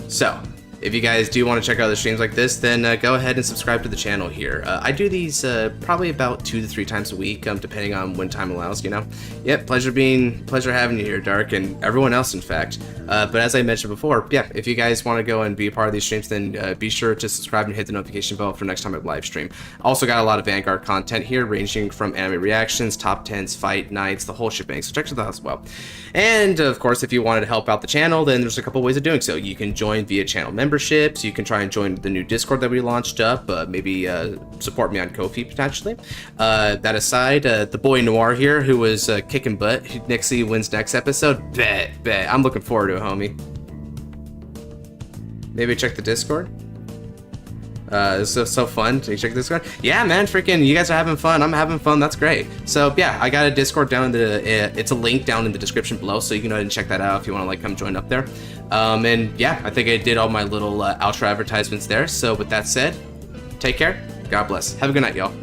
So, if you guys do want to check out other streams like this, then go ahead and subscribe to the channel here. I do these probably about 2 to 3 times a week, depending on when time allows, you know? Yep, pleasure having you here, Dark, and everyone else, in fact. But as I mentioned before, yeah, if you guys want to go and be a part of these streams, then be sure to subscribe and hit the notification bell for next time I live stream. Also got a lot of Vanguard content here, ranging from anime reactions, top 10s, fight nights, the whole shebang, so check that out as well. And, of course, if you wanted to help out the channel, then there's a couple ways of doing so. You can join via channel memberships, you can try and join the new Discord that we launched up, maybe support me on Ko-fi, potentially. That aside, the boy Noir here, who was kicking butt, Nixie wins next episode, bet. I'm looking forward to it, homie. Maybe check the Discord. It's so fun. Can you check the Discord? Yeah, man, freaking, you guys are having fun. I'm having fun. That's great. So yeah, I got a Discord down in the. It's a link down in the description below, so you can go ahead and check that out if you want to like come join up there. And yeah, I think I did all my little outro advertisements there. So with that said, take care. God bless. Have a good night, y'all.